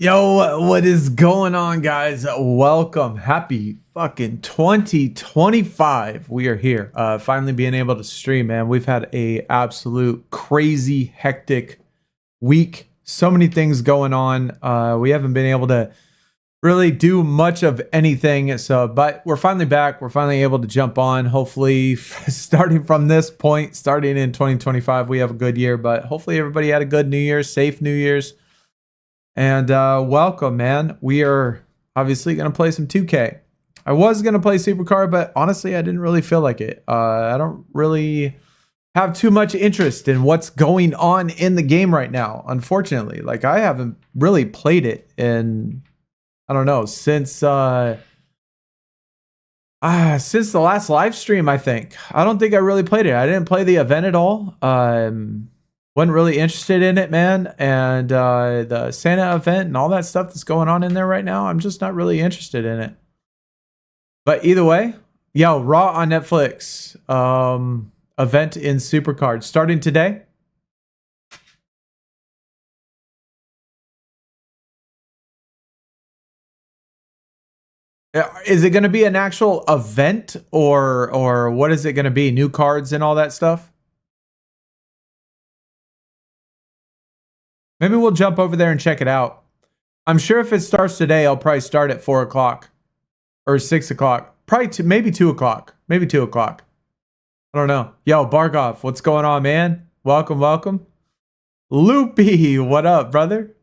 Yo, what is going on, guys? Welcome. Happy fucking 2025. We are here. Finally being able to stream, man. We've had a absolute crazy, hectic week. So many things going on. We haven't been able to really do much of anything. But we're finally back. We're finally able to jump on. Hopefully, starting from this point, starting in 2025, we have a good year. But hopefully everybody had a good New Year's, safe New Year's. And welcome, man. We are obviously going to play some 2K. I was going to play SuperCard, but honestly, I didn't really feel like it. I don't really have too much interest in what's going on in the game right now, unfortunately. Like, I haven't really played it in, I don't know, since the last live stream, I think. I don't think I really played it. I didn't play the event at all. Wasn't really interested in it, man. And the Santa event and all that stuff that's going on in there right now, I'm just not really interested in it. But either way, yo, Raw on Netflix. Event in SuperCard starting today. Is it going to be an actual event or what is it going to be? New cards and all that stuff? Maybe we'll jump over there and check it out. I'm sure if it starts today, I'll probably start at 4 o'clock or 6 o'clock. Probably maybe 2 o'clock. Maybe 2 o'clock. I don't know. Yo, Bargov, what's going on, man? Welcome, welcome. Loopy, what up, brother?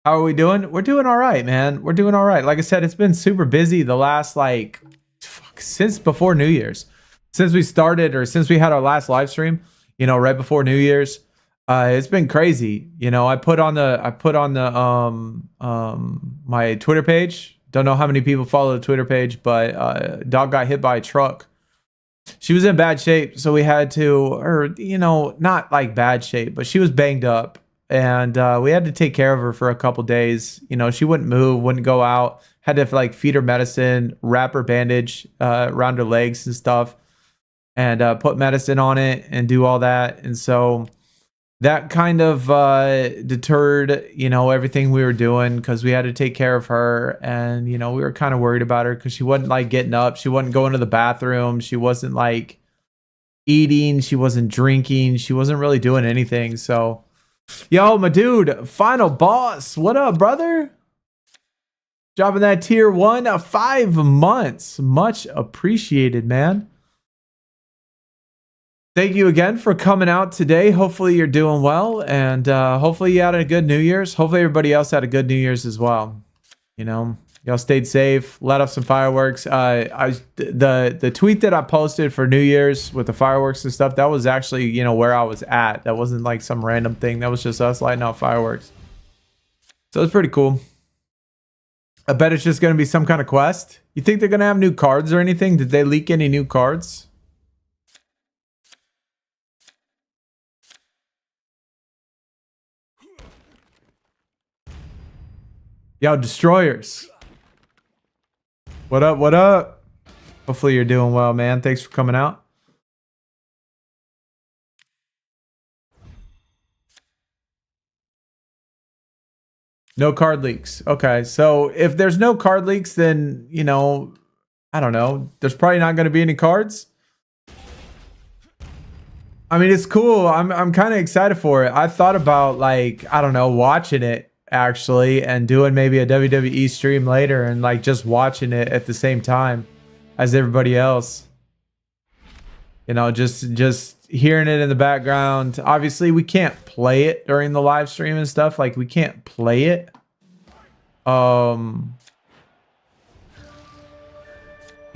How are we doing? We're doing all right, man. We're doing all right. Like I said, it's been super busy the last, since before New Year's. Since we started or since we had our last live stream, you know, right before New Year's. It's been crazy. You know, I put on the my Twitter page. Don't know how many people follow the Twitter page, but dog got hit by a truck. She was in bad shape, so we had to, or you know, not like bad shape, but she was banged up, and we had to take care of her for a couple days. You know, she wouldn't move, wouldn't go out. Had to like feed her medicine, wrap her bandage around her legs and stuff, and put medicine on it and do all that. And so that kind of deterred, you know, everything we were doing because we had to take care of her. And, you know, we were kind of worried about her because she wasn't like getting up. She wasn't going to the bathroom. She wasn't like eating. She wasn't drinking. She wasn't really doing anything. So, yo, my dude, Final Boss. What up, brother? Dropping that tier 1, 5 months. Much appreciated, man. Thank you again for coming out today. Hopefully you're doing well, and hopefully you had a good New Year's. Hopefully everybody else had a good New Year's as well. You know, y'all stayed safe, let off some fireworks. The tweet that I posted for New Year's with the fireworks and stuff, that was actually, you know, where I was at. That wasn't like some random thing. That was just us lighting off fireworks. So it's pretty cool. I bet it's just going to be some kind of quest. You think they're going to have new cards or anything? Did they leak any new cards? Yo, Destroyers. What up, what up? Hopefully you're doing well, man. Thanks for coming out. No card leaks. Okay, so if there's no card leaks, then, you know, I don't know. There's probably not going to be any cards. I mean, it's cool. I'm kind of excited for it. I thought about, like, I don't know, watching it actually and doing maybe a WWE stream later and like just watching it at the same time as everybody else. You know, just hearing it in the background. Obviously, we can't play it during the live stream and stuff. Like, we can't play it. You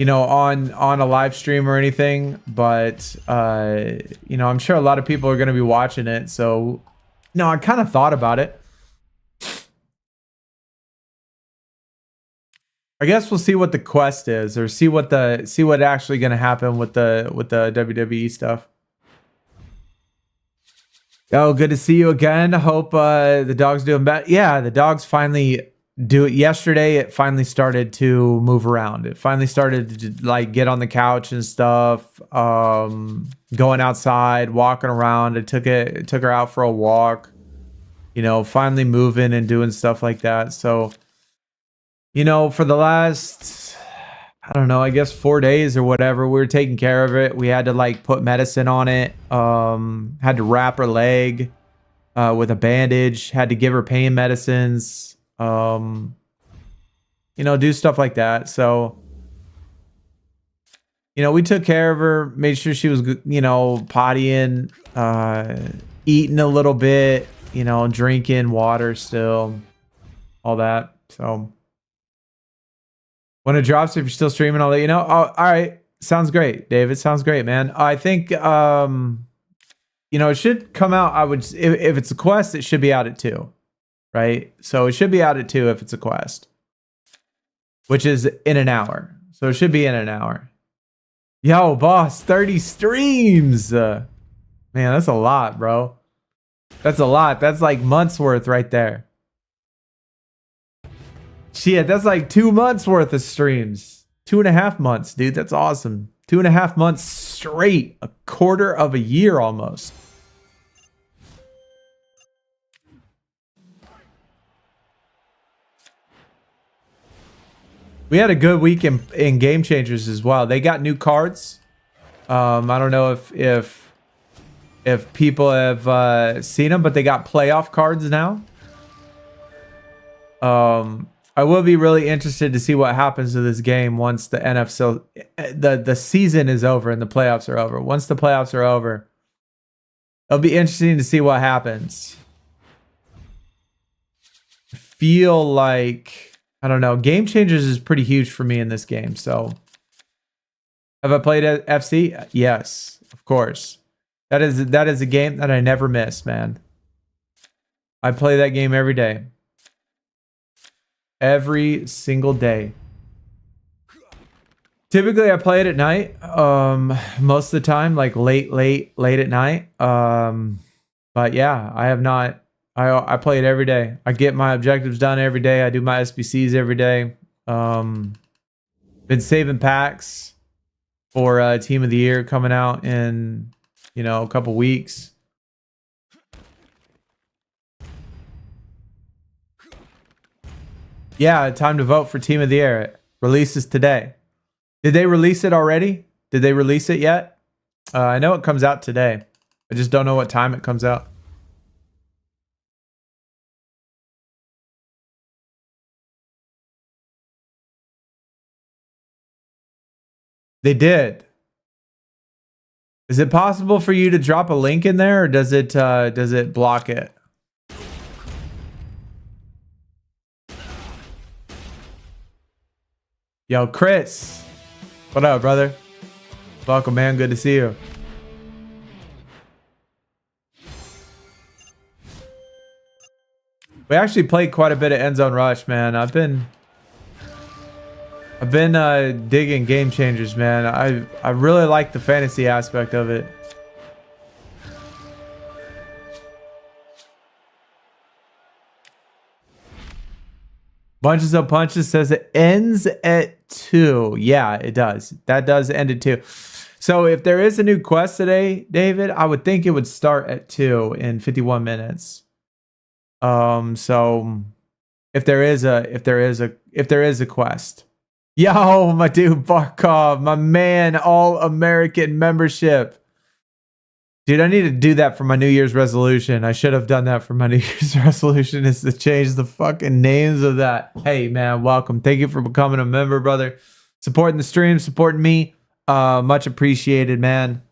know, on a live stream or anything, but you know, I'm sure a lot of people are going to be watching it. So, no, I kind of thought about it. I guess we'll see what the quest is, or see what actually going to happen with the WWE stuff. Oh, good to see you again. I hope the dog's doing better. Yeah, the dog's finally do it. Yesterday, it finally started to move around. It finally started to like get on the couch and stuff. Going outside, walking around. It took her out for a walk. you know, finally moving and doing stuff like that. So, you know, for the last, I don't know, I guess 4 days or whatever, we were taking care of it. We had to like put medicine on it. Had to wrap her leg with a bandage. Had to give her pain medicines. You know, do stuff like that. So, you know, we took care of her, made sure she was, you know, pottying, eating a little bit, you know, drinking water still, all that. So when it drops, if you're still streaming, I'll let you know. Oh, all right. Sounds great, David. Sounds great, man. I think, you know, it should come out. I would, if it's a quest, it should be out at 2, right? So it should be out at 2 if it's a quest, which is in an hour. So it should be in an hour. Yo, boss, 30 streams. Man, that's a lot, bro. That's a lot. That's like months worth right there. Shit, that's like 2 months worth of streams. 2.5 months, dude. That's awesome. 2.5 months straight. A quarter of a year almost. We had a good week in Gamechangers as well. They got new cards. I don't know if people have seen them, but they got playoff cards now. I will be really interested to see what happens to this game once the NFL the season is over and the playoffs are over. Once the playoffs are over, it'll be interesting to see what happens. I feel like, I don't know, Gamechangers is pretty huge for me in this game. So have I played at FC? Yes, of course. That is a game that I never miss, man. I play that game every day. Every single day. Typically I play it at night. Most of the time, like late at night. But yeah, I have not. I play it every day. I get my objectives done every day. I do my SBCs every day. Been saving packs for Team of the Year coming out in, you know, a couple weeks. Yeah, time to vote for Team of the Year. It releases today. Did they release it already? Did they release it yet? I know it comes out today. I just don't know what time it comes out. They did. Is it possible for you to drop a link in there, or does it block it? Yo, Chris. What up, brother? Welcome, man. Good to see you. We actually played quite a bit of Endzone Rush, man. I've been digging Gamechangers, man. I really like the fantasy aspect of it. Bunches of Punches says it ends at 2. Yeah, it does. That does end at 2. So if there is a new quest today, David, I would think it would start at 2 in 51 minutes. So if there is a quest. Yo, my dude Barkov, my man, All-American membership. Dude, I need to do that for my New Year's resolution. I should have done that for my New Year's resolution, is to change the fucking names of that. Hey, man, welcome. Thank you for becoming a member, brother. Supporting the stream, supporting me. Much appreciated, man.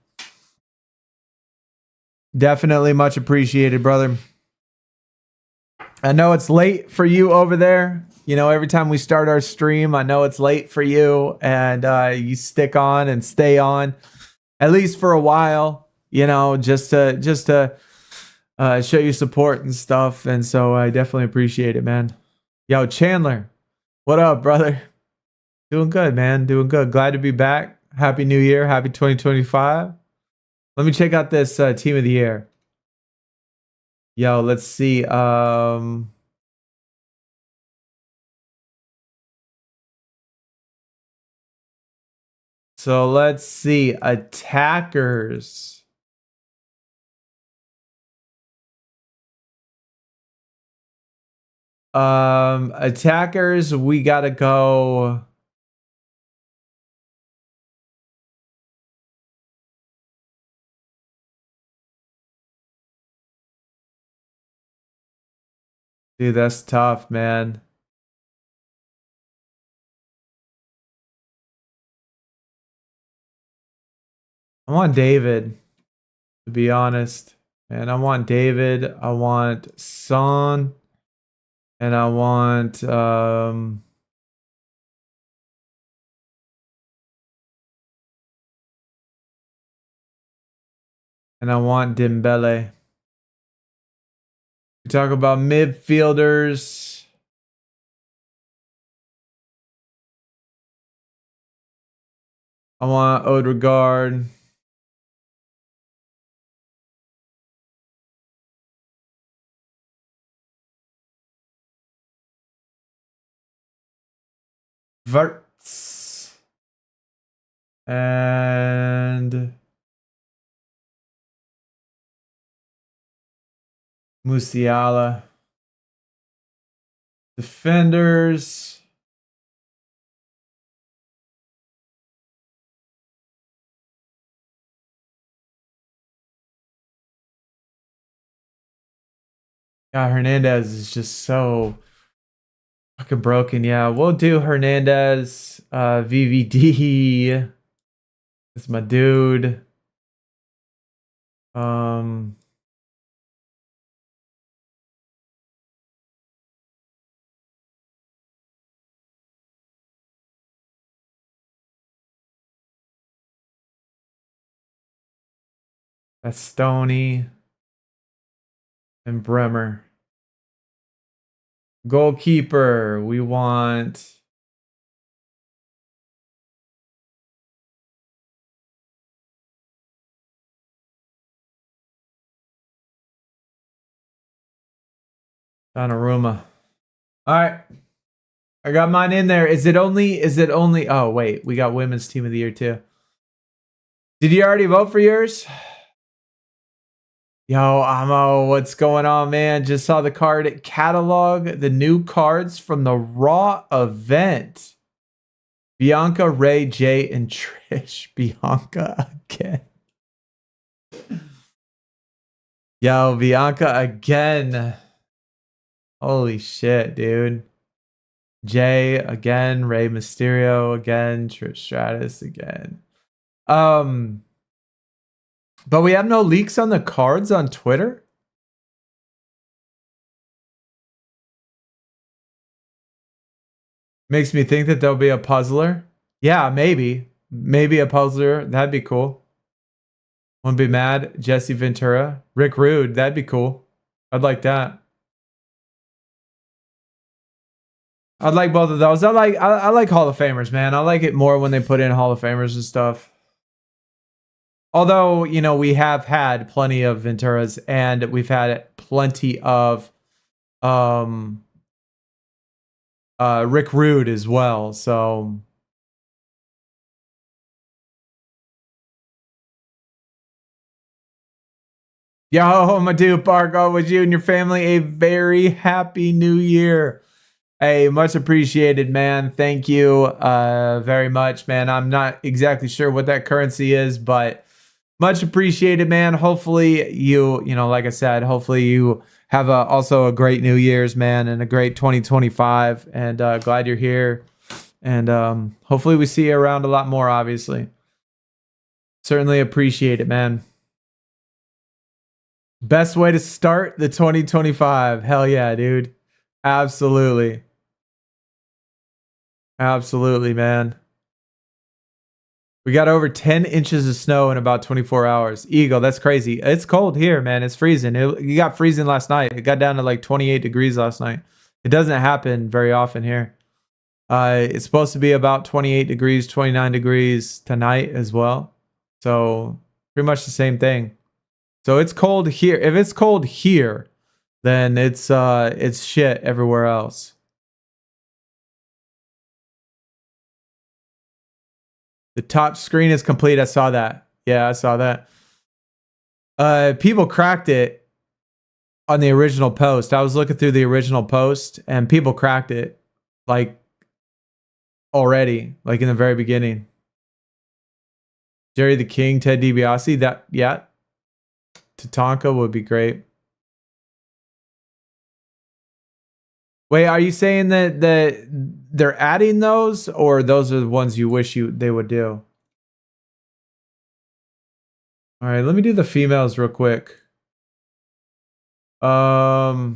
Definitely much appreciated, brother. I know it's late for you over there. You know, every time we start our stream, I know it's late for you, and you stick on and stay on, at least for a while. You know, just to show you support and stuff. And so I definitely appreciate it, man. Yo, Chandler, what up, brother? Doing good, man. Doing good. Glad to be back. Happy New Year. Happy 2025. Let me check out this Team of the Year. Yo, let's see. So let's see. Attackers. Attackers, we gotta go. Dude, that's tough, man. I want David, to be honest. And I want David. I want Son. And I want Dembele. We talk about midfielders. I want Odegaard. Verts. And Musiala. Defenders. Yeah, Hernandez is just so fucking broken. Yeah, we'll do Hernandez. VVD. That's my dude. That's Stoney and Bremer. Goalkeeper, we want Donnarumma. All right. I got mine in there. Is it only, oh, wait, we got women's team of the year too. Did you already vote for yours? Yo, Amo, what's going on, man? Just saw the card catalog, the new cards from the Raw event. Bianca, Ray, Jay, and Trish. Bianca again. Yo, Bianca again. Holy shit, dude. Jay again, Rey Mysterio again, Trish Stratus again. But we have no leaks on the cards on Twitter. Makes me think that there'll be a puzzler. Yeah, maybe. Maybe a puzzler. That'd be cool. Wouldn't be mad. Jesse Ventura. Rick Rude. That'd be cool. I'd like that. I'd like both of those. I like Hall of Famers, man. I like it more when they put in Hall of Famers and stuff. Although, you know, we have had plenty of Venturas and we've had plenty of Rick Rude as well. So yo, my dude, Bargo, with you and your family, a very happy new year. Hey, much appreciated, man. Thank you very much, man. I'm not exactly sure what that currency is, but much appreciated, man. Hopefully you know, like I said, hopefully you have also a great New Year's, man, and a great 2025. And glad you're here. And hopefully we see you around a lot more, obviously. Certainly appreciate it, man. Best way to start the 2025. Hell yeah, dude. Absolutely. Absolutely, man. We got over 10 inches of snow in about 24 hours. Eagle, that's crazy. It's cold here, man. It's freezing. You got freezing last night. It got down to like 28 degrees last night. It doesn't happen very often here. It's supposed to be about 28 degrees, 29 degrees tonight as well. So pretty much the same thing. So it's cold here. If it's cold here, then it's shit everywhere else. The top screen is complete. I saw that. Yeah, I saw that. People cracked it. on the original post. I was looking through the original post and people cracked it like already, like in the very beginning. Jerry the King, Ted DiBiase, that, yeah. Tatanka would be great. Wait, are you saying that they're adding those, or those are the ones you wish they would do? All right, let me do the females real quick. Mariona.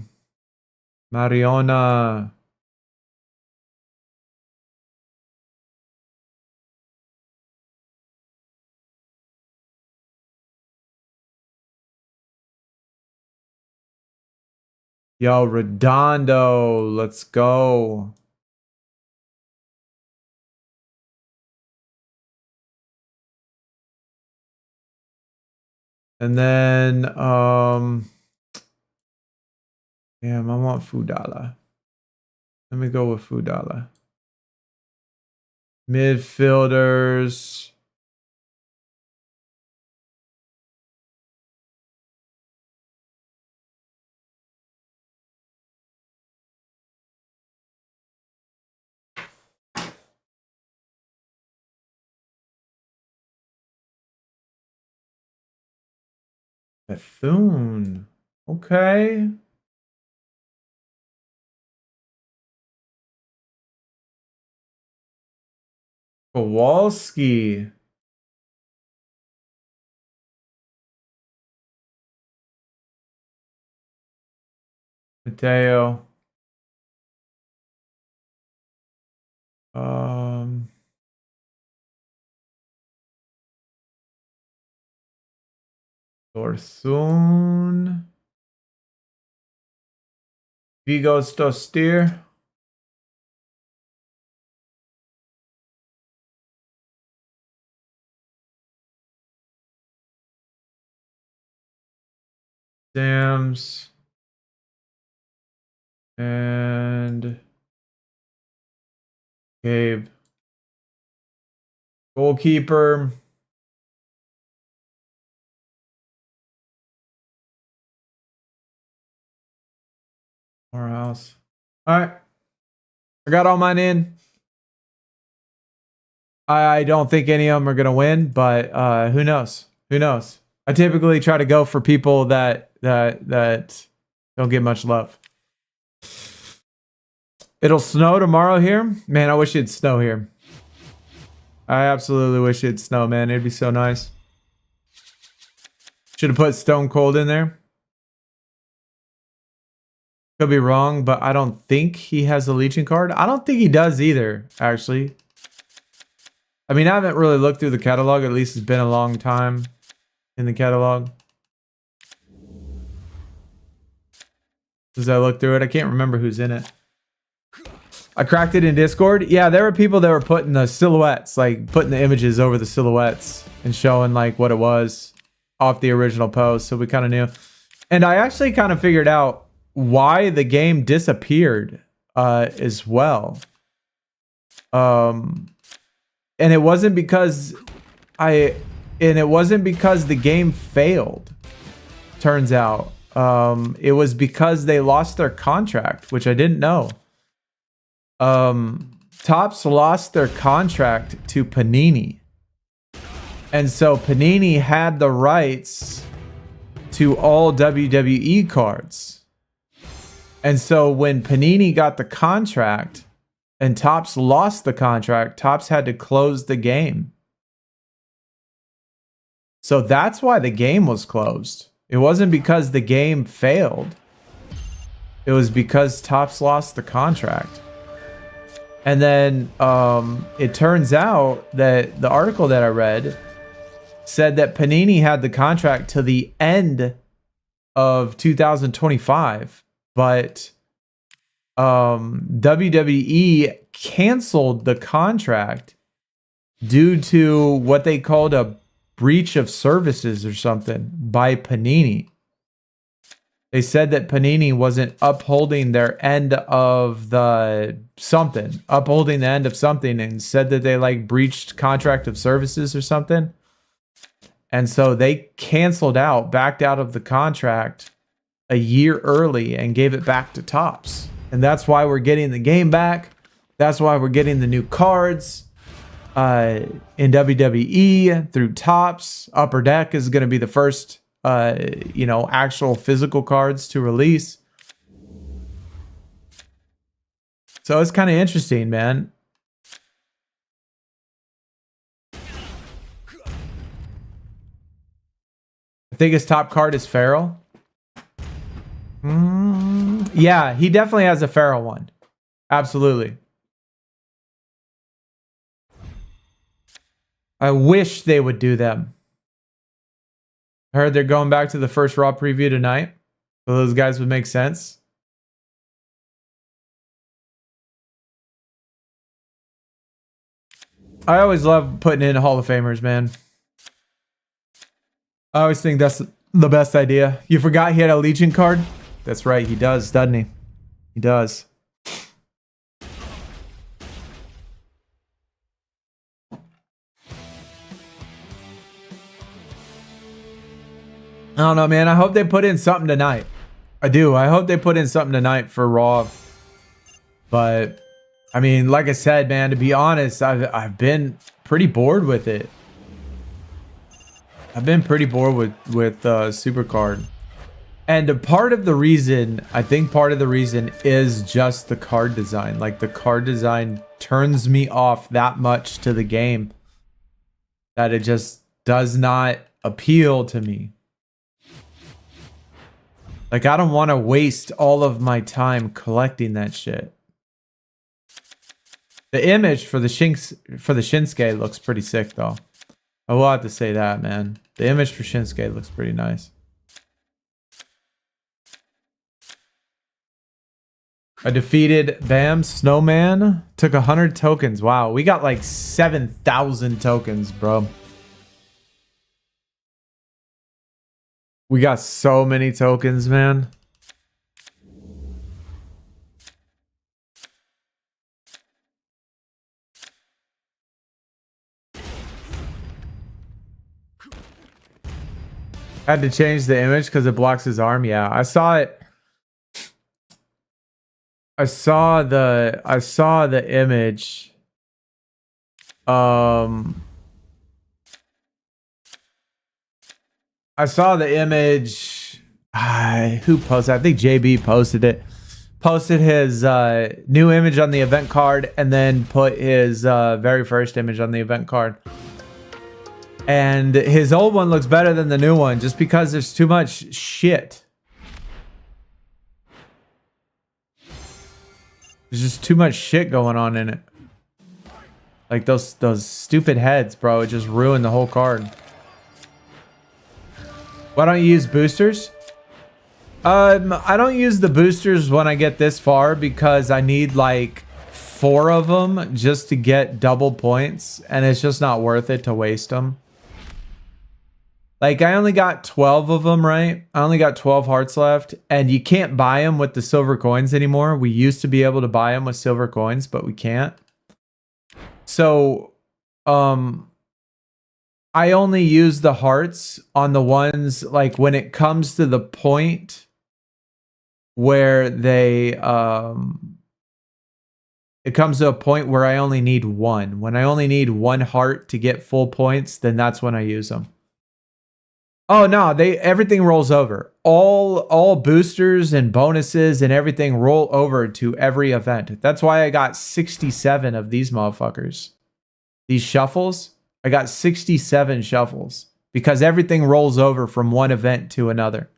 Yo, Redondo, let's go. And then, damn, I want Fudala. Let me go with Fudala. Midfielders. Bethune. Okay. Kowalski. Mateo. Dorsun. Vigo Stostir. Sams. And Gabe. Goalkeeper. Morehouse. All right. I got all mine in. I don't think any of them are going to win, but who knows? Who knows? I typically try to go for people that don't get much love. It'll snow tomorrow here. Man, I wish it'd snow here. I absolutely wish it'd snow, man. It'd be so nice. Should have put Stone Cold in there. Could be wrong, but I don't think he has the Legion card. I don't think he does either, actually. I mean, I haven't really looked through the catalog. At least it's been a long time in the catalog. As I look through it, I can't remember who's in it. I cracked it in Discord. Yeah, there were people that were putting the silhouettes, like putting the images over the silhouettes and showing like what it was off the original post. So we kind of knew. And I actually kind of figured out why the game disappeared as well. And it wasn't because the game failed, turns out. It was because they lost their contract, which I didn't know. Topps lost their contract to Panini. And so Panini had the rights to all WWE cards. And so when Panini got the contract and Topps lost the contract, Topps had to close the game. So that's why the game was closed. It wasn't because the game failed. It was because Topps lost the contract. And then it turns out that the article that I read said that Panini had the contract to the end of 2025, but WWE canceled the contract due to what they called a breach of services or something by Panini. They said that Panini wasn't upholding their end of the something, and said that they like breached contract of services or something. And so they canceled out, backed out of the contract a year early and gave it back to Topps. And that's why we're getting the game back. That's why we're getting the new cards in WWE through Topps. Upper Deck is going to be the first, actual physical cards to release. So it's kind of interesting, man. I think his top card is Farrell. Yeah, he definitely has a Farrell one. Absolutely. I wish they would do them. I heard they're going back to the first Raw preview tonight. So those guys would make sense. I always love putting in Hall of Famers, man. I always think that's the best idea. You forgot he had a Legion card? That's right, he does, doesn't he? He does. I don't know, man. I hope they put in something tonight. I do. I hope they put in something tonight for Raw. But, I mean, like I said, man, to be honest, I've been pretty bored with it. I've been pretty bored with SuperCard. And part of the reason, I think part of the reason is just the card design. Like, the card design turns me off that much to the game that it just does not appeal to me. Like, I don't want to waste all of my time collecting that shit. The image for the Shinsuke looks pretty sick, though. I will have to say that, man. The image for Shinsuke looks pretty nice. I defeated Bam Snowman. Took 100 tokens. Wow, we got like 7,000 tokens, bro. We got so many tokens, man. Had to change the image because it blocks his arm. Yeah, I saw it. I saw the image. I saw the image. Who posted? I think JB posted it. Posted his new image on the event card and then put his very first image on the event card. And his old one looks better than the new one just because there's too much shit. There's just too much shit going on in it. Like those stupid heads, bro. It just ruined the whole card. Why don't you use boosters? I don't use the boosters when I get this far because I need like 4 of them just to get double points, and it's just not worth it to waste them. Like I only got 12 of them, right? I only got 12 hearts left, and you can't buy them with the silver coins anymore. We used to be able to buy them with silver coins, but we can't. So, I only use the hearts on the ones like when it comes to the point where they it comes to a point where I only need 1. When I only need 1 heart to get full points, then that's when I use them. Oh no, everything rolls over. All boosters and bonuses and everything roll over to every event. That's why I got 67 of these motherfuckers. These shuffles. I got 67 shuffles because everything rolls over from one event to another.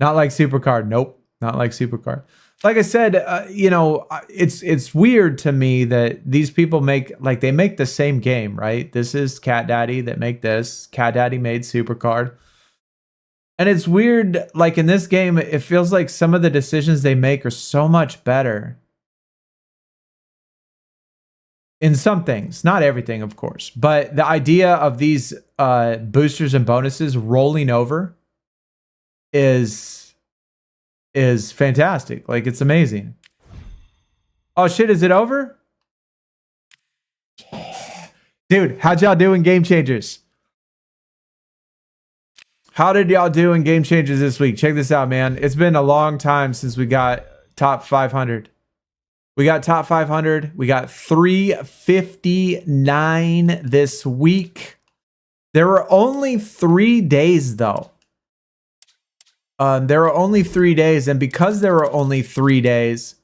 Not like SuperCard. Nope. Not like SuperCard. Like I said, it's weird to me that these people make the same game, right? This is Cat Daddy that make this. Cat Daddy made SuperCard. And it's weird, like in this game, it feels like some of the decisions they make are so much better. In some things, not everything, of course. But the idea of these boosters and bonuses rolling over is fantastic. Like, it's amazing. Oh, shit, is it over? Yeah. Dude, how'd y'all do in Gamechangers? How did y'all do in Game Changers this week? Check this out, man. It's been a long time since we got top 500. We got top 500. We got 359 this week. There were only 3 days, though. There were only 3 days. And because there were only 3 days,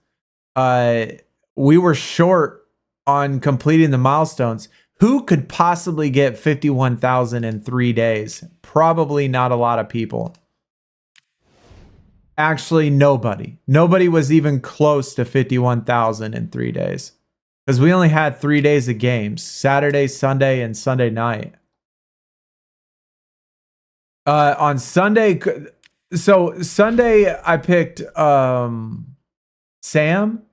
we were short on completing the milestones. Who could possibly get 51,000 in 3 days? Probably not a lot of people. Actually, nobody. Nobody was even close to 51,000 in 3 days. Because we only had 3 days of games. Saturday, Sunday, and Sunday night. On Sunday... So, Sunday, I picked Sam.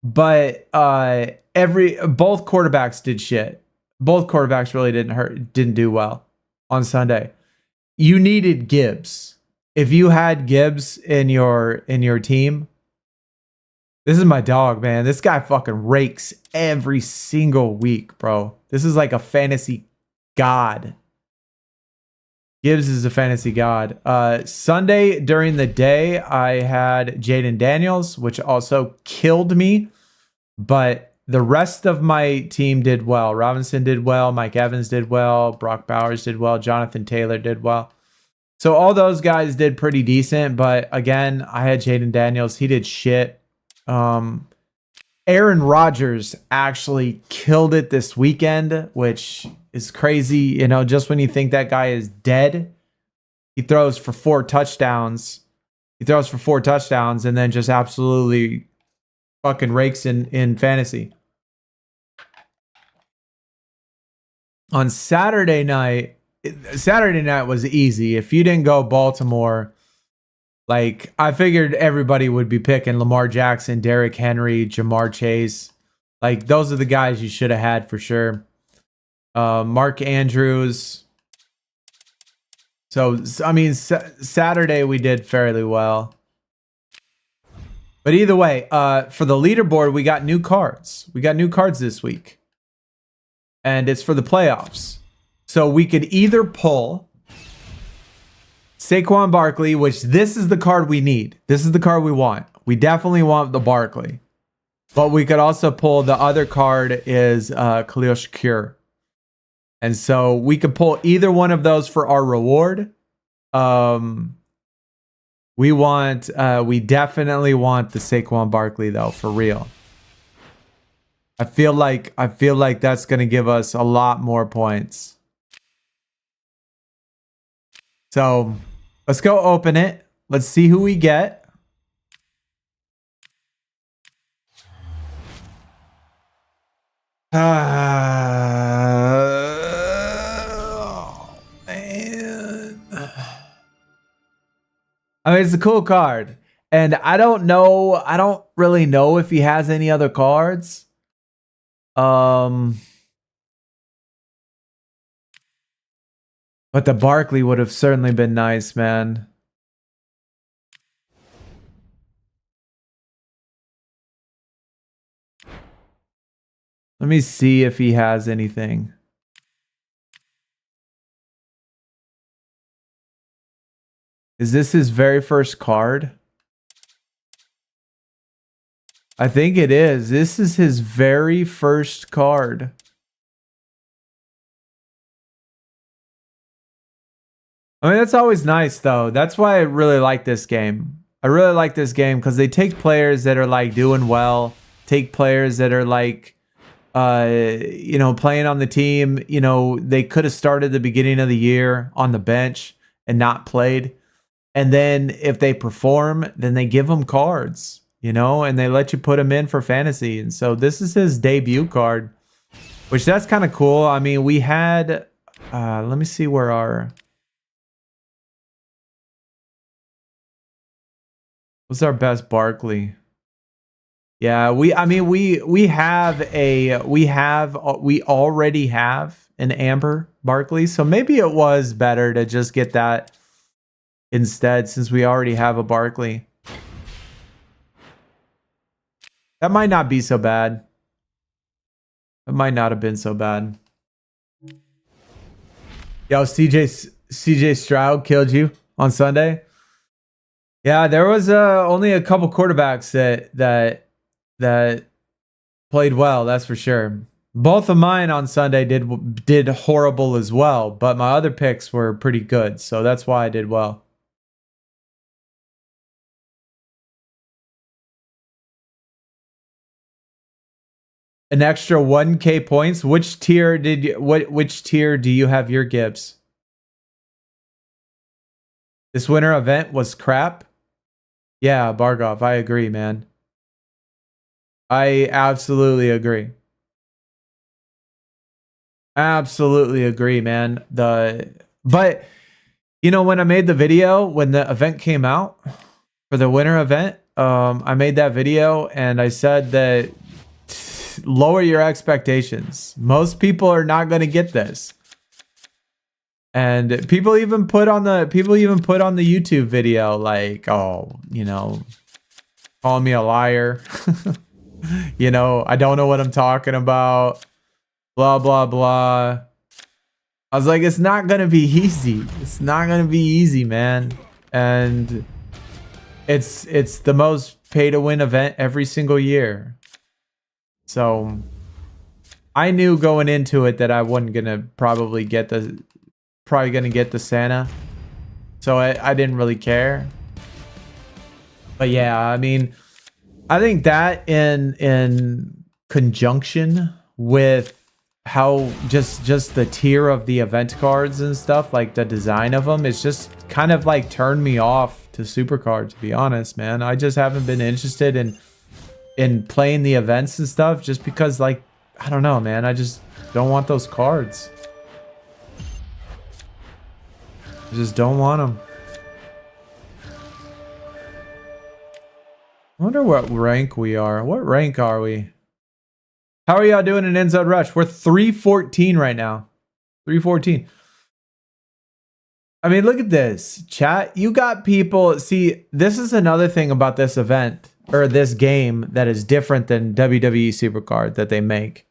But both quarterbacks did shit. Both quarterbacks really didn't do well on Sunday. You needed Gibbs. If you had Gibbs in your team, this is my dog, man. This guy fucking rakes every single week, bro. This is like a fantasy god. Gibbs is a fantasy god. Sunday during the day, I had Jaden Daniels, which also killed me. But the rest of my team did well. Robinson did well. Mike Evans did well. Brock Bowers did well. Jonathan Taylor did well. So all those guys did pretty decent. But again, I had Jaden Daniels. He did shit. Aaron Rodgers actually killed it this weekend, which is crazy. You know, just when you think that guy is dead, he throws for 4 touchdowns. He throws for 4 touchdowns and then just absolutely fucking rakes in fantasy. On Saturday night was easy. If you didn't go Baltimore, like I figured everybody would be picking Lamar Jackson, Derrick Henry, Jamar Chase. Like those are the guys you should have had for sure. Mark Andrews. So I mean, Saturday we did fairly well. But either way, for the leaderboard, we got new cards. We got new cards this week. And it's for the playoffs. So we could either pull Saquon Barkley, which this is the card we need. This is the card we want. We definitely want the Barkley. But we could also pull the other card is Khalil Shakir. And so we could pull either one of those for our reward. We definitely want the Saquon Barkley though, for real. I feel like that's going to give us a lot more points. So, let's go open it. Let's see who we get. Oh, man. I mean, it's a cool card. And I don't really know if he has any other cards. But the Barkley would have certainly been nice, man. Let me see if he has anything. Is this his very first card? I think it is. This is his very first card. I mean, that's always nice, though. That's why I really like this game. I really like this game because they take players that are, like, doing well. Take players that are, like, you know, playing on the team. You know, they could have started the beginning of the year on the bench and not played. And then if they perform, then they give them cards. You know, and they let you put him in for fantasy. And so this is his debut card, which that's kind of cool. I mean, we had, let me see where what's our best Barkley? Yeah, we already have an Amber Barkley. So maybe it was better to just get that instead since we already have a Barkley. That might not be so bad. It might not have been so bad. Yo, CJ CJ Stroud killed you on Sunday. Yeah, there was only a couple quarterbacks that played well. That's for sure. Both of mine on Sunday did horrible as well, but my other picks were pretty good, so that's why I did well. An extra 1K points. Which tier which tier do you have your Gibbs? This winter event was crap. Yeah, Bargov, I agree, man. I absolutely agree. Absolutely agree, man. But you know, when I made the video, when the event came out for the winter event, I made that video and I said that lower your expectations. Most people are not going to get this. And people even put on the YouTube video like, oh, you know, calling me a liar. You know, I don't know what I'm talking about. Blah, blah, blah. I was like, it's not going to be easy. It's not going to be easy, man. And it's the most pay to win event every single year. So I knew going into it that I wasn't going to probably get the Santa. So I didn't really care. But yeah, I mean, I think that in conjunction with how just the tier of the event cards and stuff, like the design of them, it's just kind of like turned me off to SuperCard, to be honest, man. I just haven't been interested in playing the events and stuff just because, like, I don't know, man. I just don't want those cards. I just don't want them. I wonder what rank we are. What rank are we? How are y'all doing in Endzone Rush? We're 314 right now. 314. I mean, look at this. Chat, you got people. See, this is another thing about this event, or this game, that is different than WWE SuperCard that they make.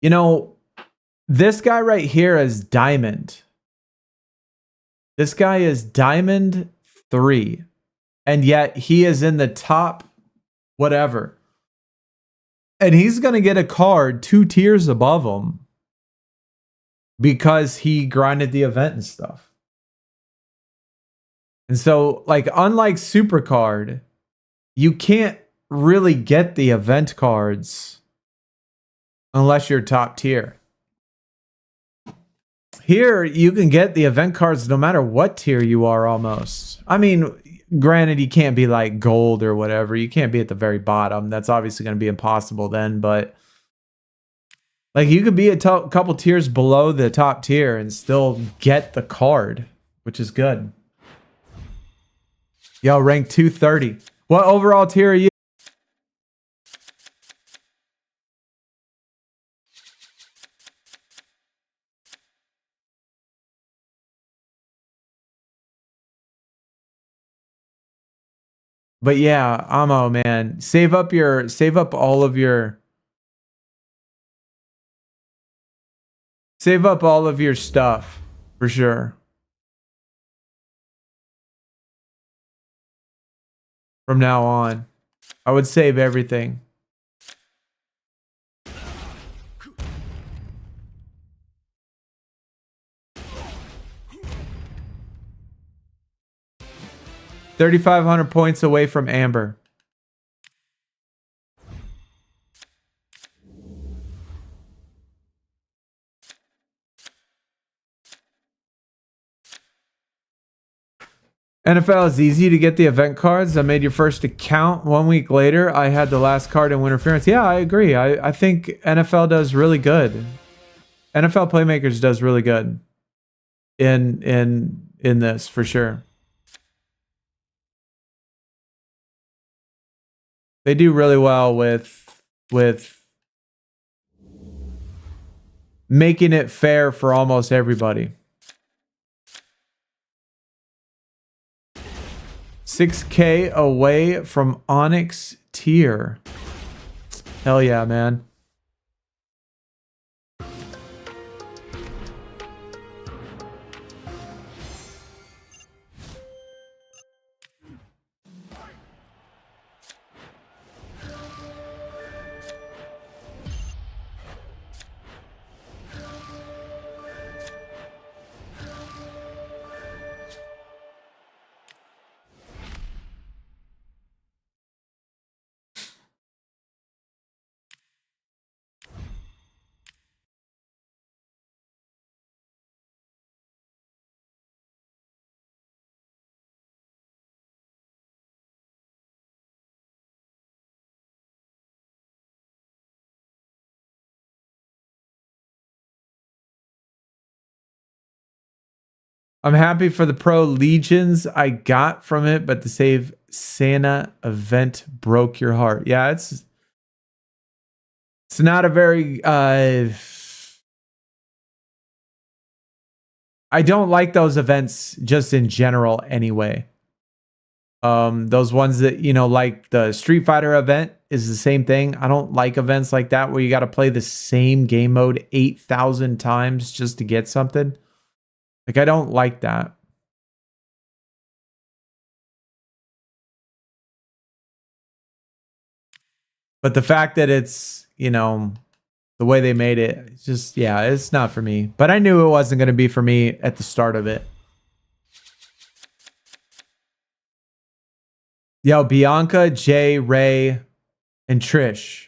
You know, this guy right here is Diamond. This guy is Diamond 3. And yet he is in the top whatever. And he's going to get a card 2 tiers above him because he grinded the event and stuff. And so, like, unlike SuperCard, you can't really get the event cards unless you're top tier. Here, you can get the event cards no matter what tier you are almost. I mean, granted, you can't be like gold or whatever. You can't be at the very bottom. That's obviously going to be impossible then. But like, you could be a couple tiers below the top tier and still get the card, which is good. Yo, rank 230. What overall tier are you? But yeah, Amo, man, save up all of your stuff for sure. From now on, I would save everything. $3,500 points away from Amber. NFL is easy to get the event cards. I made your first account 1 week later. I had the last card in Winterference. Yeah, I agree. I think NFL does really good. NFL Playmakers does really good in this for sure. They do really well with making it fair for almost everybody. 6K away from Onyx tier. Hell yeah, man. I'm happy for the pro legions I got from it, but the save Santa event broke your heart. Yeah, it's not a very I don't like those events just in general anyway. Those ones that, you know, like the Street Fighter event is the same thing. I don't like events like that where you got to play the same game mode 8,000 times just to get something. Like, I don't like that. But the fact that it's, you know, the way they made it, it's just, yeah, it's not for me. But I knew it wasn't going to be for me at the start of it. Yo, Bianca, Jay, Ray, and Trish.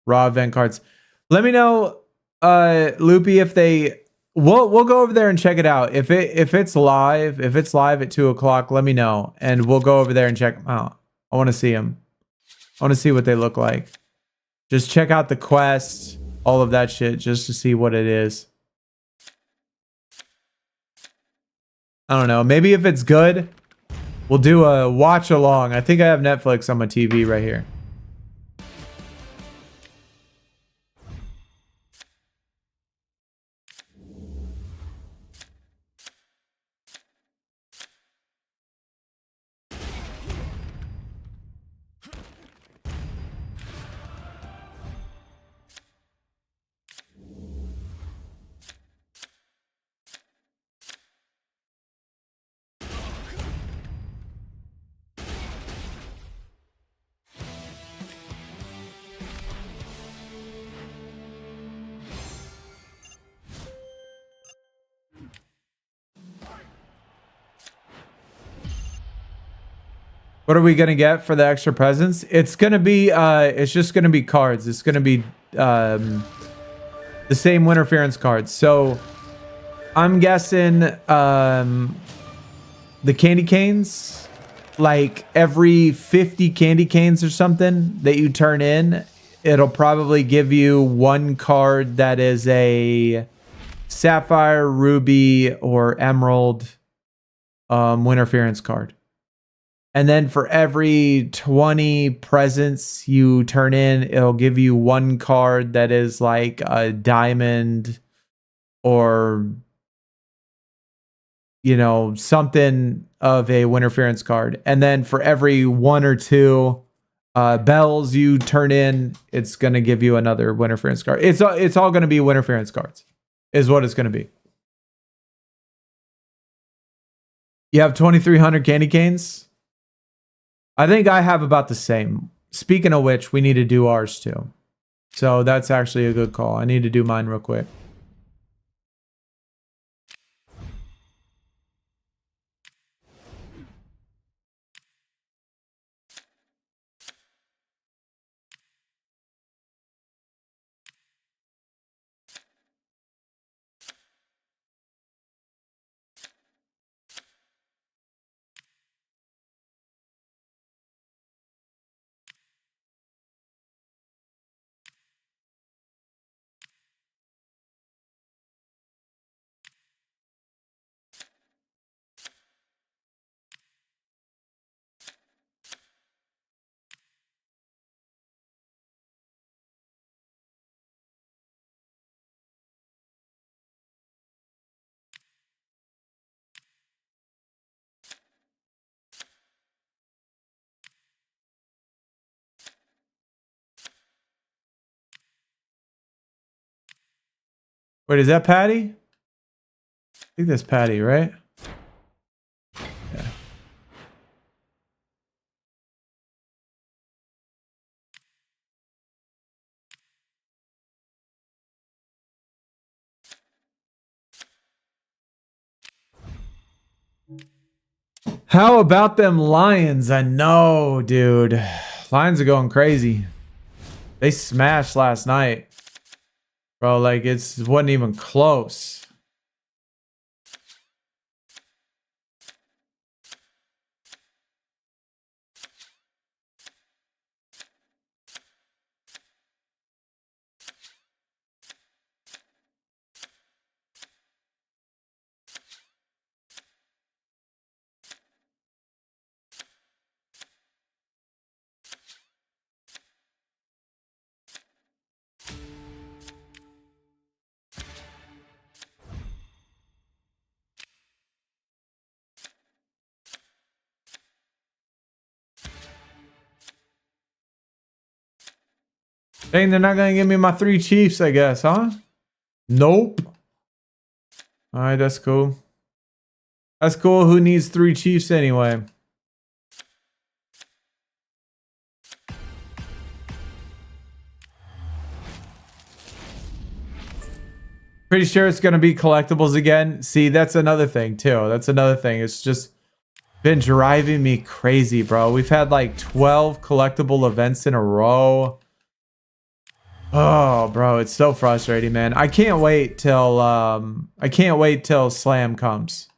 Raw event cards. Let me know, Loopy, if they we'll go over there and check it out. If it's live at 2:00, let me know. And we'll go over there and check them out. I want to see them. I want to see what they look like. Just check out the quest, all of that shit, just to see what it is. I don't know. Maybe if it's good, we'll do a watch along. I think I have Netflix on my TV right here. What are we gonna get for the extra presents? It's gonna be it's just gonna be cards. It's gonna be the same Winterference cards. So I'm guessing the candy canes, like every 50 candy canes or something that you turn in, it'll probably give you one card that is a sapphire, ruby, or emerald Winterference card. And then for every 20 presents you turn in, it'll give you one card that is like a diamond or, you know, something of a Winterference card. And then for every one or two bells you turn in, it's going to give you another Winterference card. It's all going to be Winterference cards is what it's going to be. You have 2,300 candy canes? I think I have about the same. Speaking of which, we need to do ours too. So that's actually a good call. I need to do mine real quick. Wait, is that Patty? I think that's Patty, right? Yeah. How about them Lions? I know, dude. Lions are going crazy. They smashed last night. Bro, like it wasn't even close. Dang, they're not gonna give me my 3 Chiefs, I guess, huh? Nope. All right, that's cool. That's cool. Who needs 3 Chiefs anyway? Pretty sure it's gonna be collectibles again. See, that's another thing too. That's another thing. It's just been driving me crazy, bro. We've had like 12 collectible events in a row. Oh, bro, it's so frustrating, man. I can't wait till Slam comes.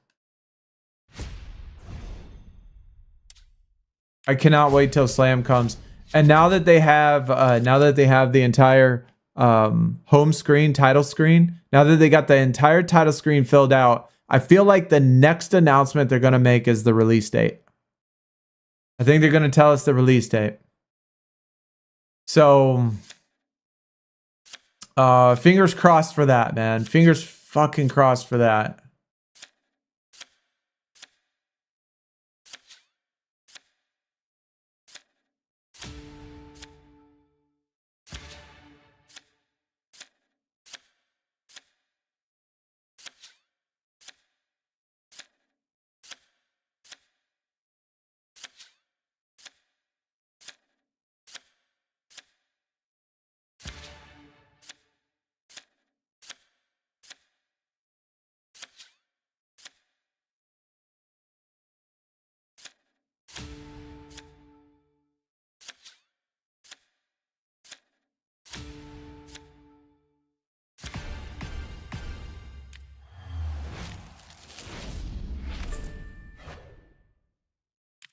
I cannot wait till Slam comes. And now that they have the entire home screen, title screen, now that they got the entire title screen filled out, I feel like the next announcement they're going to make is the release date. I think they're going to tell us the release date. So fingers crossed for that, man. Fingers fucking crossed for that.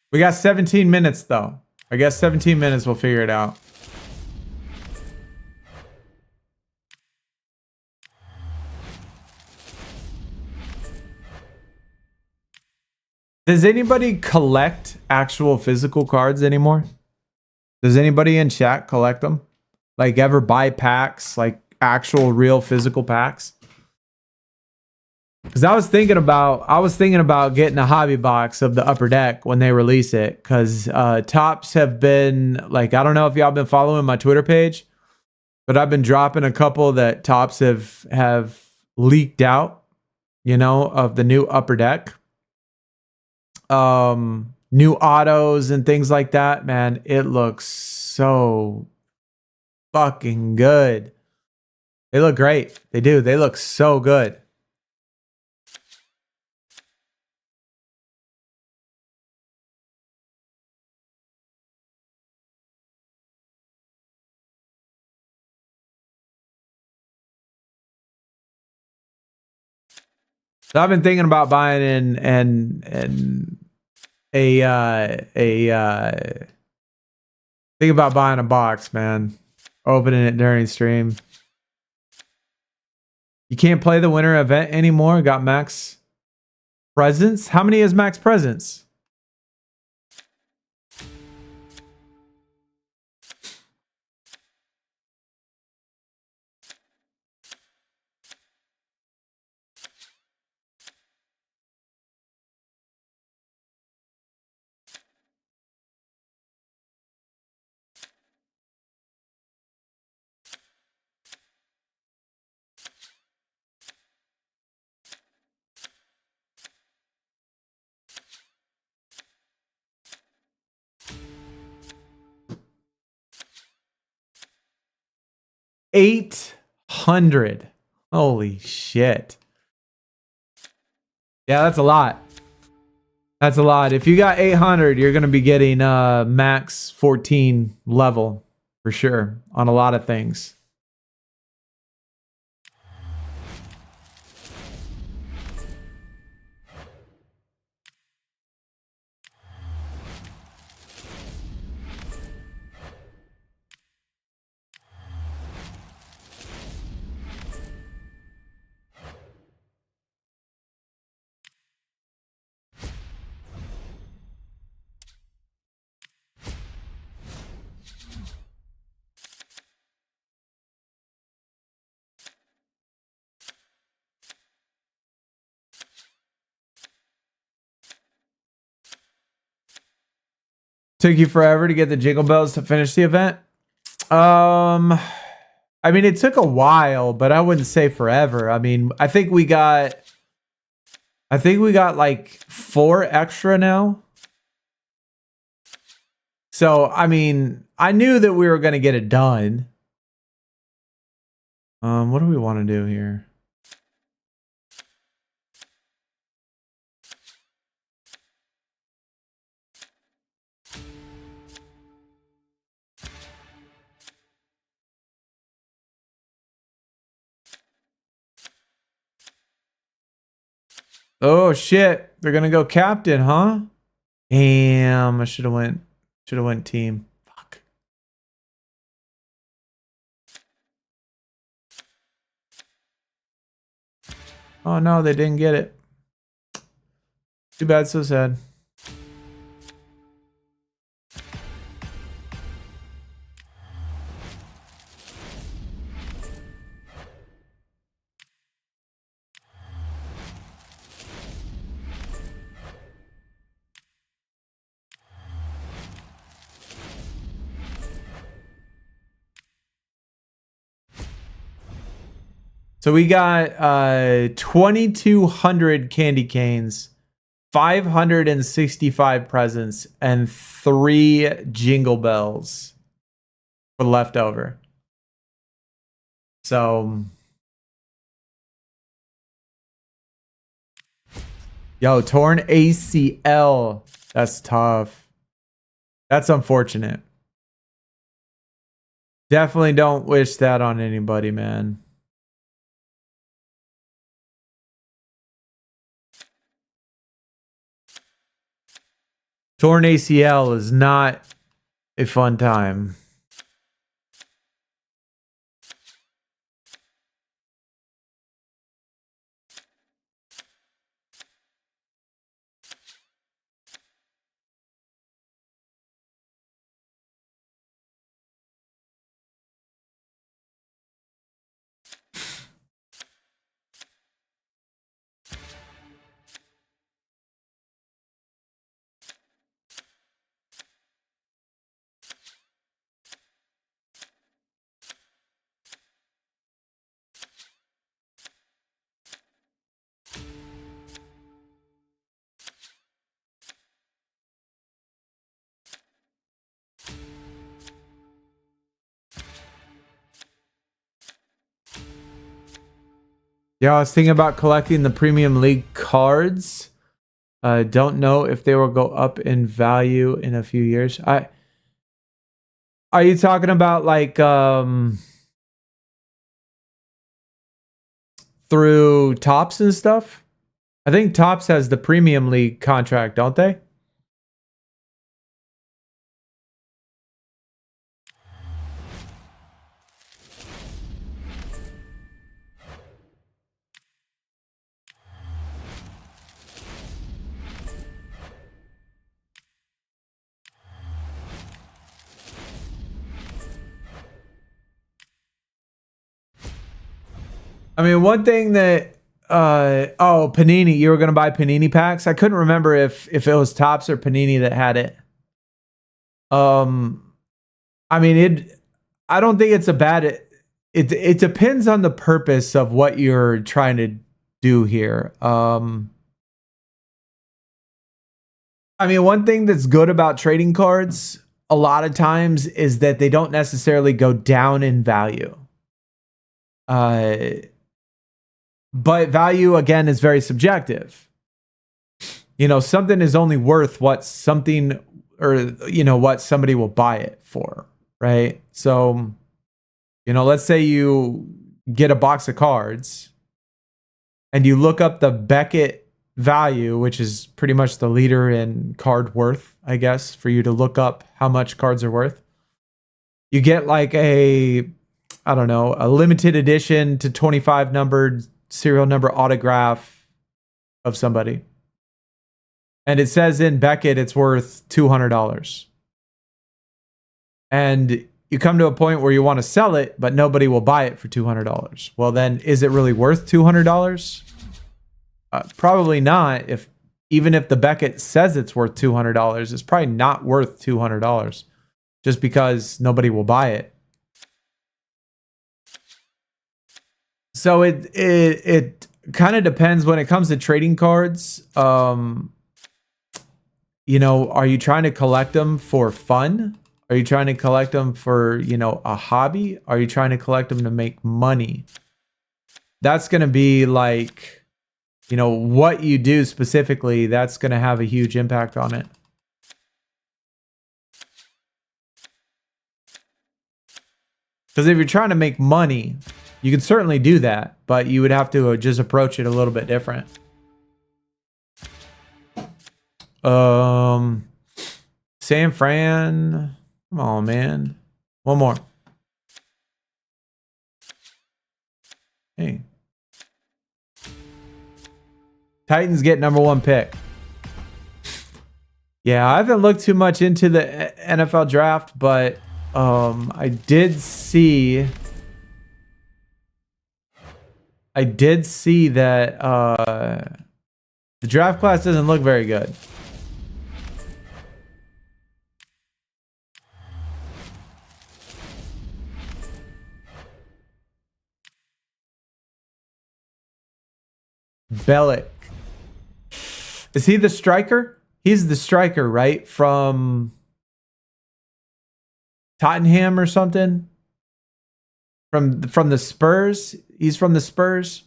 We got 17 minutes though. I guess 17 minutes we'll figure it out. Does anybody collect actual physical cards anymore? Does anybody in chat collect them? Like ever buy packs, like actual real physical packs? Because I was thinking about getting a hobby box of the Upper Deck when they release it. Because Tops have been like, I don't know if y'all been following my Twitter page, but I've been dropping a couple that Tops have leaked out, you know, of the new Upper Deck. New autos and things like that. Man, it looks so fucking good. They look great. They do. They look so good. So I've been thinking about buying think about buying a box, man. Opening it during stream. You can't play the winter event anymore. Got max presents. How many is max presents? $800. Holy shit. Yeah, that's a lot. That's a lot. If you got 800, you're going to be getting max 14 level for sure on a lot of things. Took you forever to get the jingle bells to finish the event? I mean, it took a while, but I wouldn't say forever. I mean, I think we got like 4 extra now. So, I mean, I knew that we were going to get it done. What do we want to do here? Oh shit, they're gonna go captain, huh? Damn, I should have went team. Fuck. Oh no, they didn't get it. Too bad, so sad. So we got 2,200 candy canes, 565 presents, and 3 jingle bells for leftover. So, yo, torn ACL. That's tough. That's unfortunate. Definitely don't wish that on anybody, man. Torn ACL is not a fun time. Yeah, I was thinking about collecting the Premium League cards. Don't know if they will go up in value in a few years. Are you talking about like through Topps and stuff? I think Topps has the Premium League contract, don't they? I mean, one thing that oh, Panini, you were gonna buy Panini packs. I couldn't remember if it was Topps or Panini that had it. I mean, I don't think it's a bad. It depends on the purpose of what you're trying to do here. I mean, one thing that's good about trading cards a lot of times is that they don't necessarily go down in value. But value, again, is very subjective. You know, something is only worth what something, or, you know, what somebody will buy it for, right? So, you know, let's say you get a box of cards and you look up the Beckett value, which is pretty much the leader in card worth, I guess, for you to look up how much cards are worth. You get like a, I don't know, a limited edition to 25 numbered serial number autograph of somebody. And it says in Beckett it's worth $200. And you come to a point where you want to sell it, but nobody will buy it for $200. Well, then is it really worth $200? Probably not. Even if the Beckett says it's worth $200, it's probably not worth $200 just because nobody will buy it. So it kind of depends when it comes to trading cards. You know, are you trying to collect them for fun? Are you trying to collect them for, you know, a hobby? Are you trying to collect them to make money? That's going to be like, you know, what you do specifically, that's going to have a huge impact on it. Because if you're trying to make money, you can certainly do that, but you would have to just approach it a little bit different. San Fran. Come on, man. One more. Hey. Titans get #1 pick. Yeah, I haven't looked too much into the NFL draft, but I did see that the draft class doesn't look very good. Bellick. Is he the striker? He's the striker, right? From Tottenham or something? From the Spurs? He's from the Spurs?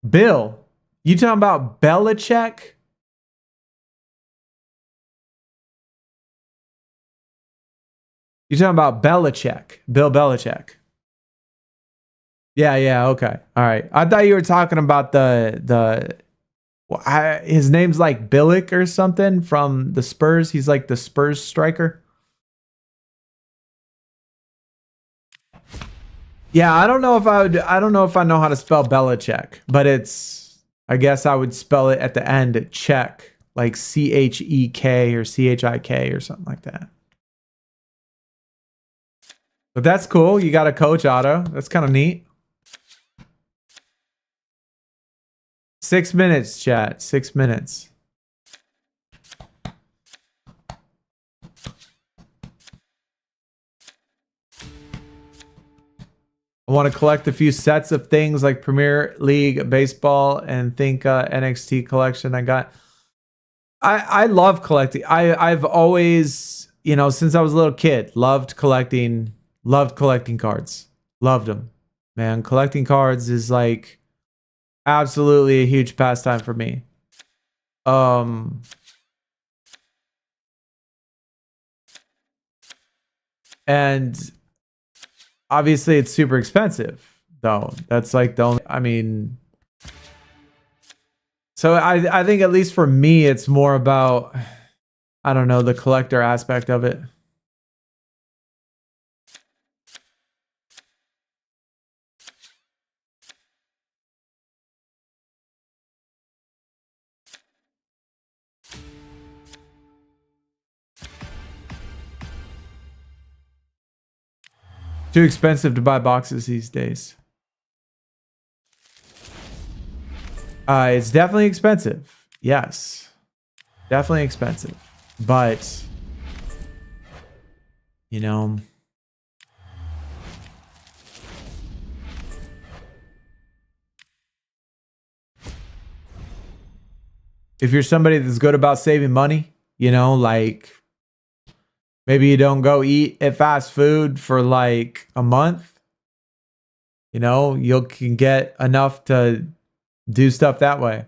Bill. You talking about Belichick? You talking about Belichick? Bill Belichick. Yeah, okay. All right. I thought you were talking about his name's like Billick or something from the Spurs. He's like the Spurs striker. Yeah, I don't know if I know how to spell Belichick, but I guess I would spell it at the end check, like CHEK or CHIK or something like that. But that's cool. You got a coach auto. That's kind of neat. 6 minutes, chat. 6 minutes. I want to collect a few sets of things like Premier League baseball and think NXT collection. I love collecting. I've always, you know, since I was a little kid, loved collecting cards. Loved them. Man, collecting cards is like absolutely a huge pastime for me. And obviously it's super expensive though. That's like the only, I mean, so I think at least for me, it's more about, I don't know, the collector aspect of it. Too expensive to buy boxes these days. It's definitely expensive. Yes. Definitely expensive. But, you know, if you're somebody that's good about saving money, you know, like maybe you don't go eat at fast food for like a month, you know, you can get enough to do stuff that way.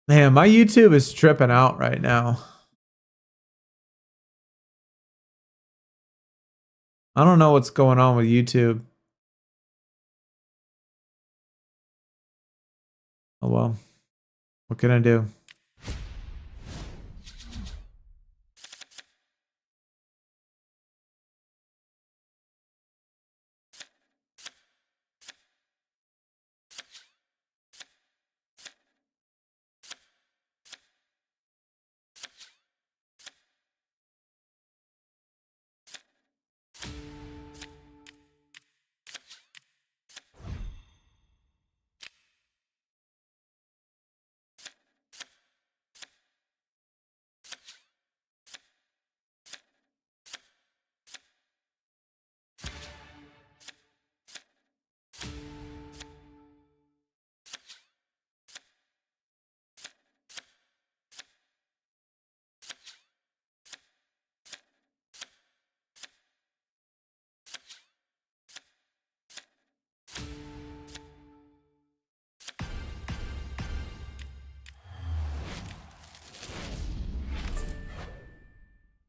Man, my YouTube is tripping out right now. I don't know what's going on with YouTube. Oh well. What can I do?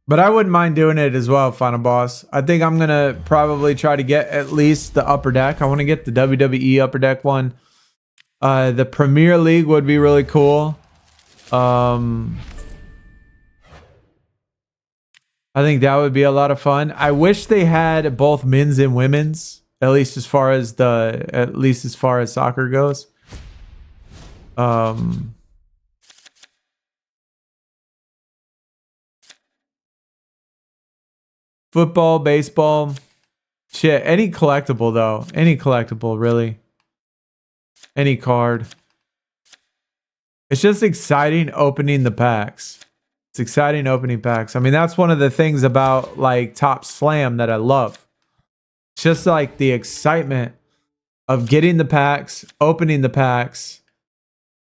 But I wouldn't mind doing it as well, Final Boss. I think I'm going to probably try to get at least the upper deck. I want to get the WWE upper deck one. The Premier League would be really cool. I think that would be a lot of fun. I wish they had both men's and women's, at least as far as soccer goes. Football, baseball, shit. Any collectible though. Any collectible, really. Any card. It's just exciting opening the packs. It's exciting opening packs. I mean, that's one of the things about like Top Slam that I love. It's just like the excitement of getting the packs, opening the packs,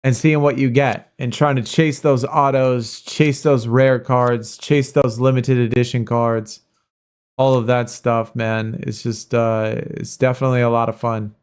and seeing what you get. And trying to chase those autos, chase those rare cards, chase those limited edition cards. All of that stuff, man. It's just, it's definitely a lot of fun.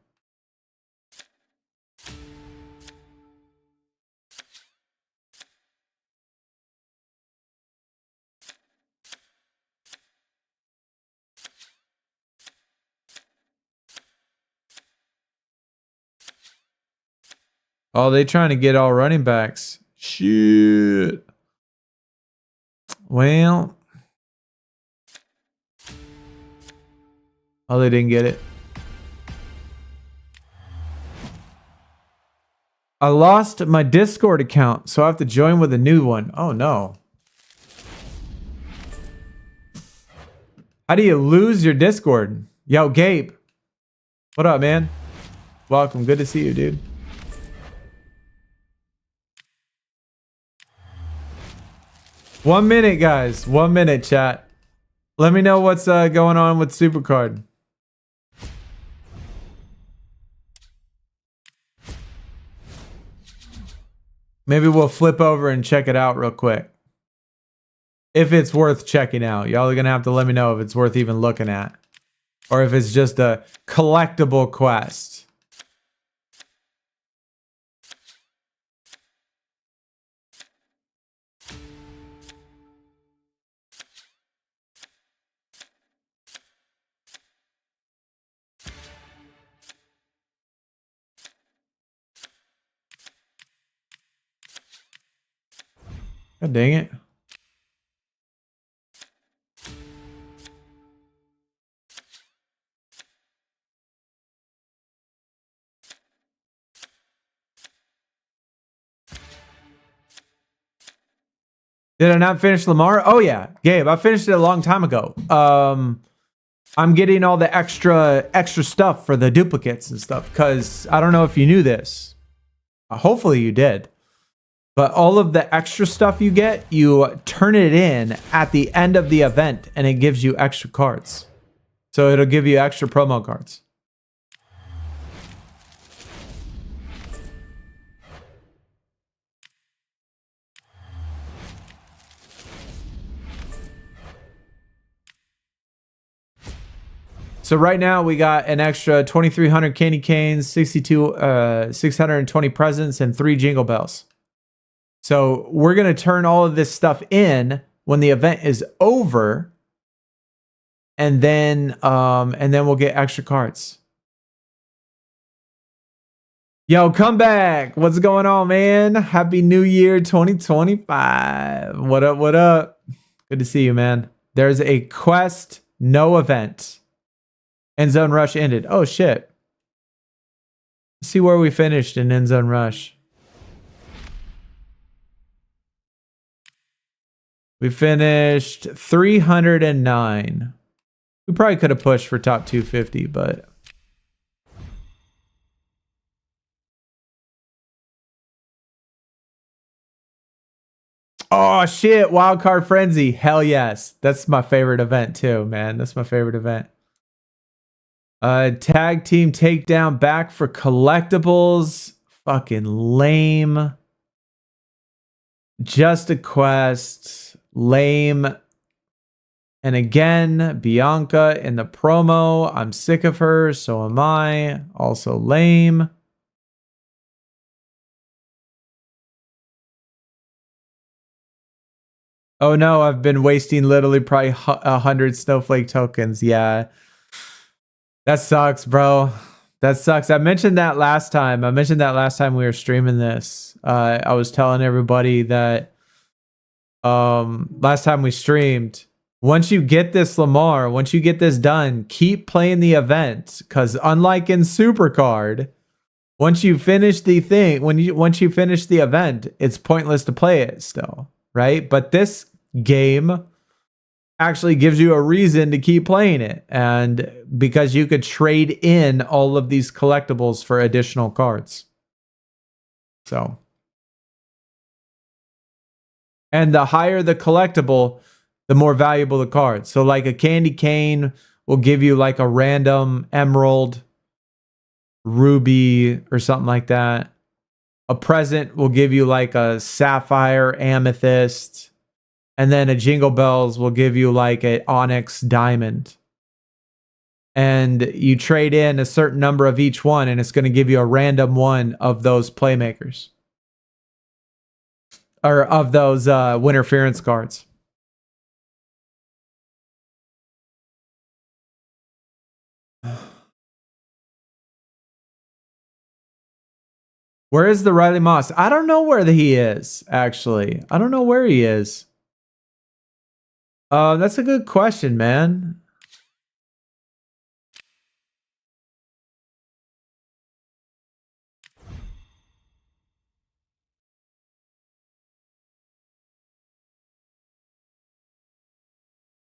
Oh, they trying to get all running backs. Shit. Well. Oh, they didn't get it. I lost my Discord account, so I have to join with a new one. Oh, no. How do you lose your Discord? Yo, Gabe. What up, man? Welcome. Good to see you, dude. One minute, guys. 1 minute, chat. Let me know what's going on with SuperCard. Maybe we'll flip over and check it out real quick. If it's worth checking out. Y'all are going to have to let me know if it's worth even looking at. Or if it's just a collectible quest. God dang it. Did I not finish Lamar? Oh yeah, Gabe, I finished it a long time ago. I'm getting all the extra stuff for the duplicates and stuff because I don't know if you knew this. Hopefully you did. But all of the extra stuff you get, you turn it in at the end of the event and it gives you extra cards. So it'll give you extra promo cards. So right now we got an extra 2,300 candy canes, 620 presents, and 3 jingle bells. So we're going to turn all of this stuff in when the event is over. And then we'll get extra cards. Yo, come back. What's going on, man? Happy New Year 2025. What up, what up? Good to see you, man. There's a quest, no event. Endzone Rush ended. Oh, shit. Let's see where we finished in Endzone Rush. We finished 309. We probably could have pushed for top 250, but... Oh, shit. Wildcard Frenzy. Hell yes. That's my favorite event, too, man. That's my favorite event. Tag team takedown back for collectibles. Fucking lame. Just a quest. Lame. And again, Bianca in the promo. I'm sick of her. So am I. Also lame. Oh no, I've been wasting literally probably 100 snowflake tokens. Yeah. That sucks, bro. That sucks. I mentioned that last time. I mentioned that last time we were streaming this. I was telling everybody that last time we streamed, once you get this Lamar, once you get this done, keep playing the event. Cause unlike in SuperCard, once you finish the thing, once you finish the event, it's pointless to play it still, right? But this game actually gives you a reason to keep playing it, and because you could trade in all of these collectibles for additional cards. So, and the higher the collectible, the more valuable the card. So like a candy cane will give you like a random emerald, ruby, or something like that. A present will give you like a sapphire, amethyst, and then a jingle bells will give you like an onyx diamond. And you trade in a certain number of each one, and it's going to give you a random one of those Playmakers. Or of those Winterference cards. Where is the Riley Moss? I don't know where he is, actually. I don't know where he is. That's a good question, man.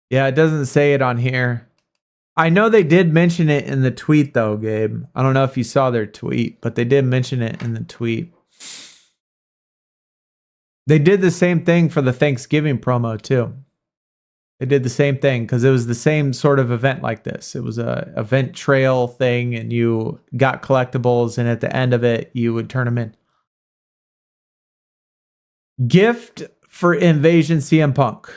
Yeah, it doesn't say it on here. I know they did mention it in the tweet, though, Gabe. I don't know if you saw their tweet, but they did mention it in the tweet. They did the same thing for the Thanksgiving promo, too. They did the same thing because it was the same sort of event like this. It was a event trail thing, and you got collectibles, and at the end of it, you would turn them in. Gift for Invasion CM Punk.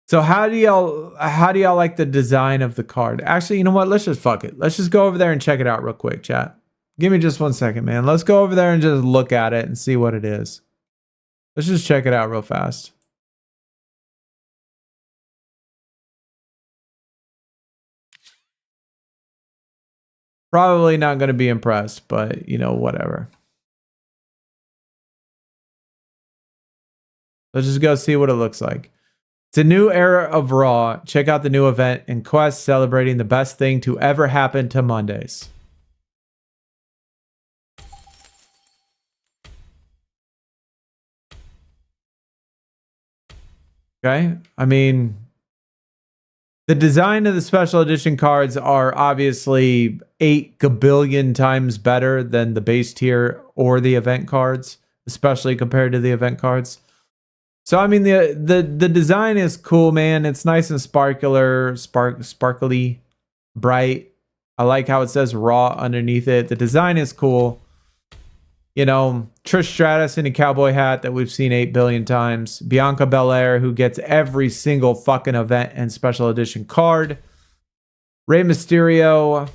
So how do y'all like the design of the card? Actually, you know what? Let's just fuck it. Let's just go over there and check it out real quick, chat. Give me just 1 second, man. Let's go over there and just look at it and see what it is. Let's just check it out real fast. Probably not going to be impressed, but you know, whatever. Let's just go see what it looks like. It's a new era of Raw. Check out the new event and quest celebrating the best thing to ever happen to Mondays. Okay. I mean, the design of the special edition cards are obviously 8 gabillion times better than the base tier or the event cards, especially compared to the event cards. So I mean, the design is cool, man. It's nice and sparkly, bright. I like how it says Raw underneath it. The design is cool. You know, Trish Stratus in a cowboy hat that we've seen 8 billion times. Bianca Belair, who gets every single fucking event and special edition card. Rey Mysterio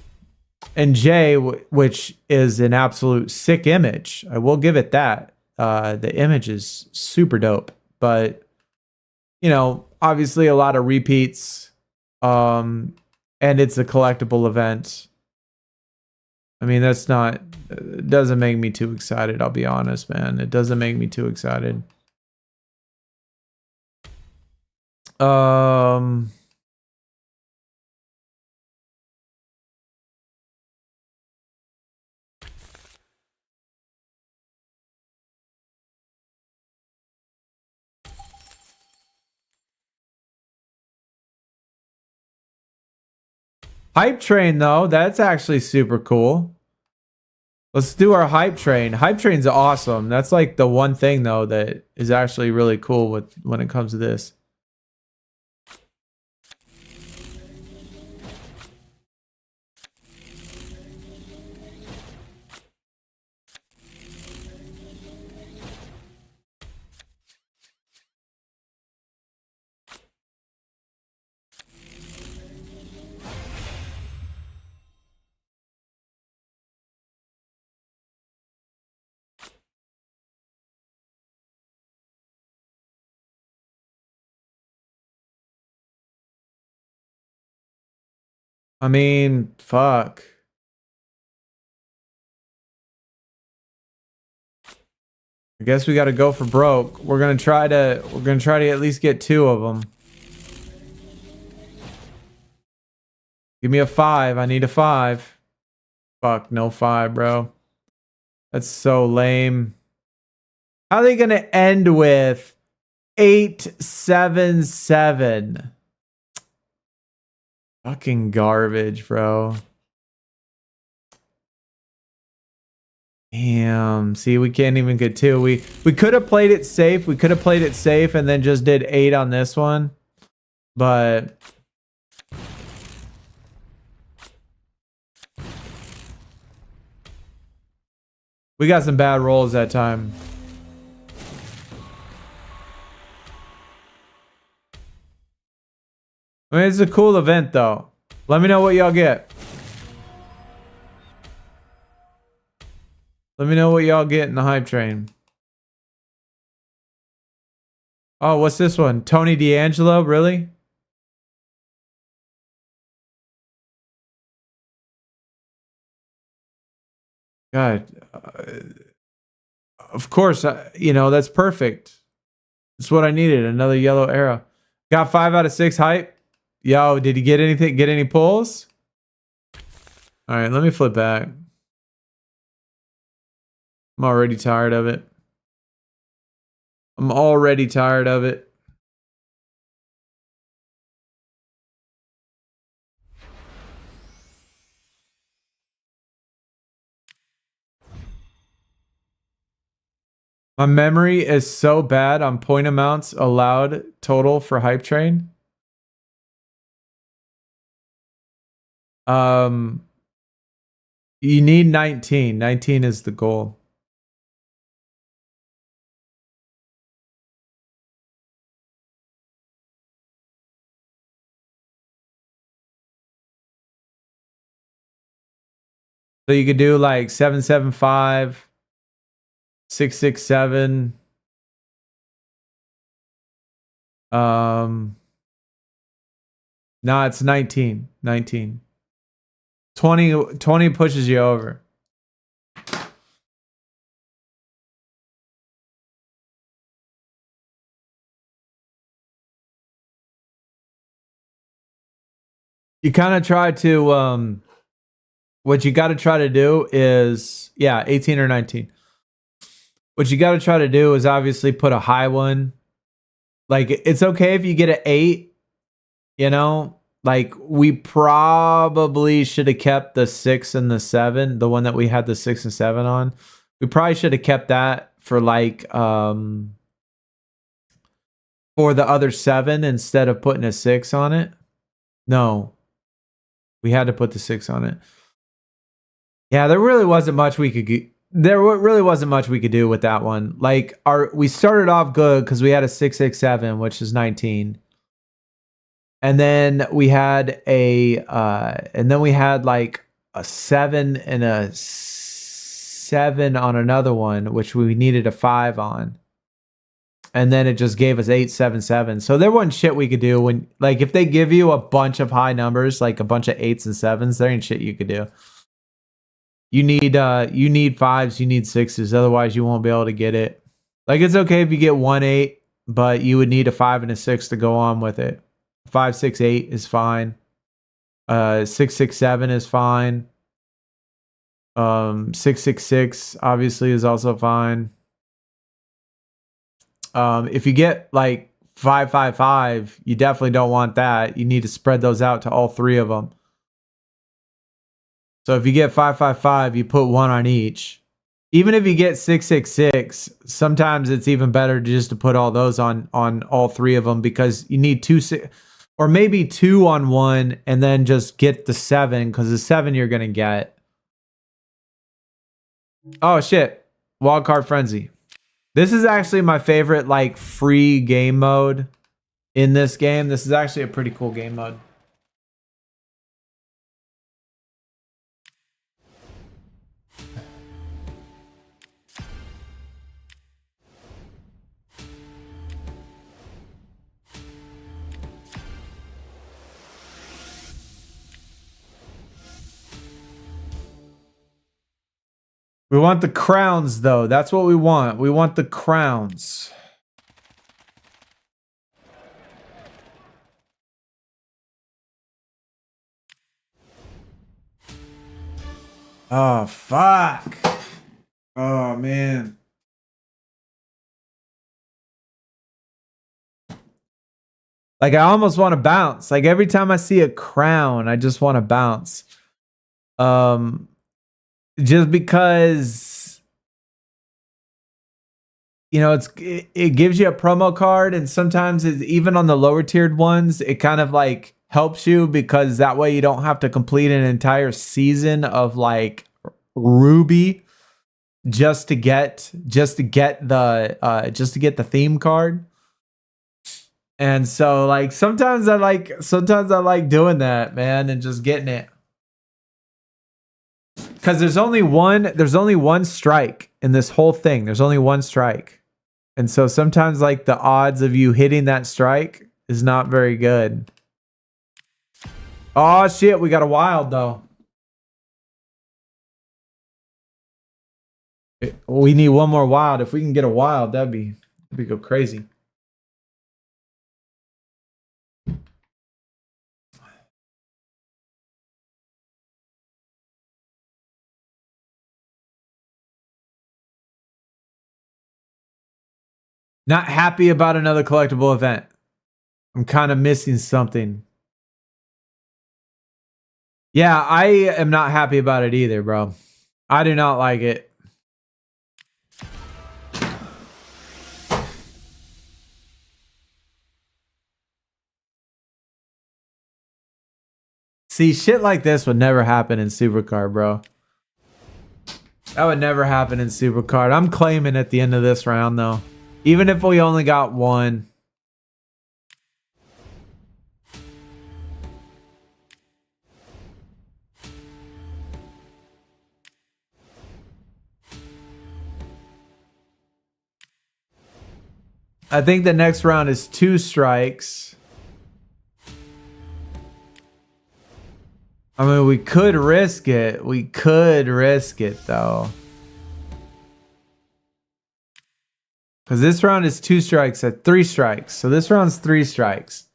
and Jay, which is an absolute sick image. I will give it that. The image is super dope. But, you know, obviously a lot of repeats. And it's a collectible event. I mean, that's not... It doesn't make me too excited, I'll be honest, man. It doesn't make me too excited. Hype Train, though, that's actually super cool. Let's do our Hype Train. Hype Train's awesome. That's like the one thing, though, that is actually really cool when it comes to this. I mean, fuck. I guess we got to go for broke. We're gonna try to at least get 2 of them. Give me a 5. I need a 5. Fuck, no 5, bro. That's so lame. How are they gonna end with 877? Fucking garbage, bro. Damn. See, we can't even get 2. We could have played it safe. We could have played it safe and then just did 8 on this one. But we got some bad rolls that time. I mean, it's a cool event, though. Let me know what y'all get. Let me know what y'all get in the hype train. Oh, what's this one? Tony D'Angelo? Really? God. Of course, you know, that's perfect. That's what I needed. Another yellow arrow. Got 5 out of 6 hype. Yo, did you get anything? Get any pulls? All right, let me flip back. I'm already tired of it. I'm already tired of it. My memory is so bad on point amounts allowed total for hype train. You need 19. 19 is the goal. So you could do like 775, 667. No, it's 19. 19. 20 pushes you over. You kind of try to what you got to try to do is 18 or 19. What you got to try to do is obviously put a high one. Like, it's okay if you get an 8, you know? Like, we probably should have kept the 6 and the 7, the one that we had the 6 and 7 on. We probably should have kept that for like for the other 7 instead of putting a 6 on it. No. We had to put the 6 on it. Yeah, there really wasn't much we could do with that one. Like, we started off good because we had a 667, which is 19. And then we had like a 7 and a 7 on another one, which we needed a 5 on. And then it just gave us 877. So there wasn't shit we could do when, like, if they give you a bunch of high numbers, like a bunch of 8s and 7s, there ain't shit you could do. You need 5s, you need 6s, otherwise you won't be able to get it. Like, it's okay if you get 1 8, but you would need a 5 and a 6 to go on with it. 5 6 8 is fine. 6 6 7 is fine. 6 6 6 obviously is also fine. If you get like 5 5 5, you definitely don't want that. You need to spread those out to all 3 of them. So if you get 5 5 5, you put 1 on each. Even if you get 6 6 6, sometimes it's even better just to put all those on all 3 of them, because you need 2 or maybe 2 on 1 and then just get the 7, because the 7 you're gonna get. Oh shit, Wildcard Frenzy. This is actually my favorite, like, free game mode in this game. This is actually a pretty cool game mode. We want the crowns, though. That's what we want. We want the crowns. Oh, fuck. Oh, man. Like, I almost want to bounce. Like, every time I see a crown, I just want to bounce. Just because, you know, it gives you a promo card, and sometimes it's, even on the lower tiered ones, it kind of like helps you because that way you don't have to complete an entire season of like Ruby just to get the theme card. And so like sometimes I like doing that, man, and just getting it. Because there's only one strike in this whole thing. There's only one strike. And so sometimes like the odds of you hitting that strike is not very good. Oh shit, we got a wild though. We need one more wild. If we can get a wild, that'd go crazy. Not happy about another collectible event. I'm kind of missing something. Yeah, I am not happy about it either, bro. I do not like it. See, shit like this would never happen in SuperCard, bro. That would never happen in SuperCard. I'm claiming at the end of this round, though. Even if we only got one. I think the next round is 2 strikes. I mean, we could risk it. We could risk it, though. Because this round is 2 strikes at 3 strikes. So this round's 3 strikes.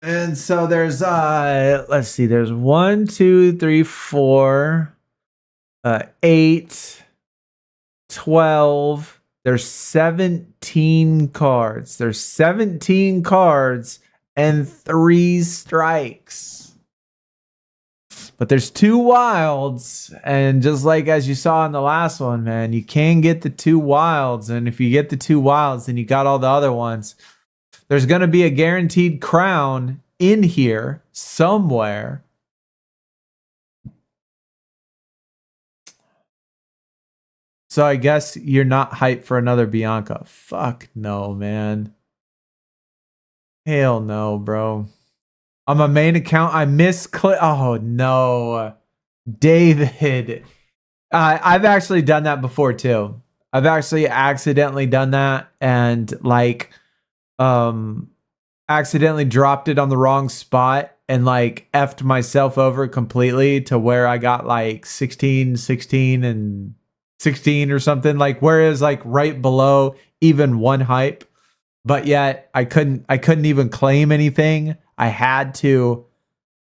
And so there's, let's see, there's 1, 2, 3, 4, 8, 12. There's 17 cards. There's 17 cards and 3 strikes. But there's 2 wilds, and just like as you saw in the last one, man, you can get the 2 wilds, and if you get the 2 wilds, then you got all the other ones. There's going to be a guaranteed crown in here somewhere. So I guess you're not hyped for another Bianca. Fuck no, man. Hell no, bro. On my main account, I misclicked. Oh, no. David. I've actually done that before, too. I've actually accidentally done that and, like, accidentally dropped it on the wrong spot and, like, effed myself over completely to where I got, like, 16, 16, and 16 or something. Like, whereas, like, right below even 1 hype. But yet I couldn't even claim anything. I had to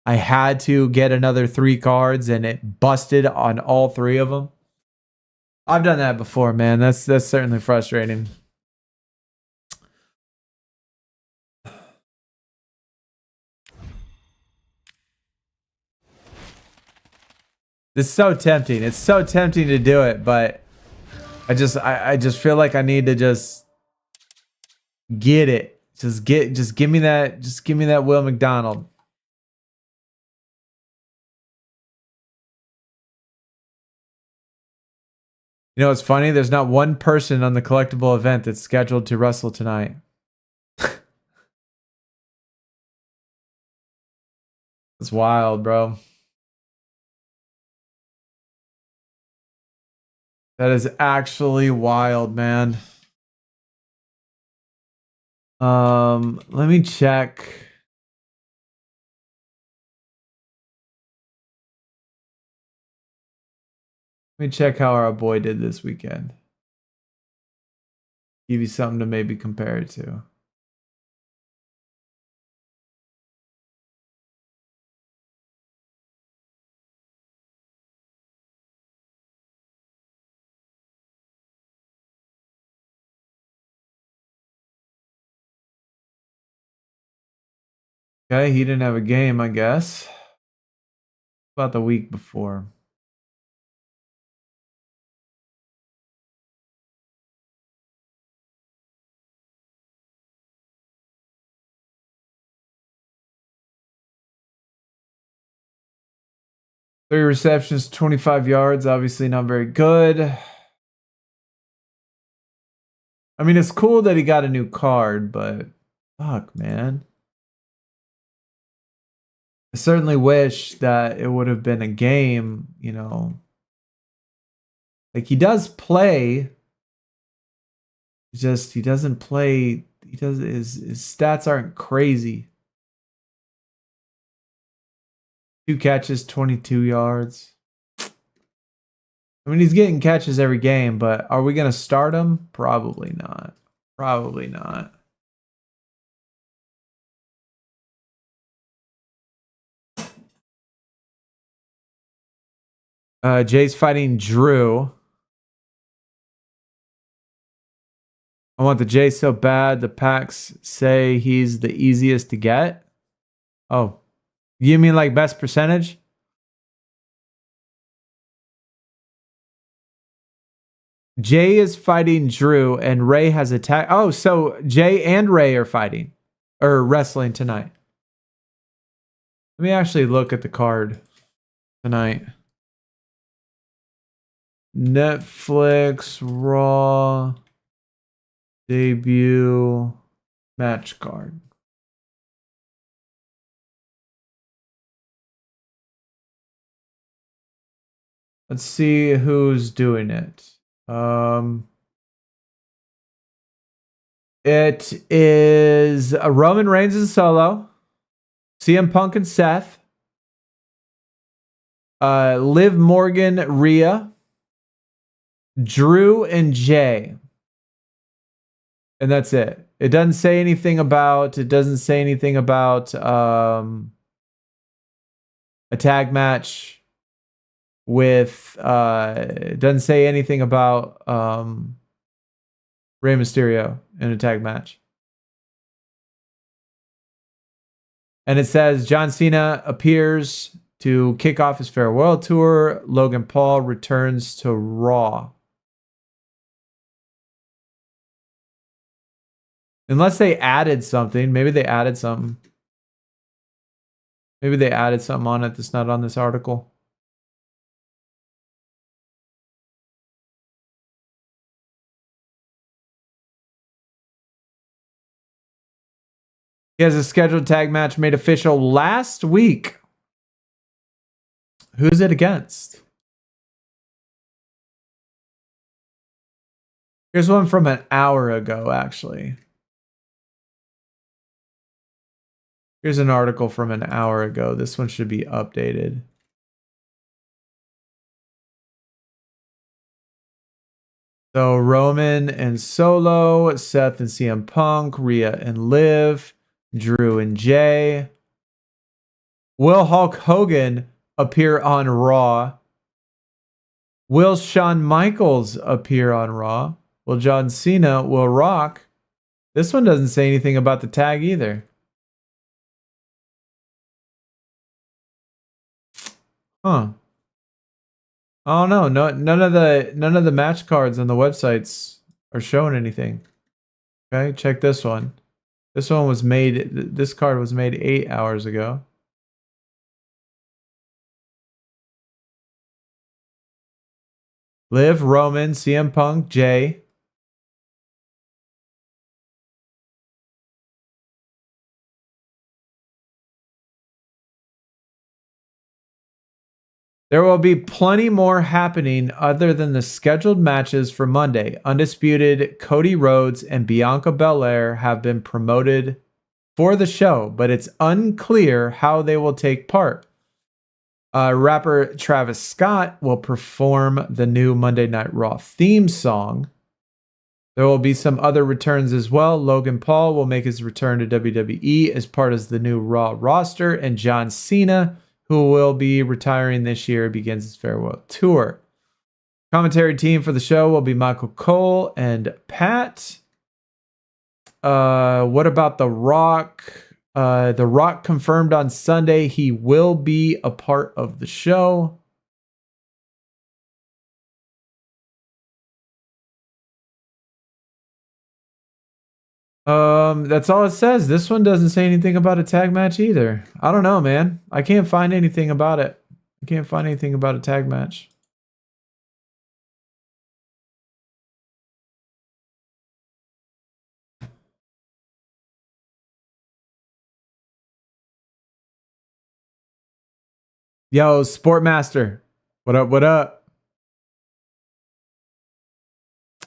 get another 3 cards, and it busted on all 3 of them. I've done that before, man. That's certainly frustrating. It's so tempting. It's so tempting to do it, but I just feel like I need to just get it. Just give me that Will McDonald. You know, it's funny. There's not one person on the collectible event that's scheduled to wrestle tonight. It's wild, bro. That is actually wild, man. Let me check. Let me check how our boy did this weekend. Give you something to maybe compare it to. Okay, he didn't have a game, I guess. About the week before. Three receptions, 25 yards. Obviously not very good. I mean, it's cool that he got a new card, but fuck, man. I certainly wish that it would have been a game, you know. Like, he does play. Just, he doesn't play. His stats aren't crazy. 2 catches, 22 yards. I mean, he's getting catches every game, but are we going to start him? Probably not. Probably not. Jay's fighting Drew. I want the Jay so bad. The packs say he's the easiest to get. Oh, you mean like best percentage? Jay is fighting Drew and Ray has attacked. Oh, so Jay and Ray are fighting or wrestling tonight. Let me actually look at the card tonight. Netflix, Raw, debut, match card. Let's see who's doing it. It is Roman Reigns and Solo, CM Punk and Seth, Liv Morgan, Rhea, Drew and Jay. And that's it. It doesn't say anything about a tag match with it doesn't say anything about Rey Mysterio in a tag match. And it says John Cena appears to kick off his farewell tour. Logan Paul returns to Raw. Unless they added something. Maybe they added something. Maybe they added something on it that's not on this article. He has a scheduled tag match made official last week. Who's it against? Here's one from an hour ago, actually. Here's an article from an hour ago. This one should be updated. So Roman and Solo, Seth and CM Punk, Rhea and Liv, Drew and Jay. Will Hulk Hogan appear on Raw? Will Shawn Michaels appear on Raw? Will John Cena, will Rock? This one doesn't say anything about the tag either. Huh. Oh no, none of the match cards on the websites are showing anything. Okay, check this one. This one was made, this card was made 8 hours ago. Liv, Roman, CM Punk, Jay. There will be plenty more happening other than the scheduled matches for Monday. Undisputed Cody Rhodes and Bianca Belair have been promoted for the show, but it's unclear how they will take part. Rapper Travis Scott will perform the new Monday Night Raw theme song. There will be some other returns as well. Logan Paul will make his return to WWE as part of the new Raw roster, and John Cena, who will be retiring this year, begins his farewell tour. Commentary team for the show will be Michael Cole and Pat. What about The Rock? The Rock confirmed on Sunday he will be a part of the show. That's all it says. This one doesn't say anything about a tag match either. I don't know, man. I can't find anything about it. I can't find anything about a tag match. Yo, Sportmaster. What up? What up?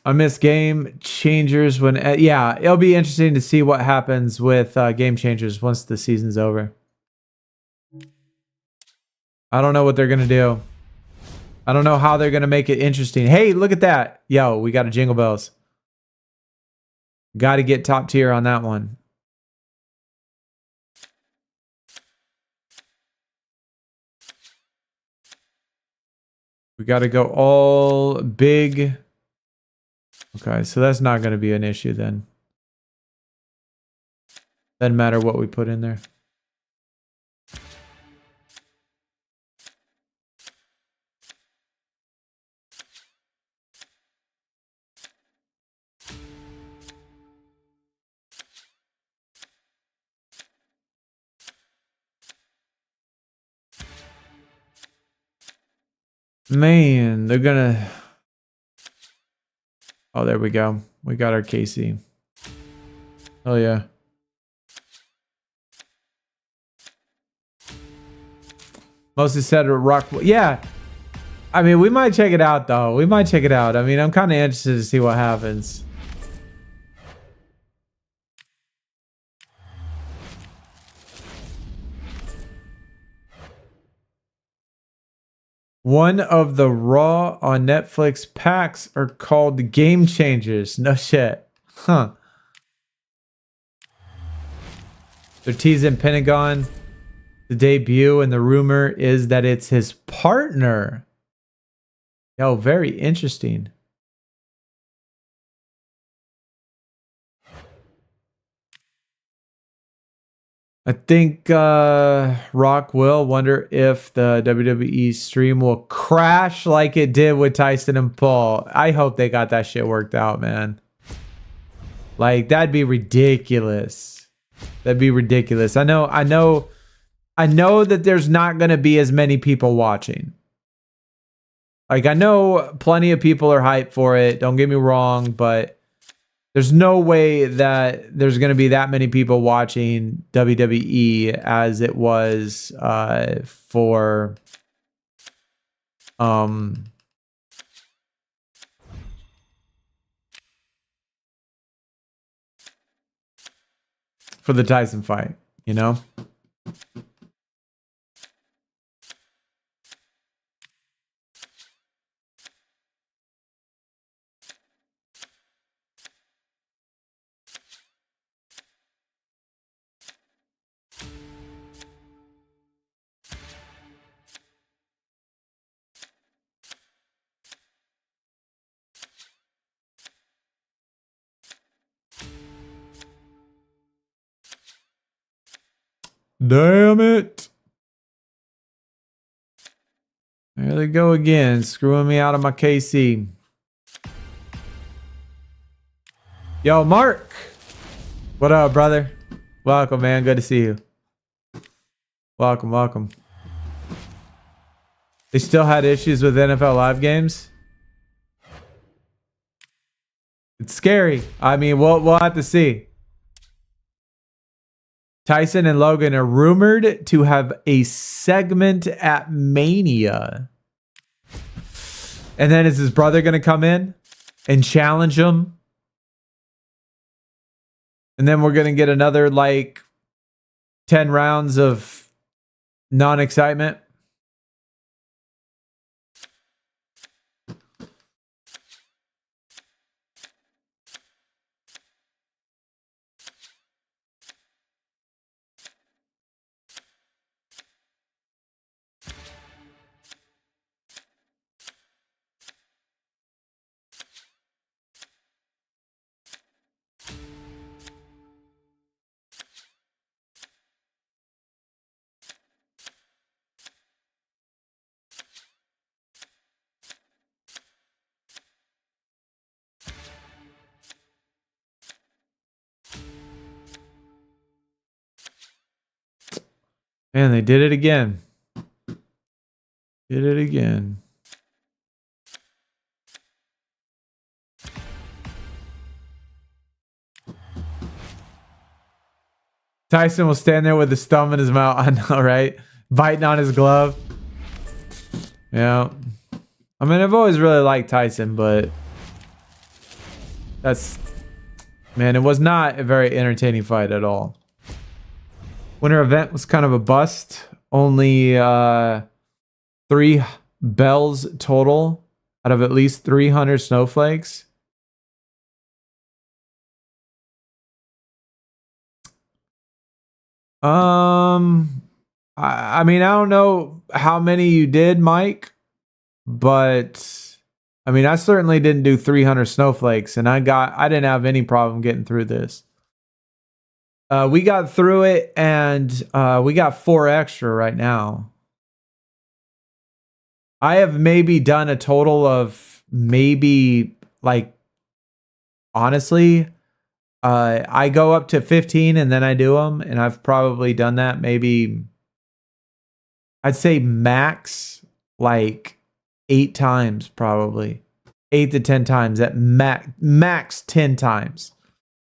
I miss Gamechangers when... yeah, it'll be interesting to see what happens with Gamechangers once the season's over. I don't know what they're going to do. I don't know how they're going to make it interesting. Hey, look at that. Yo, we got a Jingle Bells. Got to get top tier on that one. We got to go all big. Okay, so that's not going to be an issue then. Doesn't matter what we put in there. Man, they're gonna... Oh, there we go. We got our KC. Oh, yeah. Mostly said Rock... Yeah. I mean, we might check it out, though. We might check it out. I mean, I'm kind of interested to see what happens. One of the Raw on Netflix packs are called Gamechangers. No shit. Huh. They're teasing Pentagon the debut, and the rumor is that it's his partner. Yo, very interesting. I think Rock will wonder if the WWE stream will crash like it did with Tyson and Paul. I hope they got that shit worked out, man. Like, that'd be ridiculous. That'd be ridiculous. I know that there's not going to be as many people watching. Like, I know plenty of people are hyped for it. Don't get me wrong, but there's no way that there's going to be that many people watching WWE as it was for the Tyson fight, you know? Damn it. There they go again, screwing me out of my KC. Yo, Mark. What up, brother? Welcome, man. Good to see you. Welcome, welcome. They still had issues with NFL Live games. It's scary. I mean, we'll have to see. Tyson and Logan are rumored to have a segment at Mania. And then is his brother going to come in and challenge him? And then we're going to get another, like, 10 rounds of non-excitement. Man, they did it again. Did it again. Tyson will stand there with his thumb in his mouth. I know, right? Biting on his glove. Yeah. I mean, I've always really liked Tyson, but man, it was not a very entertaining fight at all. Winter event was kind of a bust. Only 3 bells total out of at least 300 snowflakes. I mean, I don't know how many you did, Mike, but I mean, I certainly didn't do 300 snowflakes, and I didn't have any problem getting through this. We got through it, and we got 4 extra right now. I have maybe done a total of maybe, like, honestly, I go up to 15 and then I do them, and I've probably done that maybe, I'd say max like 8 times, probably 8 to 10 times at max 10 times.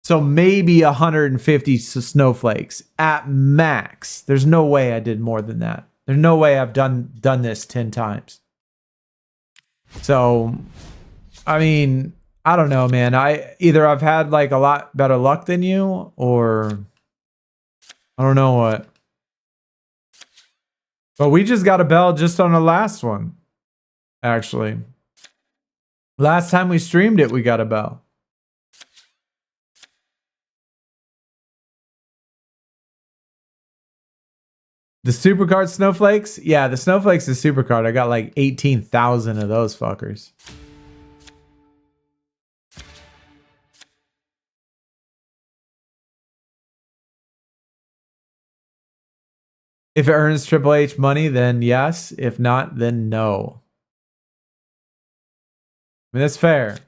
So maybe 150 snowflakes at max. There's no way I did more than that. There's no way I've done this 10 times. So, I mean, I don't know, man. I've had like a lot better luck than you, or I don't know what. But we just got a bell just on the last one, actually. Last time we streamed it, we got a bell. The SuperCard snowflakes? Yeah, the snowflakes is SuperCard. I got like 18,000 of those fuckers. If it earns Triple H money, then yes. If not, then no. I mean, that's fair.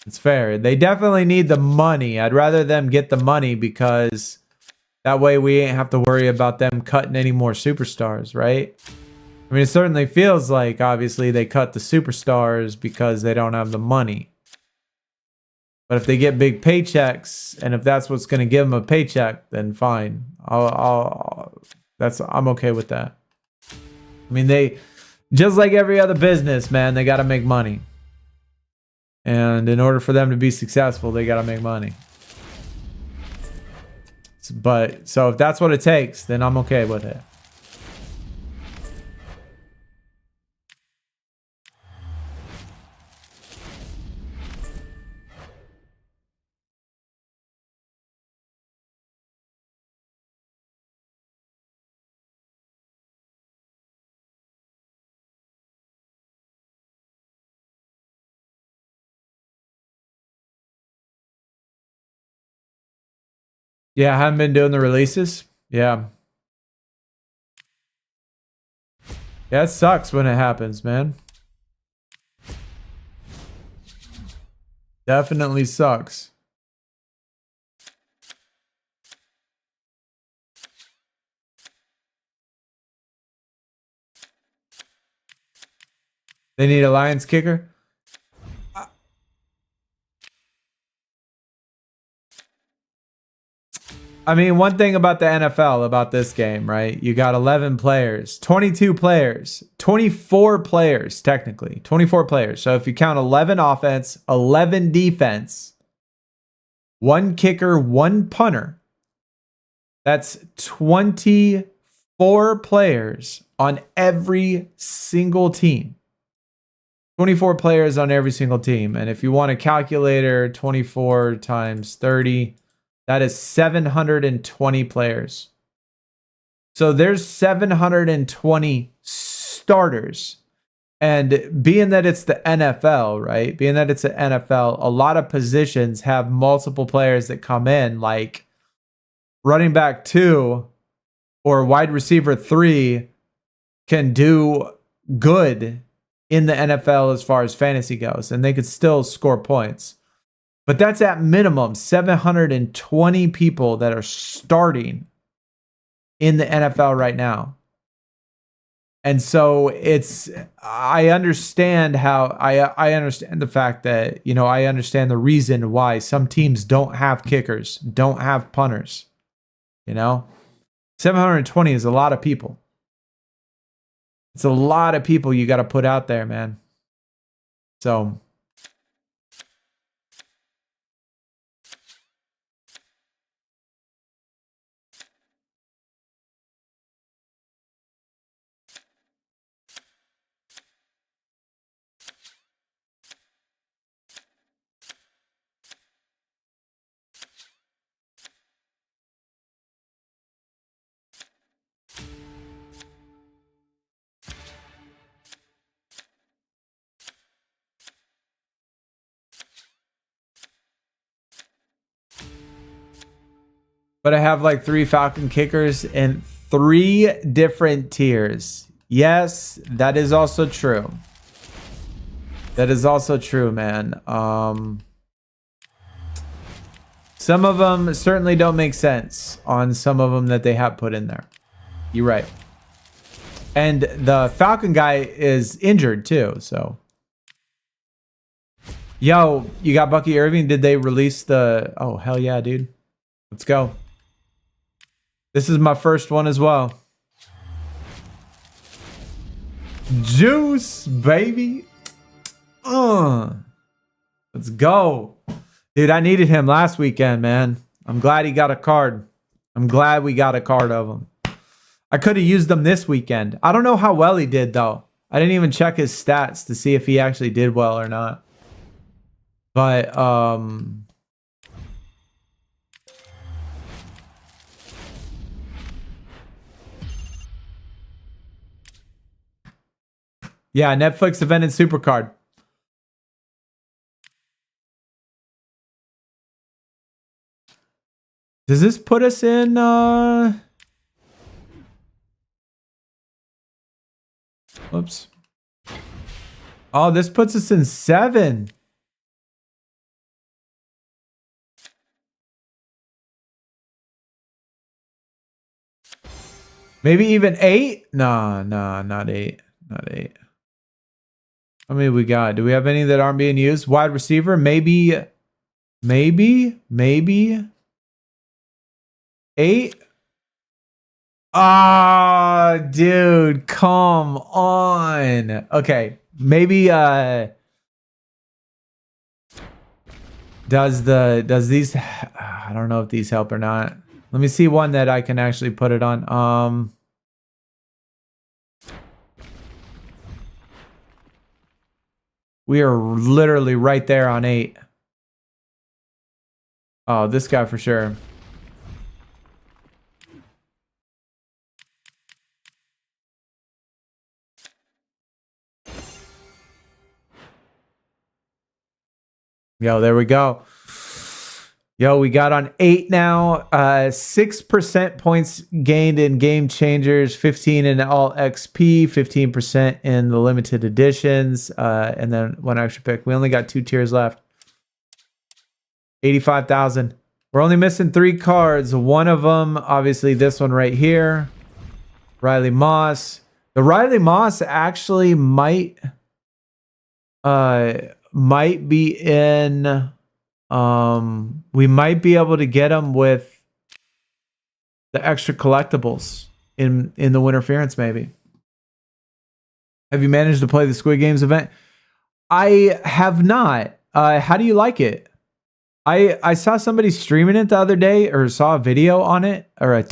It's fair. They definitely need the money. I'd rather them get the money, because that way we ain't have to worry about them cutting any more superstars, right? I mean, it certainly feels like, obviously, they cut the superstars because they don't have the money. But if they get big paychecks, and if that's what's going to give them a paycheck, then fine. I'm okay with that. I mean, they, just like every other business, man, they got to make money. And in order for them to be successful, they got to make money. But so if that's what it takes, then I'm okay with it. Yeah, I haven't been doing the releases. Yeah. Yeah, it sucks when it happens, man. Definitely sucks. They need a Lions kicker. I mean, one thing about the NFL, about this game, right? You got 11 players, 22 players, 24 players, technically. 24 players. So if you count 11 offense, 11 defense, 1 kicker, 1 punter, that's 24 players on every single team. 24 players on every single team. And if you want a calculator, 24 times 30... that is 720 players. So there's 720 starters. And being that it's the NFL, right? Being that it's the NFL, a lot of positions have multiple players that come in, like running back 2 or wide receiver 3 can do good in the NFL as far as fantasy goes, and they could still score points. But that's at minimum 720 people that are starting in the NFL right now. And so I understand I understand the fact that, I understand the reason why some teams don't have kickers, don't have punters, 720 is a lot of people. It's a lot of people you got to put out there, man. So but I have like 3 Falcon kickers in 3 different tiers. Yes, that is also true. That is also true, man. Some of them certainly don't make sense on some of them that they have put in there. You're right. And the Falcon guy is injured too, so. Yo, you got Bucky Irving? Did they release the... Oh, hell yeah, dude. Let's go. This is my first one as well. Juice, baby. Let's go. Dude, I needed him last weekend, man. I'm glad he got a card. I'm glad we got a card of him. I could have used them this weekend. I don't know how well he did, though. I didn't even check his stats to see if he actually did well or not. But, yeah, Netflix event and SuperCard. Does this put us in, Oops. Oh, this puts us in 7. Maybe even 8? No, not 8. Not 8. How many we got? Do we have any that aren't being used? Wide receiver? Maybe 8? Ah, dude, come on. Okay, maybe does these, I don't know if these help or not. Let me see one that I can actually put it on. We are literally right there on 8. Oh, this guy for sure. Yo, there we go. Yo, we got on 8 now. 6% points gained in Gamechangers, 15 in all XP, 15% in the limited editions, and then 1 extra pick. We only got 2 tiers left. 85,000. We're only missing 3 cards. One of them, obviously, this one right here. Riley Moss. The Riley Moss actually might be in. We might be able to get him with the extra collectibles in the Winterference, maybe. Have you managed to play the Squid Games event? I have not. How do you like it? I saw somebody streaming it the other day, or saw a video on it, or a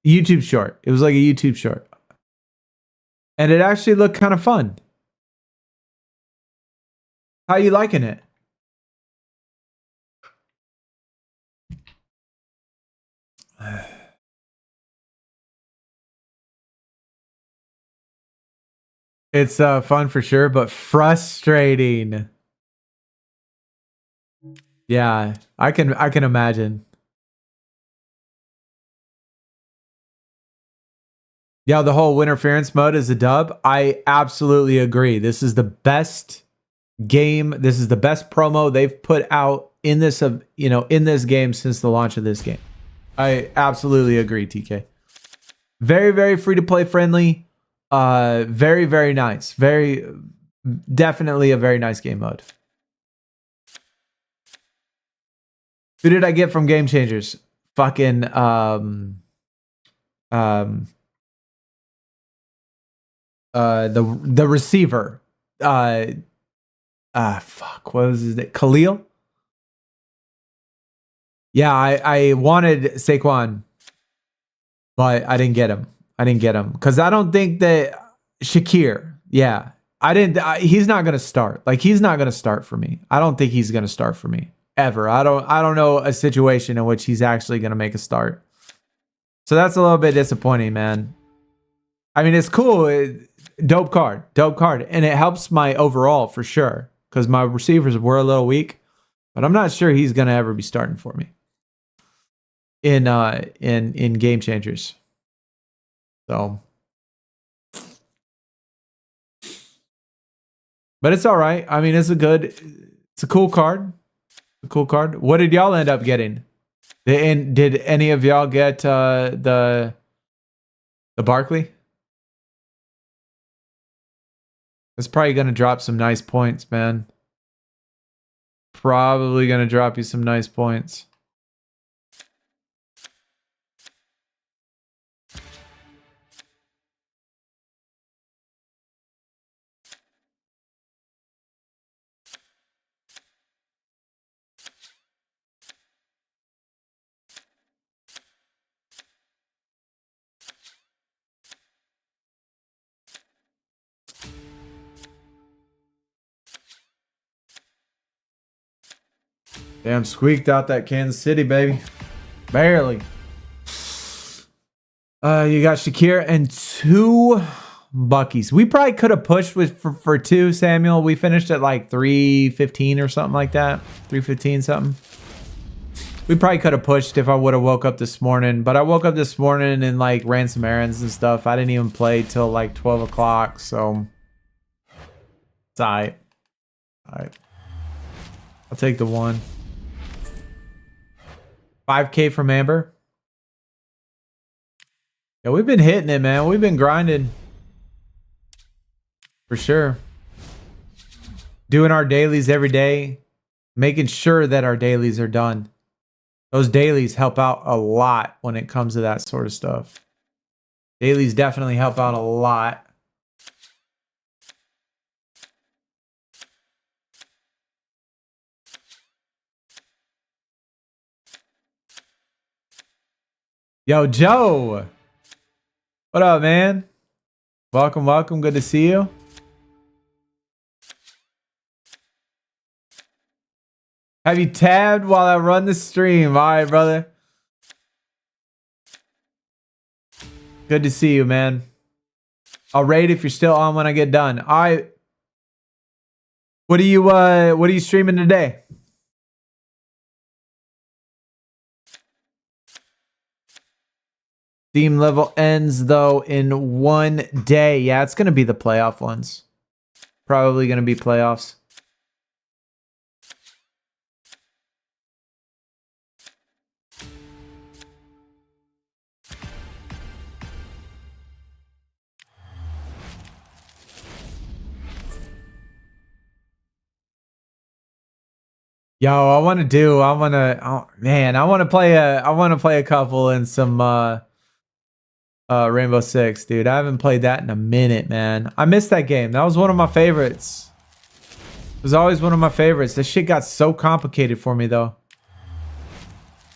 YouTube short. It was like a YouTube short. And it actually looked kind of fun. How you liking it? It's fun for sure, but frustrating. Yeah, I can imagine. Yeah, the whole Winterference mode is a dub. I absolutely agree. This is the best game. This is the best promo they've put out in this in this game since the launch of this game. I absolutely agree, TK. Very, very free to play friendly. Very, very nice. Very, definitely a very nice game mode. Who did I get from Gamechangers? Fucking the receiver. Fuck, what was his name? Khalil? Yeah, I wanted Saquon, but I didn't get him. Because I don't think that Shakir, yeah. He's not gonna start. Like, he's not gonna start for me. I don't think he's gonna start for me. Ever. I don't know a situation in which he's actually gonna make a start. So that's a little bit disappointing, man. I mean, it's cool. Dope card. And it helps my overall for sure. Because my receivers were a little weak. But I'm not sure he's gonna ever be starting for me in Gamechangers. So, but it's all right. I mean, it's a cool card. What did y'all end up getting? Did any of y'all get the Barkley? It's probably gonna drop some nice points, man. Probably gonna drop you some nice points. Damn, squeaked out that Kansas City, baby. Barely. You got Shakir and 2 Buckies. We probably could have pushed for 2, Samuel. We finished at like 315 or something like that. 315 something. We probably could have pushed if I would have woke up this morning. But I woke up this morning and like ran some errands and stuff. I didn't even play till like 12 o'clock. So it's alright. Alright. I'll take the 1. 5K from Amber. Yeah, we've been hitting it, man. We've been grinding. For sure. Doing our dailies every day. Making sure that our dailies are done. Those dailies help out a lot when it comes to that sort of stuff. Dailies definitely help out a lot. Yo, Joe. What up, man? Welcome. Good to see you. Have you tabbed while I run the stream? All right, brother. Good to see you, man. I'll raid if you're still on when I get done. All right. What are you streaming today? Theme level ends though in 1 day. Yeah, it's gonna be the playoff ones. Probably gonna be playoffs. Yo, I want to play a couple in some Rainbow Six, dude. I haven't played that in a minute, man. I missed that game. That was one of my favorites. It was always one of my favorites. This shit got so complicated for me though.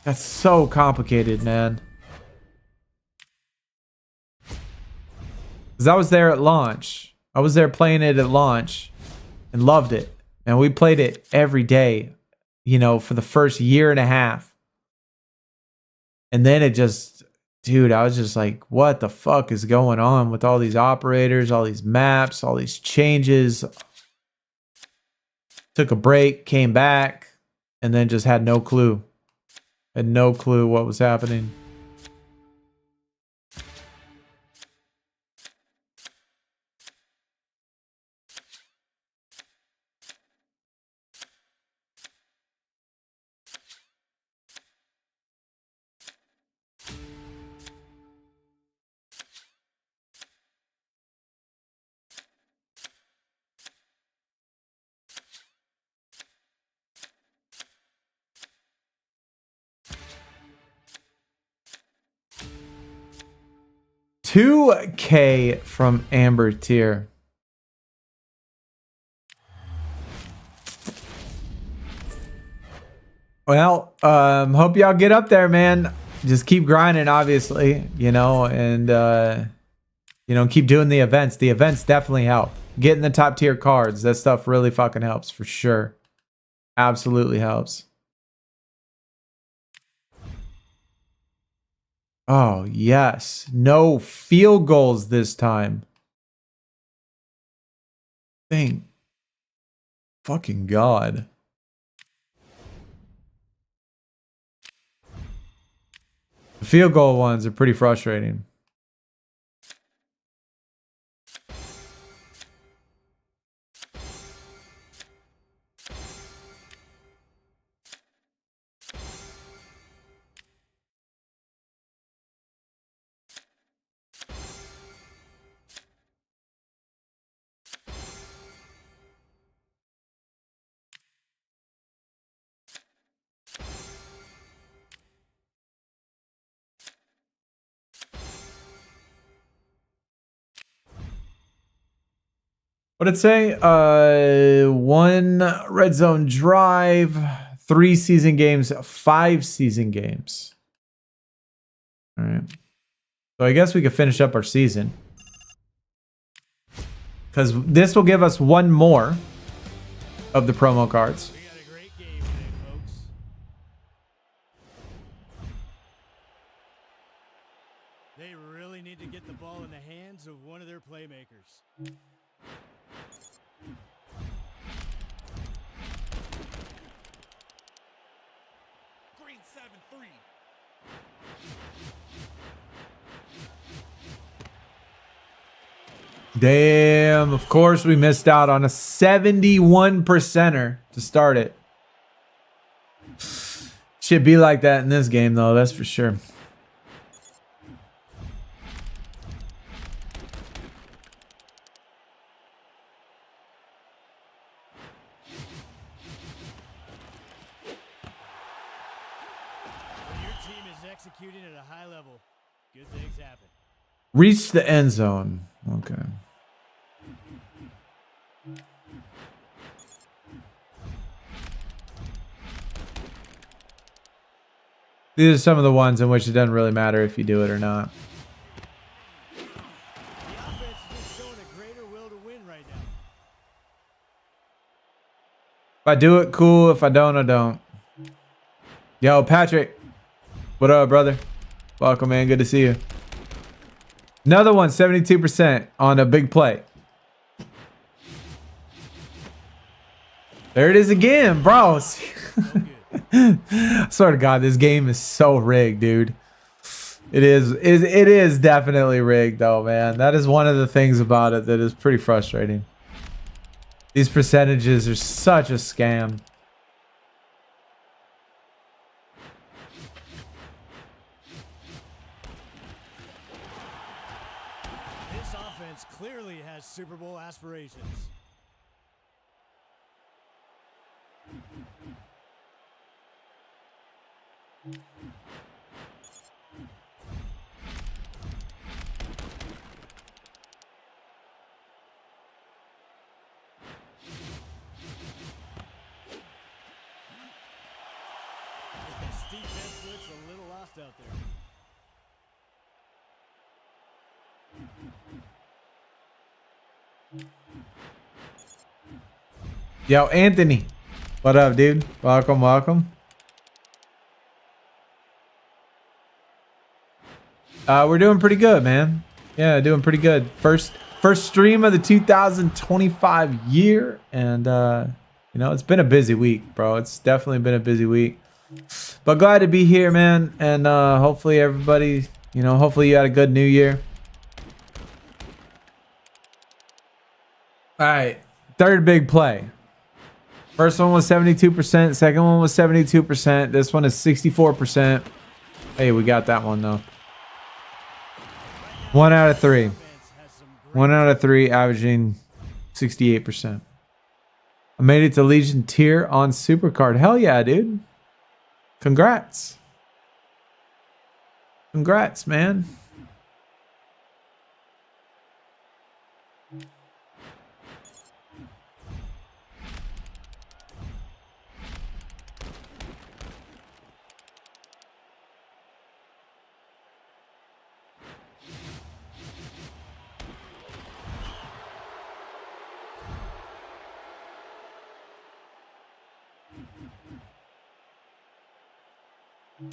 That's so complicated, man. Cause I was there at launch. I was there playing it at launch and loved it. And we played it every day, you know, for the first year and a half. And then it just, dude, I was just like, what the fuck is going on with all these operators, all these maps, all these changes? Took a break, came back, and then just had no clue. Had no clue what was happening. 2K from Amber Tier. Well, hope y'all get up there, man. Just keep grinding, obviously, you know, and you know, keep doing the events. The events definitely help. Getting the top tier cards, that stuff really fucking helps for sure. Absolutely helps. Oh, yes. No field goals this time. Thank fucking God. The field goal ones are pretty frustrating. What'd it say? 1 red zone drive, 3 season games, 5 season games. All right. So I guess we could finish up our season. Because this will give us 1 more of the promo cards. We got a great game today, folks. They really need to get the ball in the hands of one of their playmakers. Green 7-3. Damn, of course we missed out on a 71%er to start it. Should be like that in this game though, that's for sure. When your team is executing at a high level, good things happen. Reach the end zone. Okay. These are some of the ones in which it doesn't really matter if you do it or not. The offense is just showing a greater will to win right now. If I do it, cool. If I don't, I don't. Yo, Patrick. What up, brother? Welcome, man. Good to see you. Another one, 72% on a big play. There it is again, bro. I swear to God, this game is so rigged, dude. It is definitely rigged, though, man. That is one of the things about it that is pretty frustrating. These percentages are such a scam. This offense clearly has Super Bowl aspirations. This defense looks a little lost out there. Yo, Anthony. What up, dude? Welcome, welcome. We're doing pretty good, man. Yeah, doing pretty good. First stream of the 2025 year, and you know, it's been a busy week, bro. It's definitely been a busy week. But glad to be here, man. And hopefully everybody, you know, hopefully you had a good new year. All right, third big play. First one was 72%. Second one was 72%. This one is 64%. Hey, we got that one though. 1 out of 3. 1 out of 3, averaging 68%. I made it to Legion tier on SuperCard. Hell yeah, dude. Congrats. Congrats, man. He's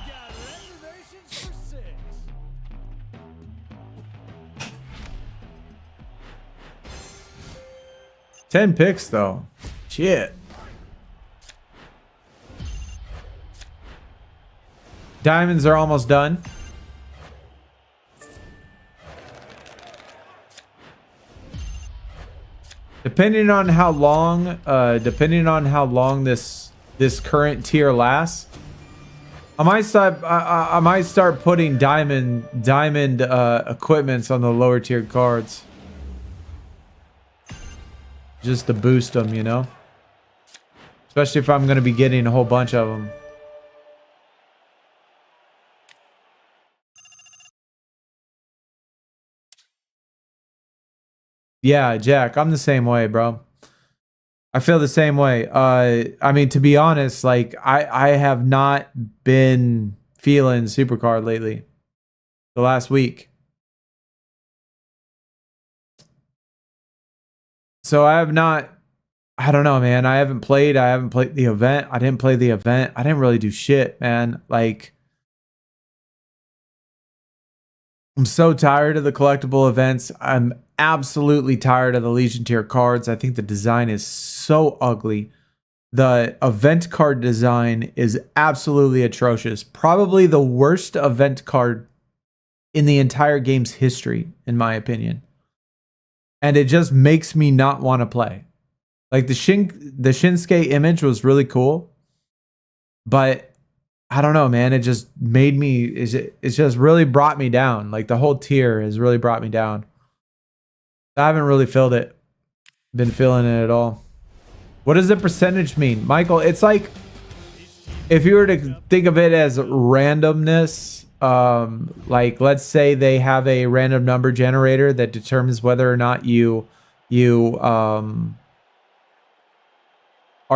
got reservations for 6. Ten picks though. Shit. Diamonds are almost done. Depending on how long this current tier lasts, I might start putting diamond equipments on the lower tier cards, just to boost them, you know. Especially if I'm going to be getting a whole bunch of them. Yeah, Jack, I'm the same way, bro. I feel the same way. I mean, to be honest, like I have not been feeling SuperCard lately. The last week. So I have not, I don't know, man. I haven't played the event. I didn't play the event. I didn't really do shit, man. Like, I'm so tired of the collectible events. I'm absolutely tired of the Legion tier cards. I think the design is so ugly. The event card design is absolutely atrocious. Probably the worst event card in the entire game's history, in my opinion. And it just makes me not want to play. Like the Shinsuke image was really cool, but I don't know, man. It just made me. It's just really brought me down. Like the whole tier has really brought me down. I haven't really felt it. Been feeling it at all. What does the percentage mean, Michael? It's like if you were to think of it as randomness. Like let's say they have a random number generator that determines whether or not you are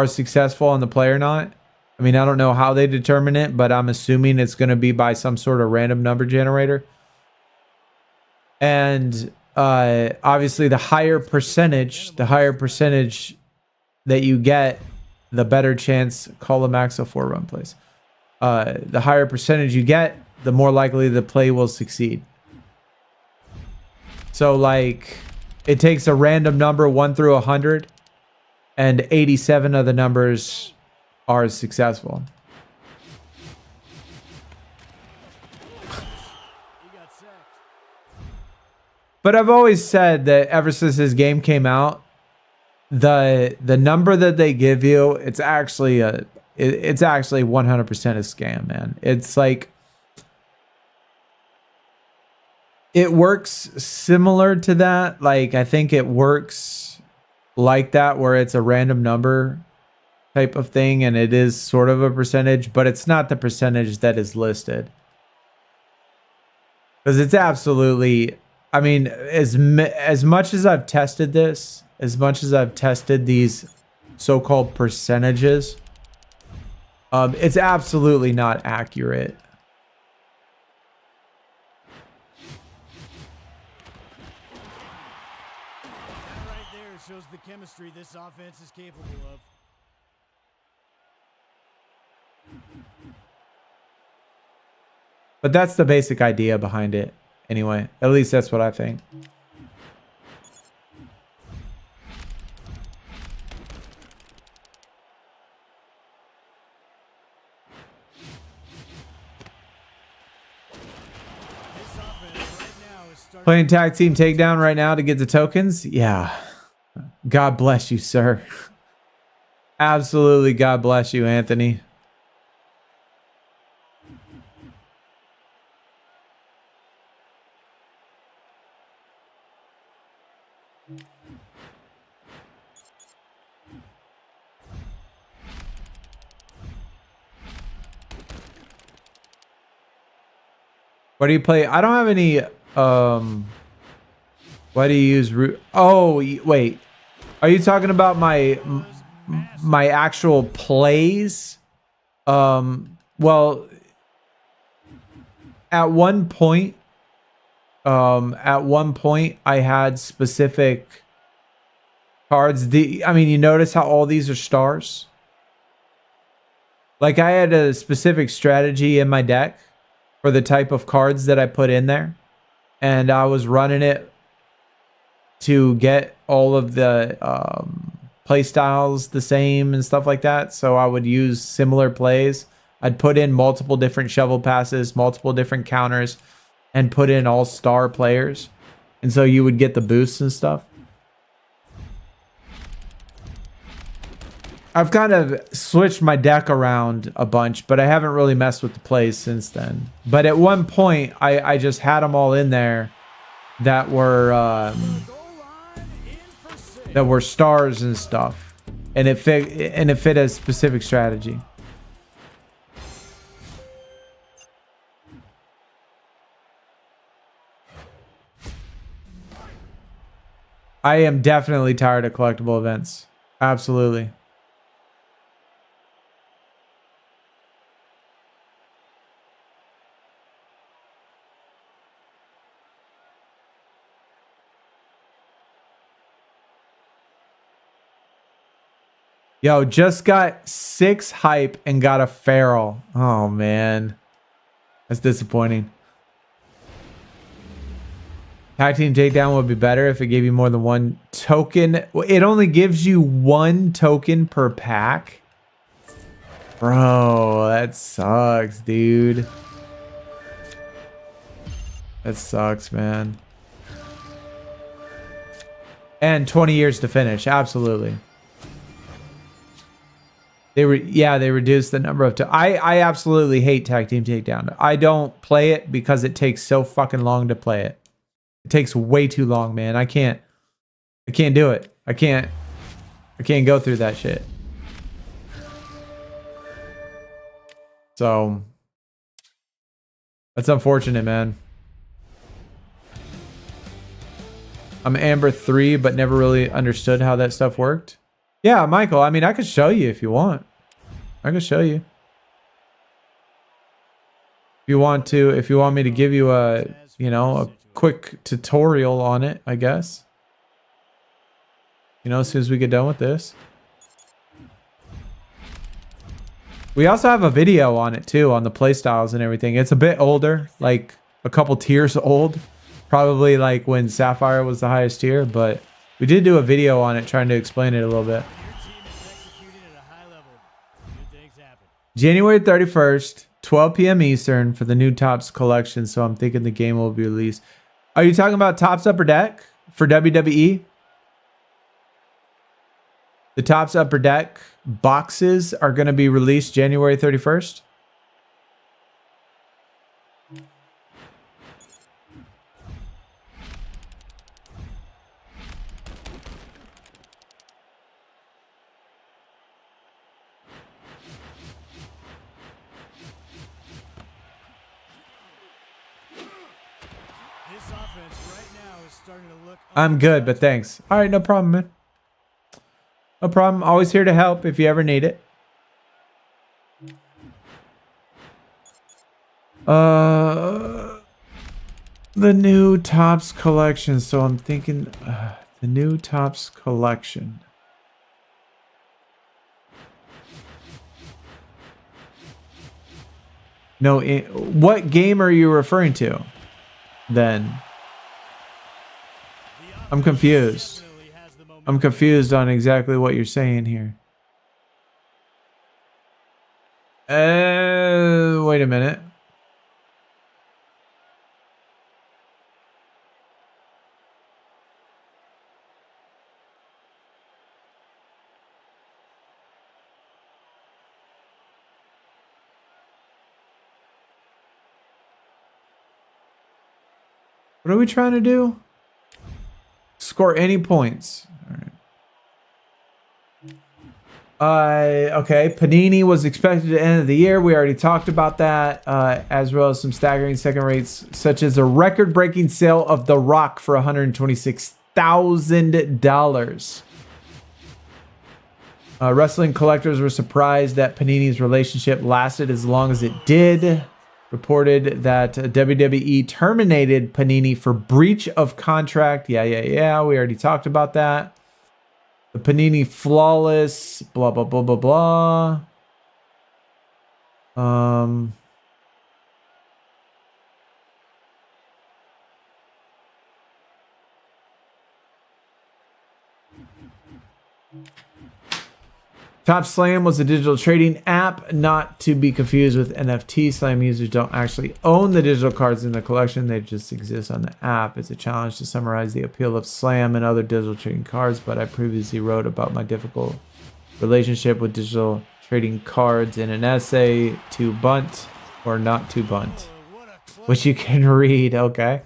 successful on the play or not. I mean, I don't know how they determine it, but I'm assuming it's going to be by some sort of random number generator. And obviously the higher percentage that you get, the better chance. Call a Maxo 4 run, please. The higher percentage you get, the more likely the play will succeed. So like it takes a random number 1 through 100 and 87 of the numbers are successful. But I've always said that ever since this game came out, the number that they give you, it's actually 100% a scam, man. It's like it works similar to that. Like I think it works like that where it's a random number type of thing and it is sort of a percentage, but it's not the percentage that is listed. Because it's absolutely, I mean, as much as I've tested this, as much as I've tested these so-called percentages, it's absolutely not accurate. That right there shows the chemistry this offense is capable of. But that's the basic idea behind it. Anyway, at least that's what I think. Playing tag team takedown right now to get the tokens? Yeah. God bless you, sir. Absolutely, God bless you, Anthony. What do you play? I don't have any why do you use root? Oh, wait. Are you talking about my actual plays Well, at one point, I had specific cards. I mean, you notice how all these are stars? Like I had a specific strategy in my deck for the type of cards that I put in there. And I was running it to get all of the play styles the same and stuff like that. So I would use similar plays. I'd put in multiple different shovel passes, multiple different counters, and put in all star players. And so you would get the boosts and stuff. I've kind of switched my deck around a bunch, but I haven't really messed with the plays since then. But at one point, I just had them all in there that were stars and stuff, and it fit a specific strategy. I am definitely tired of collectible events. Absolutely. Yo, just got 6 hype and got a feral. Oh, man. That's disappointing. Tag team takedown would be better if it gave you more than 1 token. It only gives you 1 token per pack. Bro, that sucks, dude. That sucks, man. And 20 years to finish. Absolutely. They reduced the number of I absolutely hate tag team takedown. I don't play it because it takes so fucking long to play it. It takes way too long, man. I can't do it. I can't go through that shit. So that's unfortunate, man. I'm Amber 3, but never really understood how that stuff worked. Yeah, Michael, I mean, I could show you if you want. I could show you. If you want me to give you a quick tutorial on it, I guess. As soon as we get done with this. We also have a video on it too, on the playstyles and everything. It's a bit older, like a couple tiers old. Probably like when Sapphire was the highest tier, but we did do a video on it trying to explain it a little bit. January 31st, 12 p.m. Eastern for the new Topps collection, so I'm thinking the game will be released. Are you talking about Topps Upper Deck for WWE? The Topps Upper Deck boxes are going to be released January 31st. I'm good, but thanks. All right, no problem, man. No problem. Always here to help if you ever need it. The new Topps collection. So I'm thinking the new Topps collection. No, what game are you referring to then? I'm confused. I'm confused on exactly what you're saying here. Wait a minute. What are we trying to do? Score any points. All right. Okay. Panini was expected to end of the year. We already talked about that, as well as some staggering second rates, such as a record-breaking sale of The Rock for $126,000. Wrestling collectors were surprised that Panini's relationship lasted as long as it did. Reported that WWE terminated Panini for breach of contract. Yeah. We already talked about that. The Panini Flawless, blah, blah, blah, blah, blah. Top Slam was a digital trading app, not to be confused with NFT. Slam users don't actually own the digital cards in the collection. They just exist on the app. It's a challenge to summarize the appeal of Slam and other digital trading cards, but I previously wrote about my difficult relationship with digital trading cards in an essay, To Bunt or Not to Bunt, which you can read. Okay.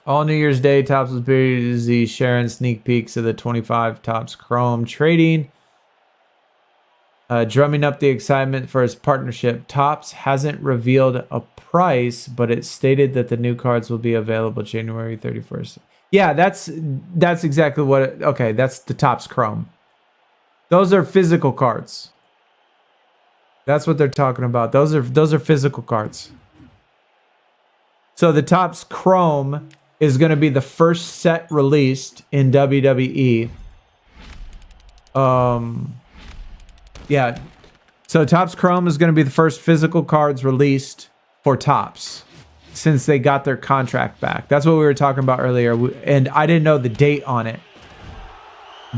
All New Year's Day, Topps was busy sharing sneak peeks of the 25 Topps Chrome trading, drumming up the excitement for his partnership. Topps hasn't revealed a price, but it stated that the new cards will be available January 31st. Yeah, that's exactly what. Okay, that's the Topps Chrome. Those are physical cards. That's what they're talking about. Those are physical cards. So the Topps Chrome is going to be the first set released in WWE. Yeah. So Topps Chrome is going to be the first physical cards released for Topps since they got their contract back. That's what we were talking about earlier. And I didn't know the date on it,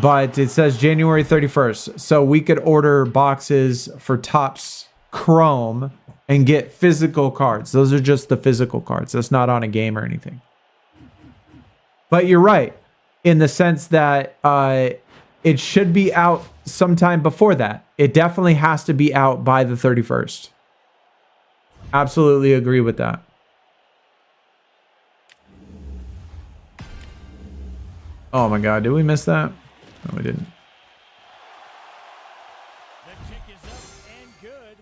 but it says January 31st. So we could order boxes for Topps Chrome and get physical cards. Those are just the physical cards. That's not on a game or anything. But you're right in the sense that it should be out sometime before that. It definitely has to be out by the 31st. Absolutely agree with that. Oh my God, did we miss that? No, we didn't. The kick is up and good.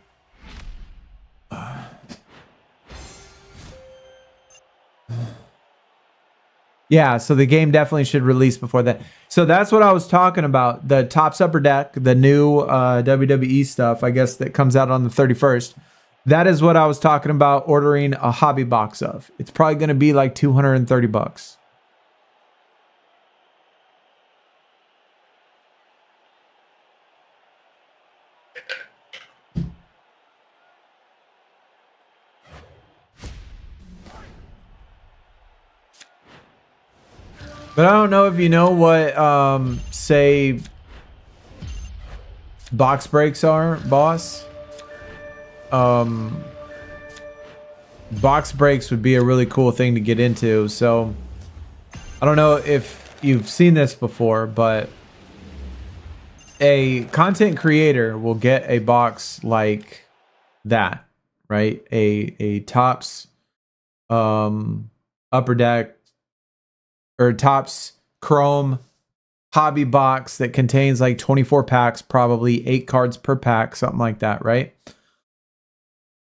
Yeah, so the game definitely should release before that. So that's what I was talking about. The Topps Upper Deck, the new WWE stuff, I guess, that comes out on the 31st. That is what I was talking about ordering a hobby box of. It's probably going to be like $230. But I don't know if you know what, say, box breaks are, boss. Box breaks would be a really cool thing to get into. So, I don't know if you've seen this before, but a content creator will get a box like that, right? A Topps Upper Deck or Topps Chrome hobby box that contains like 24 packs, probably 8 cards per pack, something like that, right?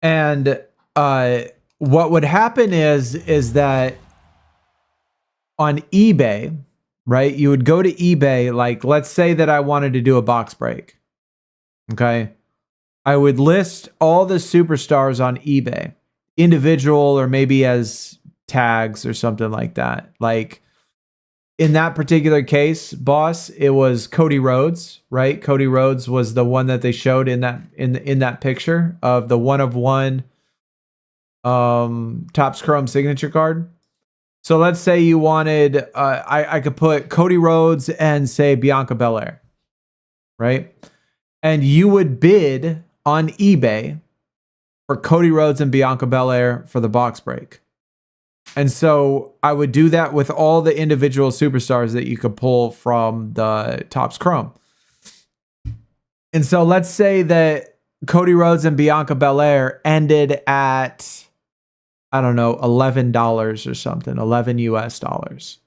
And what would happen is that on eBay, right? You would go to eBay, like let's say that I wanted to do a box break. Okay. I would list all the superstars on eBay, individual or maybe as tags or something like that. Like in that particular case, boss, it was Cody Rhodes, right? Cody Rhodes was the one that they showed in that picture of the 1/1 Topps Chrome signature card. So let's say you wanted, I could put Cody Rhodes and say Bianca Belair, right? And you would bid on eBay for Cody Rhodes and Bianca Belair for the box break. And so I would do that with all the individual superstars that you could pull from the Topps Chrome. And so let's say that Cody Rhodes and Bianca Belair ended at, I don't know, $11 or something, 11 US dollars.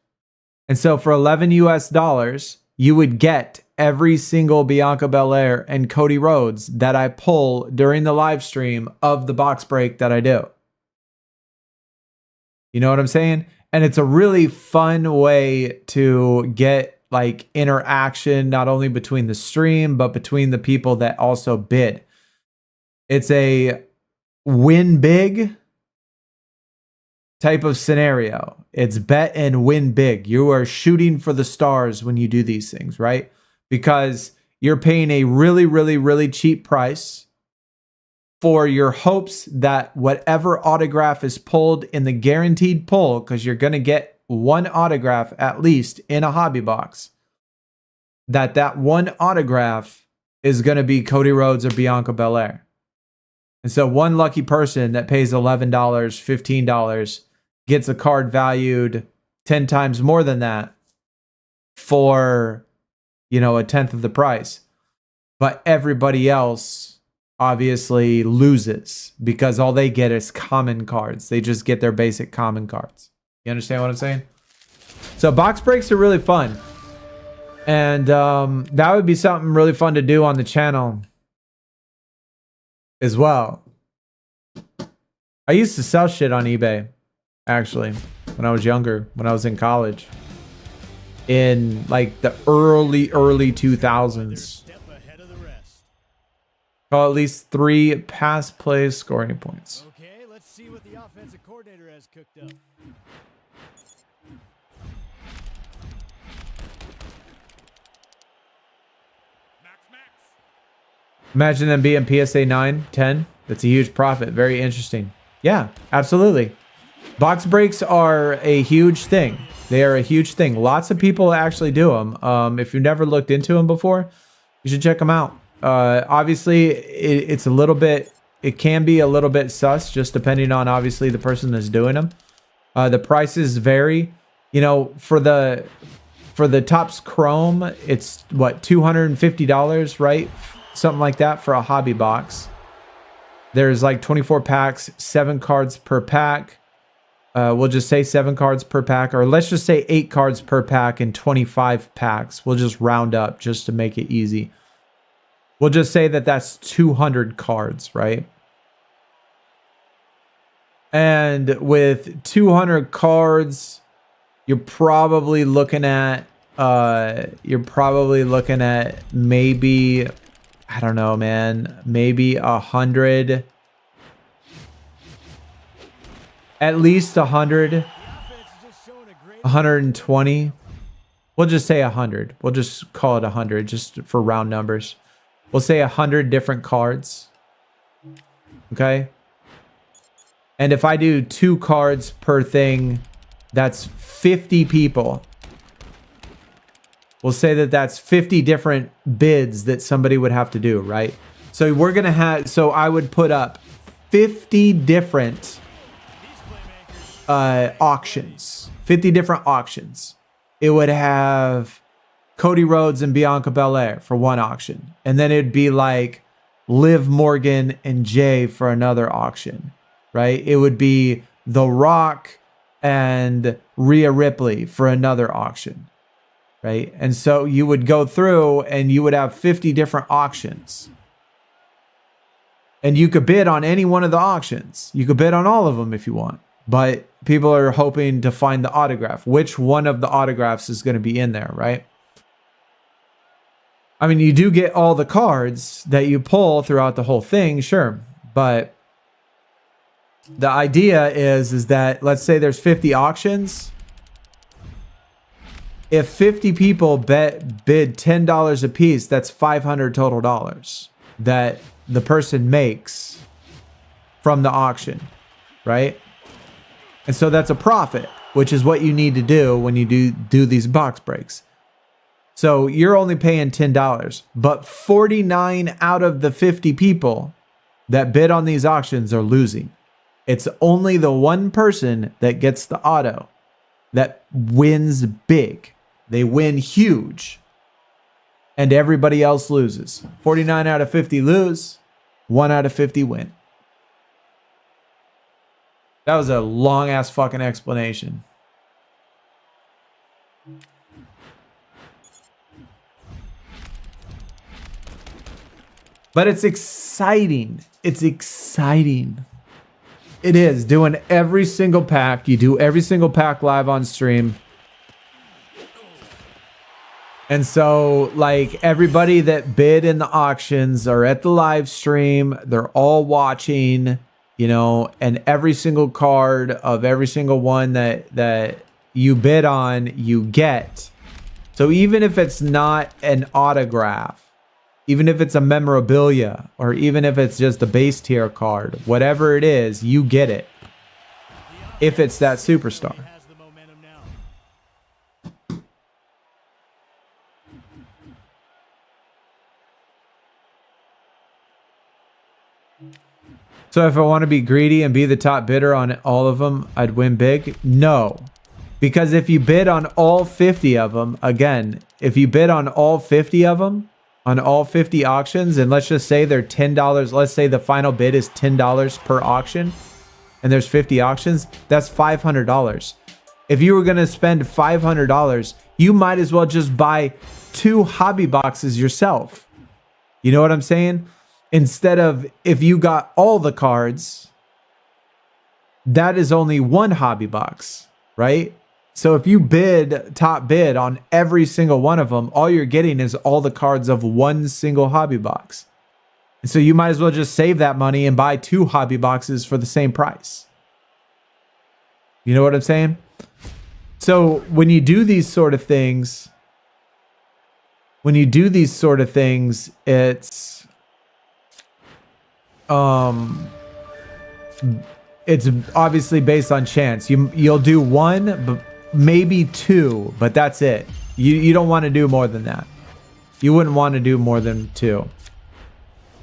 And so for 11 US dollars, you would get every single Bianca Belair and Cody Rhodes that I pull during the live stream of the box break that I do. You know what I'm saying? And it's a really fun way to get like interaction, not only between the stream, but between the people that also bid. It's a win big type of scenario. It's bet and win big. You are shooting for the stars when you do these things, right? Because you're paying a really, really, really cheap price for your hopes that whatever autograph is pulled in the guaranteed pull, because you're going to get one autograph at least in a hobby box, that one autograph is going to be Cody Rhodes or Bianca Belair. And so one lucky person that pays $11, $15 gets a card valued 10 times more than that for, you know, a tenth of the price. But everybody else obviously loses because all they get is common cards. They just get their basic common cards. You understand what I'm saying? So box breaks are really fun. And that would be something really fun to do on the channel as well. I used to sell shit on eBay, actually, when I was younger, when I was in college. In like the early 2000s. Call at least 3 pass plays, score any points. Okay, let's see what the offensive coordinator has cooked up. Imagine them being PSA 9, 10. That's a huge profit. Very interesting. Yeah, absolutely. Box breaks are a huge thing. They are a huge thing. Lots of people actually do them. If you've never looked into them before, you should check them out. Obviously, it's a little bit, it can be a little bit sus, just depending on obviously the person that's doing them. The prices vary. You know, for the Topps Chrome, it's what, $250, right? Something like that for a hobby box. There's like 24 packs, 7 cards per pack. We'll just say 7 cards per pack, or let's just say 8 cards per pack and 25 packs. We'll just round up just to make it easy. We'll just say that that's 200 cards, right? And with 200 cards, you're probably looking at maybe, I don't know, man, maybe 100, at least 100, 120. We'll just say 100. We'll just call it 100 just for round numbers. We'll say 100 different cards. Okay. And if I do 2 cards per thing, that's 50 people. We'll say that that's 50 different bids that somebody would have to do, right? So we're going to have, so I would put up 50 different auctions. 50 different auctions. It would have Cody Rhodes and Bianca Belair for one auction. And then it'd be like Liv Morgan and Jay for another auction, right? It would be The Rock and Rhea Ripley for another auction, right? And so you would go through and you would have 50 different auctions. And you could bid on any one of the auctions. You could bid on all of them if you want. But people are hoping to find the autograph. Which one of the autographs is going to be in there, right? I mean, you do get all the cards that you pull throughout the whole thing, sure. But the idea is that, let's say there's 50 auctions. If 50 people bid $10 a piece, that's $500 total dollars that the person makes from the auction, right? And so that's a profit, which is what you need to do when you do these box breaks. So you're only paying $10, but 49 out of the 50 people that bid on these auctions are losing. It's only the one person that gets the auto that wins big. They win huge. And everybody else loses. 49 out of 50 lose. 1 out of 50 win. That was a long ass fucking explanation. But it's exciting. It's exciting. It is doing every single pack. You do every single pack live on stream. And so, like, everybody that bid in the auctions are at the live stream. They're all watching, you know, and every single card of every single one that you bid on, you get. So even if it's not an autograph, even if it's a memorabilia, or even if it's just a base tier card, whatever it is, you get it. If it's that superstar. So if I want to be greedy and be the top bidder on all of them, I'd win big? No. Because if you bid on all 50 of them, again, if you bid on all 50 of them, on all 50 auctions, and let's just say they're $10, let's say the final bid is $10 per auction, and there's 50 auctions, that's $500. If you were going to spend $500, you might as well just buy 2 hobby boxes yourself. You know what I'm saying? Instead of, if you got all the cards, that is only 1 hobby box, right? So if you bid top bid on every single one of them, all you're getting is all the cards of 1 single hobby box. And so you might as well just save that money and buy 2 hobby boxes for the same price. You know what I'm saying? So when you do these sort of things, it's obviously based on chance. You'll do 1, but maybe 2, but that's it. You don't want to do more than that. You wouldn't want to do more than 2.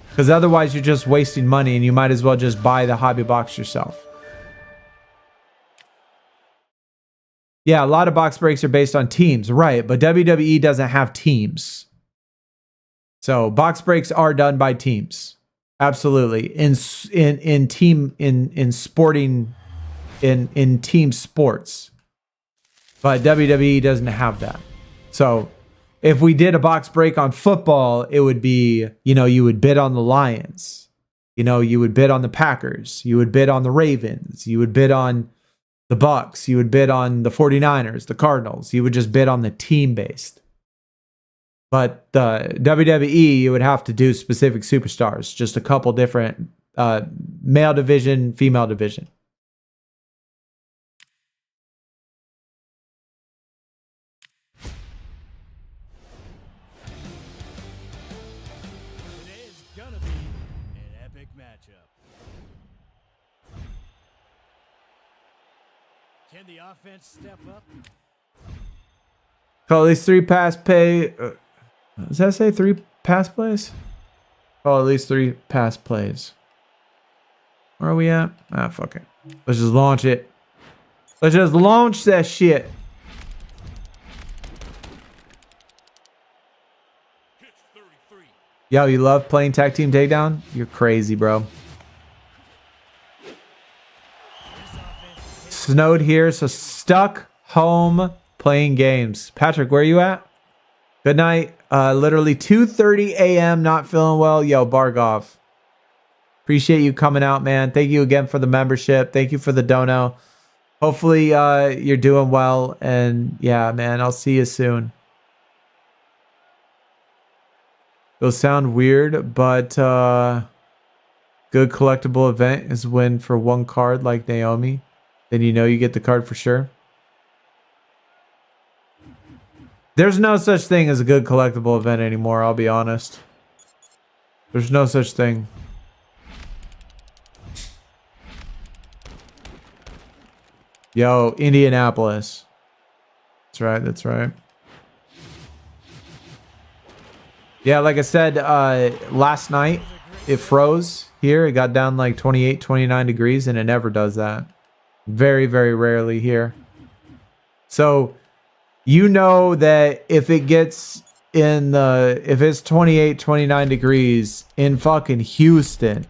Because otherwise you're just wasting money, and you might as well just buy the hobby box yourself. Yeah, a lot of box breaks are based on teams, right? But WWE doesn't have teams. So box breaks are done by teams. Absolutely. In team sports. But WWE doesn't have that. So if we did a box break on football, it would be, you know, you would bid on the Lions. You know, you would bid on the Packers. You would bid on the Ravens. You would bid on the Bucks. You would bid on the 49ers, the Cardinals. You would just bid on the team based. But the WWE, you would have to do specific superstars. Just a couple different male division, female division. Today is gonna be an epic matchup. Can the offense step up? Call at least 3 pass pay. Does that say 3 pass plays? Call at least 3 pass plays. Where are we at? Ah, fuck it. Let's just launch it. Let's just launch that shit. Yo, you love playing tag team takedown? You're crazy, bro. Snowed here, so stuck home playing games. Patrick, where are you at? Good night. Literally 2:30 a.m. Not feeling well. Yo, Bargov. Appreciate you coming out, man. Thank you again for the membership. Thank you for the dono. Hopefully you're doing well. And yeah, man, I'll see you soon. It'll sound weird, but good collectible event is win for 1 card like Naomi. Then you know you get the card for sure. There's no such thing as a good collectible event anymore, I'll be honest. There's no such thing. Yo, Indianapolis. That's right, that's right. Yeah, like I said, last night it froze here. It got down like 28, 29 degrees, and it never does that. Very, very rarely here. So you know that if it gets in the, if it's 28, 29 degrees in fucking Houston,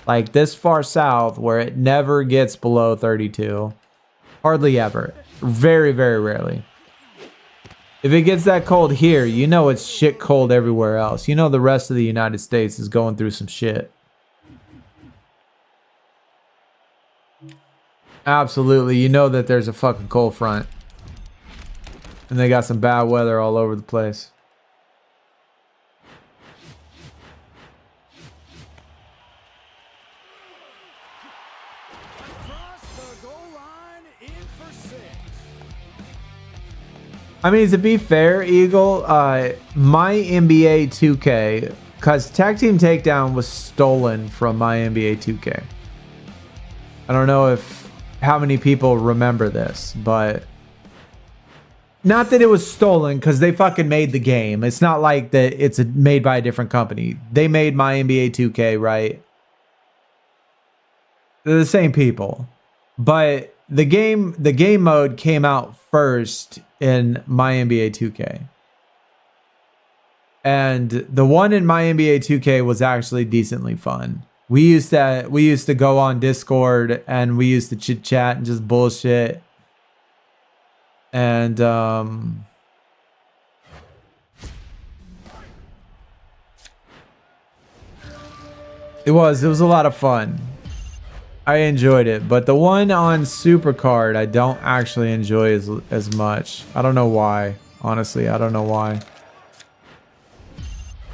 like this far south where it never gets below 32, hardly ever, very, very rarely. If it gets that cold here, you know it's shit cold everywhere else. You know the rest of the United States is going through some shit. Absolutely. You know that there's a fucking cold front. And they got some bad weather all over the place. Across the goal line, in for 6. I mean, to be fair, Eagle, my NBA 2K, because Tag Team Takedown was stolen from my NBA 2K. I don't know how many people remember this, but not that it was stolen because they fucking made the game. It's not like that it's made by a different company. They made my NBA 2K, right? They're the same people. But the game mode came out first in my NBA 2K. And the one in my NBA 2K was actually decently fun. We used to go on Discord and we used to chit chat and just bullshit. And it was a lot of fun. I enjoyed it, but the one on SuperCard I don't actually enjoy as much. I don't know why. Honestly, I don't know why.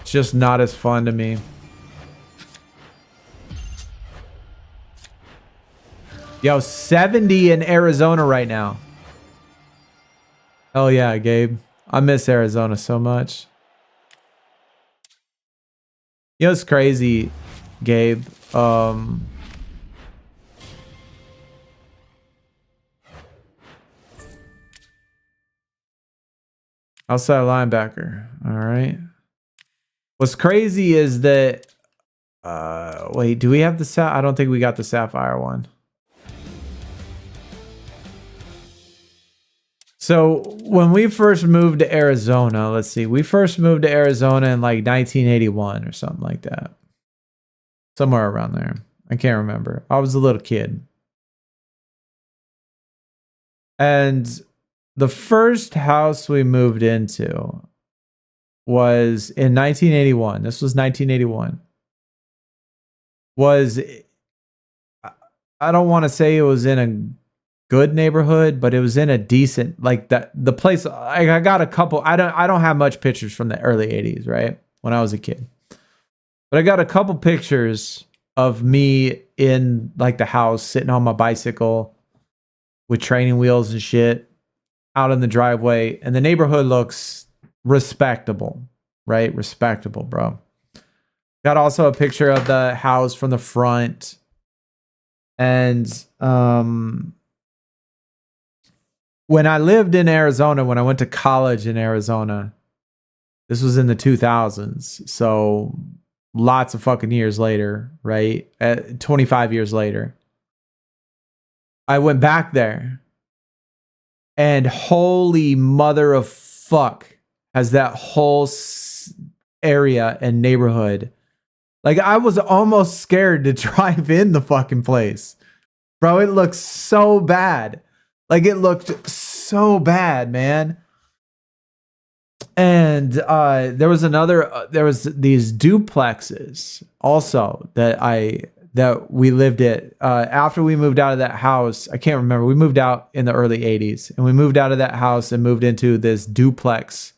It's just not as fun to me. Yo, 70 in Arizona right now. Hell yeah, Gabe. I miss Arizona so much. You know, it's crazy, Gabe. Outside linebacker. All right. What's crazy is that... wait, do we have the... I don't think we got the Sapphire one. So when we first moved to Arizona, let's see, we first moved to Arizona in like 1981 or something like that. Somewhere around there. I can't remember. I was a little kid. And the first house we moved into was in 1981. This was 1981. I don't want to say it was in a good neighborhood, but it was in a decent, like the place. I got a couple. I don't have much pictures from the early 80s, right? When I was a kid, but I got a couple pictures of me in like the house sitting on my bicycle with training wheels and shit out in the driveway, and the neighborhood looks respectable, right? Respectable, bro. Got also a picture of the house from the front, and when I lived in Arizona, when I went to college in Arizona, this was in the 2000s. So lots of fucking years later, right? 25 years later, I went back there, and holy mother of fuck, has that whole area and neighborhood. Like, I was almost scared to drive in the fucking place. Bro, it looks so bad. Like, it looked so bad, man. And there was these duplexes also that we lived at after we moved out of that house. I can't remember. We moved out in the early 80s, and we moved out of that house and moved into this duplex.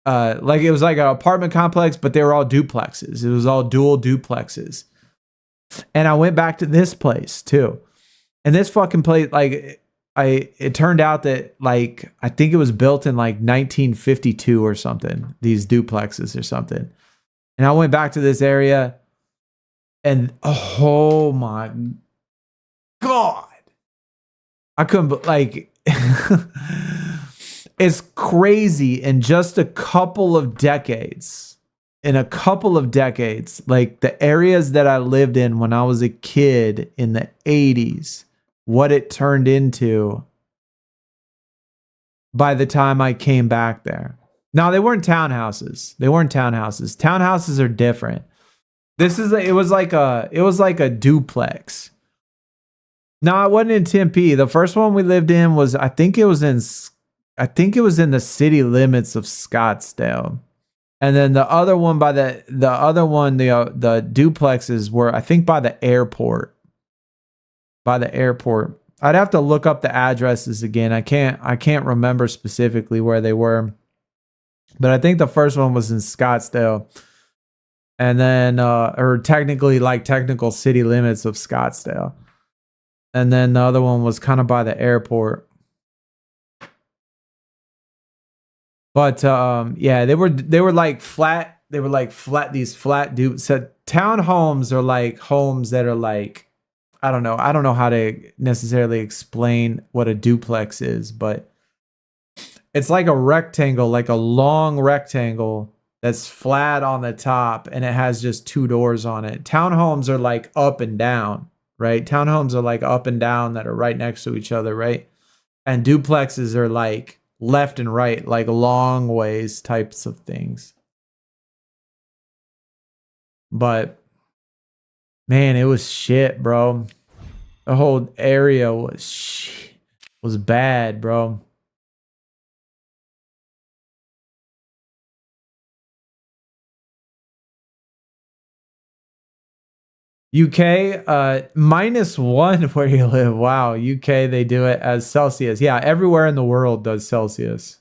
Like, it was like an apartment complex, but they were all duplexes. It was all dual duplexes. And I went back to this place too. And this fucking place, like, it turned out that, like, I think it was built in like 1952 or something, these duplexes or something. And I went back to this area, and oh my God, I couldn't, like, it's crazy. In just a couple of decades, like the areas that I lived in when I was a kid in the 80s, what it turned into by the time I came back there. Now, they weren't townhouses. Townhouses are different. It was like a duplex. No, it wasn't in Tempe. The first one we lived in was, I think it was in the city limits of Scottsdale. And then the other one the duplexes were, I think, by the airport. by the airport. I'd have to look up the addresses again. I can't remember specifically where they were. But I think the first one was in Scottsdale. And then or technically like technical city limits of Scottsdale. And then the other one was kind of by the airport. But yeah, they were like flat. They were like flat. These flat townhomes are like homes that are like, I don't know how to necessarily explain what a duplex is, but it's like a rectangle, like a long rectangle that's flat on the top and it has just 2 doors on it. Townhomes are like up and down, right? Townhomes are like up and down that are right next to each other, right? And duplexes are like left and right, like long ways types of things. But man, it was shit, bro. The whole area was bad, bro. UK, -1 where you live. Wow, UK, they do it as Celsius. Yeah, everywhere in the world does Celsius.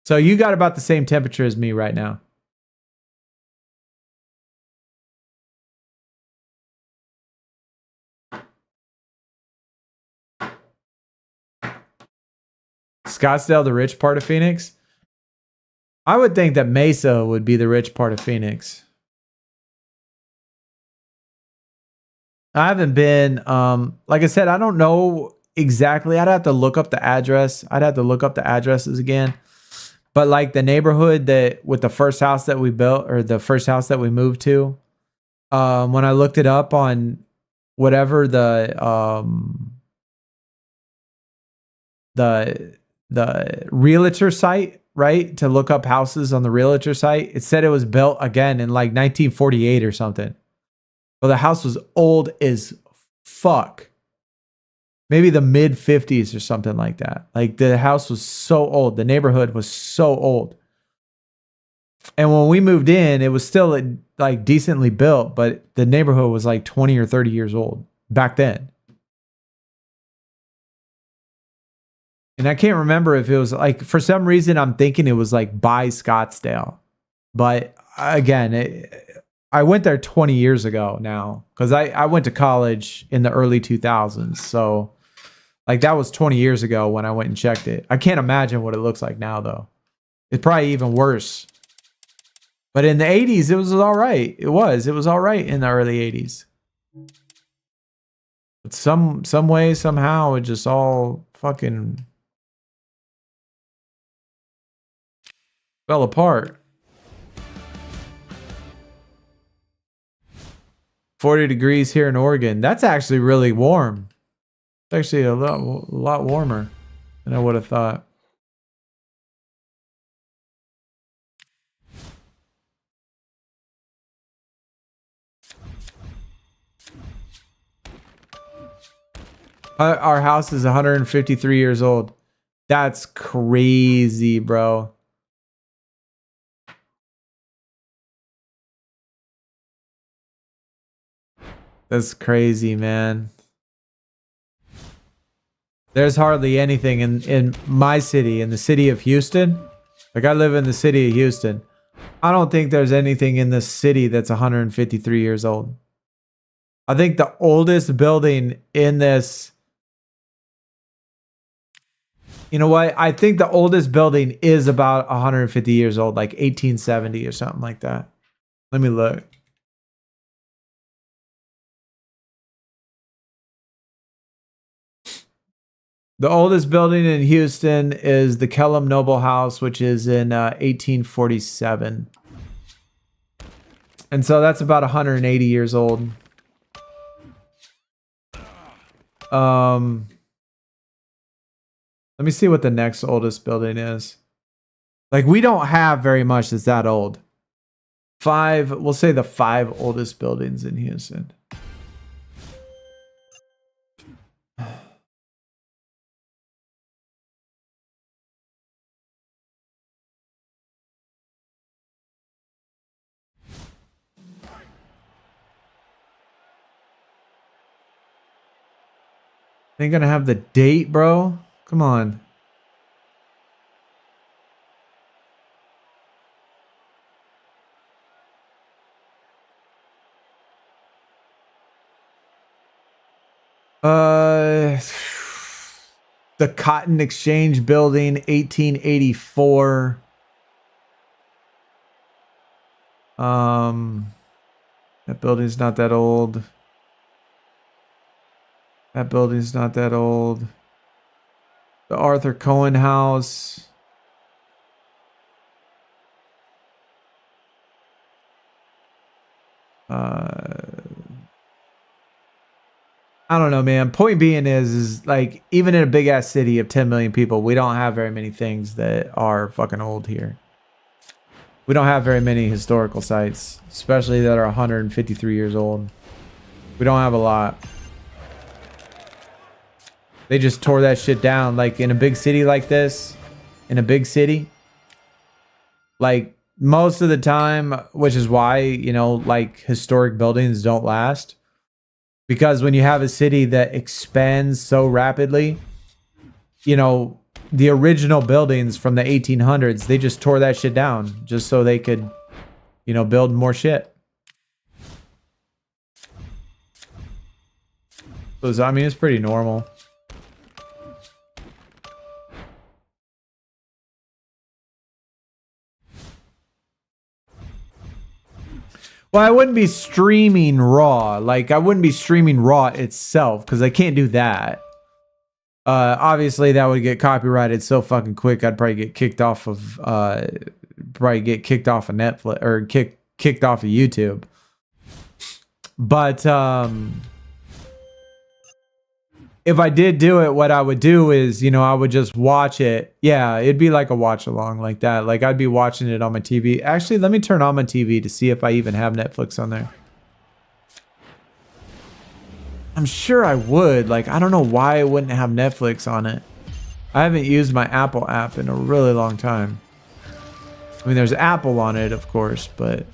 So you got about the same temperature as me right now. Scottsdale, the rich part of Phoenix? I would think that Mesa would be the rich part of Phoenix. I haven't been, like I said, I don't know exactly. I'd have to look up the address. I'd have to look up the addresses again. But like the neighborhood that with the first house that we built or the first house that we moved to, when I looked it up on whatever the realtor site, right? To look up houses on the realtor site, it said it was built again in like 1948 or something. Well, the house was old as fuck. Maybe the mid 50s or something like that. Like the house was so old. The neighborhood was so old. And when we moved in, it was still like decently built, but the neighborhood was like 20 or 30 years old back then. And I can't remember if it was like, for some reason, I'm thinking it was like by Scottsdale. But again, I went there 20 years ago now because I went to college in the early 2000s. So like that was 20 years ago when I went and checked it. I can't imagine what it looks like now, though. It's probably even worse. But in the 80s, it was all right. It was all right in the early 80s. But some way, somehow, it just all fucking fell apart. 40 degrees here in Oregon. That's actually really warm. It's actually a lot warmer than I would have thought. Our house is 153 years old. That's crazy, bro. That's crazy, man. There's hardly anything in my city, in the city of Houston. Like I live in the city of Houston. I don't think there's anything in the city that's 153 years old. I think the oldest building in this... You know what? I think the oldest building is about 150 years old, like 1870 or something like that. Let me look. The oldest building in Houston is the Kellum Noble House, which is in 1847. And so that's about 180 years old. Let me see what the next oldest building is. Like, we don't have very much that's that old. We'll say the 5 oldest buildings in Houston. They gonna have the date, bro? Come on. The Cotton Exchange Building, 1884. That building's not that old. That building's not that old. The Arthur Cohen House. I don't know, man. Point being is like, even in a big ass city of 10 million people, we don't have very many things that are fucking old here. We don't have very many historical sites, especially that are 153 years old. We don't have a lot. They just tore that shit down. Like in a big city like this, in a big city, like most of the time, which is why, you know, like historic buildings don't last. Because when you have a city that expands so rapidly, you know, the original buildings from the 1800s, they just tore that shit down just so they could, you know, build more shit. So, I mean, it's pretty normal. Well, I wouldn't be streaming Raw. Like, I wouldn't be streaming Raw itself because I can't do that. Obviously, that would get copyrighted so fucking quick. I'd probably get kicked off of Netflix or kicked off of YouTube. But if I did do it, what I would do is, you know, I would just watch it. Yeah, it'd be like a watch along like that. Like I'd be watching it on my TV. Actually, let me turn on my TV to see if I even have Netflix on there. I'm sure I would. Like, I don't know why I wouldn't have Netflix on it. I haven't used my Apple app in a really long time. I mean, there's Apple on it, of course, but...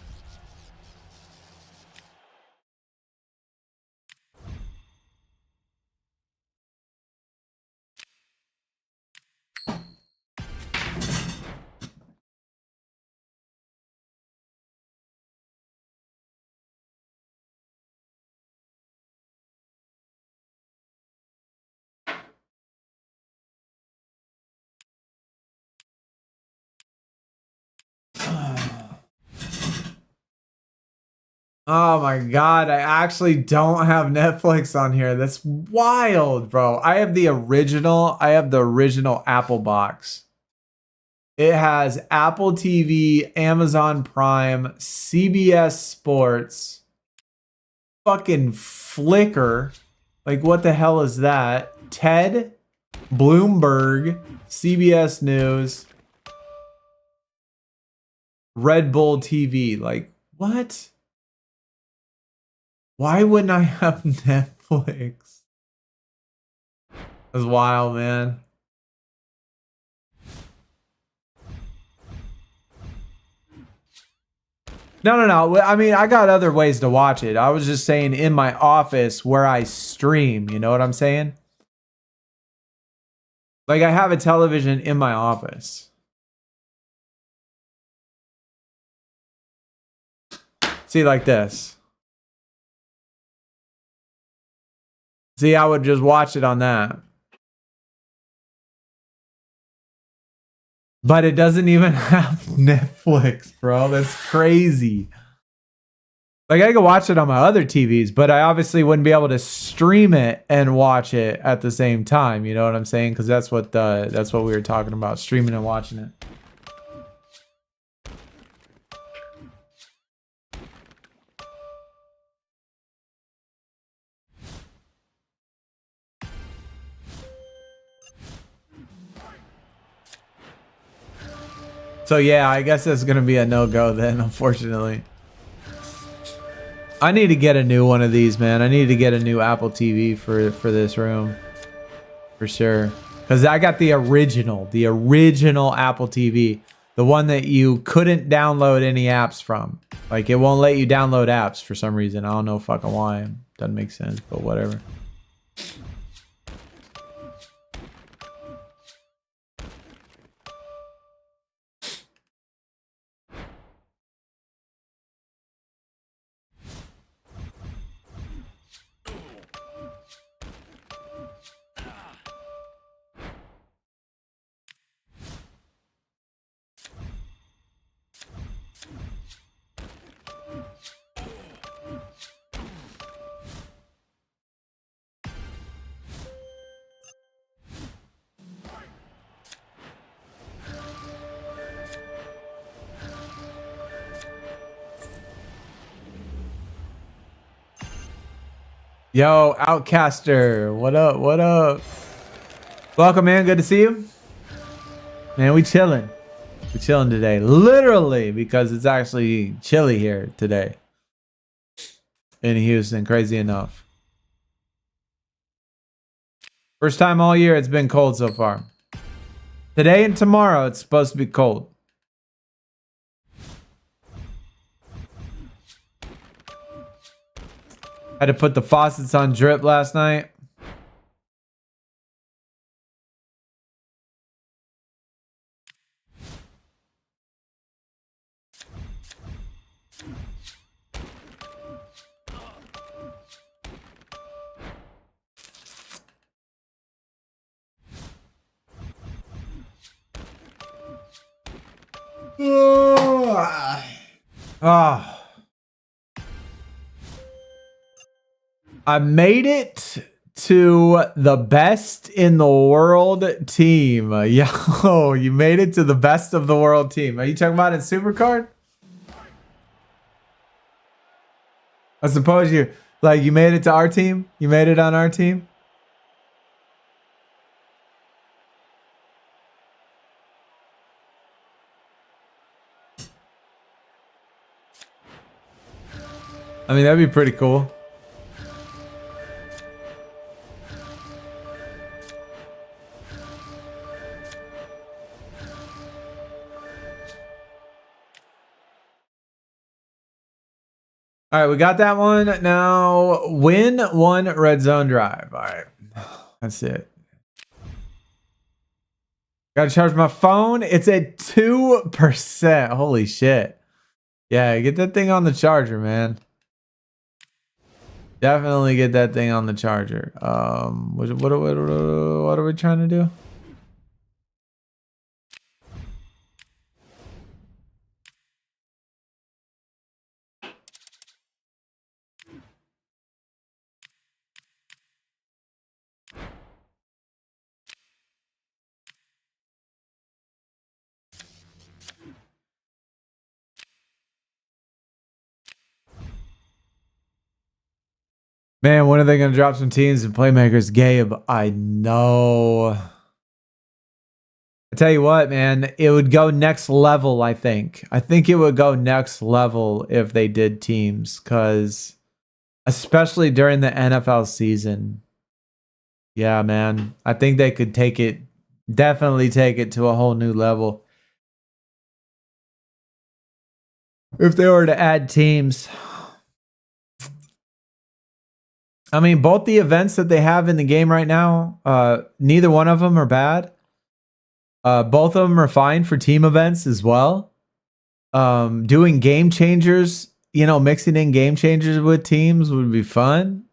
Oh my god, I actually don't have Netflix on here. That's wild, bro. I have the original Apple box. It has Apple TV, Amazon Prime, CBS Sports, fucking Flickr. Like, what the hell is that? TED, Bloomberg, CBS News, Red Bull TV. Like, what? Why wouldn't I have Netflix? That's wild, man. No. I mean, I got other ways to watch it. I was just saying in my office where I stream. You know what I'm saying? Like, I have a television in my office. See, like this. See, I would just watch it on that. But it doesn't even have Netflix, bro. That's crazy. Like, I could watch it on my other TVs, but I obviously wouldn't be able to stream it and watch it at the same time. You know what I'm saying? Because that's what we were talking about, streaming and watching it. So yeah, I guess that's gonna be a no-go then, unfortunately. I need to get a new one of these, man. I need to get a new Apple TV for this room. For sure. Because I got the original Apple TV. The one that you couldn't download any apps from. Like, it won't let you download apps for some reason. I don't know fucking why. Doesn't make sense, but whatever. Yo, Outcaster. What up? What up? Welcome, man. Good to see you. Man, we chilling. We chilling today. Literally, because it's actually chilly here today in Houston. Crazy enough. First time all year it's been cold so far. Today and tomorrow it's supposed to be cold. Had to put the faucets on drip last night. Oh. I made it to the best in the world team. Yo, you made it to the best of the world team. Are you talking about in SuperCard? I suppose you made it to our team? You made it on our team? I mean, that'd be pretty cool. All right, we got that one. Now, win one red zone drive. All right, that's it. Got to charge my phone. It's at 2%. Holy shit. Yeah, get that thing on the charger, man. Definitely get that thing on the charger. What are we trying to do? Man, when are they going to drop some teams and Playmakers? Gabe, I know. I tell you what, man, it would go next level, I think. I think it would go next level if they did teams, because especially during the NFL season. Yeah, man. I think they could definitely take it to a whole new level. If they were to add teams. I mean, both the events that they have in the game right now, neither one of them are bad. Both of them are fine for team events as well. Doing game changers, mixing in game changers with teams would be fun.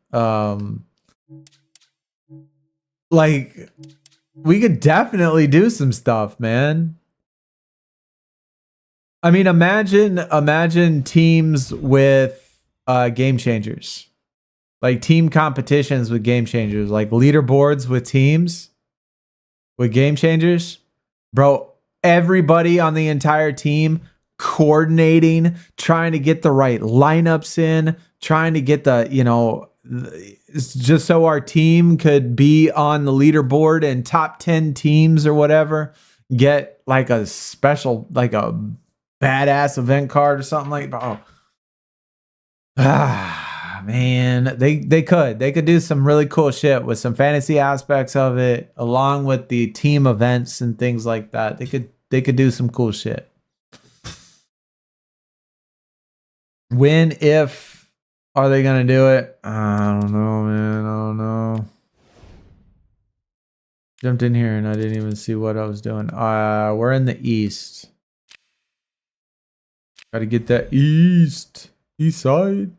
We could definitely do some stuff, man. I mean, imagine teams with game changers. Like team competitions with game changers, like leaderboards with teams with game changers. Bro, everybody on the entire team coordinating, trying to get the right lineups in, trying to get it's just so our team could be on the leaderboard and top 10 teams or whatever, get like a special, like a badass event card or something like that. Man, they could do some really cool shit with some fantasy aspects of it, along with the team events and things like that. They could do some cool shit. When, if are they gonna do it? I don't know, man. I don't know. Jumped in here and I didn't even see what I was doing. We're in the east. Gotta get that east side.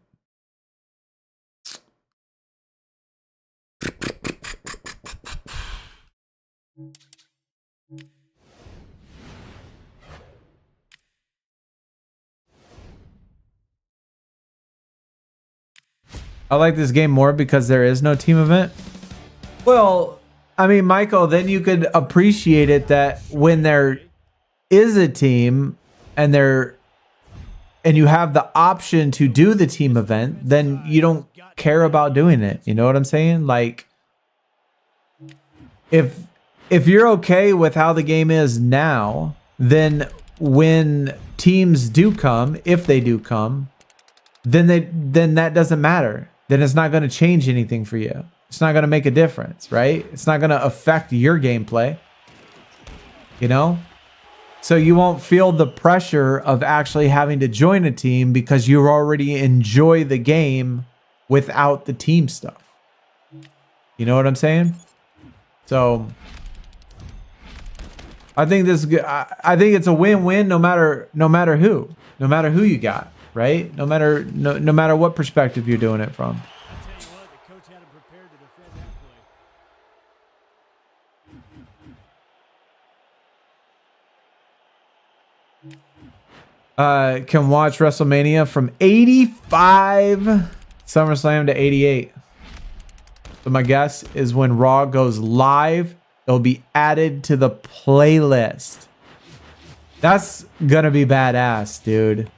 I like this game more because there is no team event. Well, I mean, Michael, then you could appreciate it that when there is a team and they're and you have the option to do the team event, then you don't care about doing it. You know what I'm saying? Like, if you're okay with how the game is now, then when teams do come, if they do come, then that doesn't matter. Then it's not going to change anything for you. It's not going to make a difference, right? It's not going to affect your gameplay. You know? So you won't feel the pressure of actually having to join a team because you already enjoy the game without the team stuff. You know what I'm saying? So I think this is good. I think it's a win-win no matter who you got, right? No matter what perspective you're doing it from. I'll tell you what, the coach had him prepared to defend that play. Can watch WrestleMania from 85 SummerSlam to 88. So my guess is when Raw goes live, it'll be added to the playlist. That's gonna be badass, dude.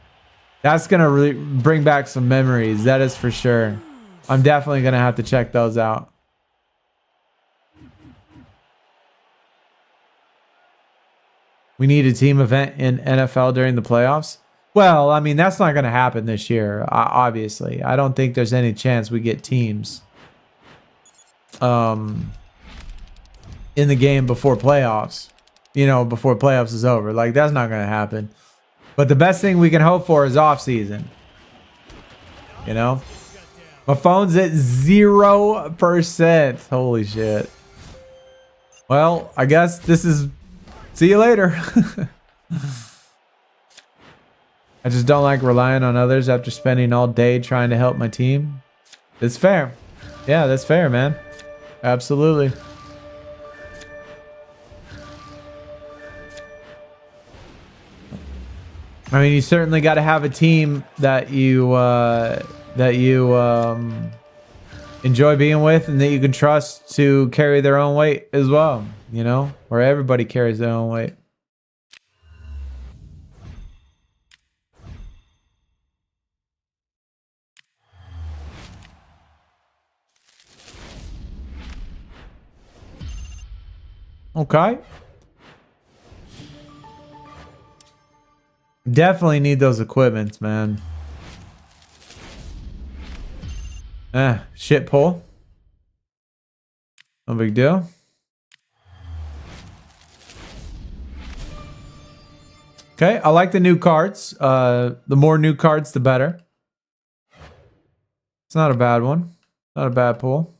That's gonna really bring back some memories. That is for sure. I'm definitely gonna have to check those out. We need a team event in NFL during the playoffs. Well, I mean, that's not going to happen this year, obviously. I don't think there's any chance we get teams in the game before playoffs. You know, before playoffs is over. Like, that's not going to happen. But the best thing we can hope for is off season. You know? My phone's at 0%. Holy shit. Well, I guess this is... See you later. I just don't like relying on others after spending all day trying to help my team. It's fair. Yeah, that's fair, man. Absolutely. I mean, you certainly got to have a team that you enjoy being with and that you can trust to carry their own weight as well. You know, where everybody carries their own weight. Okay. Definitely need those equipments, man. Shit pull. No big deal. Okay, I like the new cards. The more new cards, the better. It's not a bad one. Not a bad pull.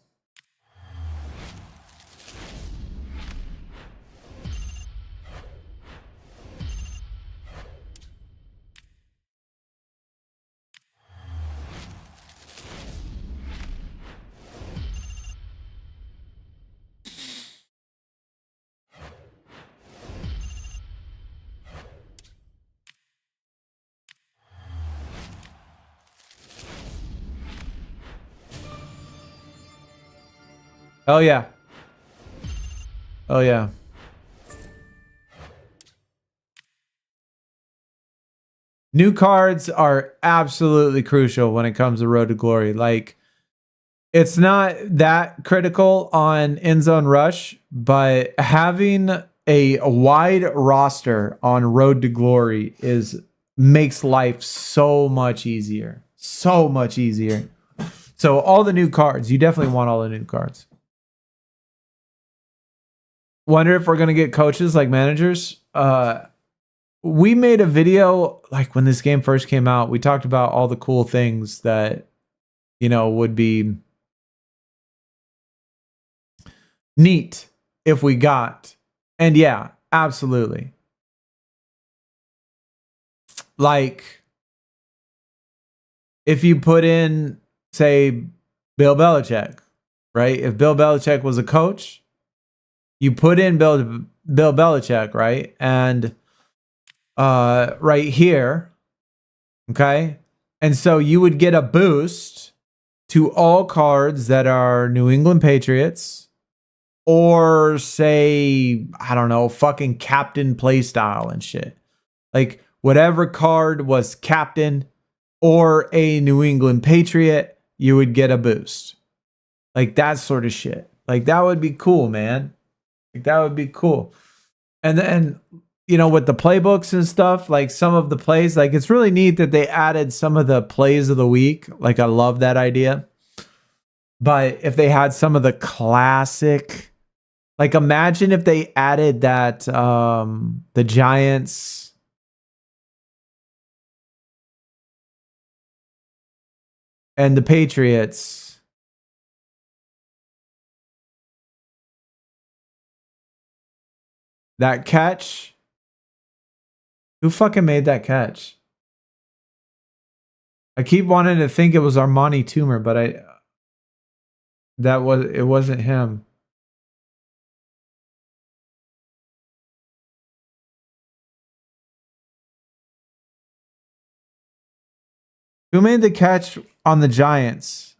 Oh yeah. Oh yeah. New cards are absolutely crucial when it comes to Road to Glory. Like, it's not that critical on Endzone Rush, but having a wide roster on Road to Glory makes life so much easier. So much easier. So all the new cards, you definitely want all the new cards. Wonder if we're going to get coaches like managers. We made a video like when this game first came out. We talked about all the cool things that, you know, would be neat if we got. And yeah, absolutely. Like, if you put in, say, Bill Belichick, right? If Bill Belichick was a coach, you put in Bill Belichick, right? And right here, okay? And so you would get a boost to all cards that are New England Patriots or say, I don't know, fucking Captain Playstyle and shit. Like, whatever card was captain or a New England Patriot, you would get a boost. Like that sort of shit. Like that would be cool, man. Like that would be cool. And then, you know, with the playbooks and stuff, like some of the plays, like it's really neat that they added some of the plays of the week. Like I love that idea. But if they had some of the classic, like imagine if they added that the Giants and the Patriots. That catch. Who fucking made that catch? I keep wanting to think it was Armani Toomer, but it wasn't him. Who made the catch on the Giants?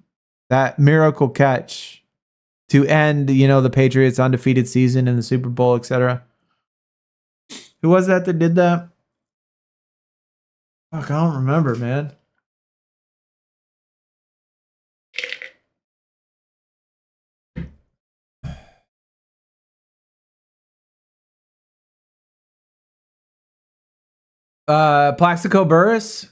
That miracle catch to end, you know, the Patriots' undefeated season in the Super Bowl, etc. Who was that did that? Fuck, I don't remember, man. Plaxico Burress.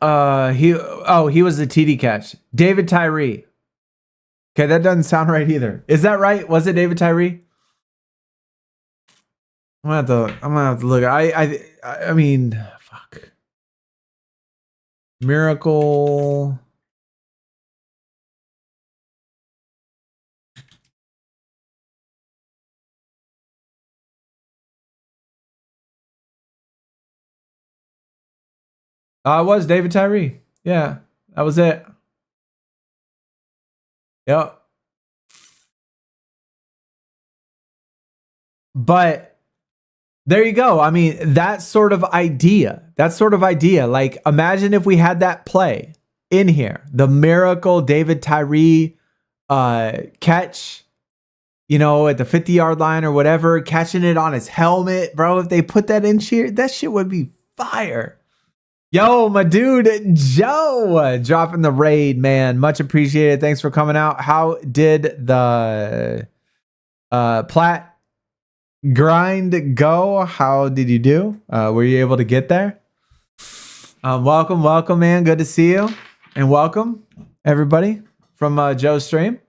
He was the TD catch. David Tyree. Okay, that doesn't sound right either. Is that right? Was it David Tyree? I'm gonna have to look. I mean, fuck. Miracle. It was David Tyree. Yeah, that was it. Yep. But there you go. I mean, that sort of idea. Like, imagine if we had that play in here. The miracle David Tyree catch, you know, at the 50-yard line or whatever, catching it on his helmet. Bro, if they put that in here, that shit would be fire. Yo, my dude, Joe, dropping the raid, man. Much appreciated. Thanks for coming out. How did the plat grind go? How did you do? Were you able to get there? Welcome, man. Good to see you. And welcome, everybody, from Joe's stream.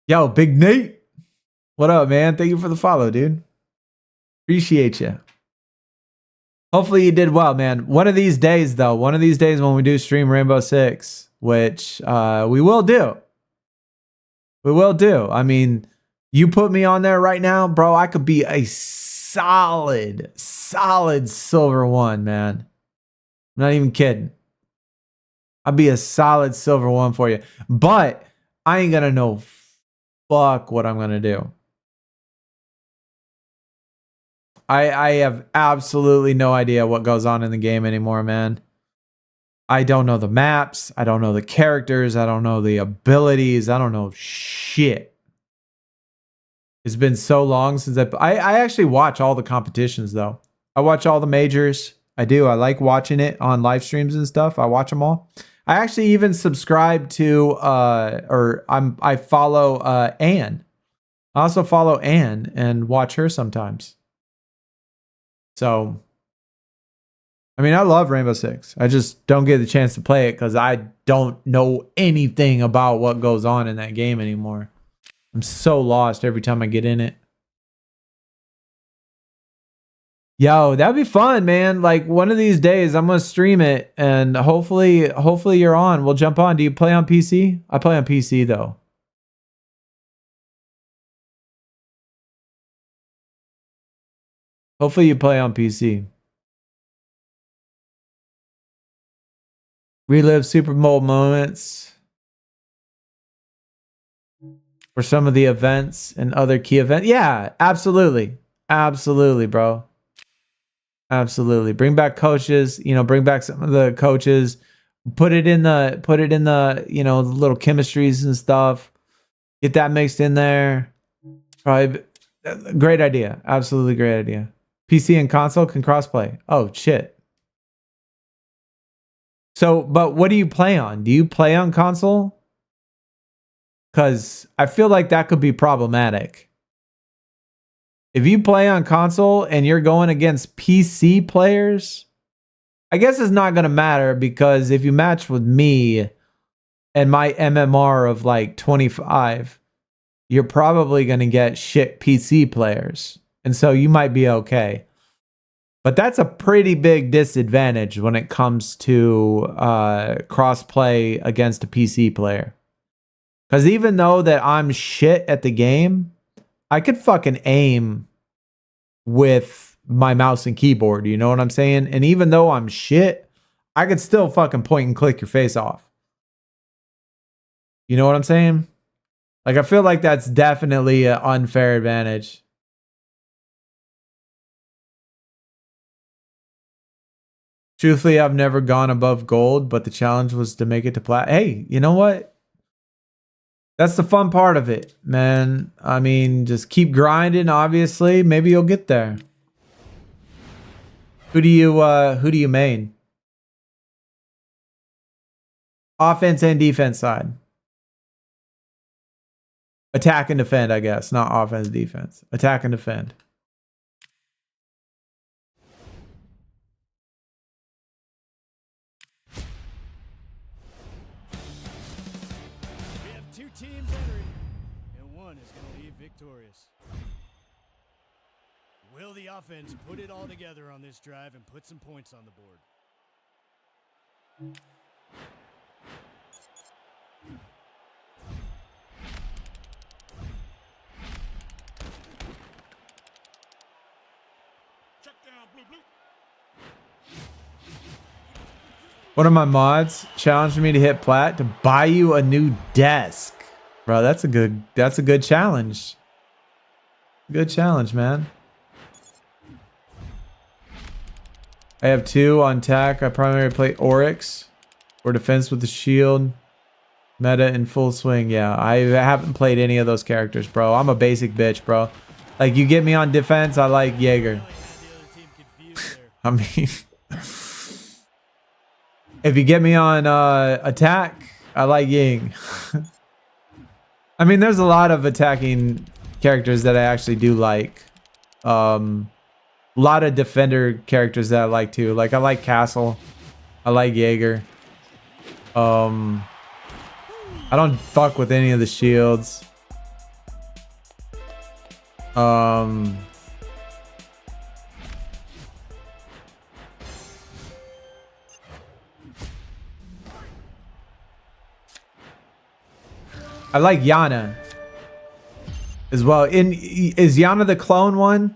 Yo, Big Nate. What up, man? Thank you for the follow, dude. Appreciate you. Hopefully you did well, man. One of these days, though, when we do stream Rainbow Six, which we will do. I mean, you put me on there right now, bro, I could be a solid silver one, man. I'm not even kidding. I'll be a solid silver one for you. But I ain't gonna know fuck what I'm gonna do. I have absolutely no idea what goes on in the game anymore, man. I don't know the maps. I don't know the characters. I don't know the abilities. I don't know shit. It's been so long since I actually watch all the competitions, though. I watch all the majors. I do. I like watching it on live streams and stuff. I watch them all. I actually even subscribe to I follow Ann. I also follow Ann and watch her sometimes. So, I mean, I love Rainbow Six. I just don't get the chance to play it because I don't know anything about what goes on in that game anymore. I'm so lost every time I get in it. Yo, that'd be fun, man. Like one of these days, I'm gonna stream it, and hopefully you're on. We'll jump on. Do you play on PC? I play on PC though. Hopefully you play on PC. Relive Super Bowl moments for some of the events and other key events. Yeah, absolutely. Absolutely, bro. Absolutely. Bring back coaches, you know, bring back some of the coaches, put it in the, you know, the little chemistries and stuff. Get that mixed in there. Probably great idea. Absolutely great idea. PC and console can crossplay. Oh, shit. So, but what do you play on? Do you play on console? Because I feel like that could be problematic. If you play on console and you're going against PC players, I guess it's not going to matter because if you match with me and my MMR of like 25, you're probably going to get shit PC players. And so you might be okay. But that's a pretty big disadvantage when it comes to cross-play against a PC player. Because even though that I'm shit at the game, I could fucking aim with my mouse and keyboard. You know what I'm saying? And even though I'm shit, I could still fucking point and click your face off. You know what I'm saying? Like, I feel like that's definitely an unfair advantage. Truthfully, I've never gone above gold, but the challenge was to make it to plat. Hey, you know what? That's the fun part of it, man. I mean, just keep grinding, obviously. Maybe you'll get there. Who do you main? Offense and defense side. Attack and defend, I guess. Not offense, defense. Attack and defend. Teams entering, and one is going to leave victorious. Will the offense put it all together on this drive and put some points on the board? Check down, blue, blue. One of my mods challenged me to hit plat to buy you a new desk. Bro, that's a good challenge. Good challenge, man. I have 2 on attack. I primarily play Oryx or defense with the shield. Meta in full swing. Yeah, I haven't played any of those characters, bro. I'm a basic bitch, bro. Like, you get me on defense, I like Jaeger. I mean, if you get me on attack, I like Ying. I mean, there's a lot of attacking characters that I actually do like. A lot of defender characters that I like too. Like, I like Castle. I like Jaeger. I don't fuck with any of the shields. I like Yana as well. Is Yana the clone one?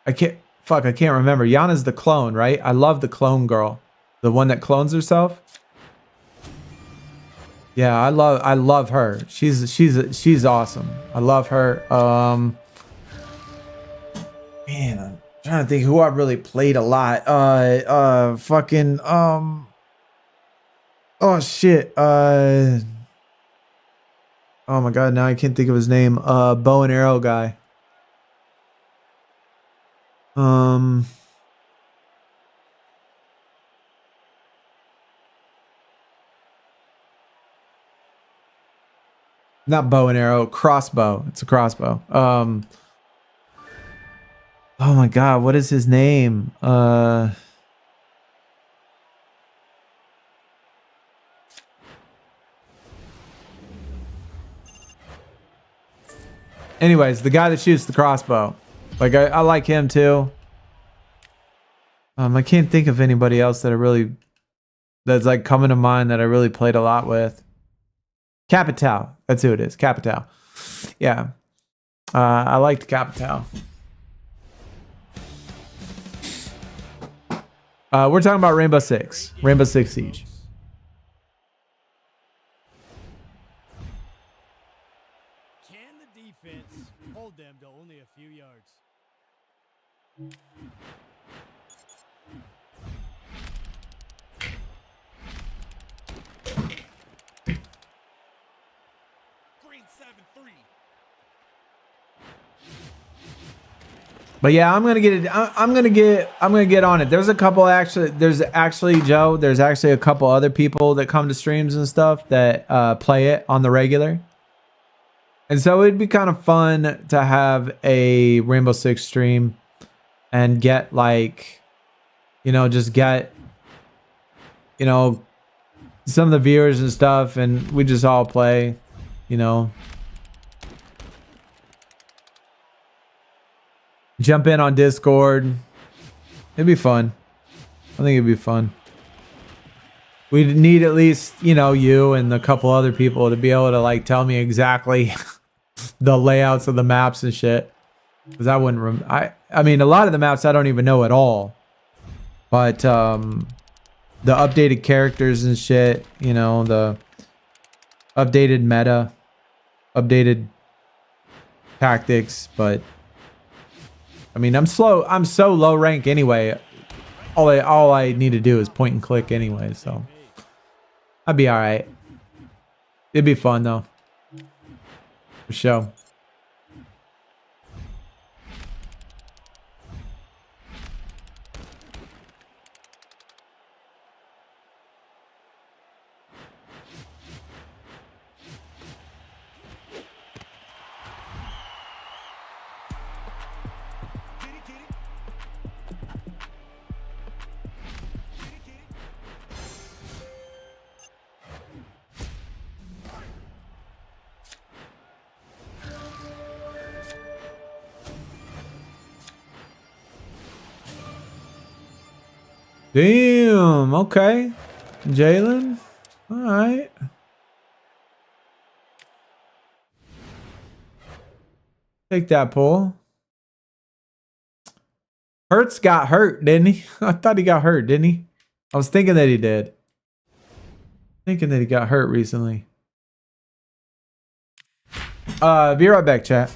I can't remember. Yana's the clone, right? I love the clone girl. The one that clones herself. Yeah, I love her. She's awesome. I love her. Man, I'm trying to think who I've really played a lot. Oh shit. Oh my god, now I can't think of his name. Bow and arrow guy. Not bow and arrow, crossbow. It's a crossbow. Oh my god, what is his name? Anyways, the guy that shoots the crossbow. Like, I like him too. I can't think of anybody else that that's like coming to mind that I really played a lot with. Capital. That's who it is. Capital. Yeah. I liked Capital. We're talking about Rainbow Six. Rainbow Six Siege. Can the defense hold them to only a few yards? Green 7-3. But yeah, I'm gonna get it. I'm gonna get on it. There's actually Joe. There's actually a couple other people that come to streams and stuff that play it on the regular. And so it'd be kind of fun to have a Rainbow Six stream and get like, just get, some of the viewers and stuff, and we just all play, jump in on Discord. It'd be fun. I think it'd be fun. We'd need at least, you and a couple other people to be able to like tell me exactly the layouts of the maps and shit. Because I wouldn't, I mean, a lot of the maps I don't even know at all. But the updated characters and shit, the updated meta, updated tactics. But I mean, I'm so low rank anyway. All I need to do is point and click anyway, so I'd be all right. It'd be fun though, for sure. Damn, okay. Jalen. All right. Take that pull. Hurts got hurt, didn't he? I thought he got hurt, didn't he? I was thinking that he did. Thinking that he got hurt recently. Be right back, chat.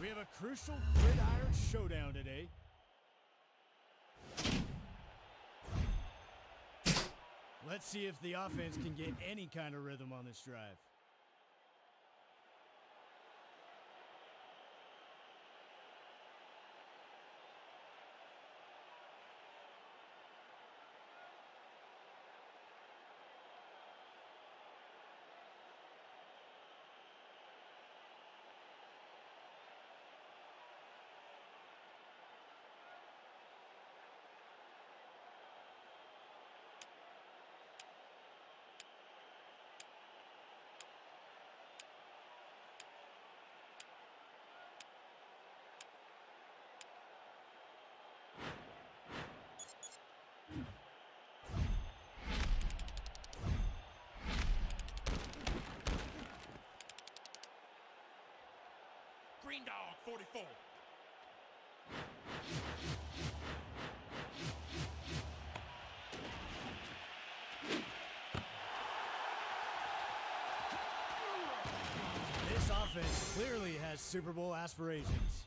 We have a crucial gridiron showdown today. Let's see if the offense can get any kind of rhythm on this drive. Green Dog 44. This offense clearly has Super Bowl aspirations.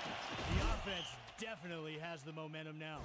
The offense definitely has the momentum now.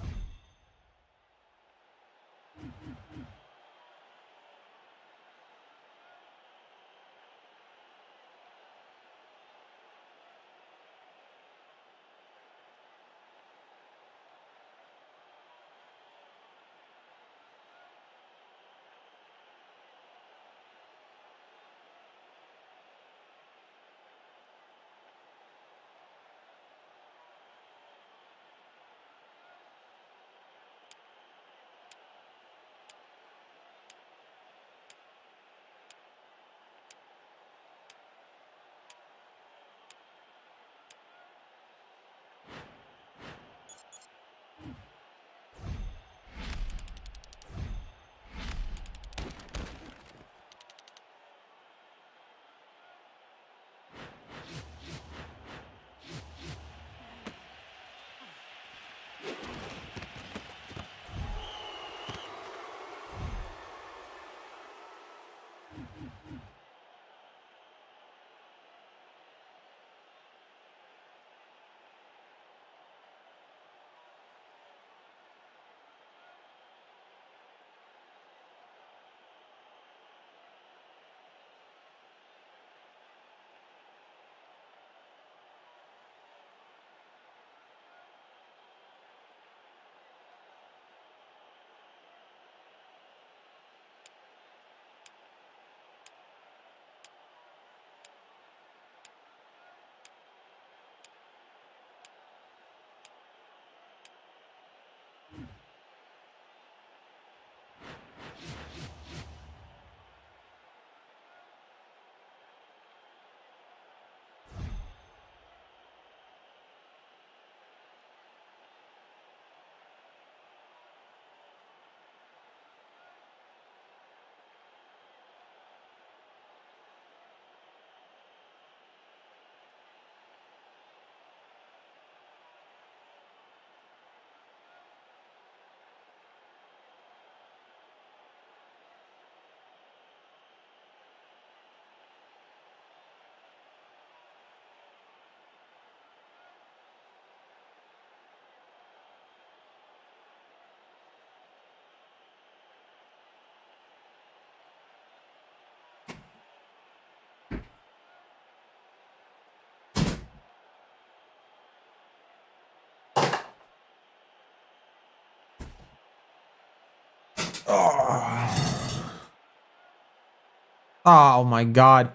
Oh my god.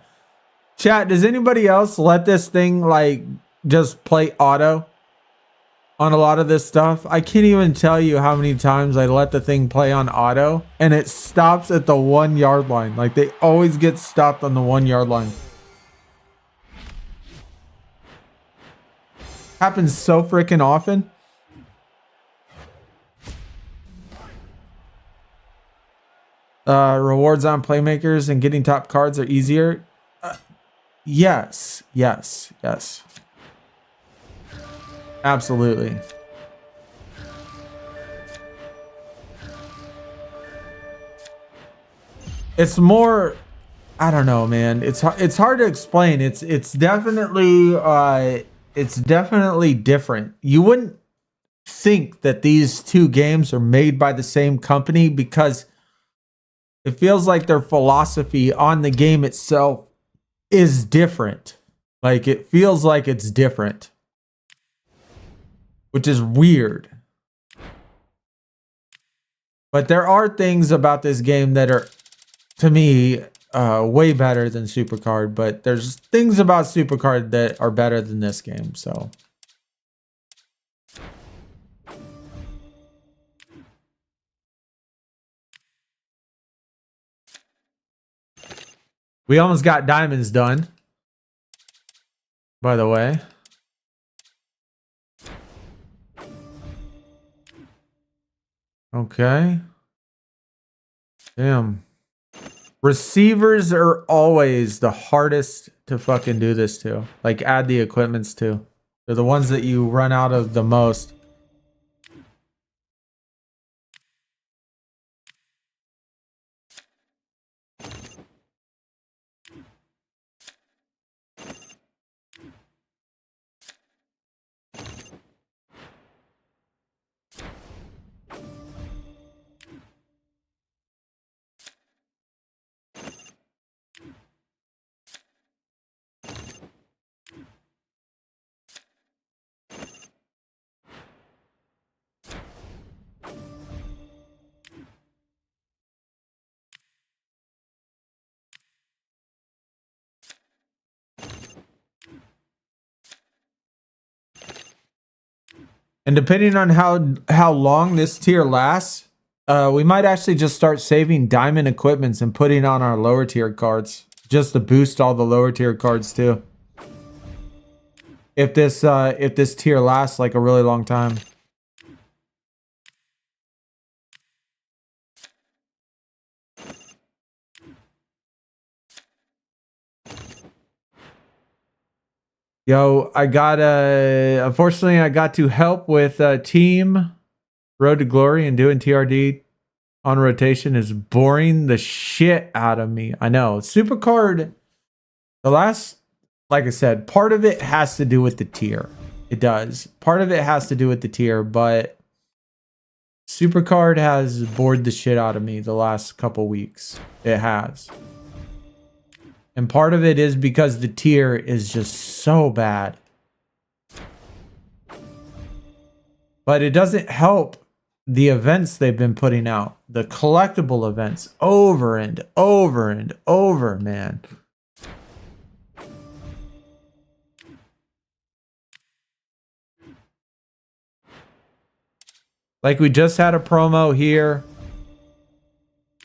Chat, does anybody else let this thing like just play auto on a lot of this stuff? I can't even tell you how many times I let the thing play on auto and it stops at the 1 yard line. Like they always get stopped on the 1 yard line. Happens so freaking often. Rewards on Playmakers and getting top cards are easier. Yes. Absolutely. It's more, I don't know, man. It's hard to explain. It's definitely different. You wouldn't think that these two games are made by the same company because it feels like their philosophy on the game itself is different. Like it feels like it's different, which is weird. But there are things about this game that are, to me, way better than SuperCard. But there's things about SuperCard that are better than this game. So we almost got diamonds done, by the way. Okay. Damn. Receivers are always the hardest to fucking do this to. Like add the equipments to. They're the ones that you run out of the most. And depending on how long this tier lasts, we might actually just start saving diamond equipments and putting on our lower tier cards just to boost all the lower tier cards too. If this tier lasts like a really long time. Yo, unfortunately I got to help with Team Road to Glory, and doing TRD on rotation is boring the shit out of me. I know. SuperCard, like I said, part of it has to do with the tier. It does. Part of it has to do with the tier, but SuperCard has bored the shit out of me the last couple weeks. It has. And part of it is because the tier is just so bad. But it doesn't help the events they've been putting out. The collectible events over and over and over, man. Like we just had a promo here.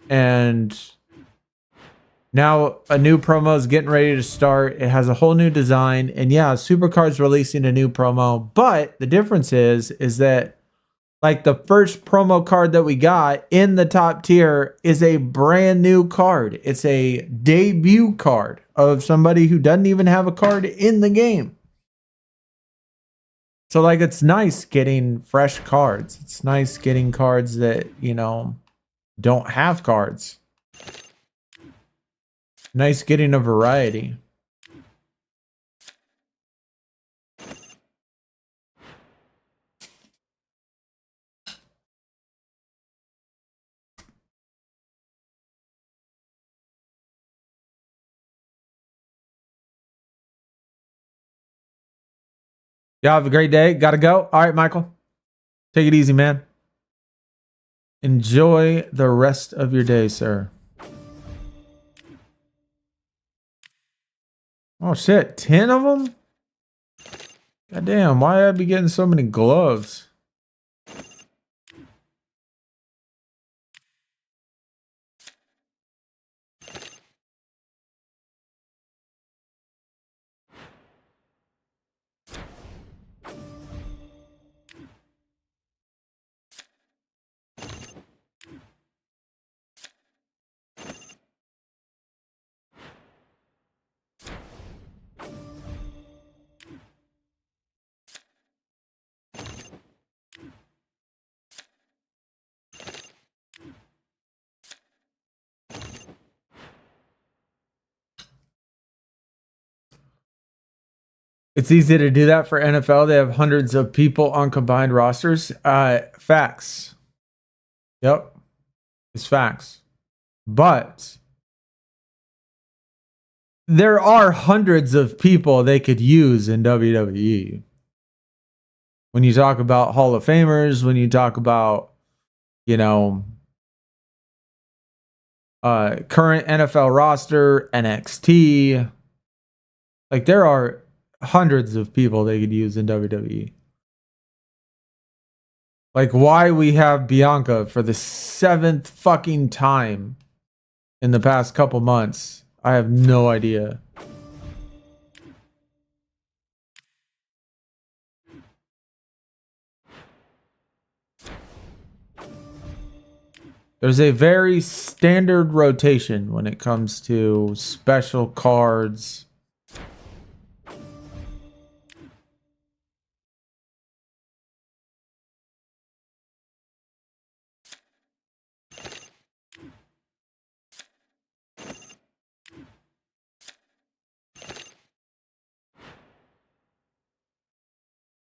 And now a new promo is getting ready to start. It has a whole new design. And yeah, SuperCard's releasing a new promo. But the difference is that like the first promo card that we got in the top tier is a brand new card. It's a debut card of somebody who doesn't even have a card in the game. So like it's nice getting fresh cards. It's nice getting cards that, you know, don't have cards. Nice getting a variety. Y'all have a great day. Gotta go. All right, Michael. Take it easy, man. Enjoy the rest of your day, sir. Oh shit, 10 of them? God damn, why I be getting so many gloves? It's easy to do that for NFL. They have hundreds of people on combined rosters. Facts. Yep. It's facts. But there are hundreds of people they could use in WWE. When you talk about Hall of Famers, when you talk about, you know, current NFL roster, NXT, like there are hundreds of people they could use in WWE. Like why we have Bianca for the 7th fucking time in the past couple months, I have no idea. There's a very standard rotation when it comes to special cards.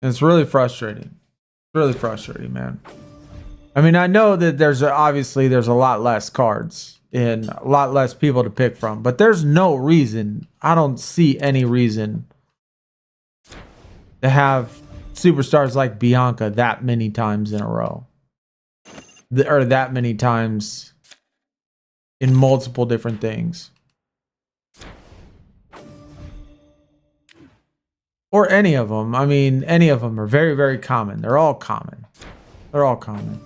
And it's really frustrating. Really frustrating, man. I mean, I know that there's a lot less cards and a lot less people to pick from, but there's no reason. I don't see any reason to have superstars like Bianca that many times in a row. Or that many times in multiple different things. Or any of them. I mean, any of them are very, very common. They're all common. They're all common.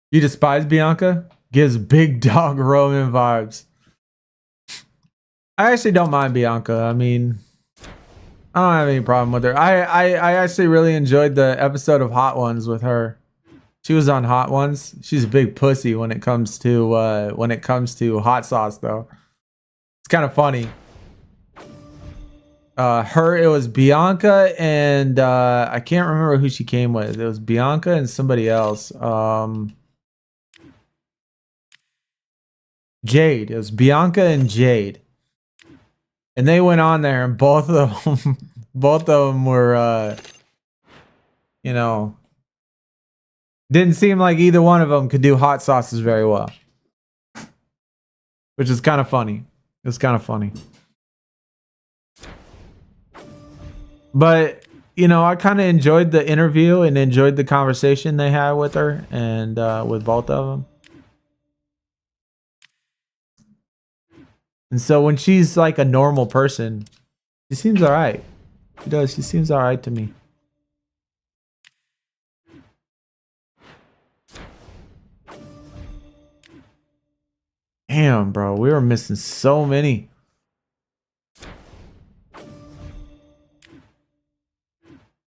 You despise Bianca? Gives big dog Roman vibes. I actually don't mind Bianca. I mean, I don't have any problem with her. I actually really enjoyed the episode of Hot Ones with her. She was on Hot Ones. She's a big pussy when it comes to hot sauce though. It's kind of funny. It was Bianca and I can't remember who she came with. It was Bianca and somebody else. Jade. It was Bianca and Jade. And they went on there and both of them were you know, didn't seem like either one of them could do hot sauces very well. Which is kind of funny. It's kind of funny. But, you know, I kind of enjoyed the interview and enjoyed the conversation they had with her and with both of them. And so when she's like a normal person, she seems all right. She does. She seems all right to me. Damn, bro. We were missing so many.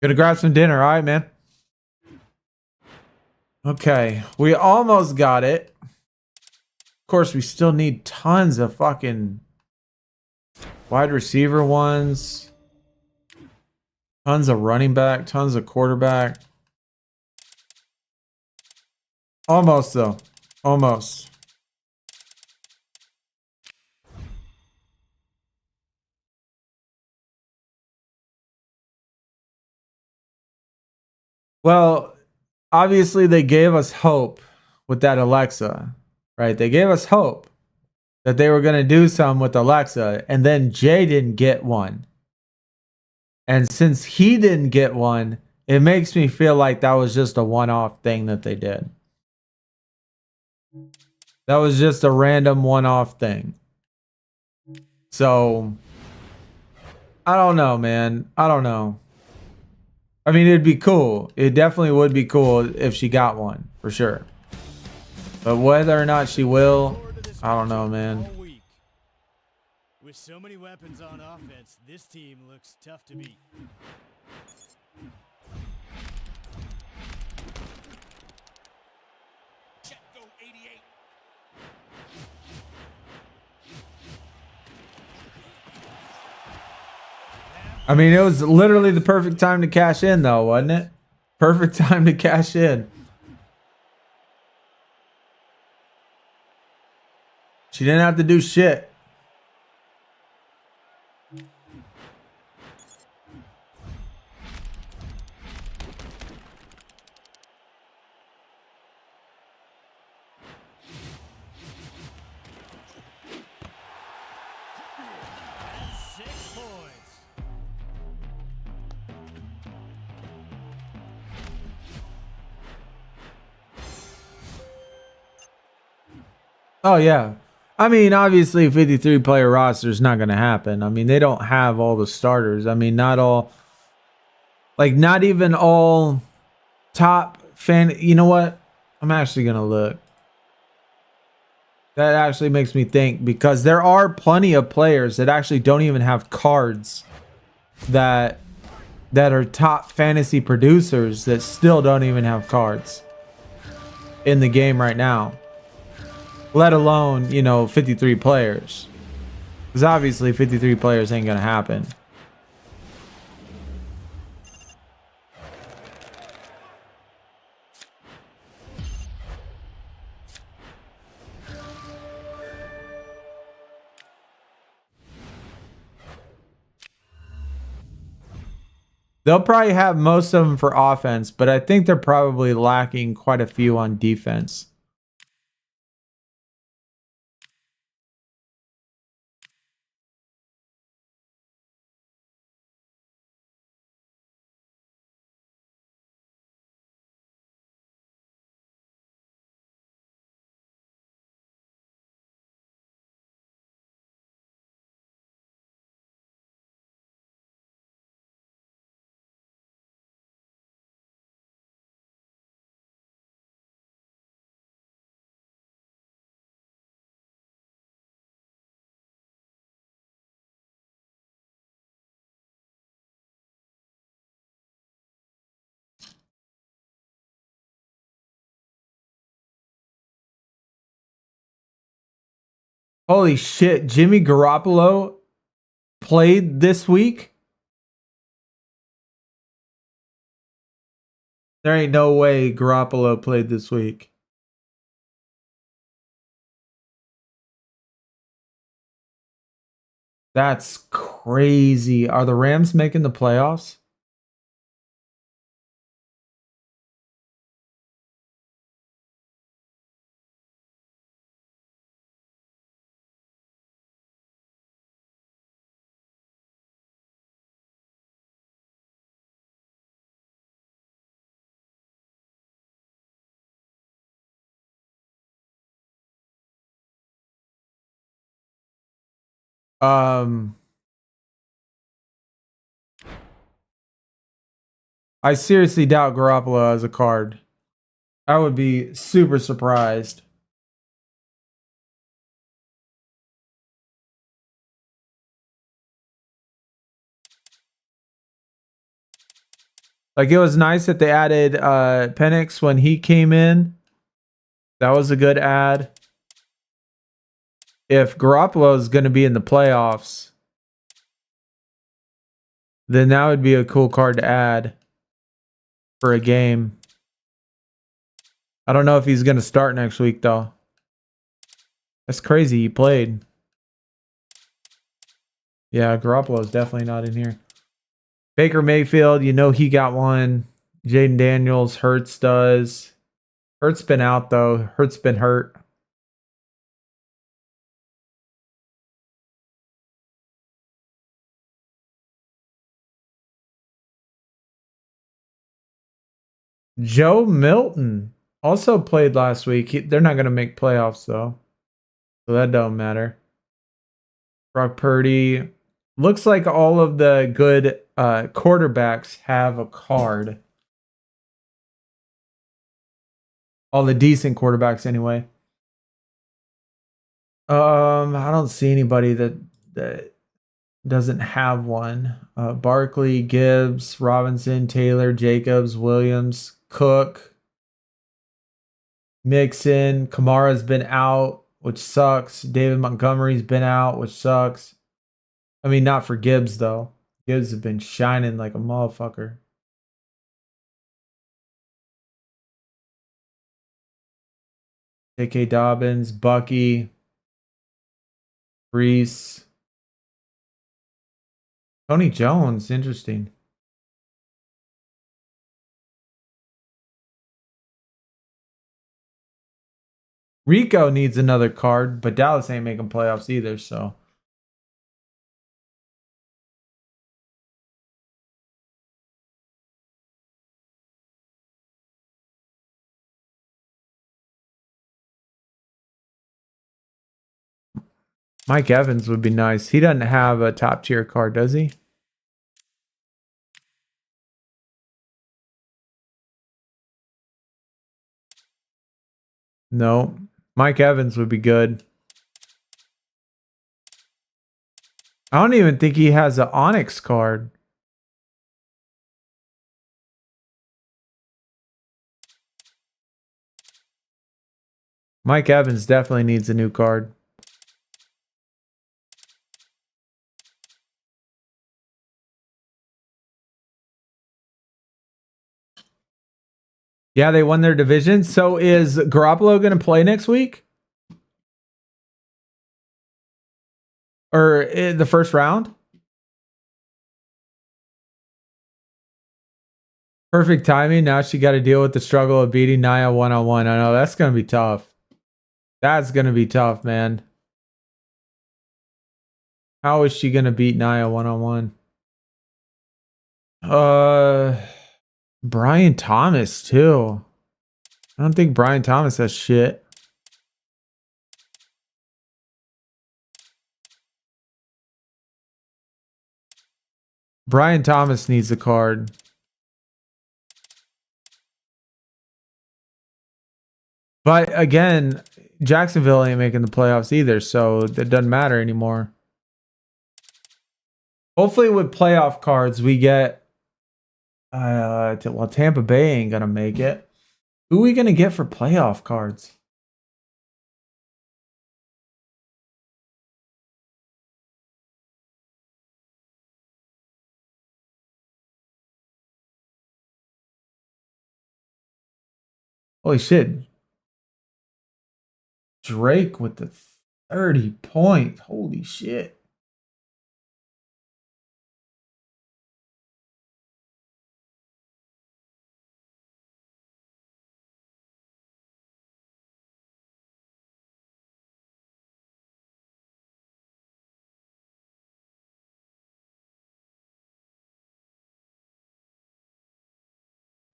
Gonna grab some dinner. All right, man. Okay. We almost got it. Of course, we still need tons of fucking wide receiver ones. Tons of running back. Tons of quarterback. Almost, though. Almost. Well, obviously they gave us hope with that Alexa. Right, they gave us hope that they were going to do something with Alexa, and then Jay didn't get one. And since he didn't get one, it makes me feel like that was just a one-off thing that they did. That was just a random one-off thing. So, I don't know, man. I don't know. I mean, it'd be cool. It definitely would be cool if she got one, for sure. But whether or not she will, I don't know, man. With so many weapons on offense, this team looks tough to beat. Check go 88. I mean, it was literally the perfect time to cash in, though, wasn't it? Perfect time to cash in. She didn't have to do shit. That's 6 points. Oh, yeah. I mean, obviously, 53 player roster is not going to happen. I mean, they don't have all the starters. I mean, not all, like, not even all top fan. You know what? I'm actually going to look. That actually makes me think, because there are plenty of players that actually don't even have cards that are top fantasy producers that still don't even have cards in the game right now. Let alone, you know, 53 players. Because obviously 53 players ain't going to happen. They'll probably have most of them for offense, but I think they're probably lacking quite a few on defense. Holy shit, Jimmy Garoppolo played this week? There ain't no way Garoppolo played this week. That's crazy. Are the Rams making the playoffs? I seriously doubt Garoppolo has a card. I would be super surprised. Like, it was nice that they added Penix when he came in. That was a good add. If Garoppolo is going to be in the playoffs, then that would be a cool card to add for a game. I don't know if he's going to start next week, though. That's crazy. He played. Yeah, Garoppolo is definitely not in here. Baker Mayfield, you know he got one. Jaden Daniels, Hurts does. Hurts been out, though. Hurts been hurt. Joe Milton also played last week. They're not going to make playoffs, though. So that don't matter. Brock Purdy. Looks like all of the good quarterbacks have a card. All the decent quarterbacks, anyway. I don't see anybody that doesn't have one. Barkley, Gibbs, Robinson, Taylor, Jacobs, Williams, Cook, Mixon. Kamara's been out, which sucks. David Montgomery's been out, which sucks. I mean, not for Gibbs, though. Gibbs have been shining like a motherfucker. J.K. Dobbins, Bucky, Reese, Tony Jones. Interesting. Rico needs another card, but Dallas ain't making playoffs either, so. Mike Evans would be nice. He doesn't have a top tier card, does he? No. Mike Evans would be good. I don't even think he has an Onyx card. Mike Evans definitely needs a new card. Yeah, they won their division. So is Garoppolo going to play next week? Or in the first round? Perfect timing. Now she got to deal with the struggle of beating Nia one-on-one. I know that's going to be tough. That's going to be tough, man. How is she going to beat Nia one-on-one? Brian Thomas, too. I don't think Brian Thomas has shit. Brian Thomas needs a card. But again, Jacksonville ain't making the playoffs either, so it doesn't matter anymore. Hopefully with playoff cards, we get... well, Tampa Bay ain't going to make it. Who are we going to get for playoff cards? Holy shit. Drake with the 30 points. Holy shit.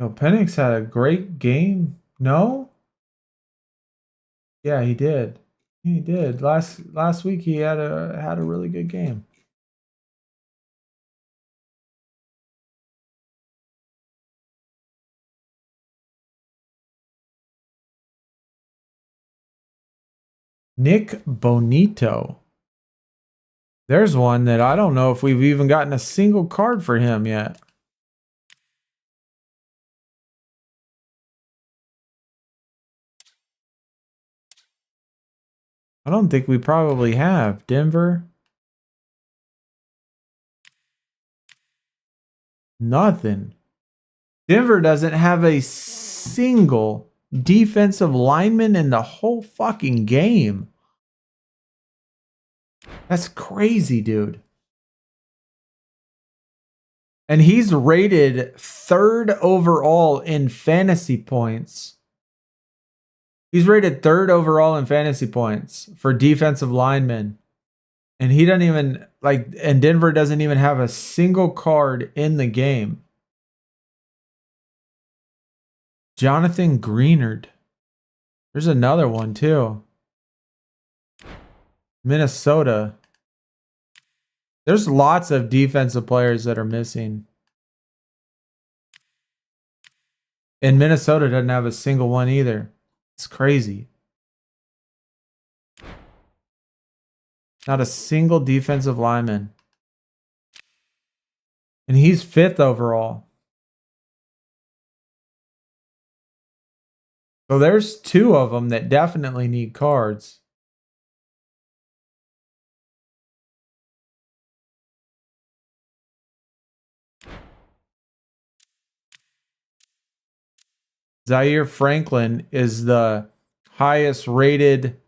Yo, Penix had a great game. No? Yeah, he did. He did. Last week he had a really good game. Nick Bonito. There's one that I don't know if we've even gotten a single card for him yet. I don't think we probably have. Denver. Nothing. Denver doesn't have a single defensive lineman in the whole fucking game. That's crazy, dude. And he's rated 3rd overall in fantasy points. He's rated 3rd overall in fantasy points for defensive linemen. And he doesn't even, like, and Denver doesn't even have a single card in the game. Jonathan Greenard. There's another one, too. Minnesota. There's lots of defensive players that are missing. And Minnesota doesn't have a single one either. It's crazy. Not a single defensive lineman. And he's 5th overall. So there's 2 of them that definitely need cards. Zaire Franklin is the highest rated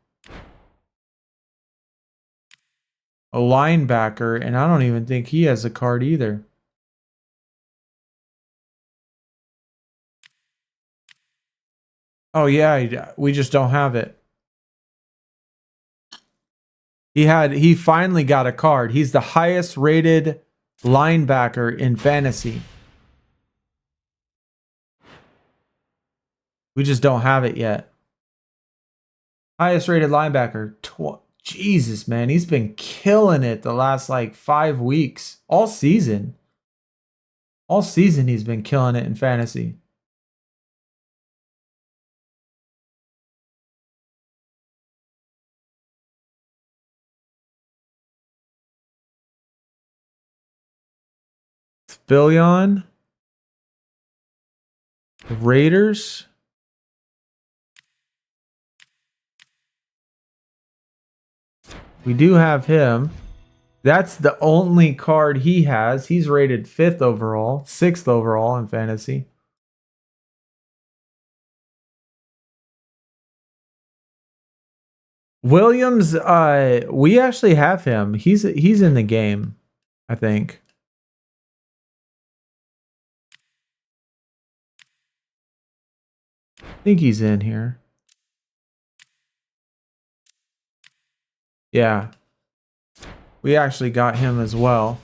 linebacker, and I don't even think he has a card either. Oh yeah, we just don't have it. He finally got a card. He's the highest rated linebacker in fantasy. We just don't have it yet. Highest rated linebacker. Jesus, man. He's been killing it the last like 5 weeks. All season. All season he's been killing it in fantasy. Billion. Raiders. We do have him. That's the only card he has. He's rated 5th overall, 6th overall in fantasy. Williams, we actually have him. He's in the game, I think. I think he's in here. Yeah. We actually got him as well.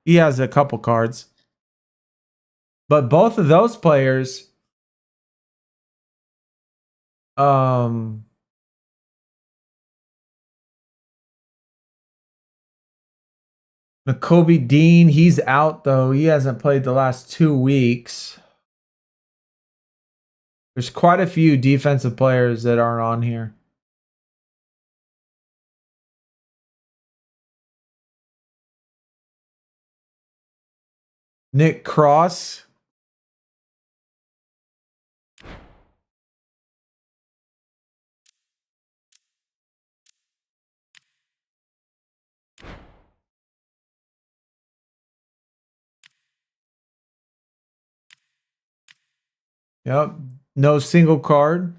He has a couple cards. But both of those players Nakobe Dean, he's out though. He hasn't played the last 2 weeks. There's quite a few defensive players that aren't on here. Nick Cross. Yep. No single card.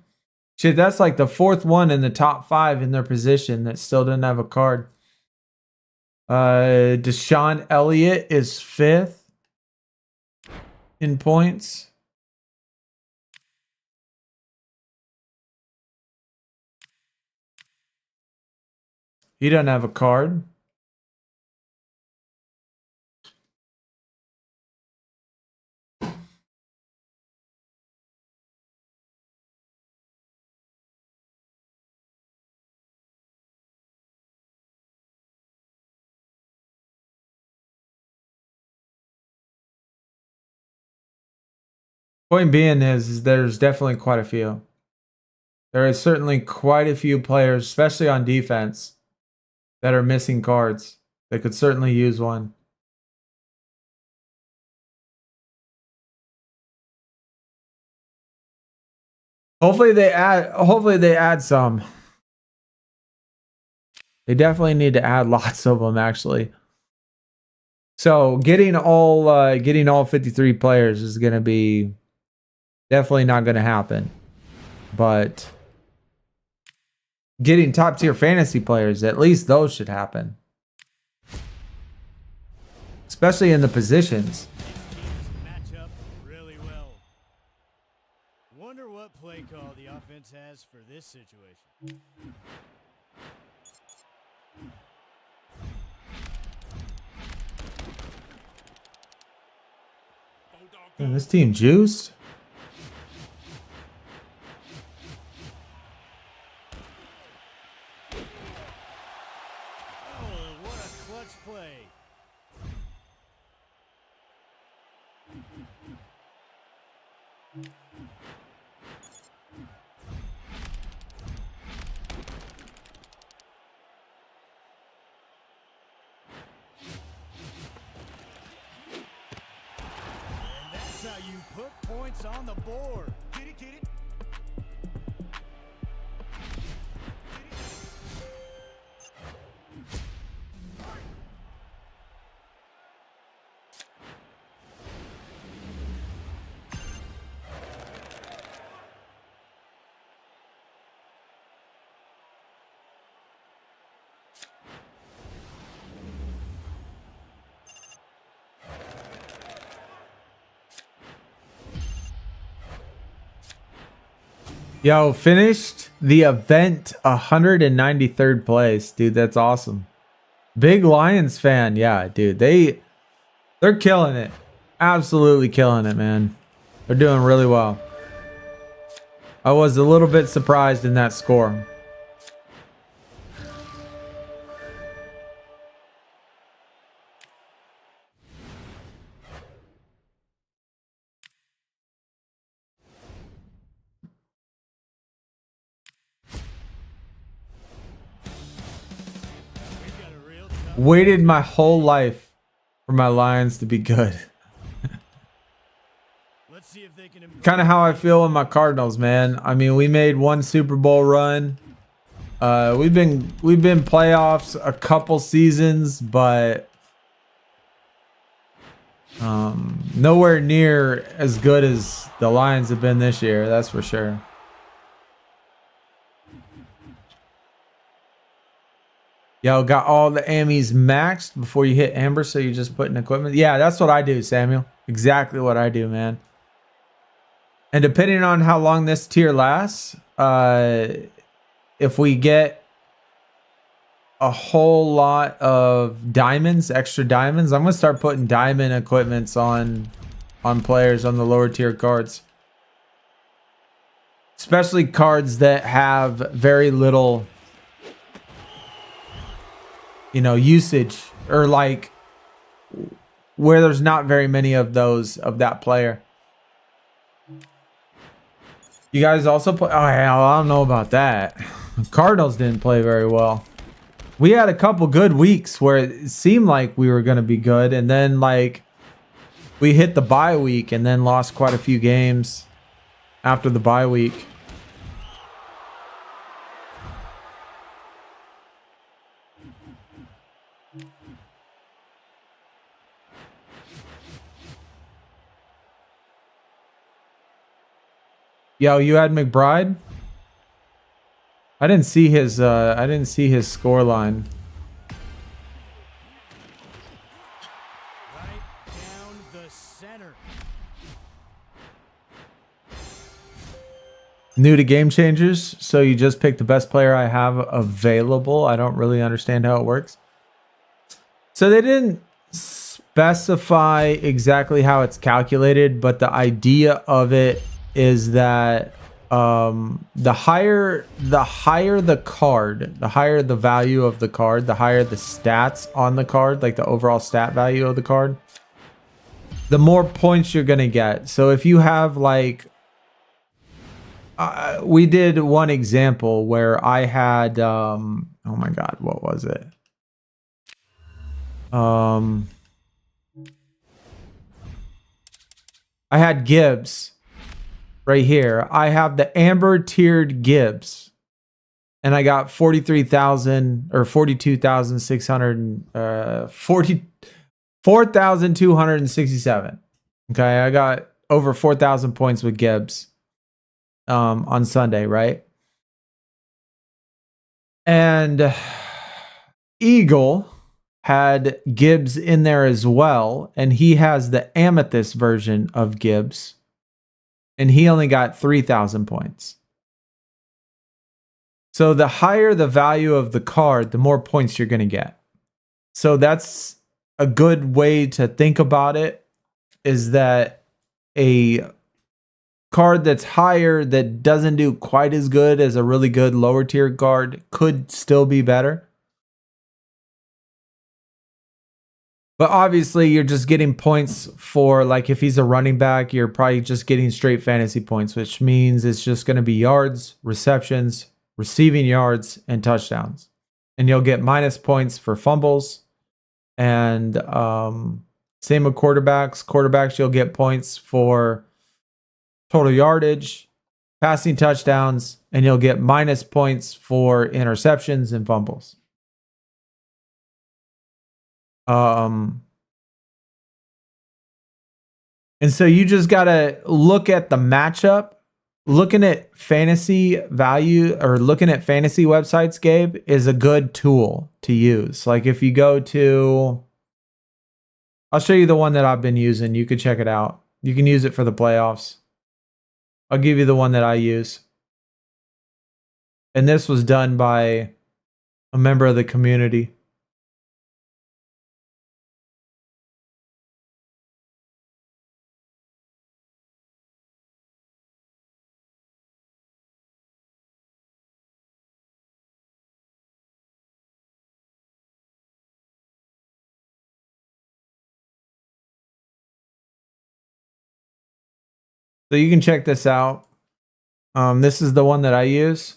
Shit, that's like the fourth one in the top 5 in their position that still didn't have a card. Deshaun Elliott is 5th in points. He doesn't have a card. Point being is there's definitely quite a few. There is certainly quite a few players, especially on defense, that are missing cards. They could certainly use one. Hopefully they add some. They definitely need to add lots of them, actually. So getting all 53 players is going to be definitely not going to happen. But getting top tier fantasy players, at least those should happen. Especially in the positions. Match up really well. Wonder what play call the offense has for this situation. Man, this team juiced. Oh, what a clutch play. And that's how you put points on the board. Get it, get it. Yo, finished the event 193rd place. Dude, that's awesome. Big Lions fan. Yeah, dude. They're killing it. Absolutely killing it, man. They're doing really well. I was a little bit surprised in that score. We've got a real tough Waited my whole life for my Lions to be good. Let's see if they can improve. Kind of how I feel in my Cardinals, man. I mean, we made one Super Bowl run. We've been playoffs a couple seasons, but nowhere near as good as the Lions have been this year. That's for sure. Yo, got all the Ammies maxed before you hit Amber, so you just put in equipment. Yeah, that's what I do, Samuel. Exactly what I do, man. And depending on how long this tier lasts, if we get a whole lot of diamonds, extra diamonds, I'm gonna start putting diamond equipments on players on the lower tier cards. Especially cards that have very little, usage, or like where there's not very many of those of that player. You guys also play? Oh hell, I don't know about that. Cardinals didn't play very well. We had a couple good weeks where it seemed like we were going to be good, and then like we hit the bye week and then lost quite a few games after the bye week. Yo, you had McBride? I didn't see his score line. Right down the center. New to Gamechangers, so you just pick the best player I have available. I don't really understand how it works. So they didn't specify exactly how it's calculated, but the idea of it is that the higher the card, the higher the value of the card, the higher the stats on the card, like the overall stat value of the card, the more points you're gonna get. So if you have like we did one example where I had oh my god, what was it? I had Gibbs right here. I have the amber tiered Gibbs, and I got 43,000 or 42,600 4,267. Okay, I got over 4,000 points with Gibbs on Sunday, right? And Eagle had Gibbs in there as well, and he has the amethyst version of Gibbs, and he only got 3,000 points. So the higher the value of the card, the more points you're going to get. So that's a good way to think about it, is that a card that's higher that doesn't do quite as good as a really good lower tier card could still be better. But obviously, you're just getting points for, like, if he's a running back, you're probably just getting straight fantasy points, which means it's just going to be yards, receptions, receiving yards, and touchdowns. And you'll get minus points for fumbles. And same with quarterbacks. Quarterbacks, you'll get points for total yardage, passing touchdowns, and you'll get minus points for interceptions and fumbles. And so you just got to look at the matchup. Looking at fantasy value or looking at fantasy websites, Gabe, is a good tool to use. Like if you go to, I'll show you the one that I've been using. You could check it out. You can use it for the playoffs. I'll give you the one that I use. And this was done by a member of the community. So you can check this out. This is the one that I use.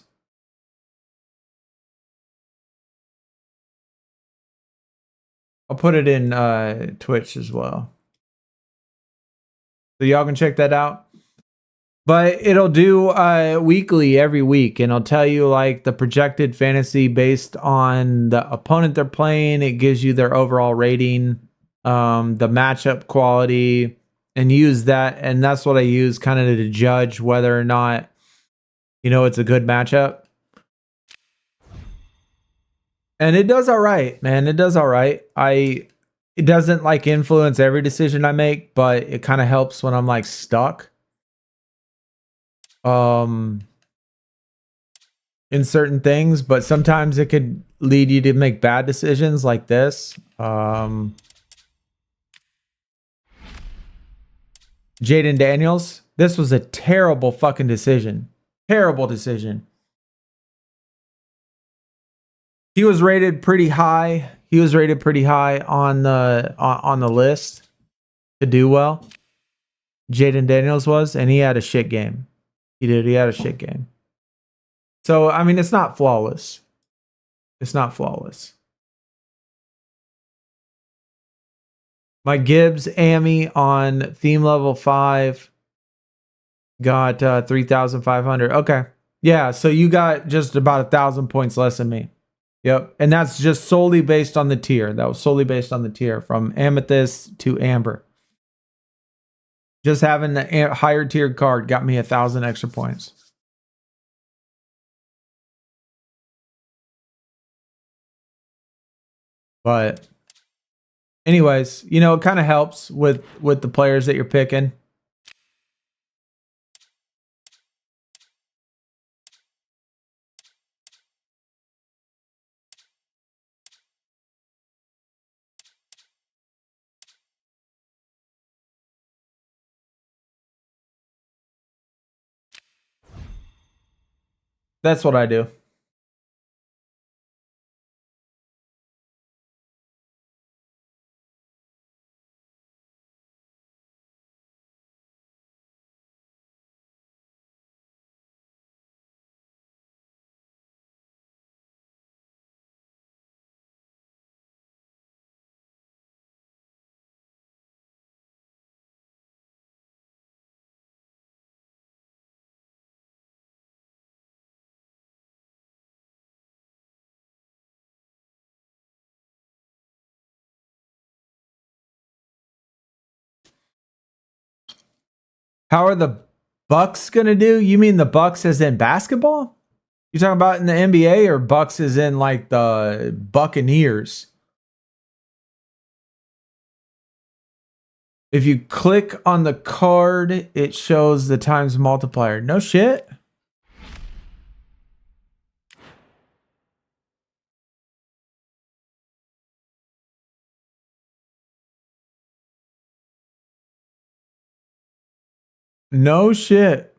I'll put it in Twitch as well. So y'all can check that out. But it'll do weekly every week, and it'll tell you like the projected fantasy based on the opponent they're playing. It gives you their overall rating, the matchup quality, and use that. And that's what I use kind of to judge whether or not, you know, it's a good matchup. And it does all right, man. It does all right. It doesn't like influence every decision I make, but it kind of helps when I'm like stuck. In certain things, but sometimes it could lead you to make bad decisions like this. Jaden Daniels, this was a terrible fucking decision. Terrible decision. He was rated pretty high. He was rated pretty high on the list to do well. Jaden Daniels was, and he had a shit game. He did. He had a shit game. So, I mean, it's not flawless. It's not flawless. My Gibbs Amy on theme level 5 got 3,500. Okay. Yeah, so you got just about 1,000 points less than me. Yep. And that's just solely based on the tier. That was solely based on the tier from Amethyst to Amber. Just having the higher tiered card got me 1,000 extra points. But anyways, you know, it kind of helps with the players that you're picking. That's what I do. How are the Bucks gonna do? You mean the Bucks as in basketball? You talking about in the NBA or Bucks as in like the Buccaneers? If you click on the card, it shows the times multiplier. No shit. No shit.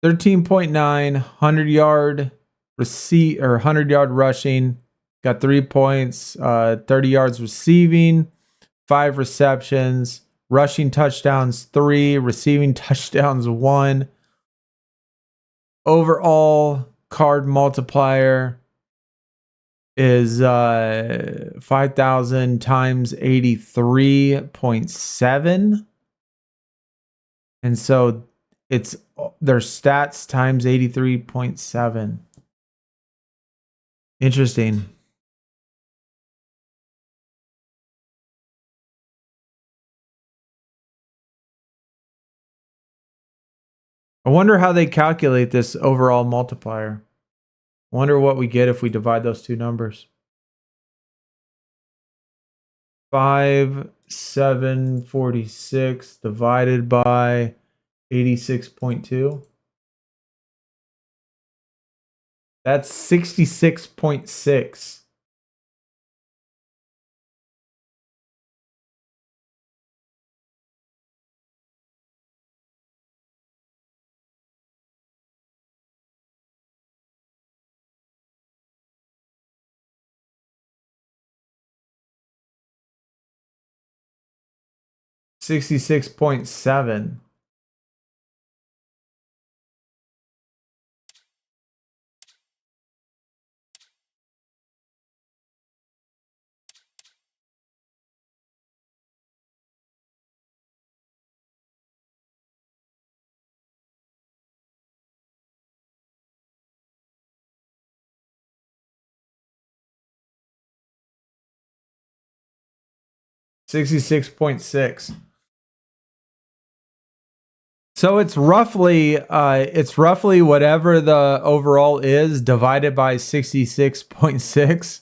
$13.9, 100-yard receipt or 100-yard rushing. Got 3 points, 30 yards receiving, 5 receptions, rushing touchdowns 3, receiving touchdowns 1. Overall card multiplier is 5,000 times 83.7. And so it's their stats times 83.7. Interesting. I wonder how they calculate this overall multiplier. I wonder what we get if we divide those two numbers. 5,746 divided by 86.2. That's 66.6. $66.7. $66.6. So it's roughly whatever the overall is divided by 66.6.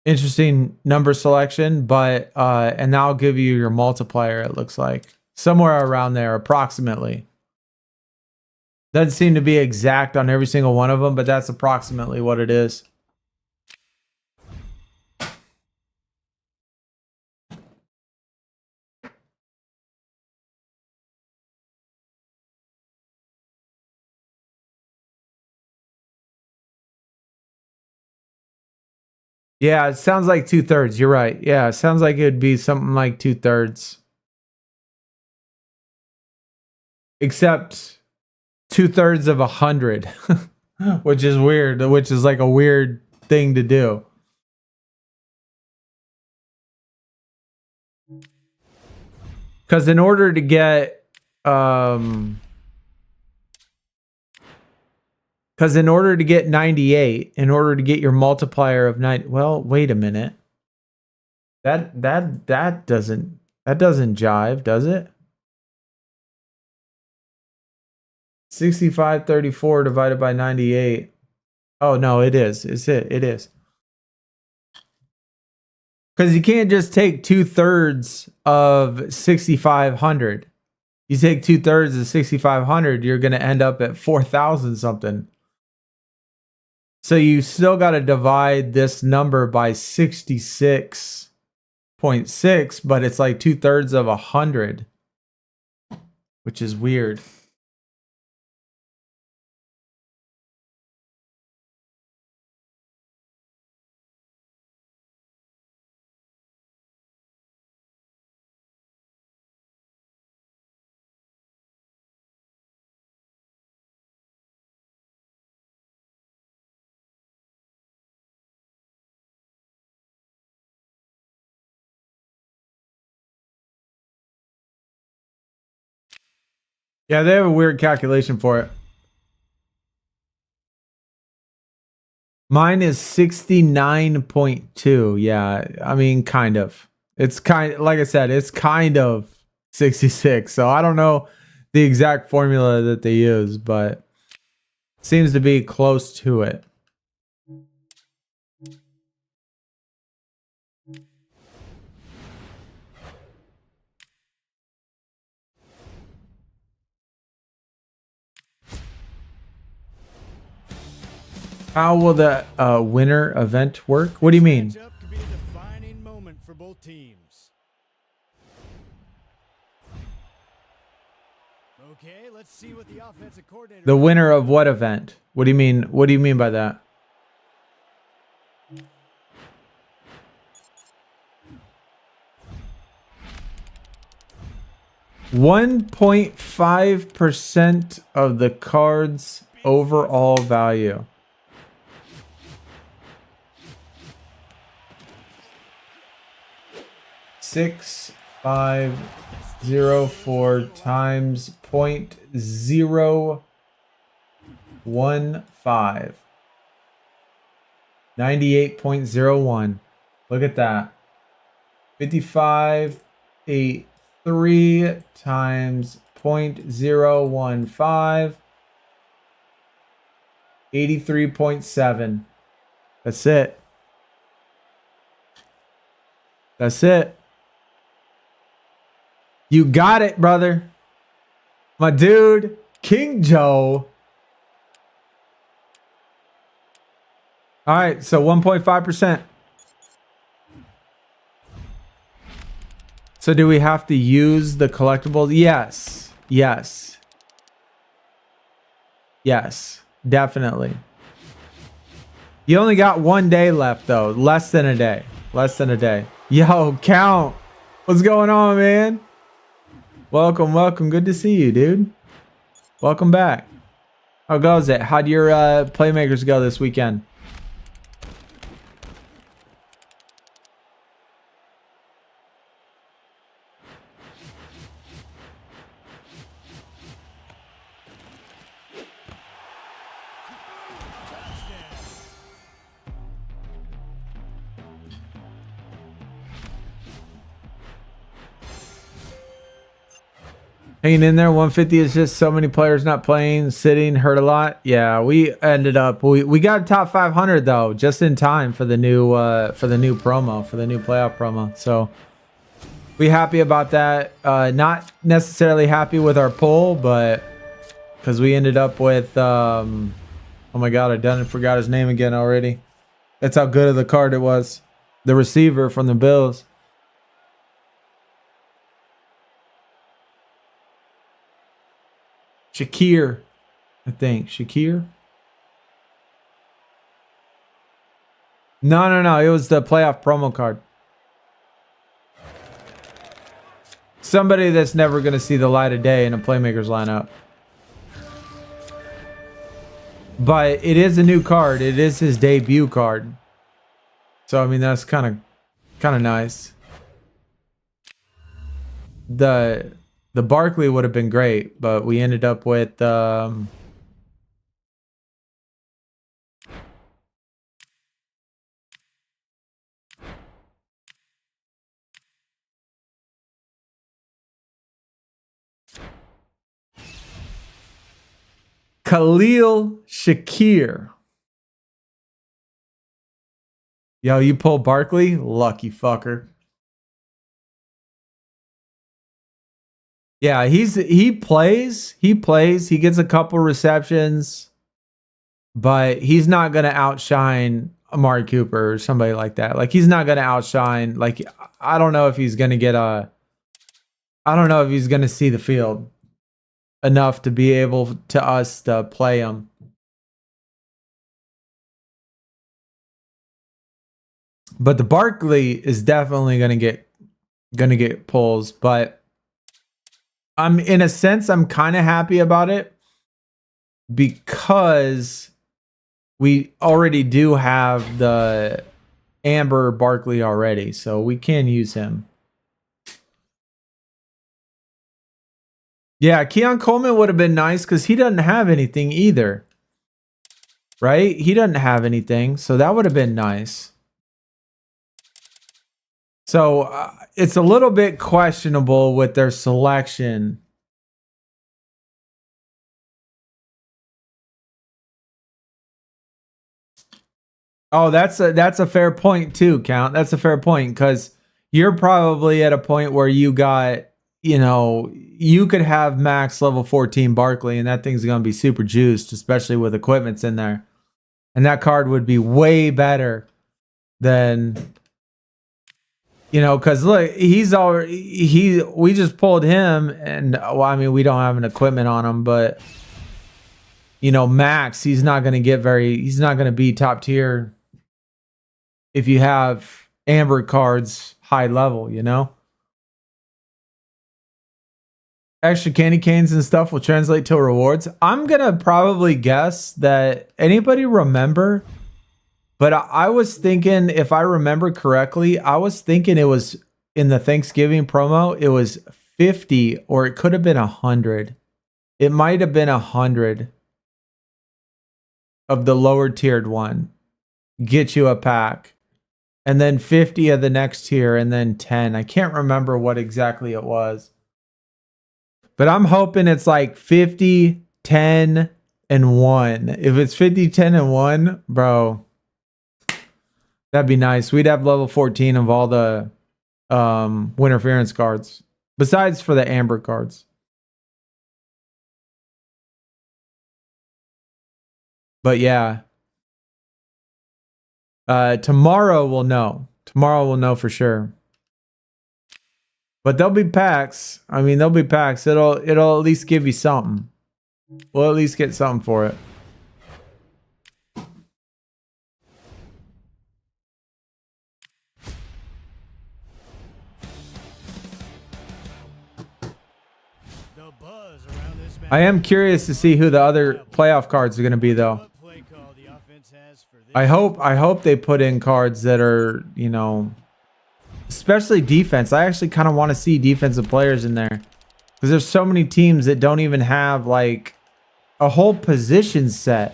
Interesting number selection, but and that'll give you your multiplier, it looks like. Somewhere around there, approximately. Doesn't seem to be exact on every single one of them, but that's approximately what it is. Yeah, it sounds like 2/3. You're right. Yeah, it sounds like it would be something like 2/3. Except 2/3 of 100, which is weird, which is like a weird thing to do. Because in order to get because in order to get 98, in order to get your multiplier of 9, well, wait a minute. That doesn't jive, does it? 6534 divided by 98. Oh no, it is. It is. Because you can't just take 2/3 of 6,500. You take 2/3 of 6,500, you're going to end up at 4,000 something. So you still got to divide this number by 66.6, but it's like 2/3 of 100, which is weird. Yeah, they have a weird calculation for it. Mine is 69.2. Yeah, I mean, kind of. It's like I said, it's kind of 66. So I don't know the exact formula that they use, but seems to be close to it. How will the winter event work? What do you mean? Matchup could be a defining moment for both teams. Okay, let's see what the offensive coordinator. The winner of what event? What do you mean? What do you mean by that? .5% of the card's overall value. $6,504 times 0.015. 98.01. Look at that. 5583 times 0.015. 83.7. That's it. That's it. You got it, brother. My dude, King Joe. All right, so 1.5%. So do we have to use the collectibles? Yes. Yes. Yes, definitely. You only got 1 day left, though. Less than a day. Less than a day. Yo, Count. What's going on, man? Welcome, welcome. Good to see you, dude. Welcome back. How goes it? How'd your Playmakers go this weekend? Hanging in there. 150 is just so many players not playing, sitting, hurt a lot. Yeah, we ended up we got top 500 though, just in time for the new promo, for the new playoff promo. So we happy about that. Not necessarily happy with our poll, but because we ended up with oh my god, I done and forgot his name again already. That's how good of the card it was. The receiver from the Bills. Shakir, I think. Shakir? No. It was the playoff promo card. Somebody that's never going to see the light of day in a Playmakers lineup. But it is a new card. It is his debut card. So, I mean, that's kind of nice. the Barkley would have been great, but we ended up with Khalil Shakir. Yo, you pull Barkley? Lucky fucker. Yeah, he plays, he gets a couple receptions, but he's not gonna outshine Amari Cooper or somebody like that. Like he's not gonna outshine, like I don't know if he's gonna see the field enough to be able to us to play him. But the Barkley is definitely gonna get pulls, but in a sense, I'm kind of happy about it because we already do have the Amber Barkley already, so we can use him. Yeah, Keon Coleman would have been nice because he doesn't have anything either. Right? He doesn't have anything, so that would have been nice. So it's a little bit questionable with their selection. Oh, that's a fair point too, Count. That's a fair point because you're probably at a point where you got, you could have max level 14 Barkley and that thing's going to be super juiced, especially with equipments in there. And that card would be way better than... because look, we just pulled him, and well, I mean, we don't have an equipment on him, but max, he's not going to be top tier if you have Amber cards high level, Extra candy canes and stuff will translate to rewards. I'm going to probably guess that anybody remember. But I was thinking, if I remember correctly, I was thinking it was in the Thanksgiving promo, it was 50 or it could have been 100. It might have been 100 of the lower tiered one. Get you a pack. And then 50 of the next tier and then 10. I can't remember what exactly it was. But I'm hoping it's like 50, 10, and 1. If it's 50, 10, and 1, bro... That'd be nice. We'd have level 14 of all the Winterference cards. Besides for the Amber cards. But yeah. Tomorrow we'll know. Tomorrow we'll know for sure. But there'll be packs. I mean, there'll be packs. It'll at least give you something. We'll at least get something for it. I am curious to see who the other playoff cards are going to be, though. I hope they put in cards that are, especially defense. I actually kind of want to see defensive players in there because there's so many teams that don't even have like a whole position set.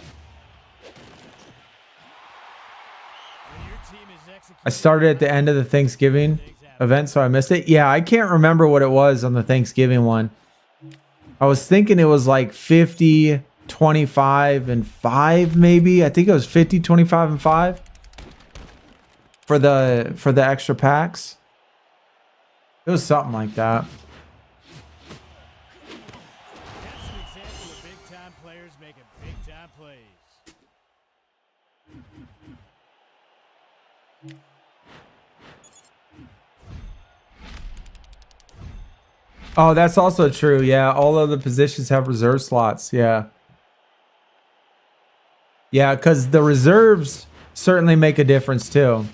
I started at the end of the Thanksgiving event, so I missed it. Yeah, I can't remember what it was on the Thanksgiving one. I was thinking it was like 50, 25, and 5, maybe. I think it was 50, 25, and 5 for the extra packs. It was something like that. That's an example of big-time players making big-time plays. Oh, that's also true. Yeah, all other positions have reserve slots. Yeah. Yeah, because the reserves certainly make a difference too.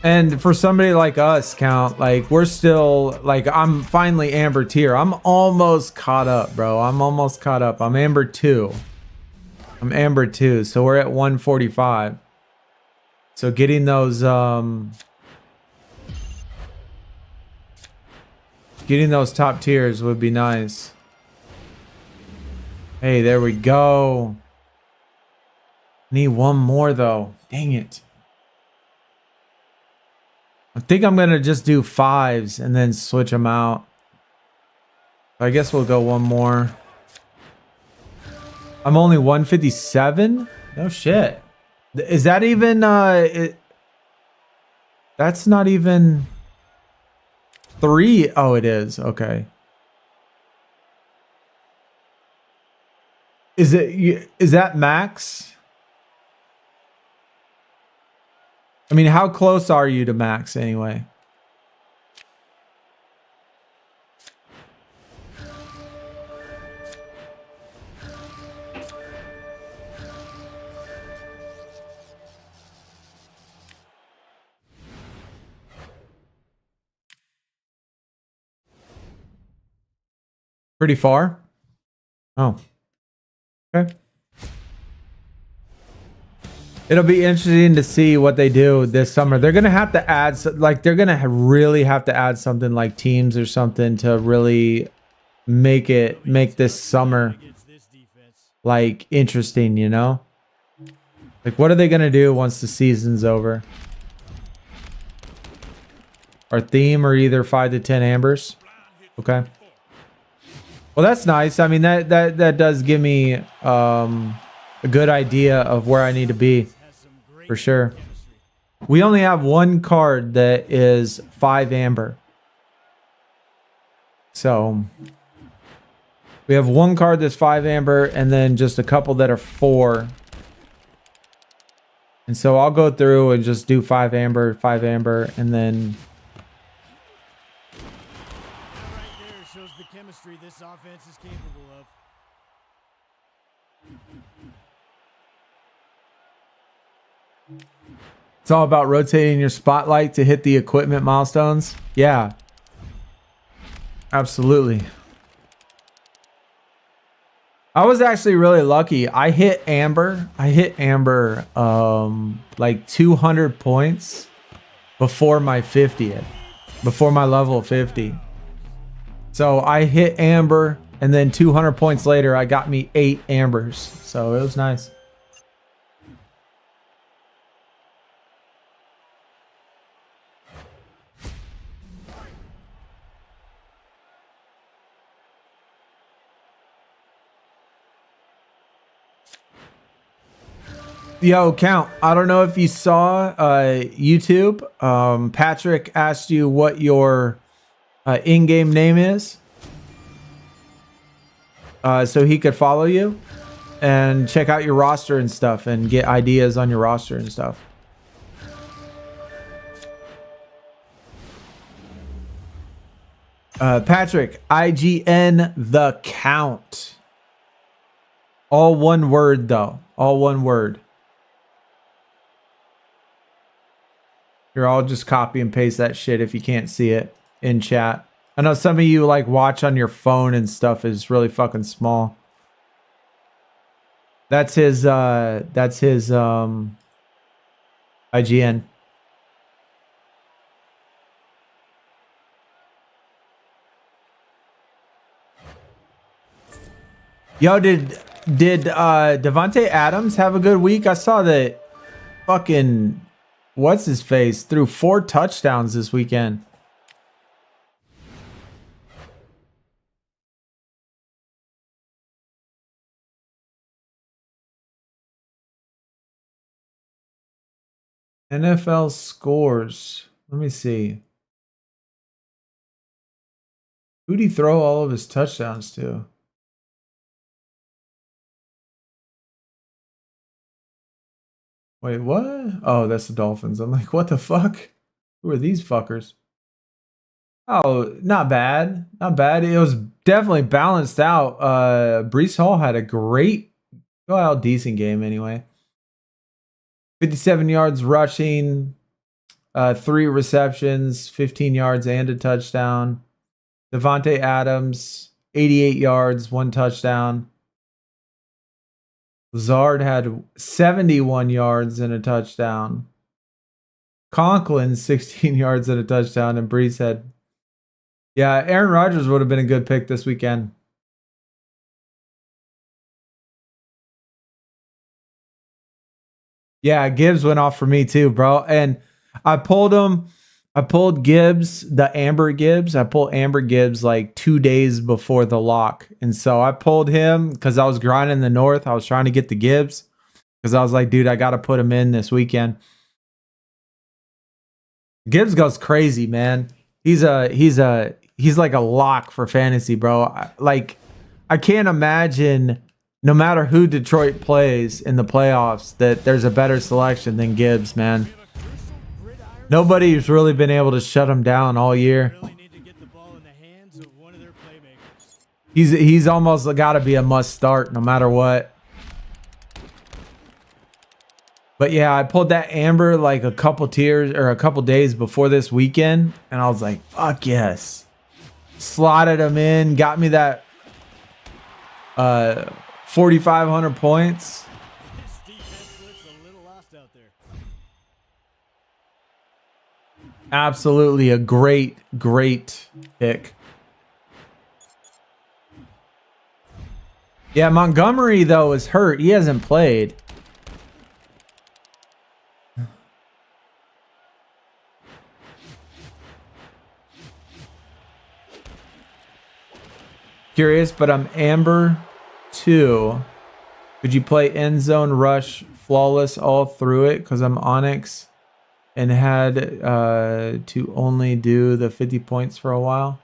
And for somebody like us, Count, like we're still, like I'm finally Amber tier. I'm almost caught up, bro. I'm almost caught up. I'm Amber 2. I'm Amber 2, so we're at 145. So getting those top tiers would be nice. Hey, there we go. Need one more though. Dang it. I think I'm gonna just do 5s and then switch them out. I guess we'll go one more. I'm only 157? No shit. Is that even that's not even 3. Oh, it is. Okay. Is that max? I mean, how close are you to max anyway? Pretty far? Oh. Okay. It'll be interesting to see what they do this summer. They're going to have to add, like, they're going to really have to add something like teams or something to really make this summer, like, interesting, you know? Like, what are they going to do once the season's over? Our theme are either 5 to 10 ambers. Okay. Well, that's nice. I mean, that does give me a good idea of where I need to be, for sure. We only have one card that is 5 amber. So we have one card that's 5 amber and then just a couple that are 4. And so I'll go through and just do 5 amber, and then shows the chemistry this offense is capable of. it's all about rotating your spotlight to hit the equipment milestones. Yeah. Absolutely. I was actually really lucky. I hit amber like 200 points before my 50th. Before my level 50. So I hit amber, and then 200 points later, I got me 8 ambers. So it was nice. Yo, Count, I don't know if you saw YouTube. Patrick asked you what your in-game name is, so he could follow you and check out your roster and stuff and get ideas on your roster and stuff. Patrick, IGN the Count. All one word though. All one word. Here, I'll just copy and paste that shit if you can't see it in chat. I know some of you like watch on your phone and stuff is really fucking small. That's his IGN. Yo, did Devontae Adams have a good week? I saw that fucking what's his face threw 4 touchdowns this weekend. NFL scores. Let me see. Who'd he throw all of his touchdowns to? Wait, what? Oh, that's the Dolphins. I'm like, what the fuck? Who are these fuckers? Oh, not bad. Not bad. It was definitely balanced out. Breece Hall had a great, well, decent game anyway. 57 yards rushing, 3 receptions, 15 yards and a touchdown. Devontae Adams, 88 yards, 1 touchdown. Lazard had 71 yards and a touchdown. Conklin 16 yards at a touchdown, and Brees had. Yeah, Aaron Rodgers would have been a good pick this weekend. Yeah, Gibbs went off for me too, bro. And I pulled him. I pulled Gibbs, the Amber Gibbs. I pulled Amber Gibbs like 2 days before the lock. And so I pulled him because I was grinding the North. I was trying to get the Gibbs because I was like, dude, I got to put him in this weekend. Gibbs goes crazy, man. He's like a lock for fantasy, bro. I can't imagine, no matter who Detroit plays in the playoffs, that there's a better selection than Gibbs, man. Nobody's really been able to shut him down all year. Really need to get the ball in the hands of one of their playmakers. He's almost got to be a must start no matter what. But yeah, I pulled that Amber like a couple days before this weekend, and I was like, fuck yes. Slotted him in, got me that 4,500 points. This defense looks a little lost out there. Absolutely a great pick. Yeah, Montgomery though is hurt. He hasn't played. Curious, but I'm Amber 2. Could you play Endzone Rush flawless all through it? Because I'm Onyx and had to only do the 50 points for a while.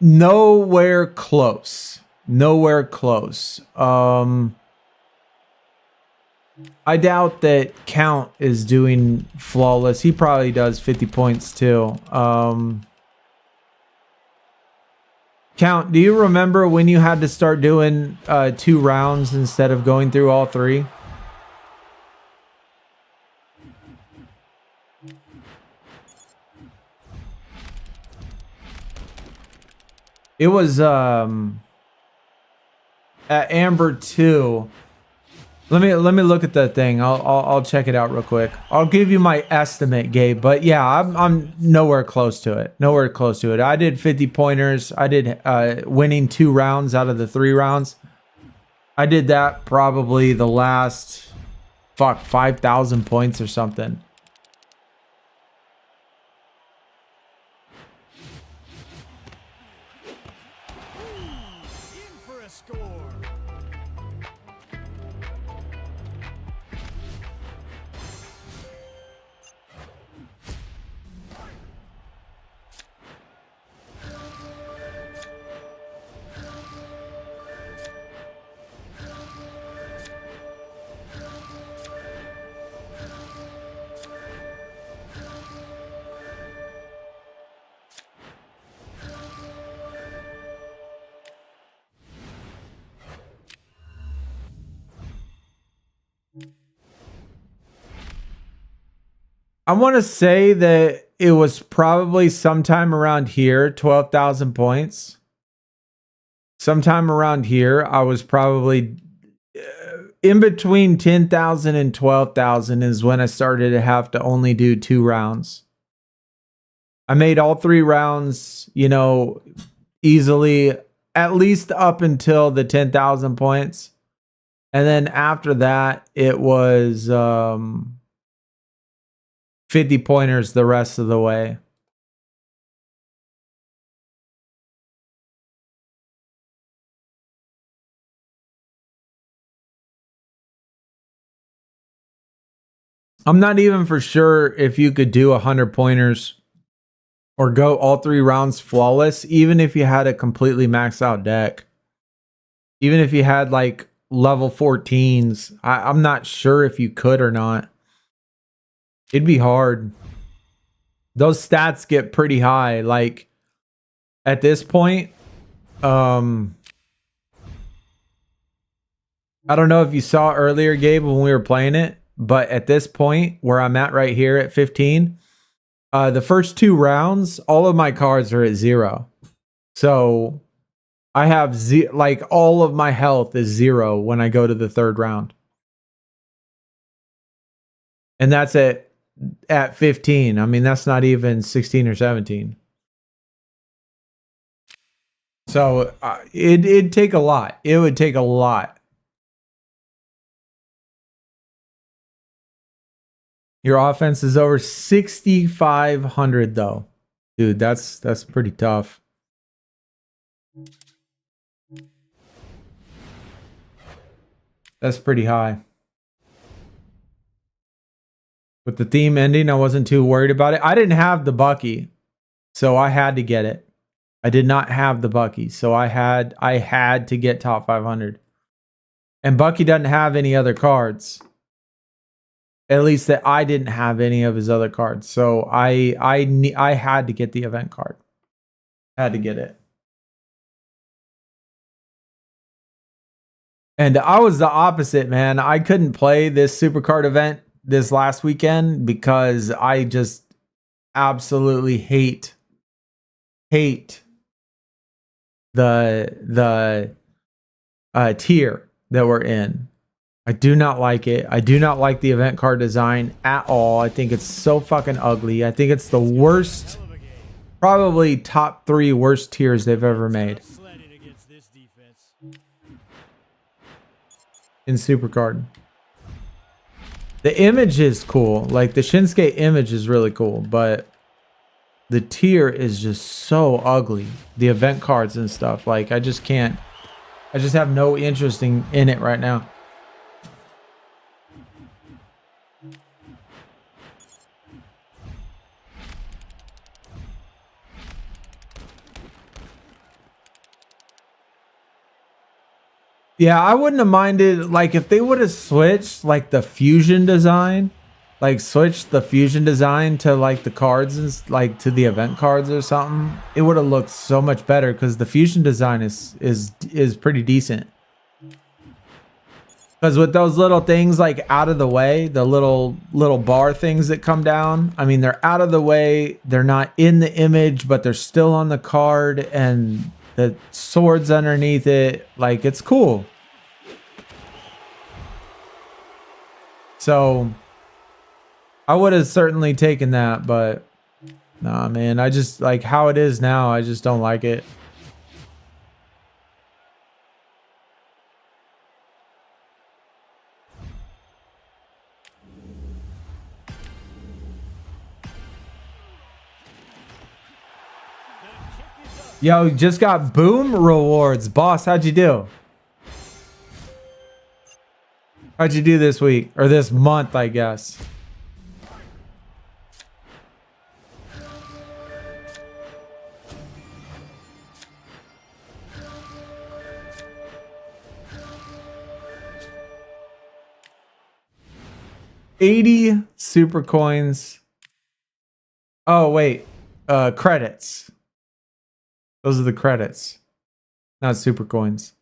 Nowhere close. Nowhere close. I doubt that Count is doing flawless. He probably does 50 points too. Count, do you remember when you had to start doing 2 rounds instead of going through all 3? It was at Amber 2. Let me look at that thing. I'll check it out real quick. I'll give you my estimate, Gabe. But yeah, I'm nowhere close to it. Nowhere close to it. I did 50 pointers. I did winning 2 rounds out of the 3 rounds. I did that probably the last 5,000 points or something. In for a score. I want to say that it was probably sometime around here, 12,000 points. Sometime around here, I was probably in between 10,000 and 12,000 is when I started to have to only do 2 rounds. I made all 3 rounds, easily, at least up until the 10,000 points. And then after that, it was 50 pointers the rest of the way. I'm not even for sure if you could do 100 pointers or go all 3 rounds flawless, even if you had a completely maxed out deck. Even if you had like level 14s, I'm not sure if you could or not. It'd be hard. Those stats get pretty high. Like at this point, I don't know if you saw earlier, Gabe, when we were playing it, but at this point where I'm at right here at 15, the first 2 rounds, all of my cards are at 0. So I have like all of my health is 0 when I go to the 3rd round. And that's at 15. I mean, that's not even 16 or 17. So it'd take a lot. It would take a lot. Your offense is over 6,500 though. Dude, that's pretty tough. That's pretty high. With the theme ending, I wasn't too worried about it. I didn't have the Bucky, so I had to get it. I did not have the Bucky, so I had to get top 500. And Bucky doesn't have any other cards. At least that I didn't have any of his other cards. So I had to get the event card. Had to get it. And I was the opposite, man. I couldn't play this SuperCard event this last weekend because I just absolutely hate the tier that we're in. I do not like it. I do not like the event card design at all. I think it's so fucking ugly. I think it's the worst, probably top 3 worst tiers they've ever made in SuperCard. The image is cool. Like the Shinsuke image is really cool, but the tier is just so ugly. The event cards and stuff. Like I just can't. I just have no interest in it right now. Yeah, I wouldn't have minded, like, if they would have switched, like, the fusion design, like, switched the fusion design to, like, the cards, and, like, to the event cards or something, it would have looked so much better, because the fusion design is pretty decent. Because with those little things, like, out of the way, the little bar things that come down, I mean, they're out of the way, they're not in the image, but they're still on the card, and the swords underneath it, like, it's cool. So I would have certainly taken that, but nah, man, I just like how it is now. I just don't like it. Yo, just got boom rewards. Boss, how'd you do? How'd you do this week? Or this month, I guess. $80 super coins. Oh, wait. Credits. Those are the credits, not super coins.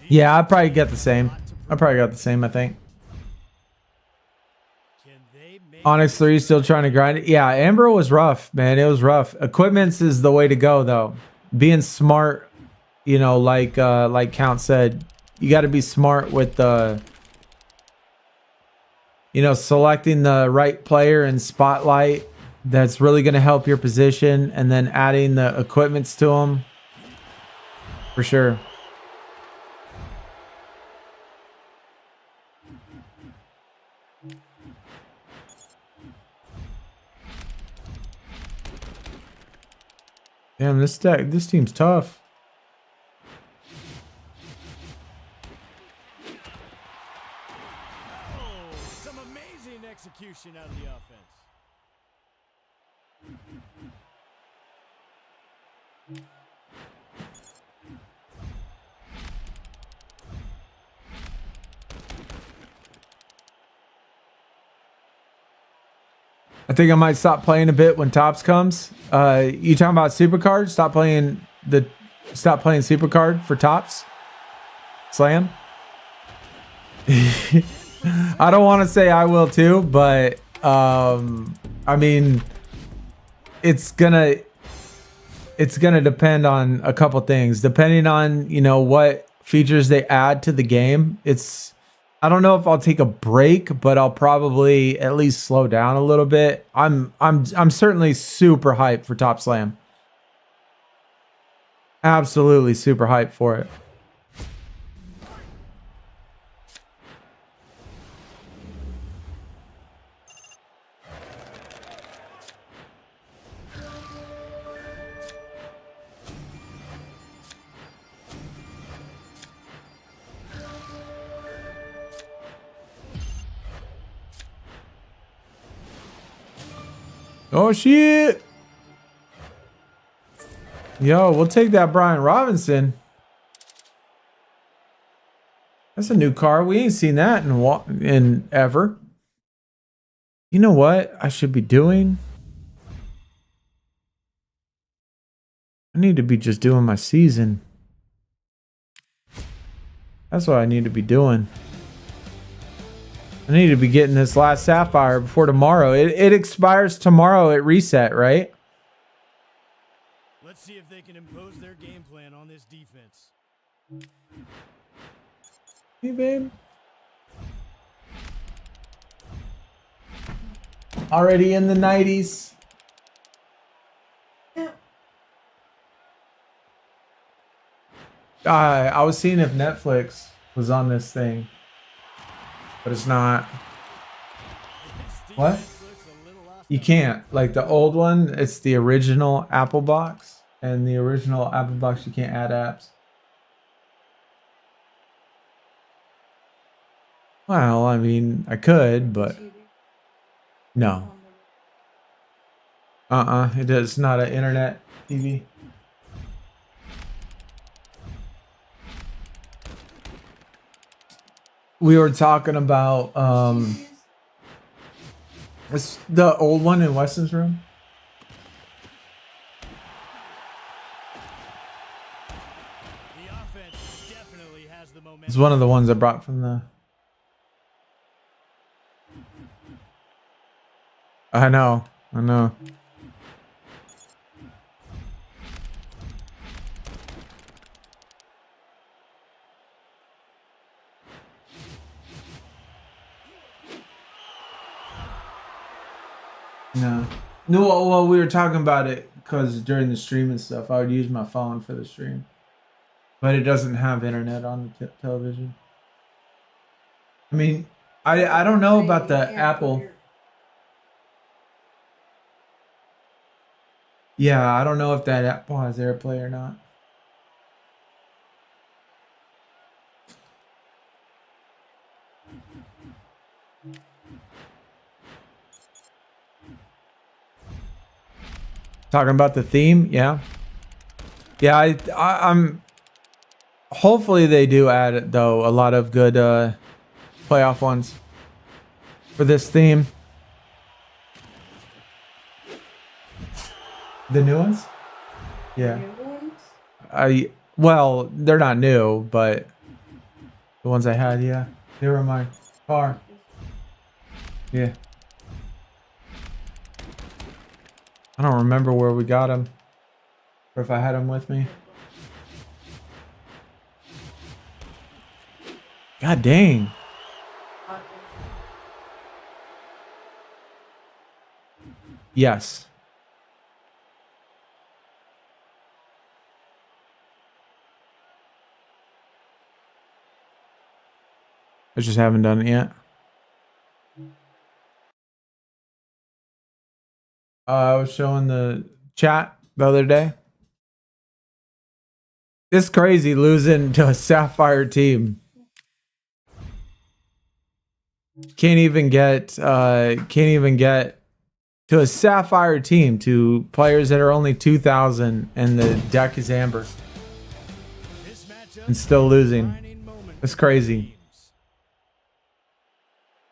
Yeah, I probably get the same. I probably got the same, I think. Onyx 3 still trying to grind it. Yeah, Amber was rough, man. It was rough. Equipments is the way to go, though. Being smart, you know, like Count said, you got to be smart with the, you know, selecting the right player in Spotlight. That's really going to help your position, and then adding the equipments to them. For sure. Damn, this team's tough. Some amazing execution out of the offense. I think I might stop playing a bit when Tops comes. You talking about SuperCard? Stop playing SuperCard for Tops? Slam? I don't want to say I will too, but I mean, it's gonna, it's going to depend on a couple things. Depending on, you know, what features they add to the game. I don't know if I'll take a break, but I'll probably at least slow down a little bit. I'm certainly super hyped for Top Slam. Absolutely super hyped for it. Oh shit. Yo, we'll take that Brian Robinson. That's a new car. We ain't seen that in ever. You know what I should be doing? I need to be just doing my season. That's what I need to be doing. I need to be getting this last Sapphire before tomorrow. It expires tomorrow at reset, right? Let's see if they can impose their game plan on this defense. Hey, babe. Already in the 90s. I was seeing if Netflix was on this thing. But it's not. What? You can't. Like the old one, it's the original Apple box. And the original Apple box, you can't add apps. Well, I mean, I could, but no. It is. It's not an internet TV. We were talking about it's the old one in Weston's room. The offense definitely has the momentum. It's one of the ones I brought from the. I know. No, well, we were talking about it because during the stream and stuff, I would use my phone for the stream. But it doesn't have internet on the television. I mean, I don't know about the Apple. Yeah, I don't know if that Apple has AirPlay or not. Talking about the theme, yeah. I'm. Hopefully they do add it though. A lot of good playoff ones for this theme. The new ones? Yeah. Well, they're not new, but the ones I had, yeah, they were in my car. Yeah. I don't remember where we got them, or if I had them with me. God dang. Yes. I just haven't done it yet. I was showing the chat the other day. It's crazy losing to a Sapphire team. Can't even get to a Sapphire team, to players that are only 2,000 and the deck is amber. And still losing. It's crazy.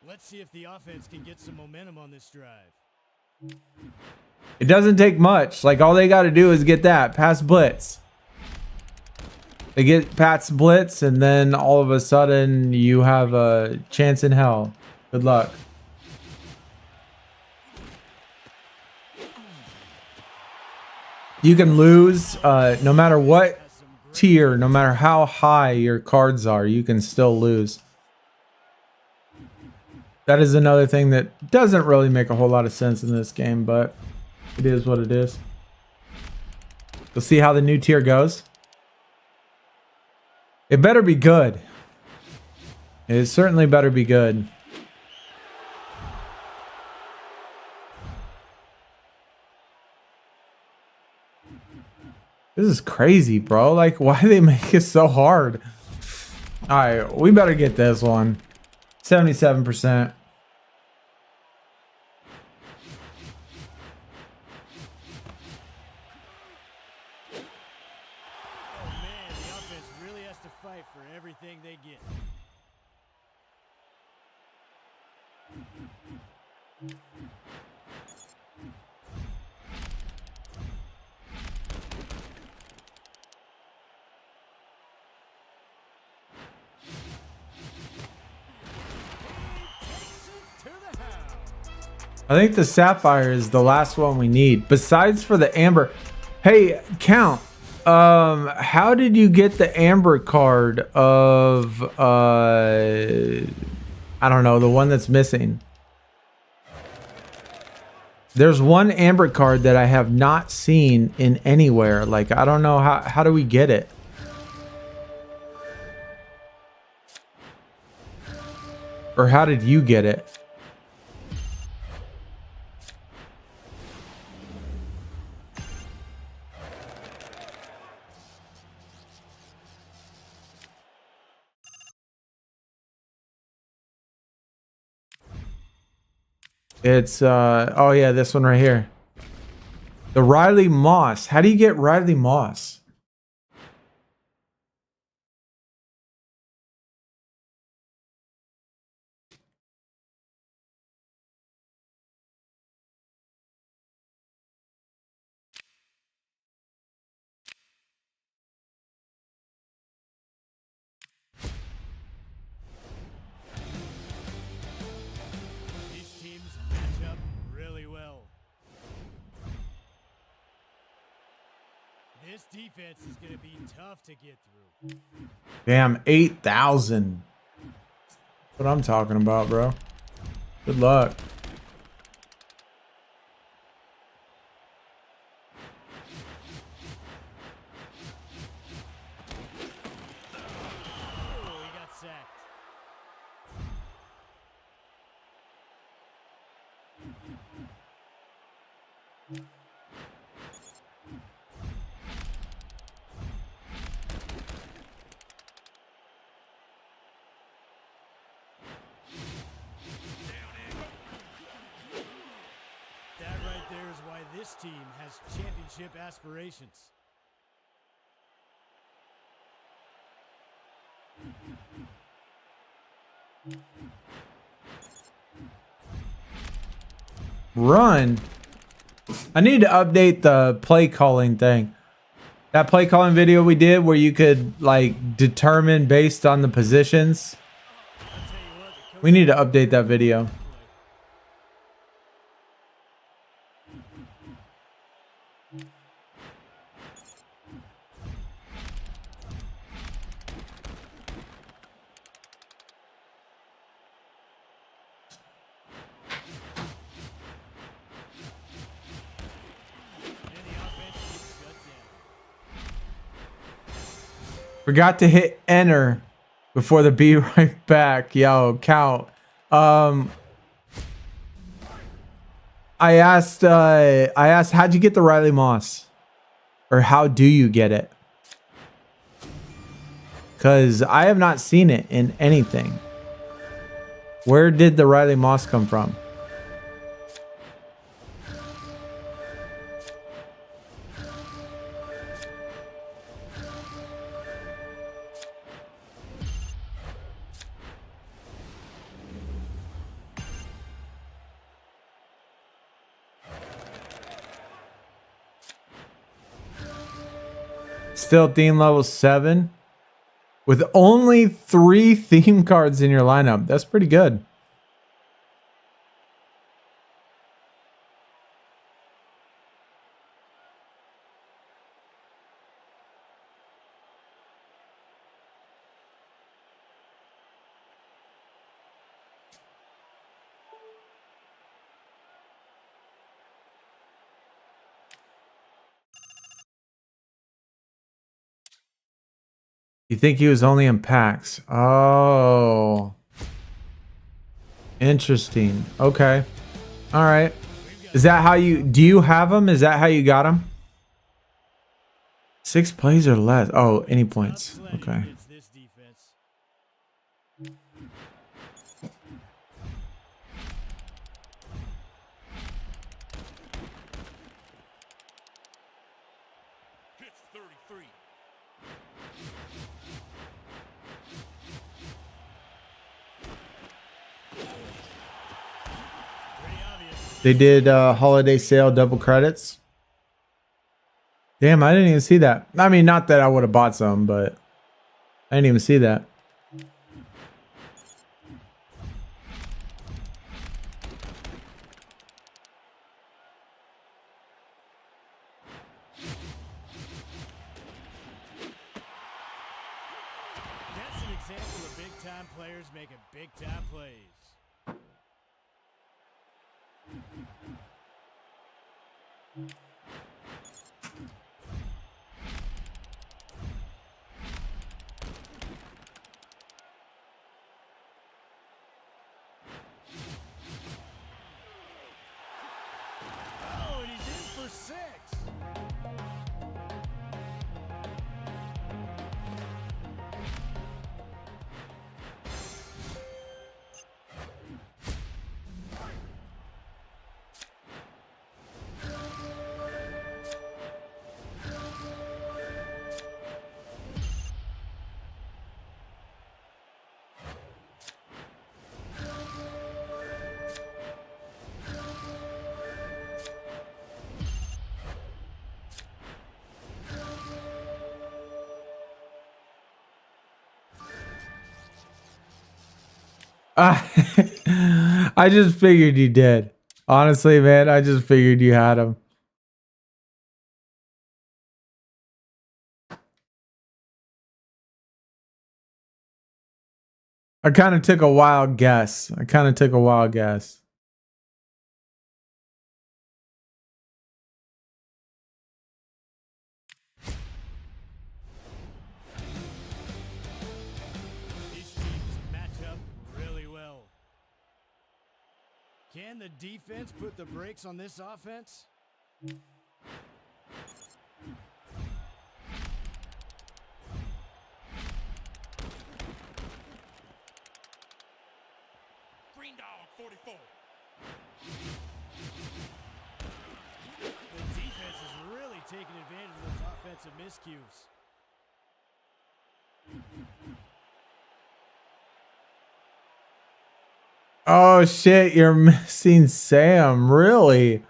Let's see if the offense can get some momentum on this drive. It doesn't take much. Like, all they got to do is get that pass blitz. They get Pat's blitz, and then all of a sudden you have a chance in hell. Good luck. You can lose no matter what tier, no matter how high your cards are, you can still lose. That is another thing that doesn't really make a whole lot of sense in this game, but it is what it is. We'll see how the new tier goes. It better be good. It certainly better be good. This is crazy, bro. Like, why do they make it so hard? All right, we better get this one. 77%. Oh man, the offense really has to fight for everything they get. I think the sapphire is the last one we need. Besides for the amber. Hey, Count. How did you get the amber card of I don't know, the one that's missing? There's one amber card that I have not seen in anywhere. Like, I don't know how do we get it? Or how did you get it? It's oh yeah, this one right here. The Riley Moss. How do you get Riley Moss? These teams match up really well. This defense is going to be tough to get through. Damn, 8,000. What I'm talking about, bro. Good luck. Oh, he got sacked. That right there is why this team has championship aspirations. Run. I need to update the play calling thing. That play calling video we did where you could like determine based on the positions. I'll tell you what, the coach We need to update that video. and the offense gets shut down. Forgot to hit enter before the be right back. Yo, Count. I asked how'd you get the Riley Moss? Or how do you get it? Cause I have not seen it in anything. Where did the Riley Moss come from? Still theme level 7 with only 3 theme cards in your lineup. That's pretty good. You think he was only in packs? Oh. Interesting. Okay. All right. Is that how you... Do you have him? Is that how you got him? 6 plays or less. Oh, any points. Okay. Hits 33. They did holiday sale double credits. Damn, I didn't even see that. I mean, not that I would have bought some, but I didn't even see that. That's an example of big-time players making big-time plays. Oh, and he's in for 6. I just figured you did. Honestly, man, I just figured you had him. I kind of took a wild guess. These teams match up really well. Can the defense put the brakes on this offense? Green dog 44. The defense is really taking advantage of those offensive miscues. Oh shit, you're missing Sam, really?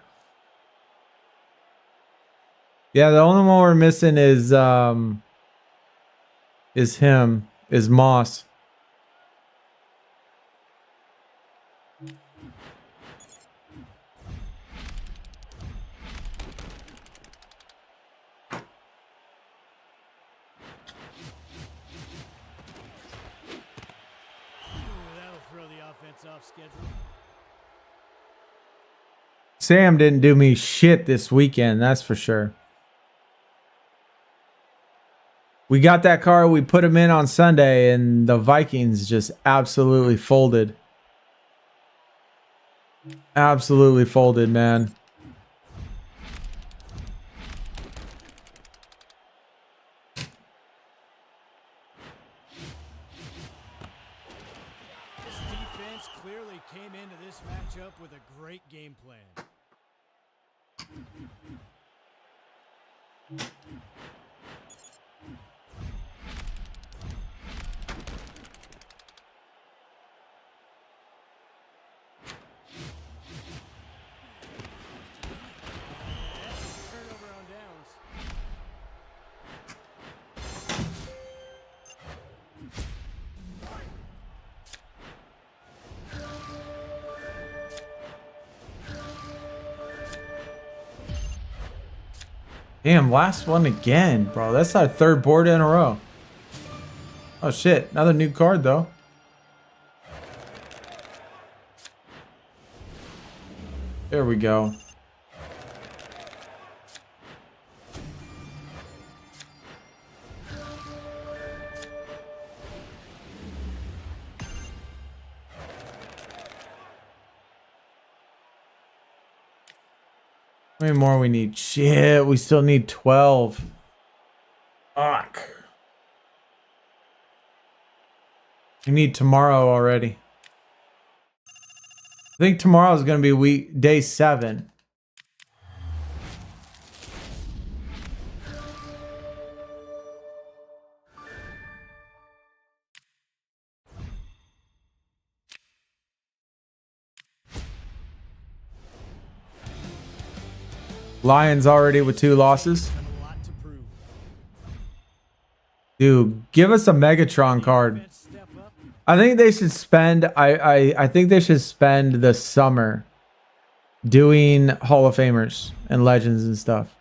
Yeah, the only one we're missing is Moss. That'll throw the offense off schedule. Sam didn't do me shit this weekend, that's for sure. We got that car, we put him in on Sunday, and the Vikings just absolutely folded. Absolutely folded, man. This defense clearly came into this matchup with a great game plan. Turnover on downs. Damn, last one again, bro. That's our third board in a row. Oh shit, another new card though. There we go. How many more we need? Shit, we still need 12. Fuck. We need tomorrow already. I think tomorrow is going to be day 7. Lions already with 2 losses. Dude, give us a Megatron card. I think they should spend I think they should spend the summer doing Hall of Famers and legends and stuff.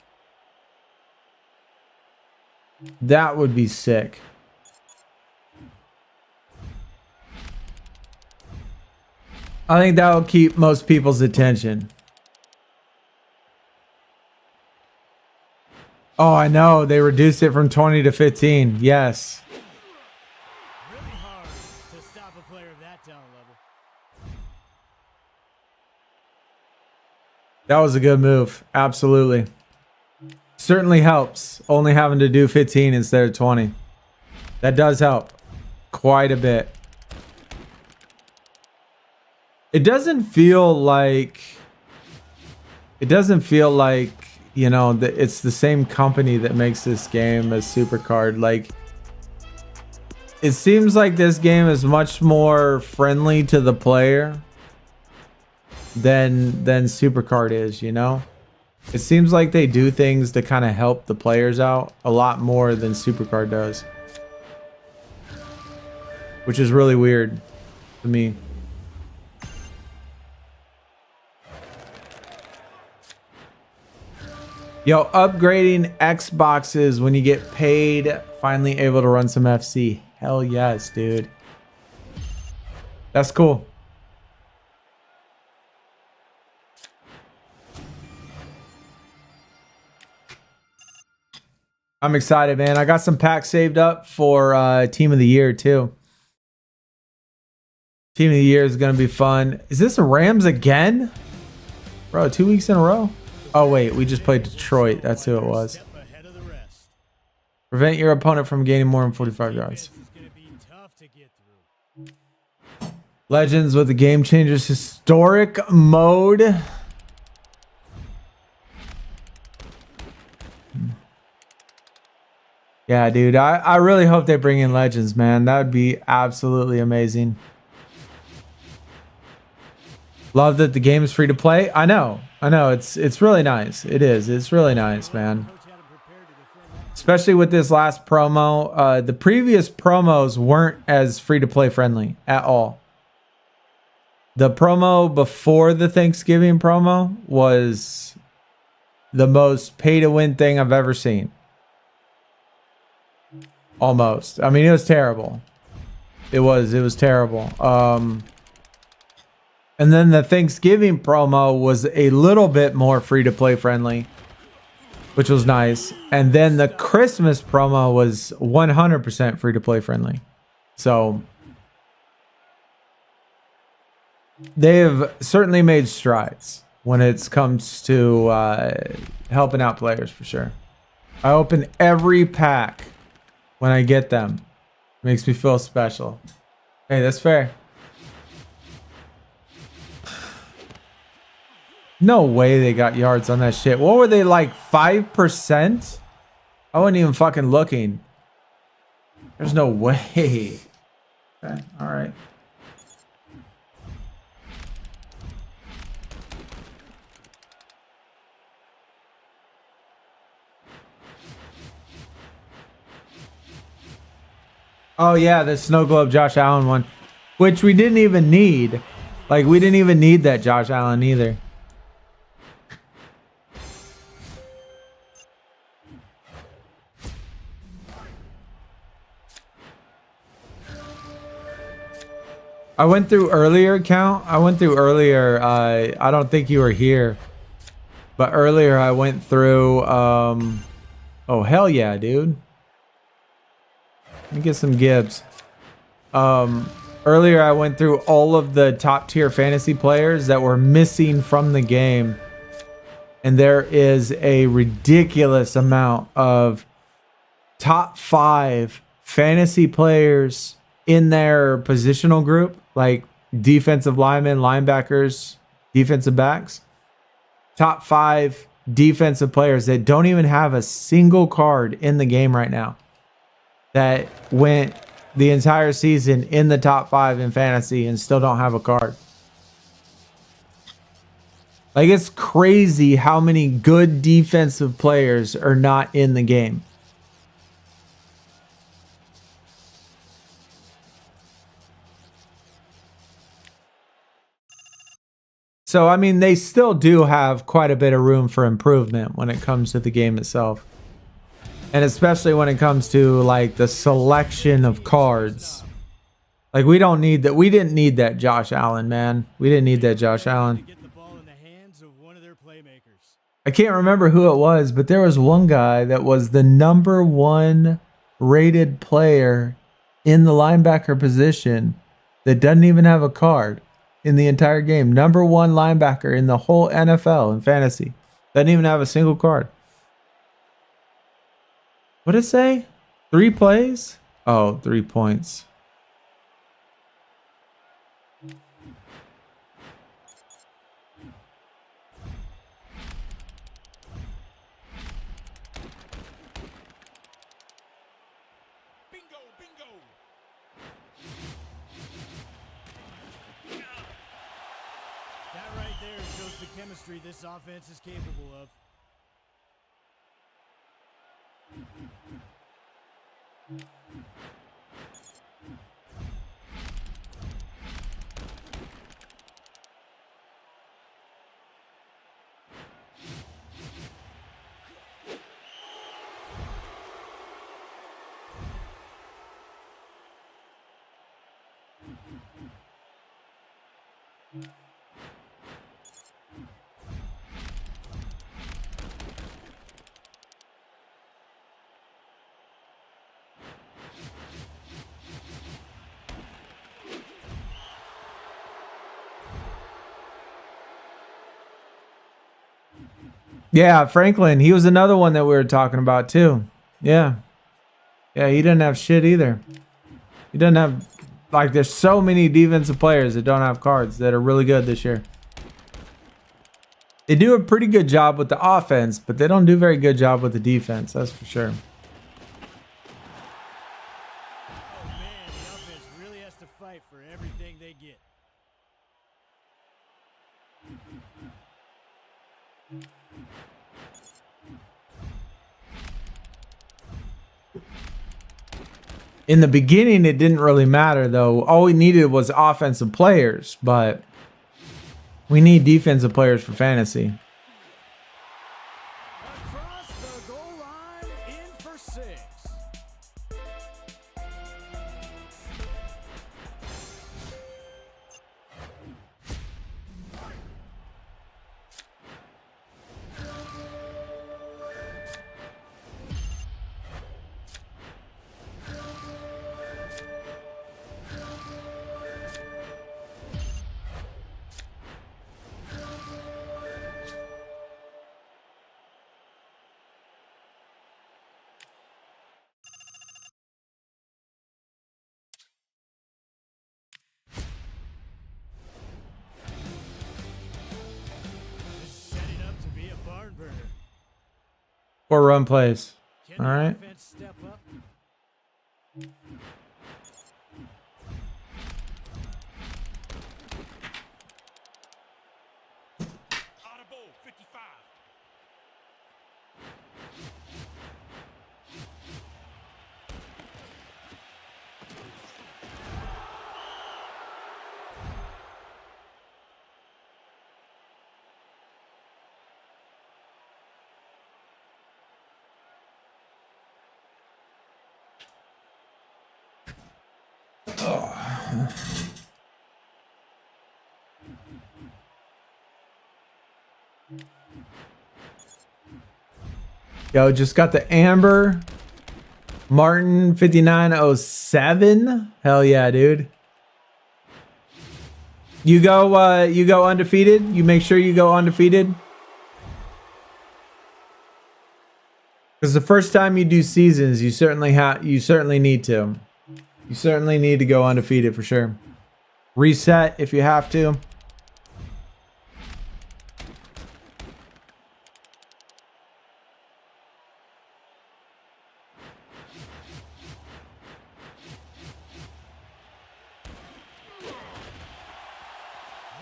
That would be sick. I think that will keep most people's attention. Oh, I know. They reduced it from 20 to 15. Yes. Really hard to stop a player of that talent level. That was a good move. Absolutely. Certainly helps only having to do 15 instead of 20. That does help quite a bit. It doesn't feel like you know, it's the same company that makes this game as SuperCard. Like, it seems like this game is much more friendly to the player than SuperCard is, you know? It seems like they do things to kind of help the players out a lot more than SuperCard does. Which is really weird to me. Yo, upgrading Xboxes when you get paid, finally able to run some FC. Hell yes, dude. That's cool. I'm excited, man. I got some packs saved up for Team of the Year, too. Team of the Year is going to be fun. Is this a Rams again? Bro, 2 weeks in a row? Oh, wait. We just played Detroit. That's who it was. Prevent your opponent from gaining more than 45 yards. Legends with the Gamechangers historic mode. Yeah, dude. I really hope they bring in Legends, man. That would be absolutely amazing. Love that the game is free to play. I know. It's really nice. It is. It's really nice, man. Especially with this last promo. The previous promos weren't as free to play friendly at all. The promo before the Thanksgiving promo was the most pay to win thing I've ever seen. Almost. I mean, it was terrible. It was terrible. And then the Thanksgiving promo was a little bit more free to play friendly, which was nice. And then the Christmas promo was 100% free to play friendly. So they have certainly made strides when it comes to helping out players for sure. I open every pack when I get them. Makes me feel special. Hey, that's fair. No way they got yards on that shit. What were they, like 5%? I wasn't even fucking looking. There's no way. Okay, all right. Oh yeah, the Snow Globe Josh Allen one, which we didn't even need. Like, we didn't even need that Josh Allen either. I went through earlier count. I went through earlier. I don't think you were here, but earlier I went through. Oh hell yeah, dude. Let me get some Gibbs. Earlier I went through all of the top tier fantasy players that were missing from the game. And there is a ridiculous amount of top 5 fantasy players in their positional group, like defensive linemen, linebackers, defensive backs. Top 5 defensive players that don't even have a single card in the game right now, that went the entire season in the top 5 in fantasy and still don't have a card. Like, it's crazy how many good defensive players are not in the game. So, I mean, they still do have quite a bit of room for improvement when it comes to the game itself. And especially when it comes to, like, the selection of cards. Like, we don't need that. We didn't need that Josh Allen, man. We didn't need that Josh Allen. I can't remember who it was, but there was one guy that was the #1 rated player in the linebacker position that doesn't even have a card in the entire game. #1 linebacker in the whole NFL in fantasy. Doesn't even have a single card. What did it say? 3 plays? Oh, 3 points. Chemistry this offense is capable of. Yeah, Franklin. He was another one that we were talking about too. Yeah. Yeah, he didn't have shit either. He doesn't have, like, there's so many defensive players that don't have cards that are really good this year. They do a pretty good job with the offense, but they don't do a very good job with the defense. That's for sure. Oh man, the offense really has to fight for everything they get. In the beginning, it didn't really matter, though. All we needed was offensive players, but we need defensive players for fantasy. Across the goal line, in for 6. Or run plays. All right. Step up. Audible 55. Yo, just got the Amber Martin 5907. Hell yeah, dude. You go undefeated. You make sure you go undefeated. Because the first time you do seasons, you certainly need to. You certainly need to go undefeated for sure. Reset if you have to.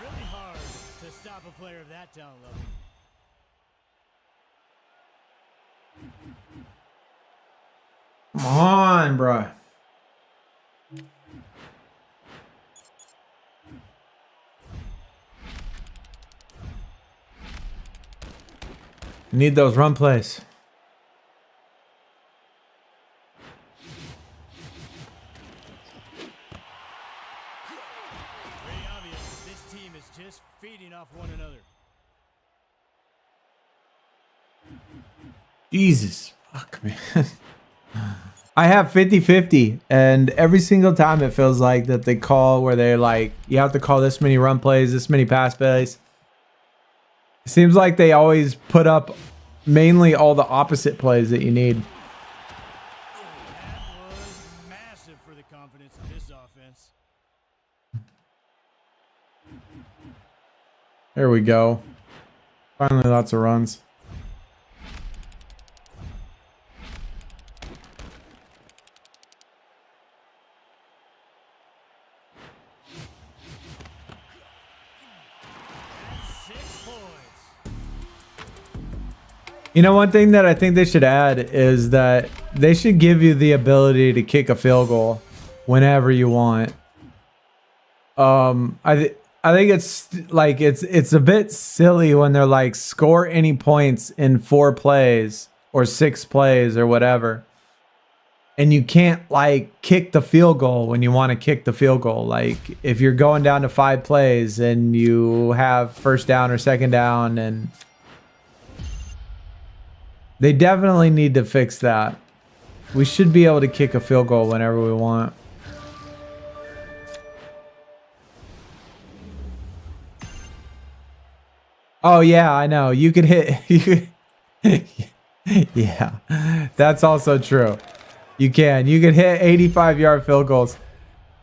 Really hard to stop a player of that talent level. Come on, bruh. Need those run plays. Very obvious this team is just feeding off one another. Jesus. Fuck, man. I have 50-50, and every single time it feels like that they call where they're like, you have to call this many run plays, this many pass plays. It seems like they always put up mainly all the opposite plays that you need. That was massive for the confidence of this offense. There we go. Finally, lots of runs. You know, one thing that I think they should add is that they should give you the ability to kick a field goal whenever you want. I think it's like it's a bit silly when they're like score any points in 4 plays or 6 plays or whatever, and you can't like kick the field goal when you want to kick the field goal. Like if you're going down to 5 plays and you have first down or second down, and they definitely need to fix that. We should be able to kick a field goal whenever we want. Oh yeah, I know. You could hit. You could, yeah, that's also true. You can. You can hit 85-yard field goals.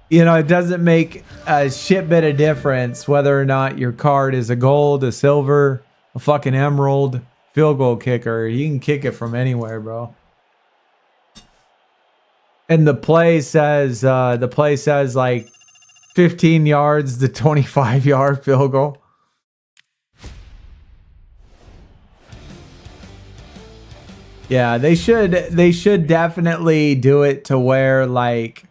You know, it doesn't make a shit bit of difference whether or not your card is a gold, a silver, a fucking emerald field goal kicker. You can kick it from anywhere, bro. And the play says like 15 yards to 25-yard field goal. Yeah, they should definitely do it to where like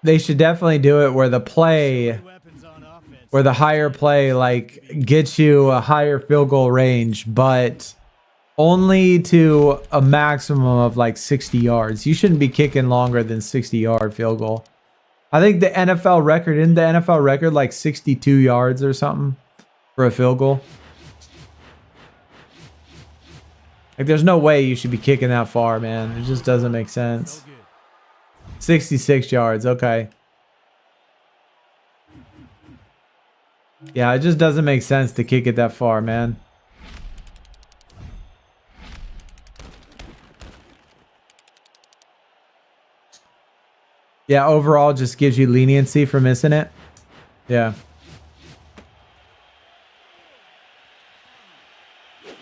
they should definitely do it where the play where the higher play like gets you a higher field goal range, but only to a maximum of like 60 yards. You shouldn't be kicking longer than 60-yard field goal. I think the NFL record, isn't the NFL record like 62 yards or something for a field goal? Like there's no way you should be kicking that far, man. It just doesn't make sense. 66 yards, okay. Yeah, it just doesn't make sense to kick it that far, man. Yeah, overall just gives you leniency for missing it. Yeah. That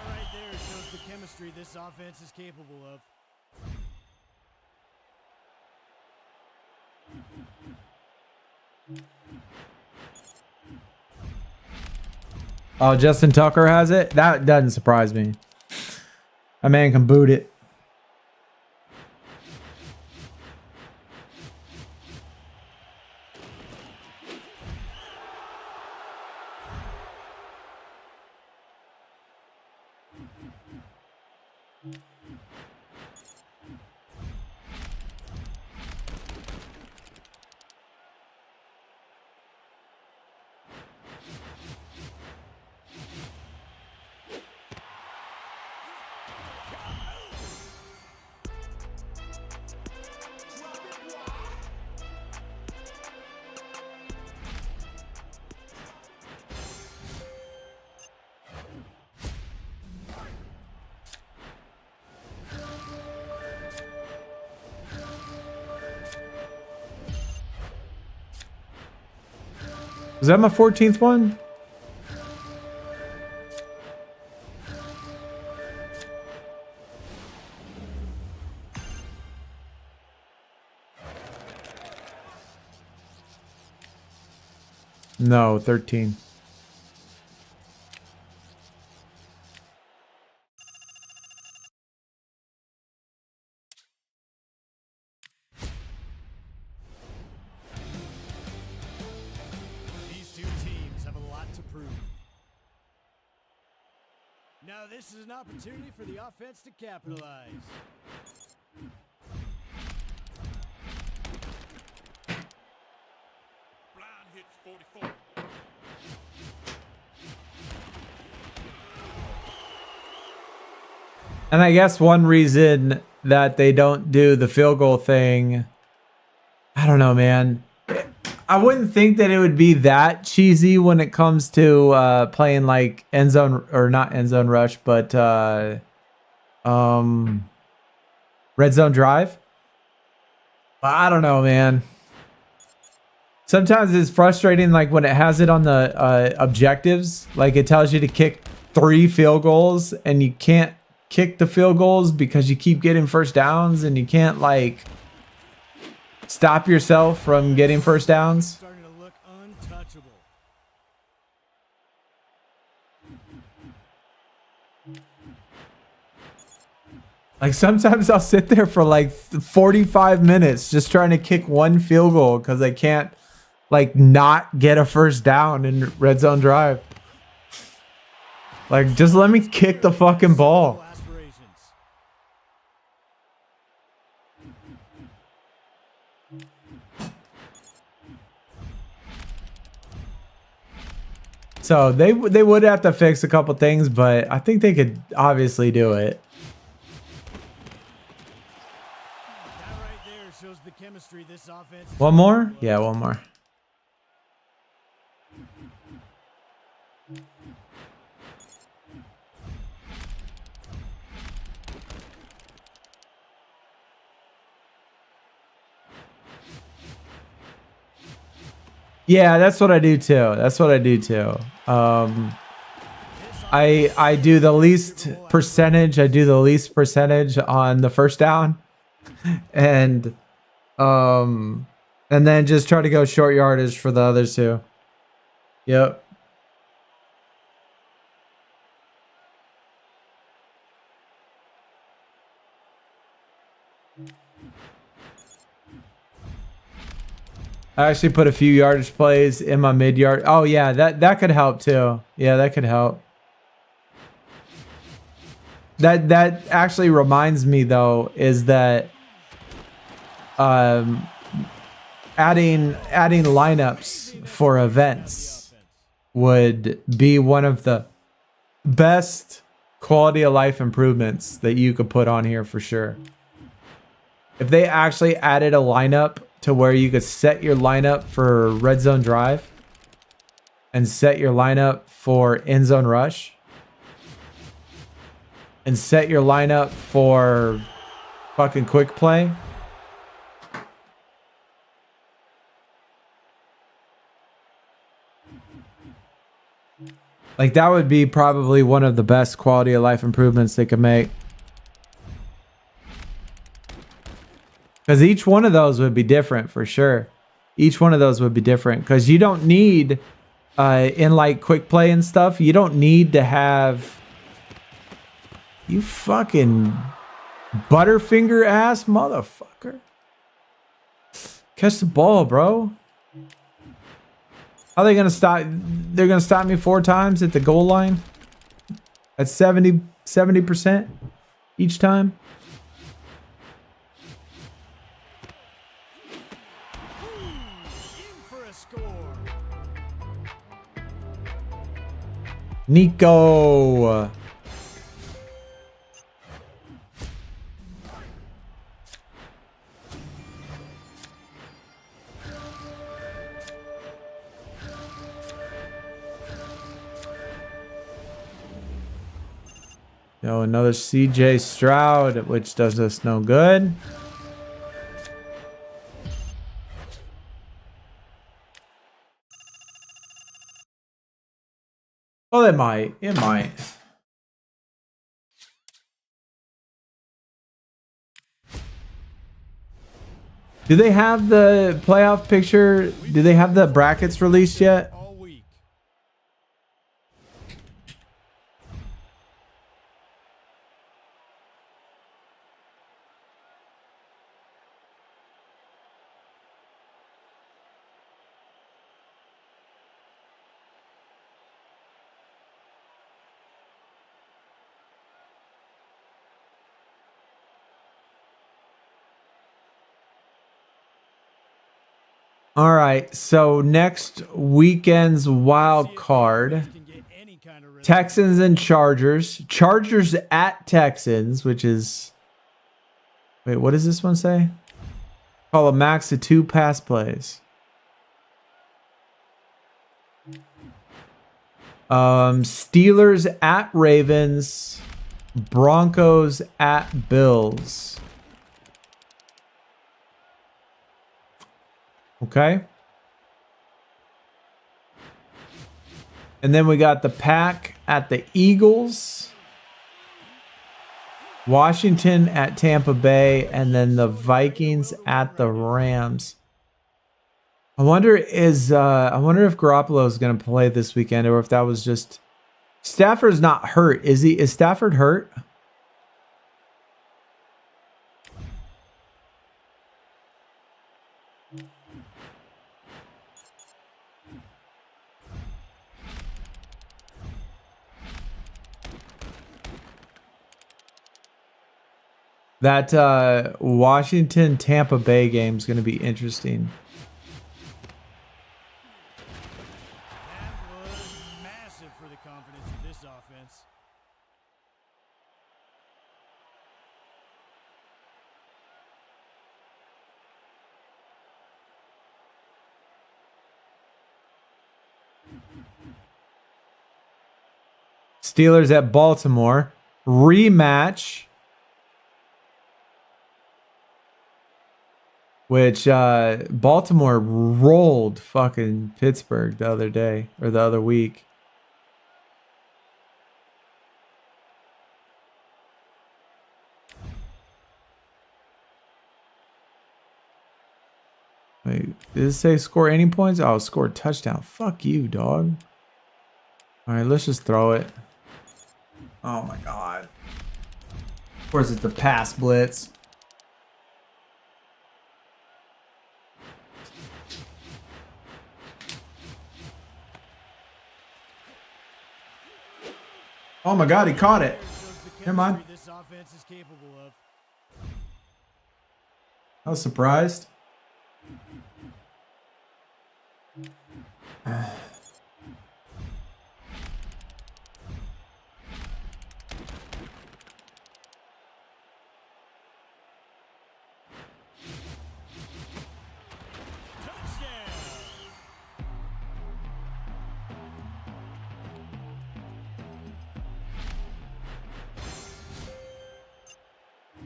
right there shows the chemistry this offense is capable of. Oh, Justin Tucker has it? That doesn't surprise me. A man can boot it. Is that my 14th one? No, 13. These two teams have a lot to prove. Now this is an opportunity for the offense to capitalize. Blind hits 44. And I guess one reason that they don't do the field goal thing, I don't know, man. I wouldn't think that it would be that cheesy when it comes to playing like end zone, or not end zone rush, but red zone drive. But I don't know, man. Sometimes it's frustrating, like when it has it on the objectives, like it tells you to kick 3 field goals and you can't kick the field goals because you keep getting first downs, and you can't like stop yourself from getting first downs. Starting to look untouchable. Like sometimes I'll sit there for like 45 minutes just trying to kick 1 field goal because I can't like not get a first down in red zone drive. Like just let me kick the fucking ball. Aspirations. So they would have to fix a couple things, but I think they could obviously do it. That right there shows the chemistry this offense. One more? Yeah, one more. Yeah, that's what I do too. That's what I do too. I do the least percentage. I do the least percentage on the first down, and then just try to go short yardage for the others too. Yep. I actually put a few yardage plays in my mid yard. Oh yeah, that could help too. Yeah, that could help. That actually reminds me though, is that adding lineups for events would be one of the best quality of life improvements that you could put on here for sure. If they actually added a lineup to where you could set your lineup for red zone drive and set your lineup for end zone rush and set your lineup for fucking quick play. Like that would be probably one of the best quality of life improvements they could make. Because each one of those would be different for sure. Each one of those would be different. Because you don't need, in like quick play and stuff, you don't need to have... You fucking butterfinger ass motherfucker. Catch the ball, bro. How are they going to stop? They're going to stop me 4 times at the goal line? At 70% each time? Nico. Yo, another CJ Stroud, which does us no good. Well, it might. It might. Do they have the playoff picture? Do they have the brackets released yet? All week. All right. So next weekend's wild card. Can get any kind of rhythm. Texans and Chargers. Chargers at Texans, which is... Wait, what does this one say? Call a max of 2 pass plays. Steelers at Ravens. Broncos at Bills. Okay. And then we got the Pack at the Eagles. Washington at Tampa Bay, and then the Vikings at the Rams. I wonder if Garoppolo is going to play this weekend, or if that was just Stafford's not hurt. Is he? Is Stafford hurt? That Washington Tampa Bay game is going to be interesting. That was massive for the confidence of this offense. Steelers at Baltimore. Rematch. Which Baltimore rolled fucking Pittsburgh the other day, or the other week. Wait, did it say score any points? Oh, score touchdown. Fuck you, dog. All right, let's just throw it. Oh my god. Of course, it's the pass blitz. Oh my god, he caught it. Never mind. This offense is capable of. I was surprised.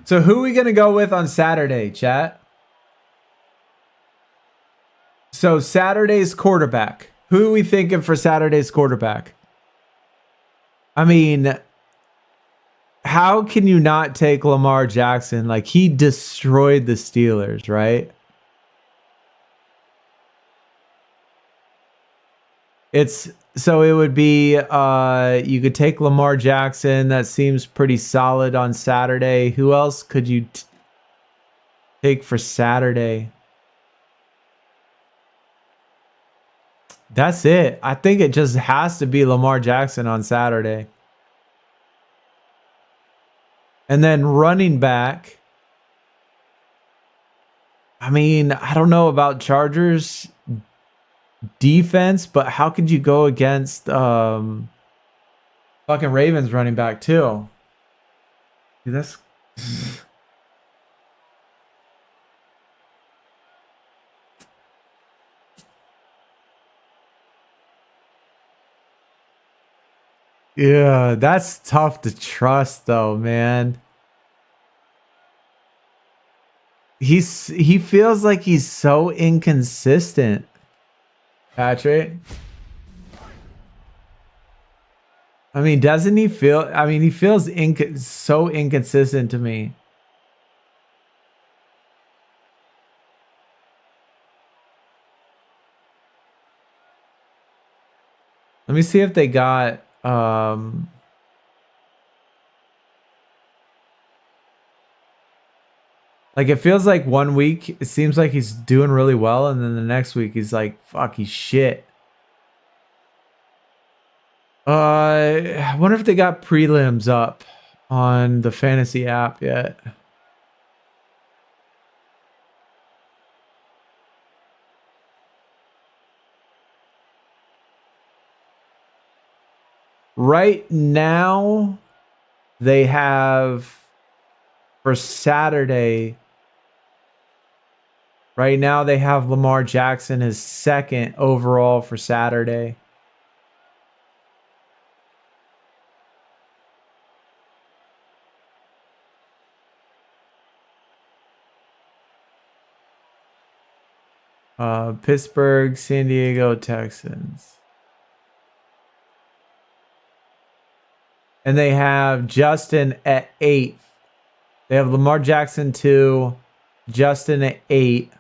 So who are we going to go with on Saturday, chat? So Saturday's quarterback. Who are we thinking for Saturday's quarterback? I mean, how can you not take Lamar Jackson? Like, he destroyed the Steelers, right? So it would be you could take Lamar Jackson. That seems pretty solid on Saturday. Who else could you take for Saturday? That's it. I think it just has to be Lamar Jackson on Saturday. And then running back. I mean, I don't know about Chargers defense, but how could you go against fucking Ravens running back too? Dude, that's yeah, that's tough to trust though, man. He feels like he's so inconsistent. Patrick. I mean, doesn't he feel? I mean, he feels so inconsistent to me. Let me see if they got like it feels like 1 week it seems like he's doing really well, and then the next week he's like, fuck, he's shit. I wonder if they got prelims up on the fantasy app yet. Right now, they have for Saturday. Right now, they have Lamar Jackson as second overall for Saturday. Pittsburgh, San Diego, Texans. And they have Justin at 8. They have Lamar Jackson 2, Justin at 8.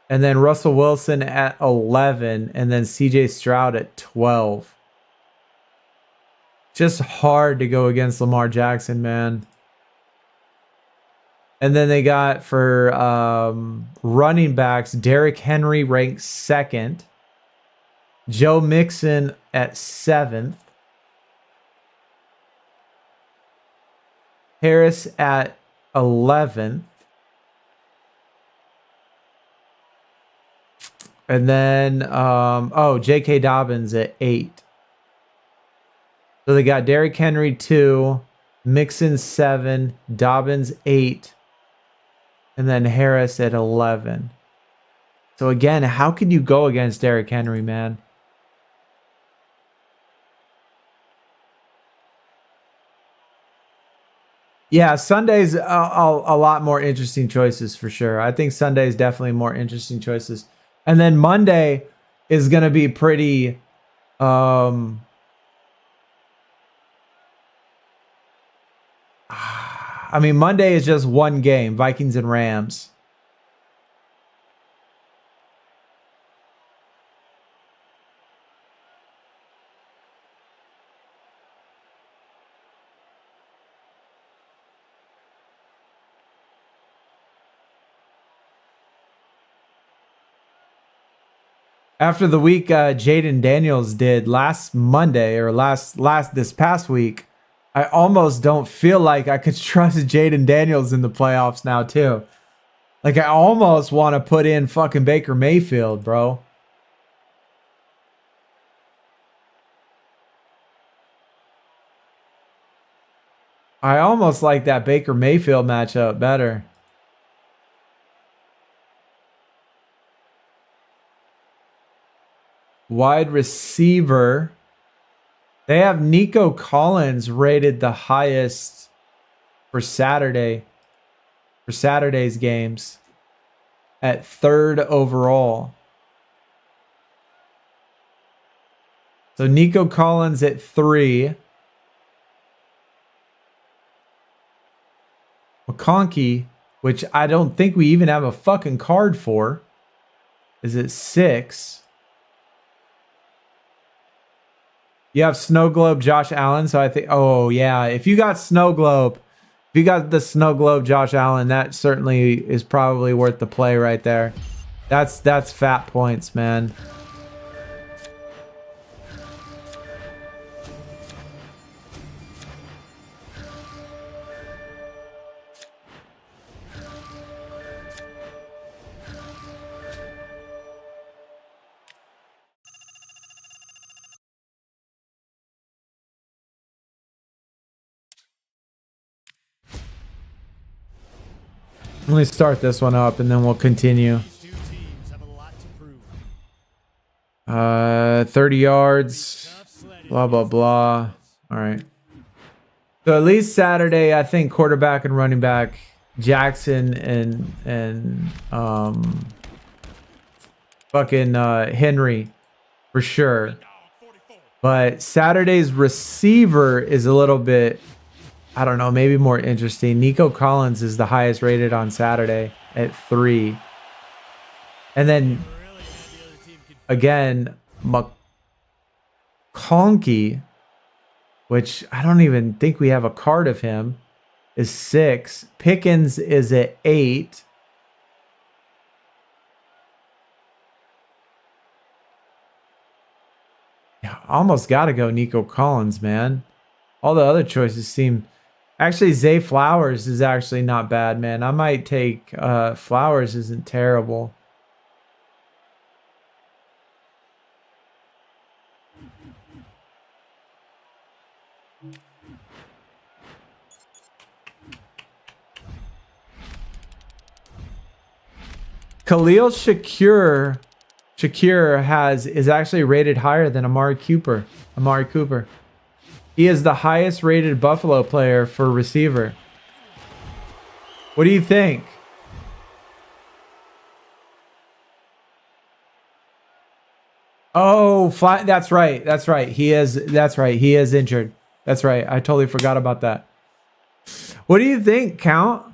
And then Russell Wilson at 11. And then CJ Stroud at 12. Just hard to go against Lamar Jackson, man. And then they got for running backs, Derrick Henry ranked 2nd. Joe Mixon at 7th. Harris at 11th. And then, J.K. Dobbins at 8. So they got Derrick Henry 2, Mixon 7, Dobbins 8, and then Harris at 11. So again, how can you go against Derrick Henry, man? Yeah, Sunday's a lot more interesting choices for sure. I think Sunday's definitely more interesting choices. And then Monday is going to be pretty... I mean, Monday is just one game, Vikings and Rams. After the week Jaden Daniels did last Monday or this past week, I almost don't feel like I could trust Jaden Daniels in the playoffs now too. Like I almost want to put in fucking Baker Mayfield, bro. I almost like that Baker Mayfield matchup better. Wide receiver. They have Nico Collins rated the highest for Saturday. For Saturday's games. At 3rd overall. So Nico Collins at 3. McConkey, which I don't think we even have a fucking card for, is at 6. You have Snow Globe Josh Allen, so I think, oh yeah, if you got Snow Globe, if you got the Snow Globe Josh Allen, that certainly is probably worth the play right there. That's fat points, man. Let me start this one up and then we'll continue. 30 yards, blah, blah, blah. All right. So at least Saturday, I think quarterback and running back, Jackson and fucking Henry for sure. But Saturday's receiver is a little bit, I don't know, maybe more interesting. Nico Collins is the highest rated on Saturday at 3. And then again, McConkey, which I don't even think we have a card of him, is 6. Pickens is at 8. Yeah, almost got to go Nico Collins, man. All the other choices seem... Actually, Zay Flowers is actually not bad, man. I might take... Flowers isn't terrible. Khalil Shakir is actually rated higher than Amari Cooper. He is the highest rated Buffalo player for receiver. What do you think? Oh, that's right. He is injured. That's right. I totally forgot about that. What do you think, Count?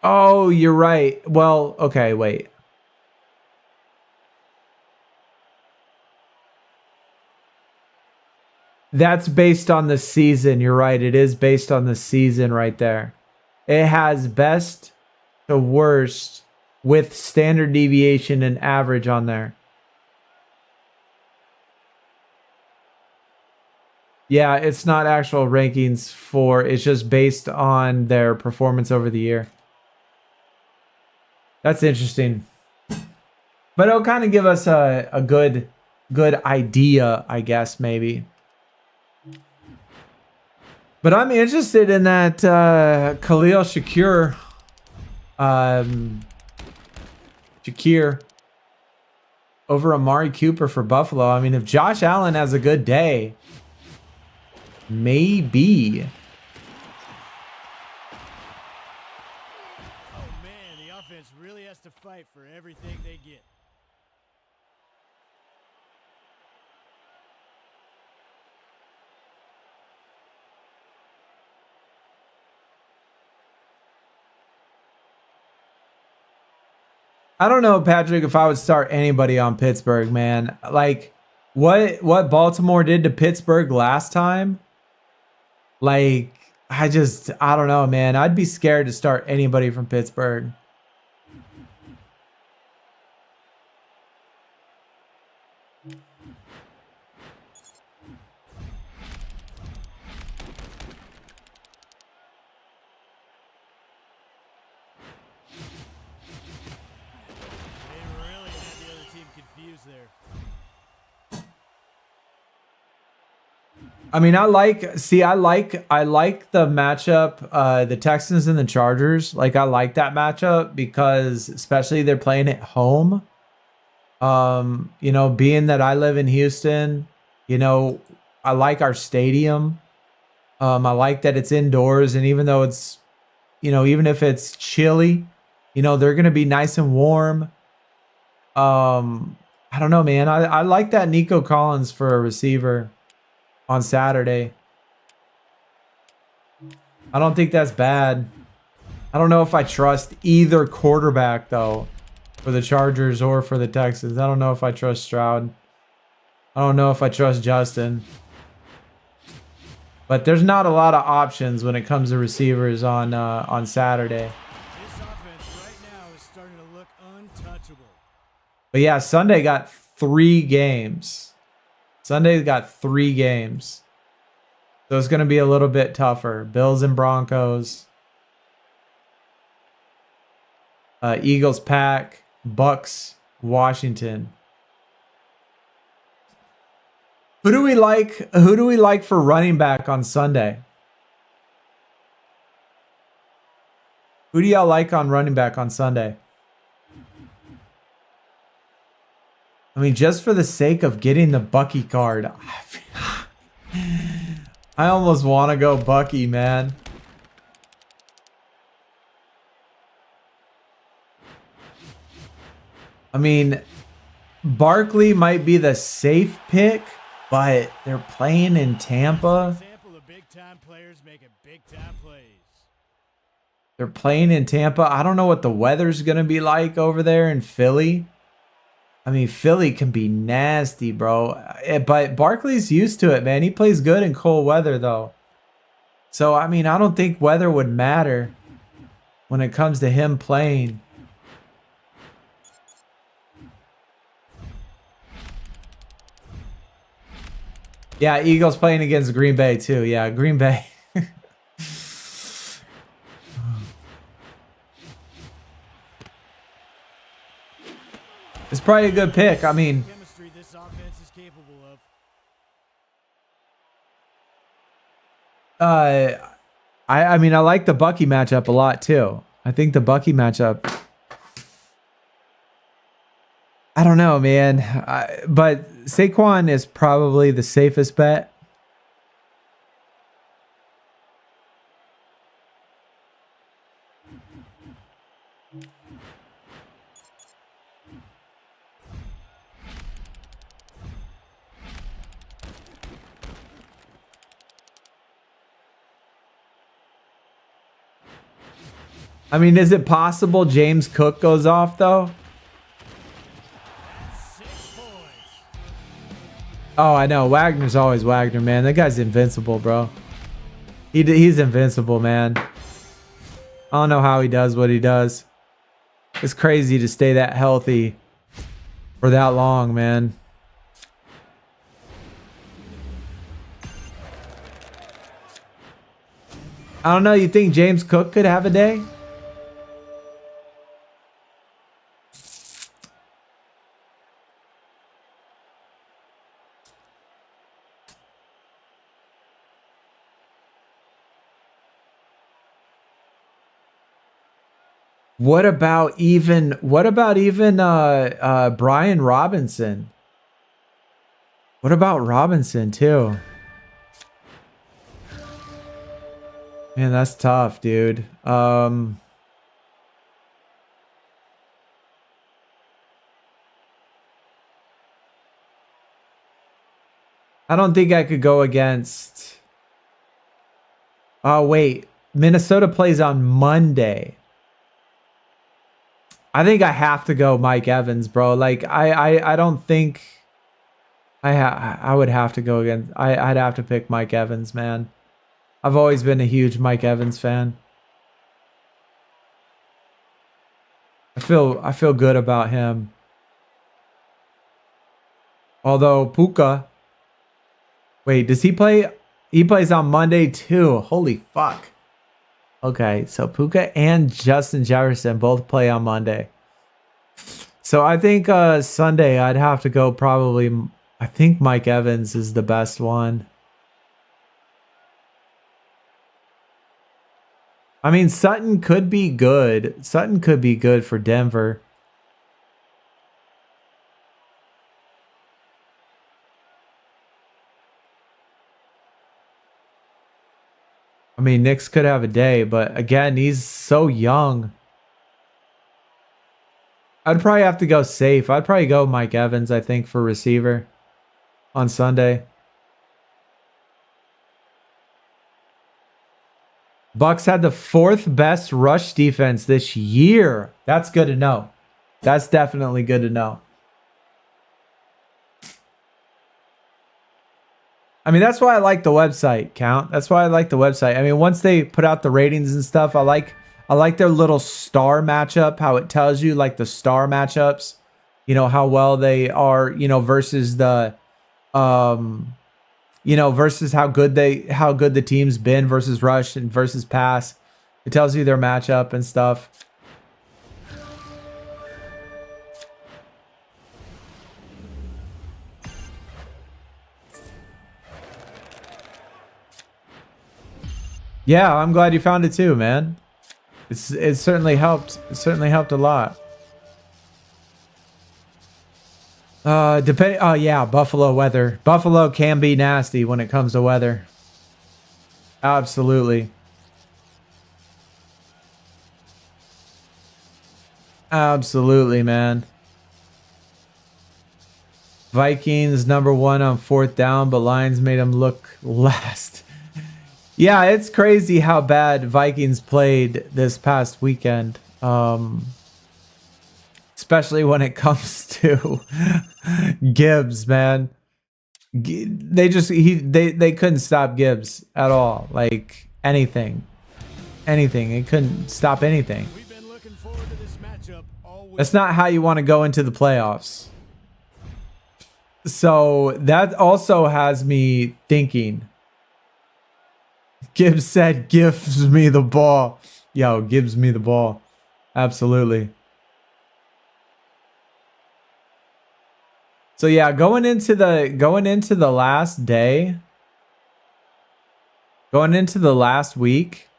Oh, you're right. Well, okay, wait. That's based on the season. You're right. It is based on the season right there. It has best to worst with standard deviation and average on there. Yeah, it's not actual rankings it's just based on their performance over the year. That's interesting. But it'll kind of give us a good idea, I guess, maybe. But I'm interested in that Khalil Shakir. Shakir over Amari Cooper for Buffalo. I mean, if Josh Allen has a good day, maybe. Really has to fight for everything they get. I don't know, Patrick, if I would start anybody on Pittsburgh, man. Like what Baltimore did to Pittsburgh last time? Like I don't know, man. I'd be scared to start anybody from Pittsburgh. I mean, I like the matchup, the Texans and the Chargers. Like, I like that matchup because especially they're playing at home. You know, being that I live in Houston, you know, I like our stadium. I like that it's indoors, and even though it's, you know, even if it's chilly, you know, they're gonna be nice and warm. I don't know, man. I like that Nico Collins for a receiver on Saturday. I don't think that's bad. I don't know if I trust either quarterback though, for the Chargers or for the Texans. I don't know if I trust Stroud. I don't know if I trust Justin. But there's not a lot of options when it comes to receivers on Saturday. This offense right now is starting to look untouchable. But yeah, Sunday got 3 games. Sunday's got 3 games. So it's going to be a little bit tougher. Bills and Broncos. Eagles, Pack. Bucks, Washington. Who do we like for running back on Sunday? Who do y'all like on running back on Sunday? I mean, just for the sake of getting the Bucky card, I almost want to go Bucky, man. I mean, Barkley might be the safe pick, but they're playing in Tampa. Example of big time players making big time plays. They're playing in Tampa. I don't know what the weather's going to be like over there in Philly. I mean, Philly can be nasty, bro. But Barkley's used to it, man. He plays good in cold weather, though. So, I mean, I don't think weather would matter when it comes to him playing. Yeah, Eagles playing against Green Bay, too. Yeah, Green Bay. It's probably a good pick. I mean, Chemistry this offense is capable of. I mean, I like the Bucky matchup a lot too. I think the Bucky matchup. I don't know, man. But Saquon is probably the safest bet. I mean, is it possible James Cook goes off though? 6 points. Oh, I know. Wagner's always Wagner, man. That guy's invincible, bro. He's invincible, man. I don't know how he does what he does. It's crazy to stay that healthy for that long, man. I don't know. You think James Cook could have a day? What about even Brian Robinson? What about Robinson too? Man, that's tough, dude. I don't think I could go against. Oh, wait. Minnesota plays on Monday. I think I have to go Mike Evans, bro. Like I don't think I would have to go against. I'd have to pick Mike Evans, man. I've always been a huge Mike Evans fan. I feel good about him. Although Puka, wait, does he play? He plays on Monday too. Holy fuck. Okay, so Puka and Justin Jefferson both play on Monday. So I think Sunday I'd have to go probably. I think Mike Evans is the best one. I mean, Sutton could be good. Sutton could be good for Denver. I mean, Knicks could have a day, but again, he's so young. I'd probably have to go safe. I'd probably go Mike Evans, I think, for receiver on Sunday. Bucks had the 4th best rush defense this year. That's good to know. That's definitely good to know. I mean, that's why I like the website, Count. That's why I like the website. I mean, once they put out the ratings and stuff, I like their little star matchup, how it tells you like the star matchups, you know, how well they are, you know, versus the versus how good the team's been versus rush and versus pass. It tells you their matchup and stuff. Yeah, I'm glad you found it too, man. It certainly helped. It certainly helped a lot. Depending. Oh yeah, Buffalo weather. Buffalo can be nasty when it comes to weather. Absolutely. Absolutely, man. Vikings #1 on 4th down, but Lions made them look last. Yeah, it's crazy how bad Vikings played this past weekend. Especially when it comes to Gibbs, man. They couldn't stop Gibbs at all. Like anything. It couldn't stop anything. We've been looking forward to this matchup all week. That's not how you want to go into the playoffs. So that also has me thinking. Gibbs said, "Gives me the ball." Yo, gives me the ball. Absolutely. So yeah, going into the last day, going into the last week,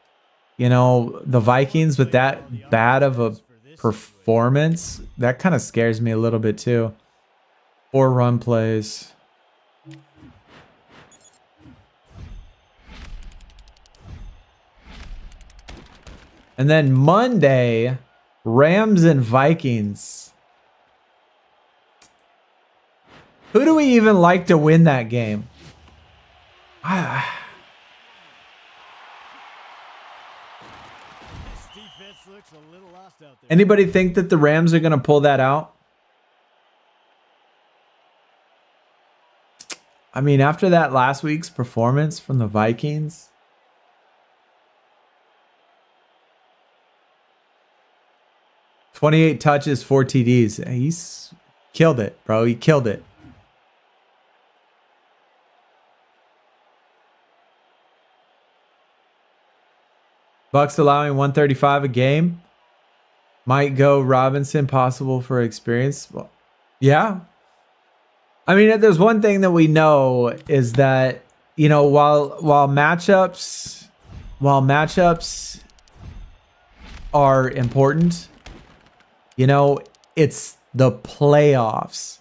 you know, the Vikings with that bad of a performance, that kind of scares me a little bit too. 4 run plays. And then Monday, Rams and Vikings. Who do we even like to win that game? This defense looks a little lost out there. Anybody think that the Rams are going to pull that out? I mean, after that last week's performance from the Vikings, 28 touches, 4 TDs. He's killed it, bro. He killed it. Bucks allowing 135 a game. Might go Robinson, possible for experience. Well, yeah. I mean, if there's one thing that we know is that, you know, while matchups are important, you know, it's the playoffs.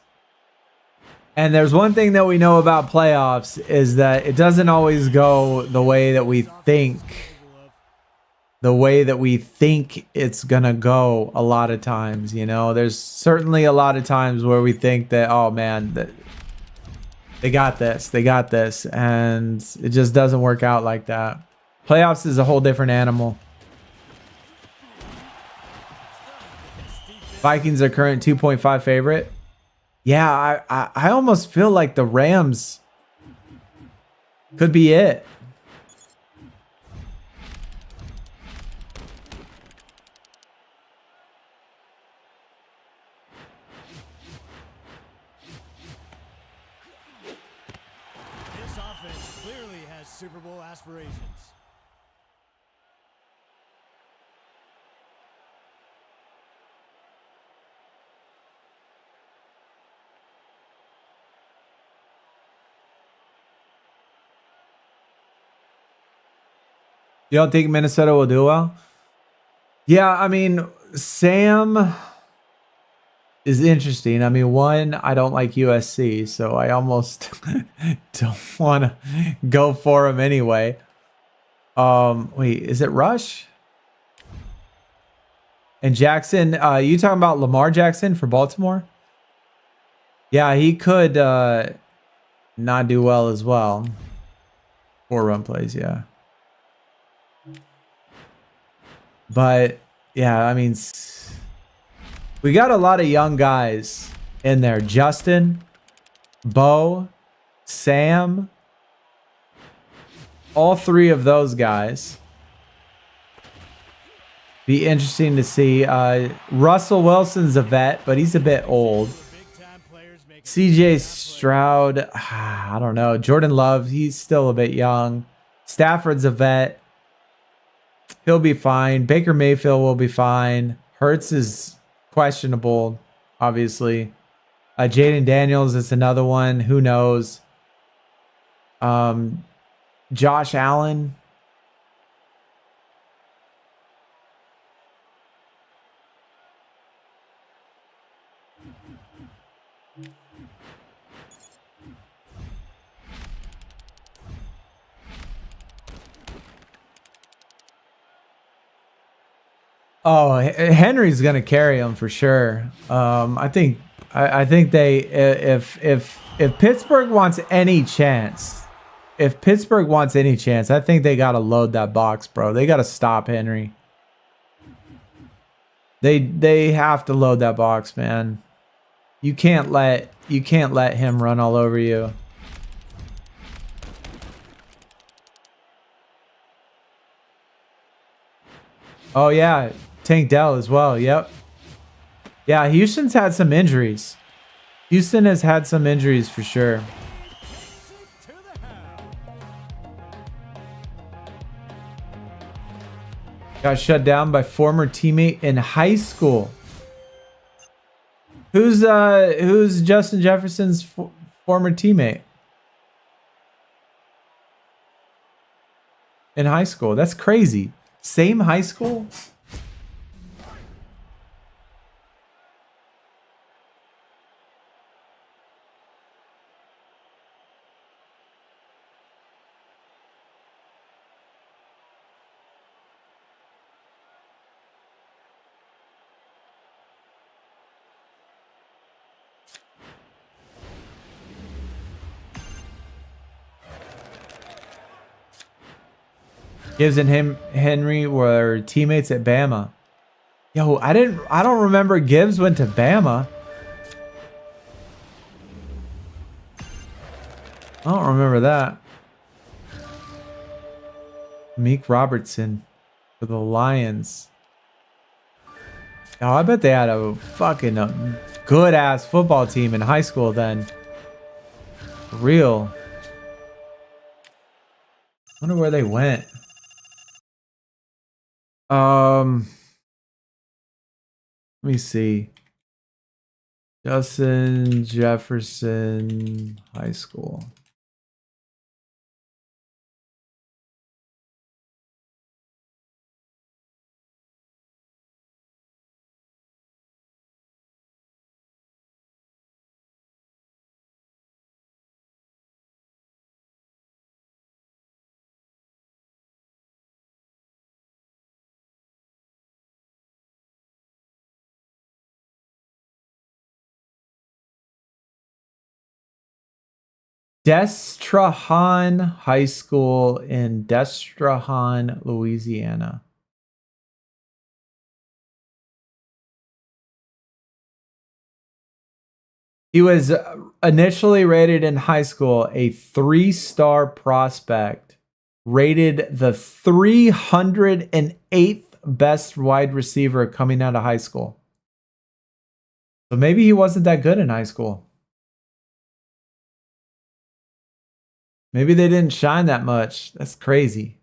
And there's one thing that we know about playoffs is that it doesn't always go the way that we think. The way that we think it's gonna go a lot of times, you know. There's certainly a lot of times where we think that, oh man, that they got this, and it just doesn't work out like that. Playoffs is a whole different animal. Vikings are current 2.5 favorite. Yeah, I almost feel like the Rams could be it. This offense clearly has Super Bowl aspirations. You don't think Minnesota will do well? Yeah, I mean, Sam is interesting. I mean, one, I don't like USC, so I almost don't want to go for him anyway. Wait, is it Rush? And Jackson, you talking about Lamar Jackson for Baltimore? Yeah, he could not do well as well. 4 run plays, yeah. But yeah, I mean, we got a lot of young guys in there. Justin, Bo, Sam, all 3 of those guys. Be interesting to see. Russell Wilson's a vet, but he's a bit old. CJ Stroud, I don't know. Jordan Love, he's still a bit young. Stafford's a vet. He'll be fine. Baker Mayfield will be fine. Hurts is questionable, obviously. Jaden Daniels is another one. Who knows? Josh Allen. Oh, Henry's gonna carry them for sure. I think they if Pittsburgh wants any chance, I think they gotta load that box, bro. They gotta stop Henry. They have to load that box, man. You can't let him run all over you. Oh yeah, Tank Dell as well. Yep. Yeah, Houston's had some injuries. Houston has had some injuries for sure. Got shut down by former teammate in high school. Who's Justin Jefferson's former teammate in high school? That's crazy. Same high school? Gibbs and Henry were teammates at Bama. Yo, I don't remember Gibbs went to Bama. I don't remember that. Meek Robertson for the Lions. Oh, I bet they had a fucking good ass football team in high school then. For real. Wonder where they went. Let me see. Justin Jefferson High School. Destrehan High School in Destrehan, Louisiana. He was initially rated in high school a 3-star prospect, rated the 308th best wide receiver coming out of high school. So maybe he wasn't that good in high school. Maybe they didn't shine that much. That's crazy.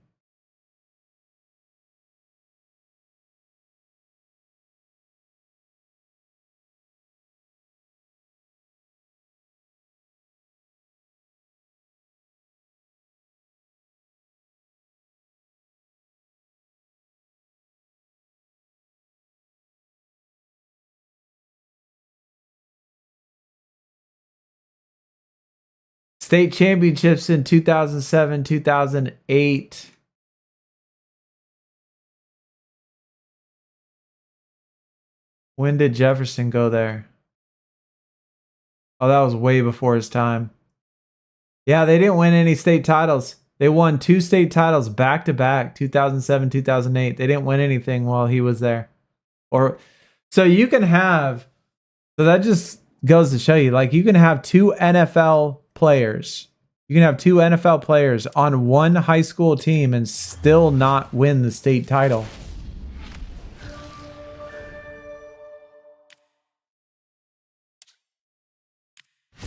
State championships in 2007, 2008. When did Jefferson go there? Oh, that was way before his time. Yeah, they didn't win any state titles. They won 2 state titles back to back, 2007, 2008. They didn't win anything while he was there. So you can have, so that just goes to show you, like, you can have 2 NFL players. You can have 2 NFL players on one high school team and still not win the state title.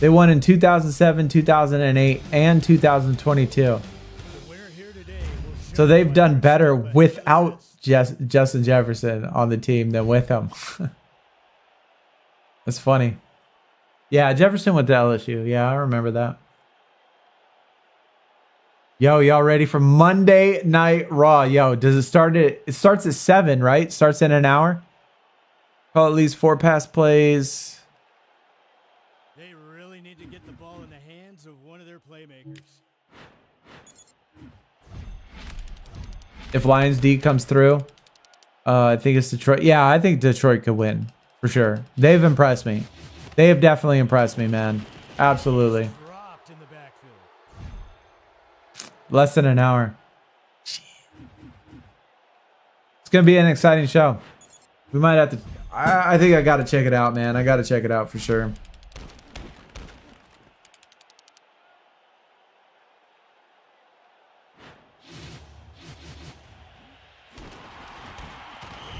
They won in 2007, 2008, and 2022. So they've done better without Justin Jefferson on the team than with him. That's funny. Yeah, Jefferson went to LSU. Yeah, I remember that. Yo, y'all ready for Monday Night Raw? Yo, does it start at... It starts at 7, right? Starts in an hour? Call at least 4 pass plays. They really need to get the ball in the hands of one of their playmakers. If Lions D comes through. I think it's Detroit. Yeah, I think Detroit could win for sure. They've impressed me. They have definitely impressed me, man. Absolutely. Dropped in the backfield. Less than an hour. It's gonna be an exciting show. We might have to. I think I gotta check it out, man. I gotta check it out for sure. When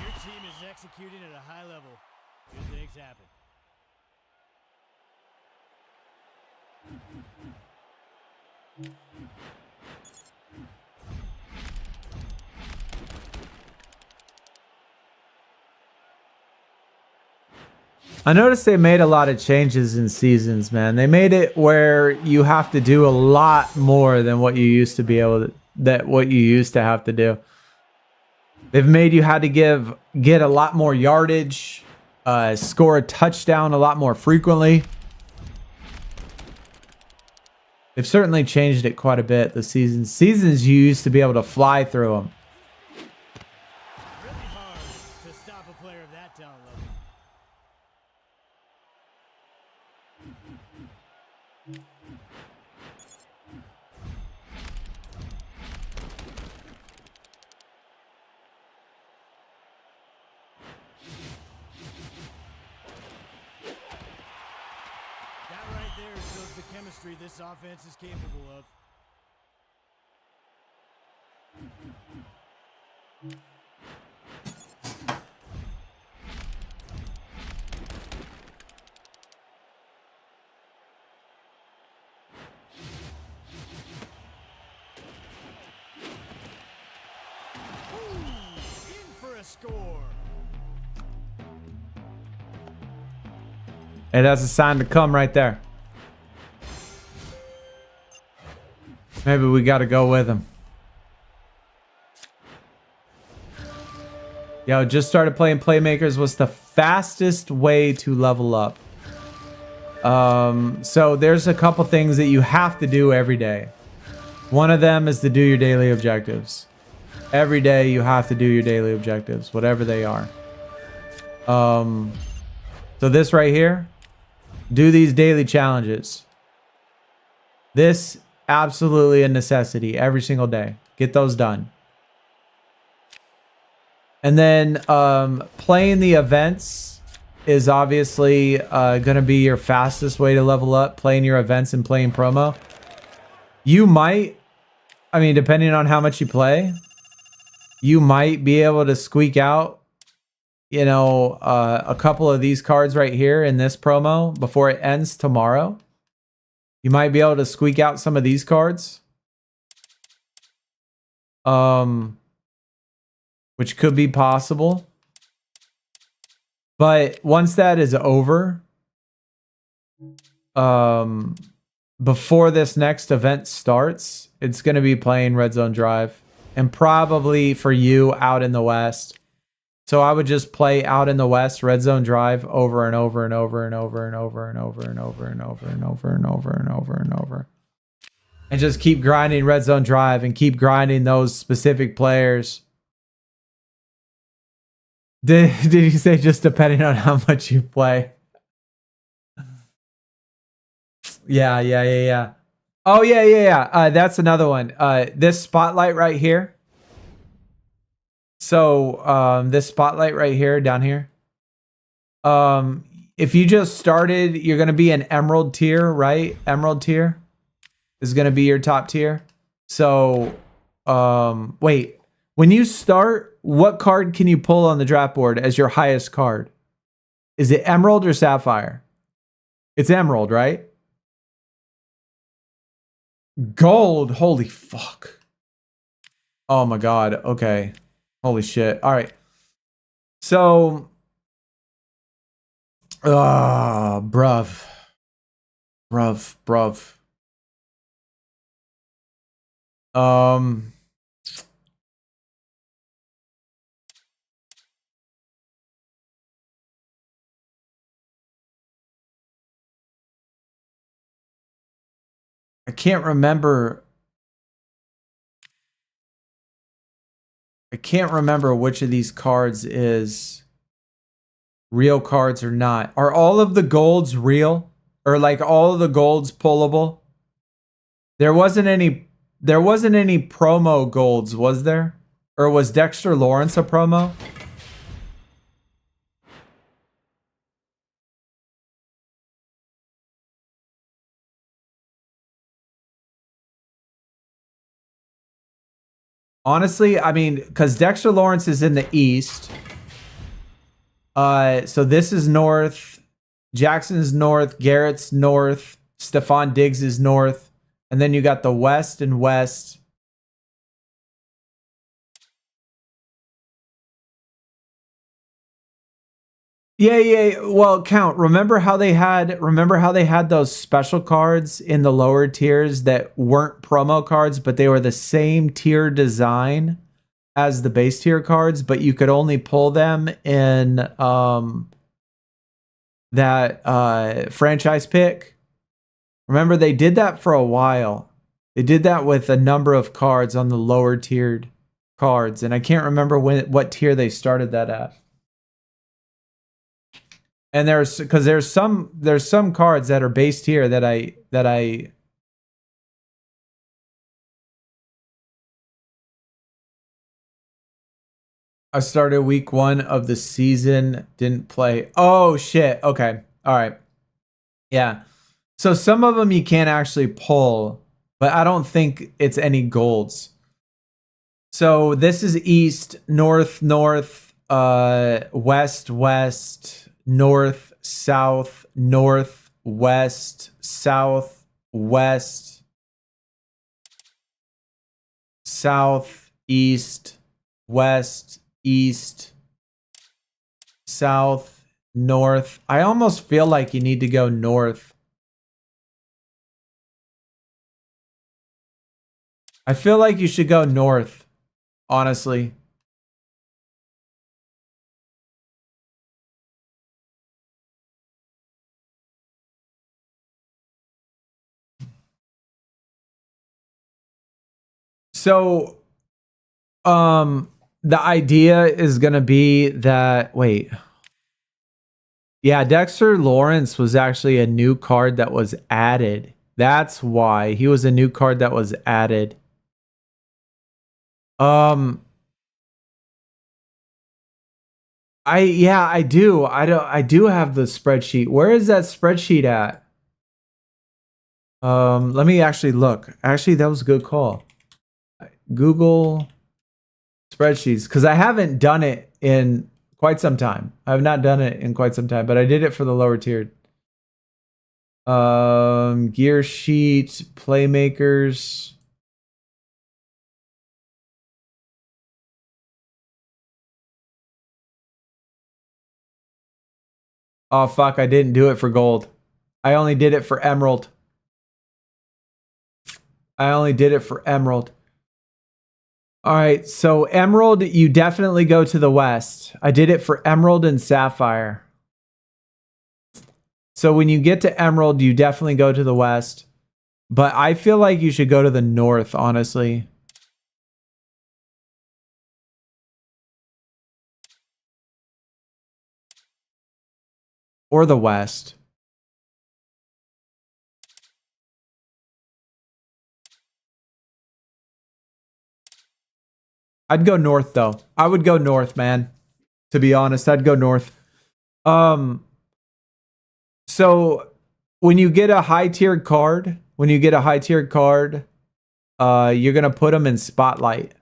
your team is executing at a high level, good things happen. I noticed they made a lot of changes in seasons, man. They made it where you have to do a lot more than what you used to be able to, what you used to have to do. They've made you had to get a lot more yardage, score a touchdown a lot more frequently. They've certainly changed it quite a bit this season. Seasons you used to be able to fly through them. Really hard to stop a player of that talent level. That right there shows the chemistry this offense is capable of. In for a score. And that's a sign to come right there. Maybe we got to go with him. Yo, just started playing Playmakers. What's the fastest way to level up? So there's a couple things that you have to do every day. One of them is to do your daily objectives. Every day you have to do your daily objectives, whatever they are. So this right here, do these daily challenges. This absolutely a necessity every single day. Get those done. And then playing the events is obviously going to be your fastest way to level up. Playing your events and playing promo. You might, I mean, depending on how much you play, you might be able to squeak out, you know, a couple of these cards right here in this promo before it ends tomorrow. You might be able to squeak out some of these cards. Which could be possible. But once that is over, before this next event starts, it's going to be playing Red Zone Drive. And probably for you out in the West. So I would just play out in the West, Red Zone Drive over and over and over and over and over and over and over and over and over and over and over and over. And just keep grinding Red Zone Drive and keep grinding those specific players. Did you say just depending on how much you play? Yeah. Oh, yeah. That's another one. This spotlight right here. So, this spotlight right here, down here. If you just started, you're going to be an Emerald tier, right? Emerald tier is going to be your top tier. So, wait. When you start, what card can you pull on the draft board as your highest card? Is it Emerald or Sapphire? It's Emerald, right? Gold. Holy fuck. Oh my god. Okay. Holy shit. All right. So, bruv. I can't remember. I can't remember which of these cards is real cards or not. Are all of the golds real? Or like all of the golds pullable? There wasn't any promo golds, was there? Or was Dexter Lawrence a promo? Honestly, I mean, because Dexter Lawrence is in the East. So this is North. Jackson's North. Garrett's North. Stephon Diggs is North. And then you got the West and West. Yeah. Well, Count, remember how they had those special cards in the lower tiers that weren't promo cards, but they were the same tier design as the base tier cards, but you could only pull them in that franchise pick. Remember, they did that for a while. They did that with a number of cards on the lower tiered cards, and I can't remember what tier they started that at. And there's some cards that are based here that I started week 1 of the season, didn't play. Oh shit. Okay. All right. Yeah. So some of them you can't actually pull, but I don't think it's any golds. So this is East, North, West, North, South, North, West, South, West, South, East, West, East, South, North. I almost feel like you need to go North. I feel like you should go North, honestly. So, the idea is going to be that, wait. Yeah, Dexter Lawrence was actually a new card that was added. That's why he was a new card that was added. I do. I do have the spreadsheet. Where is that spreadsheet at? Let me actually look. Actually, that was a good call. Google spreadsheets, because I haven't done it in quite some time. I have not done it in quite some time, but I did it for the lower tiered. Gear sheet, Playmakers. Oh fuck, I didn't do it for gold. I only did it for emerald. All right, so emerald, you definitely go to the west. I did it for emerald and sapphire. So when you get to emerald, you definitely go to the west. But I feel like you should go to the north, honestly. Or the west. I'd go north though. I would go north, man. To be honest, I'd go north. So when you get a high-tiered card, you're gonna put them in spotlight.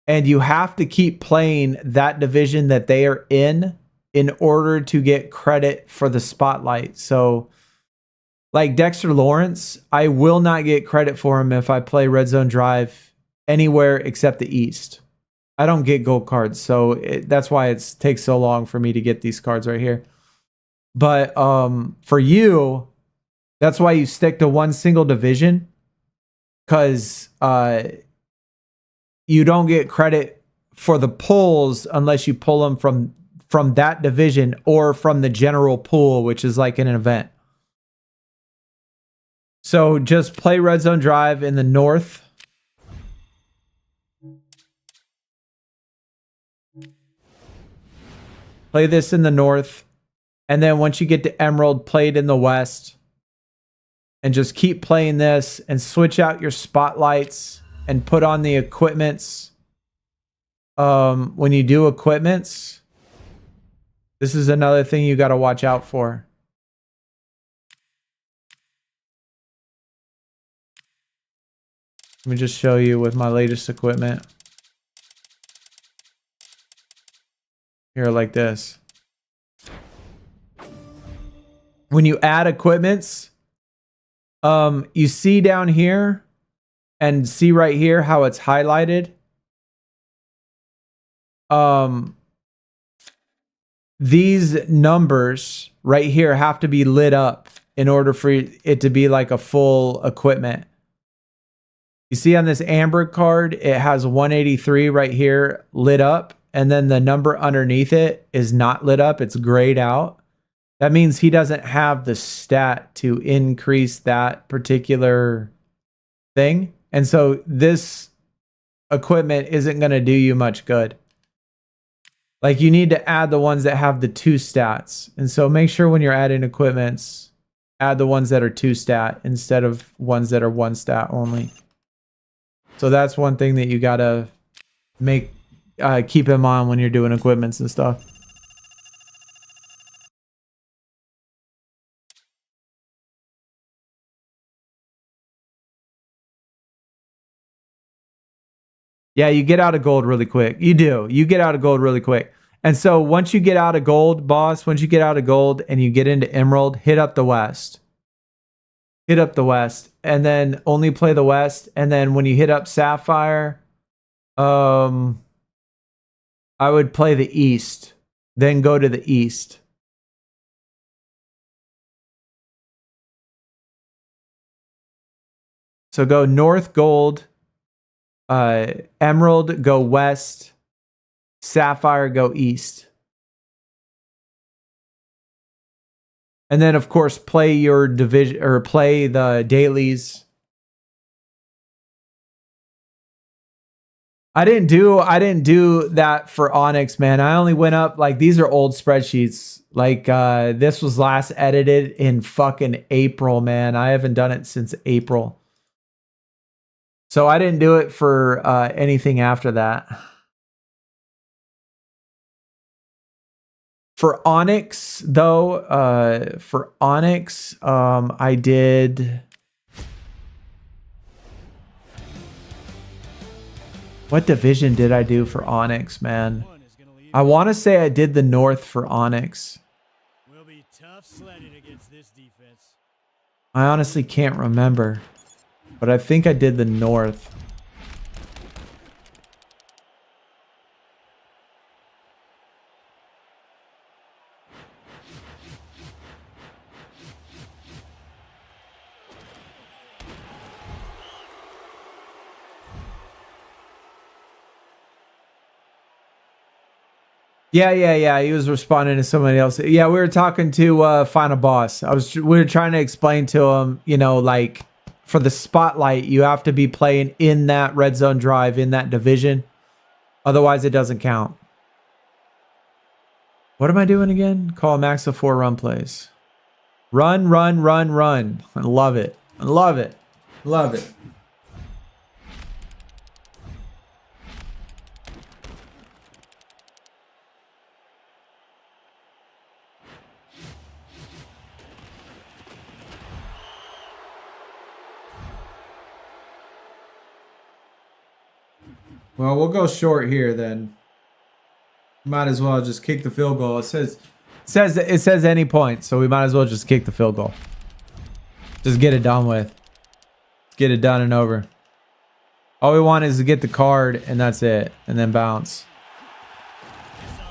And you have to keep playing that division that they are in order to get credit for the spotlight. So like Dexter Lawrence, I will not get credit for him if I play Red Zone Drive anywhere except the East. I don't get gold cards, so that's why it takes so long for me to get these cards right here. But for you, that's why you stick to one single division, because you don't get credit for the pulls unless you pull them from that division or from the general pool, which is like an event. So just play Red Zone Drive in the north. Play this in the north. And then once you get to emerald, play it in the west. And just keep playing this and switch out your spotlights and put on the equipments. When you do equipments, this is another thing you got to watch out for. Let me just show you with my latest equipment. Here, like this. When you add equipments, you see down here and see right here how it's highlighted. These numbers right here have to be lit up in order for it to be like a full equipment. You see on this amber card, it has 183 right here lit up, and then the number underneath it is not lit up. It's grayed out. That means he doesn't have the stat to increase that particular thing. And so this equipment isn't going to do you much good. Like, you need to add the ones that have the 2 stats. And so make sure when you're adding equipments, add the ones that are 2 stat instead of ones that are 1 stat only. So that's one thing that you got to keep in mind when you're doing equipments and stuff. Yeah, you get out of gold really quick. You do. You get out of gold really quick. And so once you get out of gold, boss, once you get out of gold and you get into emerald, hit up the west. Hit up the west. And then only play the west. And then when you hit up sapphire, I would play the east. Then go to the east. So go north gold. Emerald, go west. Sapphire, go east. And then, of course, play your division or play the dailies. I didn't do that for Onyx, man. I only went up, like, these are old spreadsheets. Like, this was last edited in fucking April, man. I haven't done it since April. So I didn't do it for anything after that. For Onyx, though, I did... What division did I do for Onyx, man? I want to say I did the North for Onyx. Will be tough sledding against this defense. I honestly can't remember. But I think I did the North. Yeah. He was responding to somebody else. Yeah, we were talking to Final Boss. We were trying to explain to him, you know, like, for the spotlight, you have to be playing in that red zone drive, in that division. Otherwise, it doesn't count. What am I doing again? Call a max of 4 run plays. Run. I love it. Love it. Well, we'll go short here then. Might as well just kick the field goal. It says any point, so we might as well just kick the field goal. Just get it done with. Get it done and over. All we want is to get the card, and that's it. And then bounce.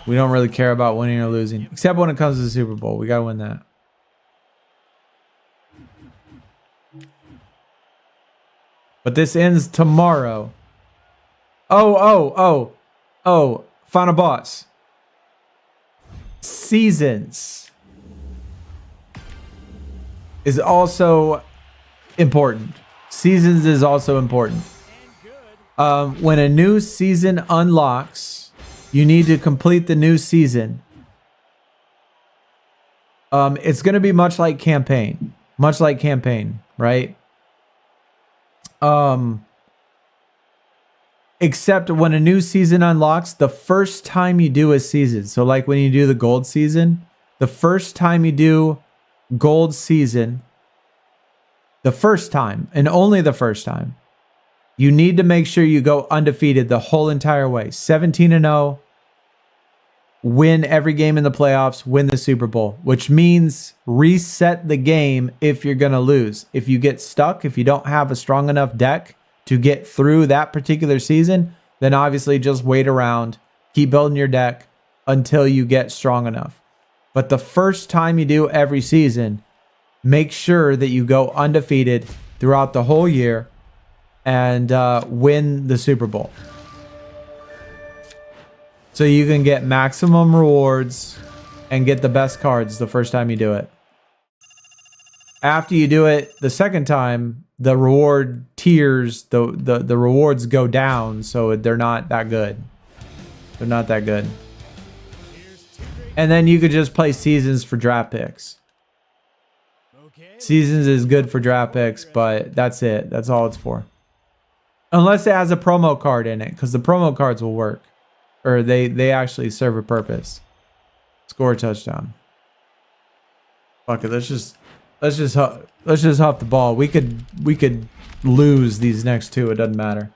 We don't really care about winning or losing. Except when it comes to the Super Bowl. We got to win that. But this ends tomorrow. Oh. Final Boss. Seasons is also important. Seasons is also important. When a new season unlocks, you need to complete the new season. It's going to be much like campaign, right? Except when a new season unlocks, the first time you do a season. So like when you do the gold season, the first time you do gold season, the first time and only the first time, you need to make sure you go undefeated the whole entire way. 17-0, win every game in the playoffs, win the Super Bowl, which means reset the game if you're going to lose. If you get stuck, if you don't have a strong enough deck to get through that particular season, then obviously just wait around, keep building your deck until you get strong enough. But the first time you do every season, make sure that you go undefeated throughout the whole year and win the Super Bowl. So you can get maximum rewards and get the best cards the first time you do it. After you do it the second time, the reward tiers, the rewards go down, so they're not that good. They're not that good. And then you could just play seasons for draft picks. Seasons is good for draft picks, but that's it. That's all it's for. Unless it has a promo card in it, because the promo cards will work. Or they actually serve a purpose. Score a touchdown. Fuck it, let's just huff the ball. We could lose these next two. It doesn't matter.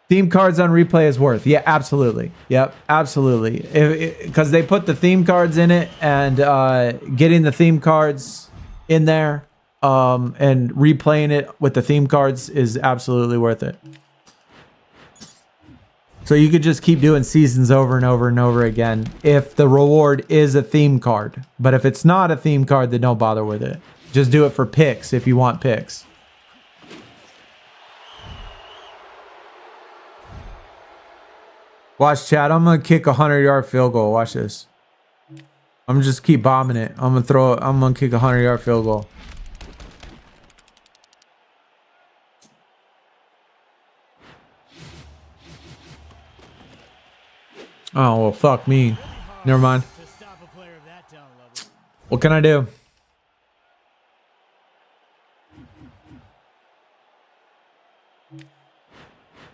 Theme cards on replay is worth. Yeah, absolutely. Yep, absolutely. Because they put the theme cards in it, and getting the theme cards in there and replaying it with the theme cards is absolutely worth it. So you could just keep doing seasons over and over and over again if the reward is a theme card. But if it's not a theme card, then don't bother with it. Just do it for picks if you want picks. Watch, chat. I'm going to kick a 100-yard field goal. Watch this. I'm going to just keep bombing it. I'm going to kick a 100-yard field goal. Oh, well, fuck me. Never mind. What can I do?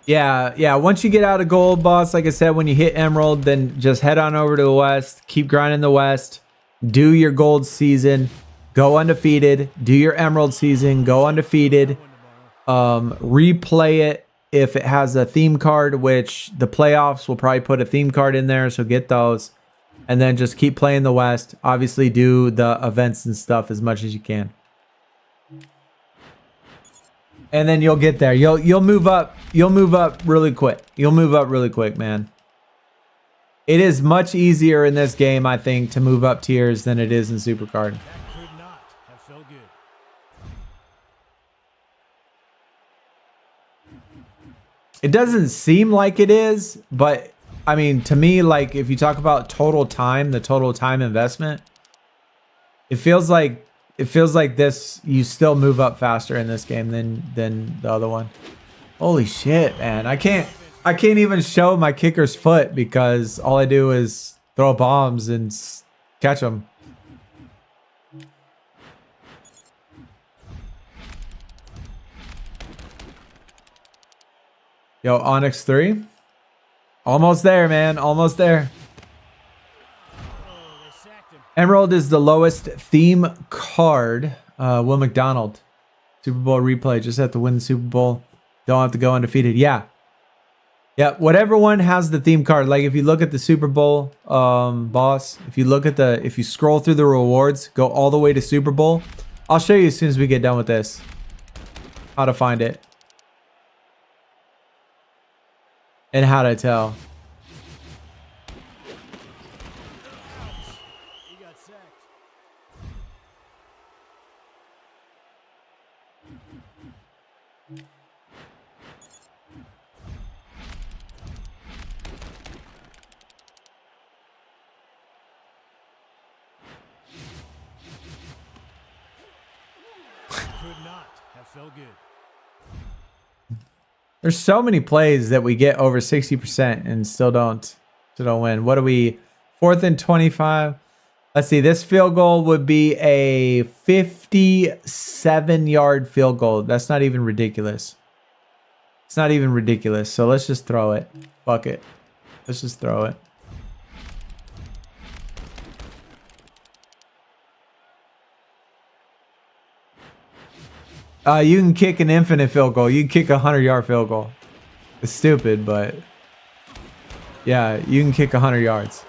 Yeah. Once you get out of gold, boss, like I said, when you hit emerald, then just head on over to the west. Keep grinding the west. Do your gold season. Go undefeated. Do your emerald season. Go undefeated. Replay it. If it has a theme card, which the playoffs will probably put a theme card in there, so get those. And then just keep playing the West. Obviously do the events and stuff as much as you can. And then you'll get there. You'll move up. You'll move up really quick. You'll move up really quick, man. It is much easier in this game, I think, to move up tiers than it is in SuperCard. It doesn't seem like it is, but I mean, to me, like if you talk about total time, the total time investment, it feels like this, you still move up faster in this game than the other one. Holy shit, man. I can't even show my kicker's foot because all I do is throw bombs and catch them. Yo, Onyx 3. Almost there, man. Almost there. Emerald is the lowest theme card. Will McDonald. Super Bowl replay. Just have to win the Super Bowl. Don't have to go undefeated. Yeah. Yeah, whatever one has the theme card. Like if you look at the Super Bowl, boss. If you scroll through the rewards, go all the way to Super Bowl. I'll show you as soon as we get done with this. How to find it. And how to tell. Could not have felt good. There's so many plays that we get over 60% and still don't win. What are we? 4th and 25. Let's see. This field goal would be a 57-yard field goal. That's not even ridiculous. It's not even ridiculous. So let's just throw it. Fuck it. Let's just throw it. You can kick an infinite field goal. You can kick a 100-yard field goal. It's stupid, but yeah, you can kick 100 yards.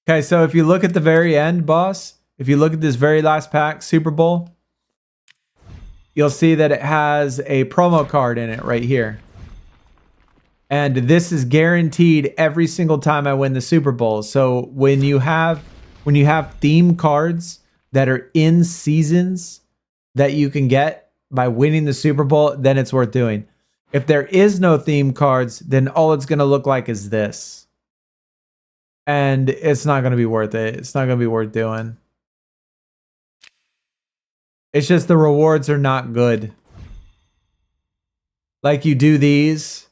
Okay, so if you look at the very end, boss, if you look at this very last pack, Super Bowl, you'll see that it has a promo card in it right here. And this is guaranteed every single time I win the Super Bowl. So when you have theme cards that are in seasons that you can get by winning the Super Bowl, then it's worth doing. If there is no theme cards, then all it's going to look like is this. And it's not going to be worth it. It's not going to be worth doing. It's just the rewards are not good. Like you do these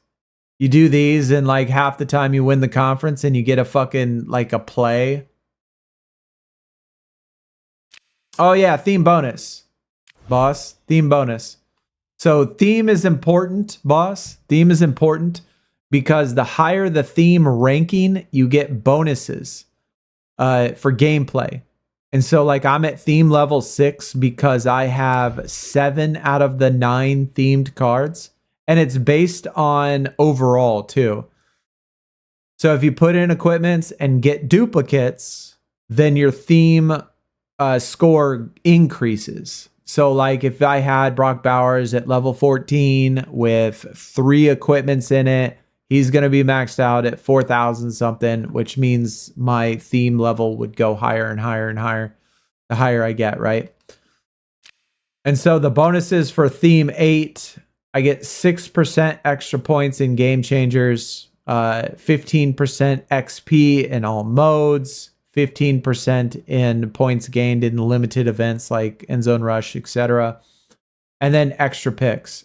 and like half the time you win the conference and you get a fucking like a play. Oh yeah, theme bonus. Boss, theme bonus. So theme is important, boss. Theme is important. Because the higher the theme ranking, you get bonuses for gameplay. And so like I'm at theme level 6 because I have 7 out of the 9 themed cards. And it's based on overall too. So if you put in equipments and get duplicates, then your theme score increases. So like if I had Brock Bowers at level 14 with 3 equipments in it, he's going to be maxed out at 4,000 something, which means my theme level would go higher and higher and higher the higher I get, right? And so the bonuses for theme 8, I get 6% extra points in Gamechangers, 15% XP in all modes, 15% in points gained in limited events like Endzone Rush, etc. And then extra picks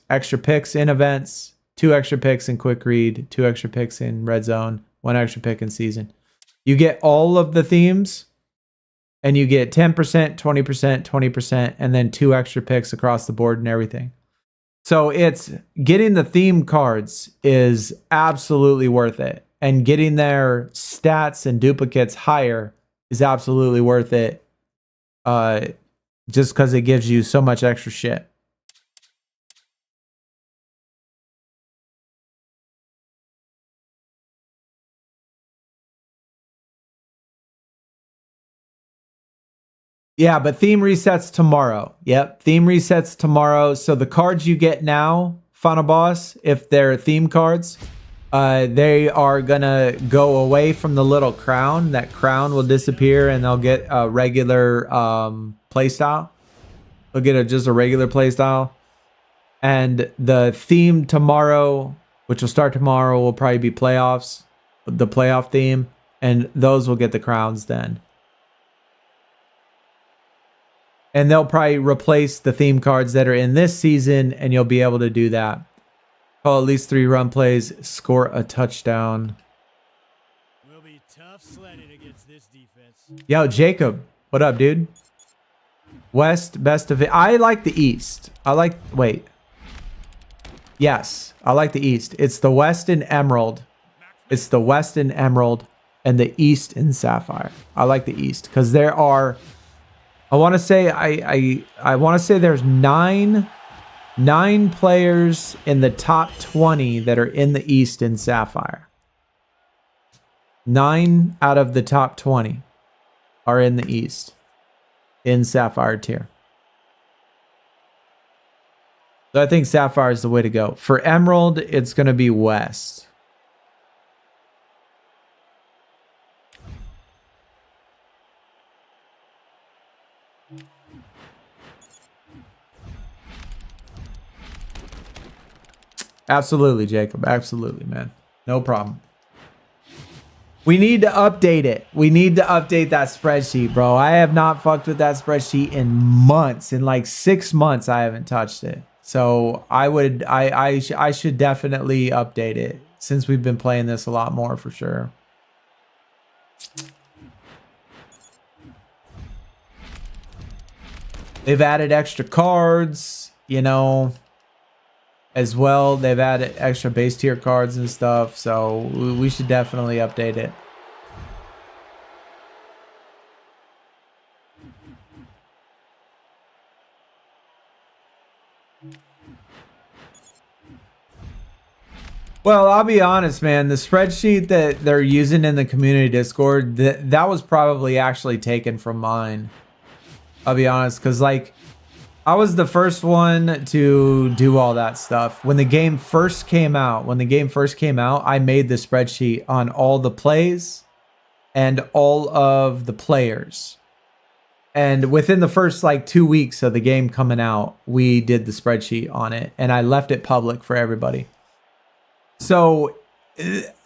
in events, 2 extra picks in quick read, 2 extra picks in red zone, 1 extra pick in season. You get all of the themes and you get 10%, 20%, 20%, and then 2 extra picks across the board and everything. So it's getting the theme cards is absolutely worth it. And getting their stats and duplicates higher is absolutely worth it. Just because it gives you so much extra shit. Yeah, but theme resets tomorrow. Yep, theme resets tomorrow. So the cards you get now, Final Boss, if they're theme cards, they are going to go away from the little crown. That crown will disappear and they'll get a regular playstyle. They'll get just a regular playstyle. And the theme tomorrow, which will start tomorrow, will probably be playoffs, the playoff theme. And those will get the crowns then. And they'll probably replace the theme cards that are in this season, and you'll be able to do that. Call at least 3 run plays, score a touchdown. Will be tough sledding against this defense. Yo, Jacob, what up, dude? West, best of it. I like the East. Wait. Yes, I like the East. It's the West in Emerald. It's the West in Emerald and the East in Sapphire. I like the East because there are... I want to say I want to say there's nine players in the top 20 that are in the East in Sapphire. 9 out of the top 20 are in the East in Sapphire tier. So I think Sapphire is the way to go. For Emerald, it's going to be West. Absolutely, Jacob. Absolutely, man. No problem. We need to update it. We need to update that spreadsheet, bro. I have not fucked with that spreadsheet in months. In like 6 months, I haven't touched it. So I should definitely update it since we've been playing this a lot more for sure. They've added extra cards, you know, as well. They've added extra base tier cards and stuff. So we should definitely update it. Well, I'll be honest, man. The spreadsheet that they're using in the community Discord, that was probably actually taken from mine. I'll be honest, because like I was the first one to do all that stuff. When the game first came out, I made the spreadsheet on all the plays and all of the players. And within the first like 2 weeks of the game coming out, we did the spreadsheet on it, and I left it public for everybody. So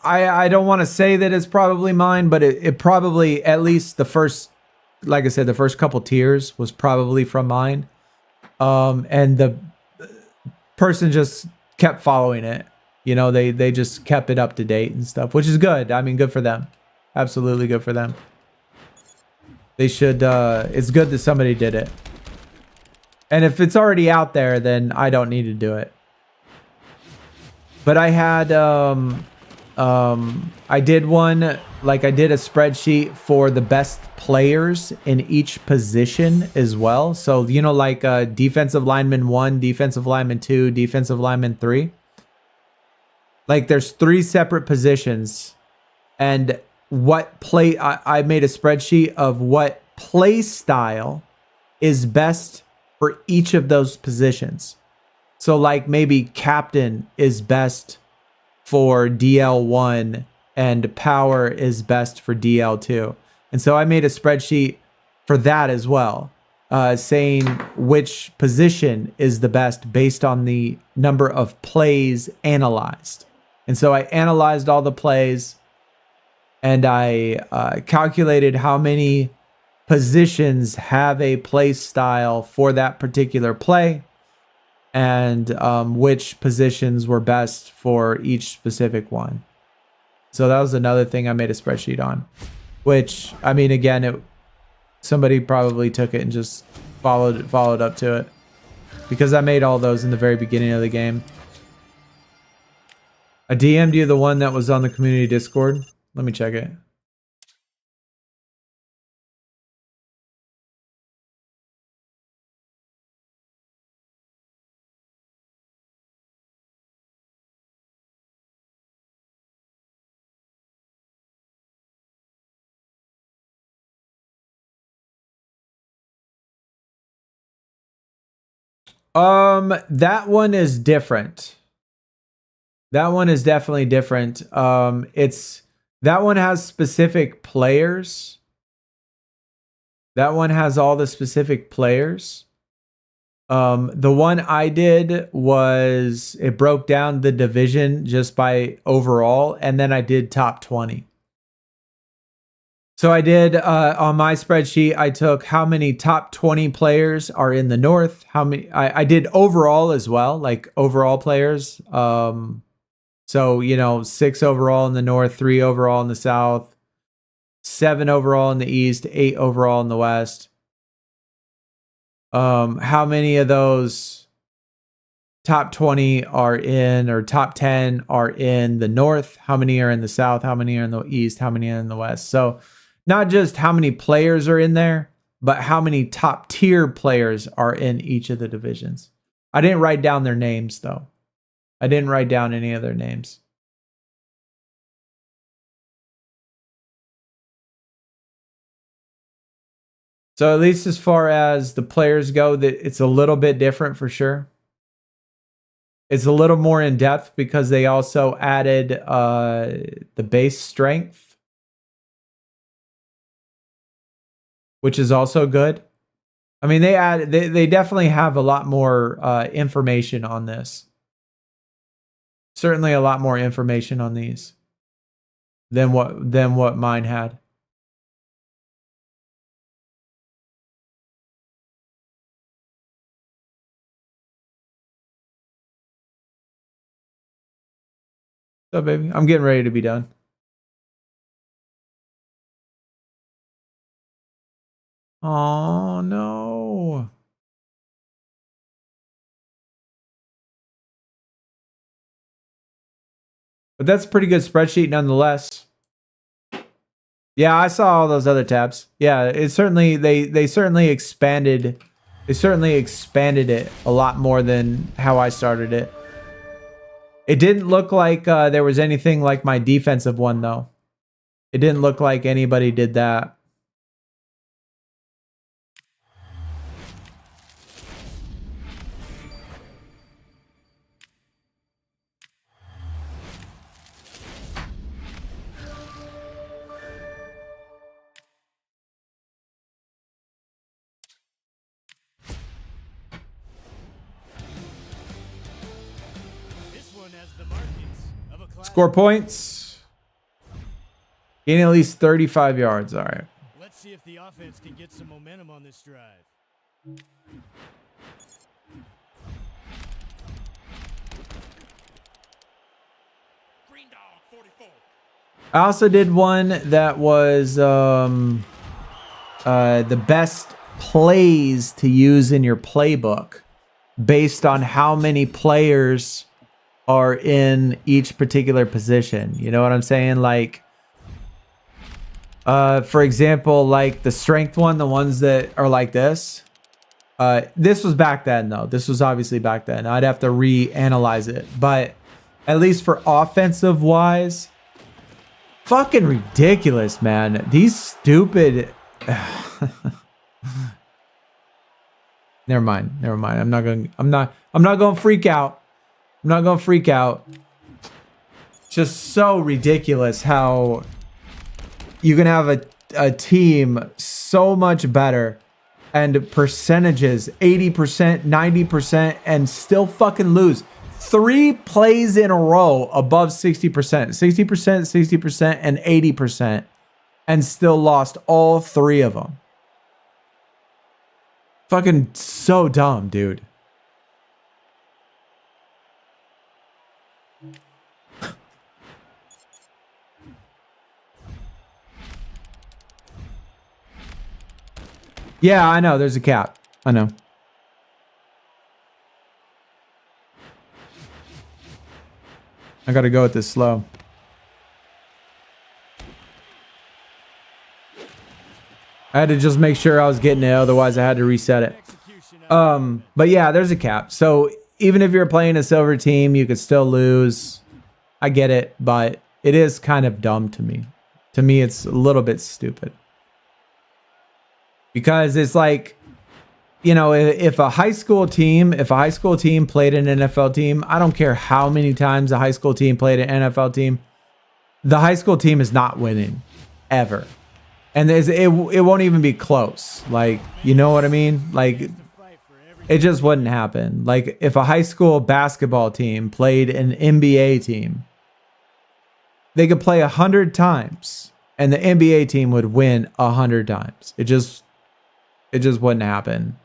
I don't want to say that it's probably mine, but it probably, at least the first, like I said, the first couple tiers was probably from mine. And the person just kept following it. You know, they just kept it up to date and stuff, which is good. I mean, good for them. Absolutely good for them. They should, it's good that somebody did it. And if it's already out there, then I don't need to do it. But I had, I did one, like I did a spreadsheet for the best players in each position as well. So, you know, like defensive lineman 1, defensive lineman 2, defensive lineman 3. Like there's 3 separate positions. And what play, I made a spreadsheet of what play style is best for each of those positions. So like maybe captain is best for DL1 and power is best for DL2. And so I made a spreadsheet for that as well, saying which position is the best based on the number of plays analyzed. And so I analyzed all the plays and I calculated how many positions have a play style for that particular play, and which positions were best for each specific one. So that was another thing I made a spreadsheet on, which, I mean, again, somebody probably took it and just followed up to it, because I made all those in the very beginning of the game. I DM'd you the one that was on the community Discord. Let me check it. That one is different. That one is definitely different. That one has specific players. That one has all the specific players. The one I did was, it broke down the division just by overall, and then I did top 20. So I did, on my spreadsheet, I took how many top 20 players are in the North, how many, I did overall as well, like overall players. So, you know, 6 overall in the North, 3 overall in the South, 7 overall in the East, 8 overall in the West. How many of those top 20 are in, or top 10 are in the North? How many are in the South? How many are in the East? How many are in the West? So not just how many players are in there, but how many top tier players are in each of the divisions. I didn't write down their names though. I didn't write down any of their names. So at least as far as the players go, that it's a little bit different for sure. It's a little more in depth because they also added the base strength, which is also good. I mean, they definitely have a lot more information on this. Certainly a lot more information on these than what mine had. So baby, I'm getting ready to be done. Oh no. But that's a pretty good spreadsheet nonetheless. Yeah, I saw all those other tabs. Yeah, it certainly they certainly expanded it a lot more than how I started it. It didn't look like there was anything like my defensive one though. It didn't look like anybody did that. This one has the markings of a class. Score points. Gain at least 35 yards. All right. Let's see if the offense can get some momentum on this drive. Green dog, 44. I also did one that was the best plays to use in your playbook based on how many players are in each particular position. You know what I'm saying? Like, for example, like the strength one, the ones that are like this. This was back then, though. This was obviously back then. I'd have to reanalyze it. But at least for offensive wise, fucking ridiculous, man. These stupid... Never mind. I'm not going to freak out. I'm not going to freak out. Just so ridiculous how you can have a team so much better and percentages 80%, 90% and still fucking lose. 3 plays in a row above 60%, 60%, and 80% and still lost all 3 of them. Fucking so dumb, dude. Yeah, I know. There's a cap. I know. I gotta go with this slow. I had to just make sure I was getting it, otherwise I had to reset it. But yeah, there's a cap. So even if you're playing a silver team, you could still lose. I get it, but it is kind of dumb to me. To me, it's a little bit stupid. Because it's like, you know, if a high school team played an NFL team, I don't care how many times a high school team played an NFL team, the high school team is not winning ever. And it won't even be close. Like, you know what I mean? Like, it just wouldn't happen. Like, if a high school basketball team played an NBA team, they could play 100 times and the NBA team would win 100 times. It just wouldn't happen.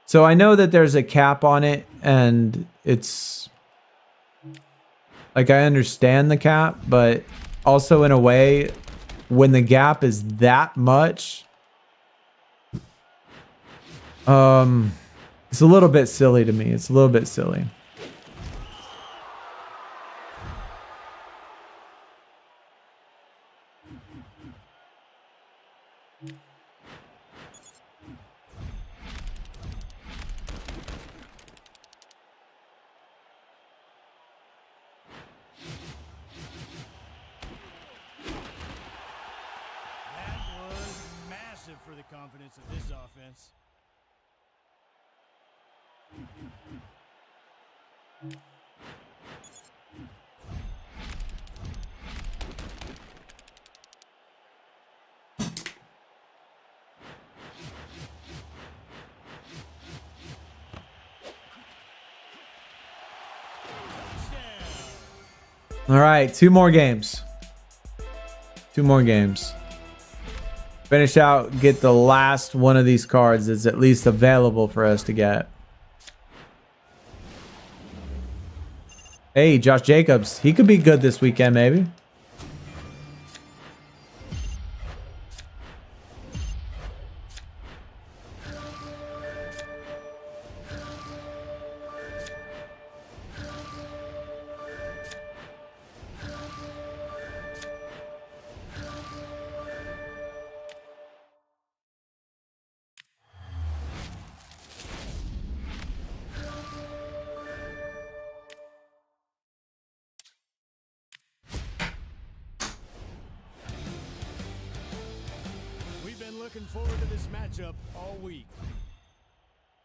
So I know that there's a cap on it, and it's like, I understand the cap, but also in a way, when the gap is that much, it's a little bit silly to me. It's a little bit silly. For the confidence of this offense. All right, 2 more games. 2 more games. Finish out, get the last one of these cards that's at least available for us to get. Hey, Josh Jacobs. He could be good this weekend, maybe. Looking forward to this matchup all week.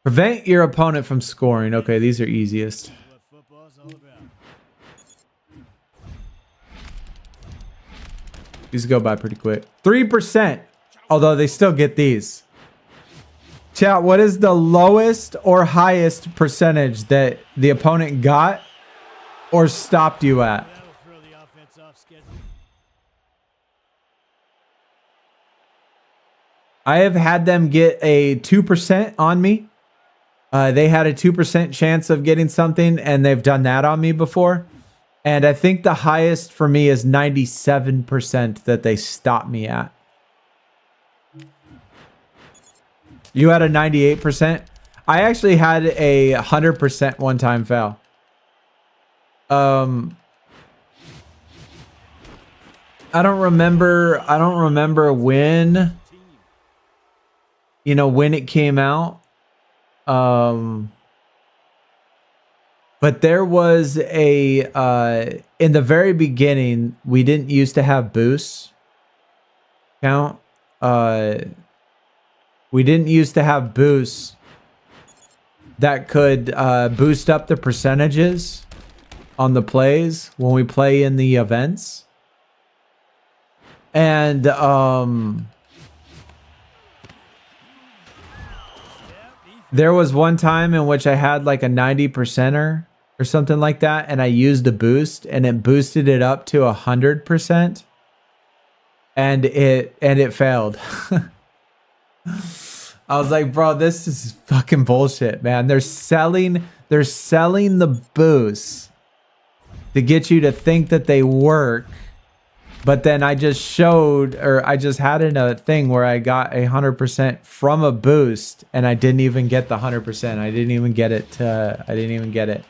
Prevent your opponent from scoring. Okay, these are easiest. What football's all about. These go by pretty quick. 3%. Although they still get these. Chat, what is the lowest or highest percentage that the opponent got or stopped you at? That'll throw the offense off schedule. I have had them get a 2% on me. They had a 2% chance of getting something, and they've done that on me before. And I think the highest for me is 97% that they stopped me at. You had a 98%? I actually had a 100% one-time foul. I don't remember when, you know, when it came out. But there was a in the very beginning, we didn't used to have boosts count. We didn't used to have boosts that could boost up the percentages on the plays when we play in the events. And there was one time in which I had like a 90%er or something like that, and I used a boost, and it boosted it up to 100%, and it failed. I was like, bro, this is fucking bullshit, man. They're selling the boosts to get you to think that they work. But then I just showed, or I just had in a thing where I got 100% from a boost, and I didn't even get the 100%. I didn't even get it. I didn't even get it.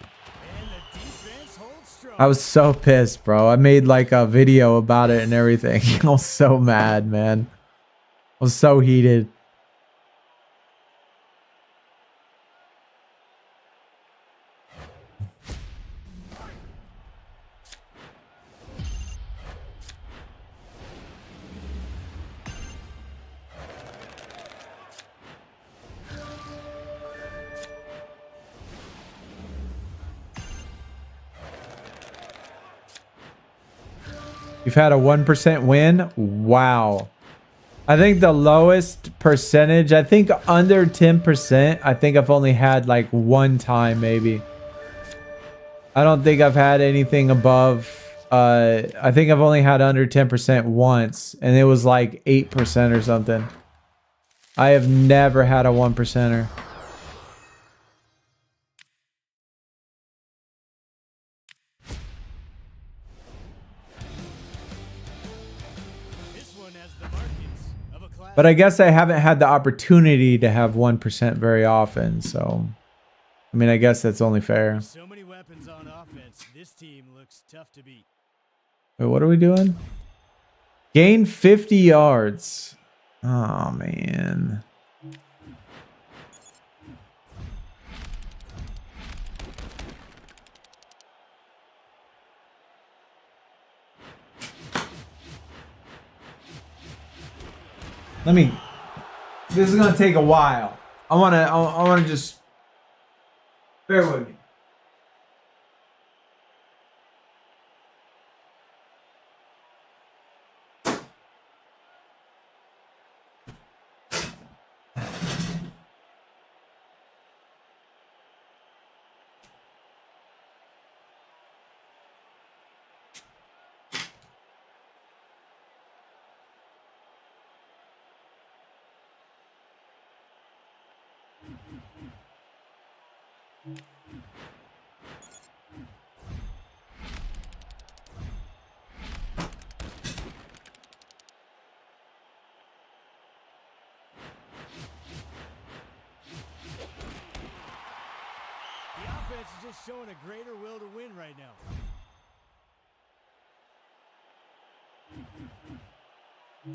I was so pissed, bro. I made like a video about it and everything. I was so mad, man. I was so heated. You've had a 1% win? Wow. I think the lowest percentage, I think under 10%, I think I've only had like one time maybe. I don't think I've had anything above, I think I've only had under 10% once, and it was like 8% or something. I have never had a 1%er. But I guess I haven't had the opportunity to have 1% very often, so I mean, I guess that's only fair. So many weapons on offense. This team looks tough to beat. Wait, what are we doing? Gain 50 yards. Oh man. This is gonna take a while. I wanna just bear with me. just showing a greater will to win right now. They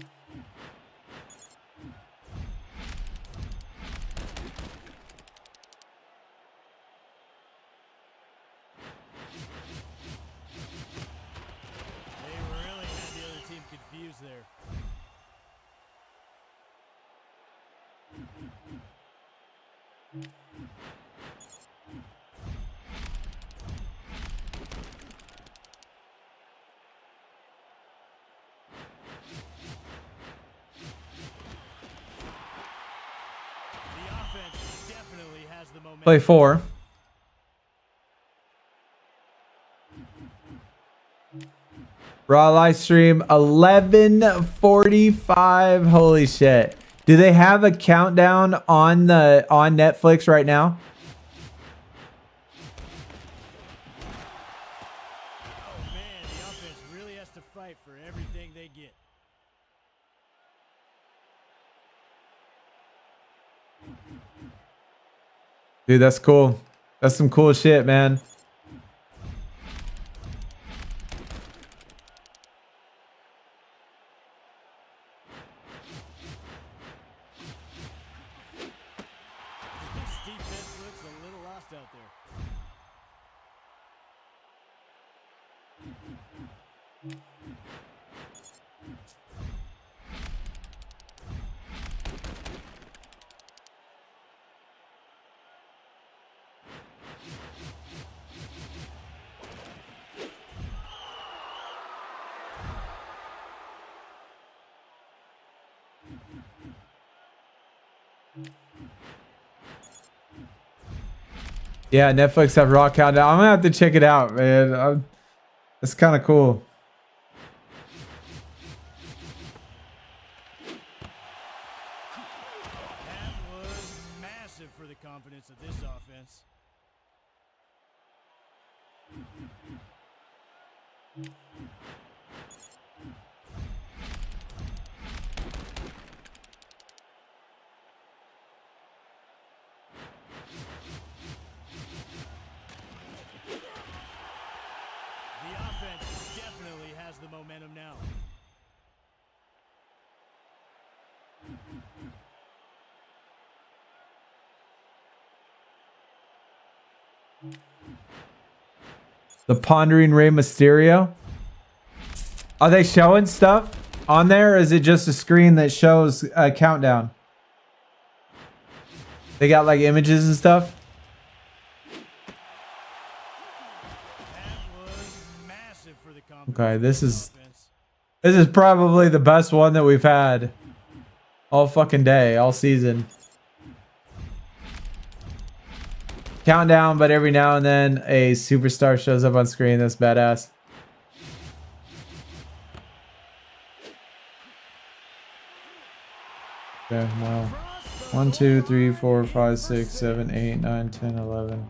really had the other team confused there. Definitely has the momentum. Play 4. Raw live stream 11:45. Holy shit. Do they have a countdown on Netflix right now? Oh man, the offense really has to fight for everything they get. Dude, that's cool. That's some cool shit, man. This defense looks a little lost out there. Yeah, Netflix have Raw countdown. I'm gonna have to check it out, man. It's kind of cool. That was massive for the confidence of this offense. The offense definitely has the momentum now. The Pondering Rey Mysterio. Are they showing stuff on there, or is it just a screen that shows a countdown? They got like images and stuff. That was massive for the confidence Okay, of this this is offense. probably the best one that we've had all fucking day, all season. Countdown, but every now and then a superstar shows up on screen. That's badass. Okay, wow. 1, 2, 3, 4, 5, 6, 7, 8, 9, 10, 11.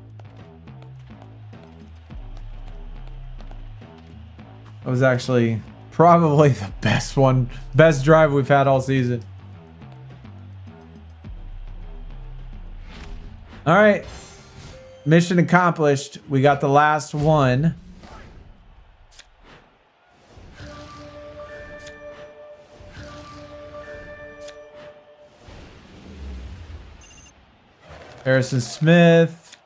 That was actually probably the best one, best drive we've had all season. All right. Mission accomplished. We got the last one. Harrison Smith.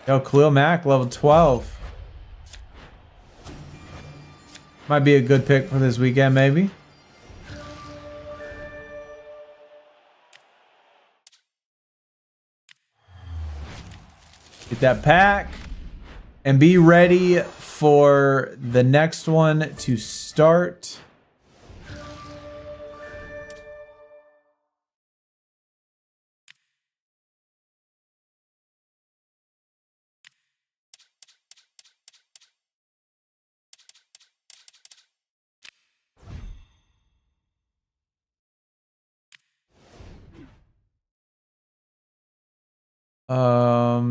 Yo, Khalil Mack, level 12. Might be a good pick for this weekend, maybe. Get that pack. And be ready for the next one to start.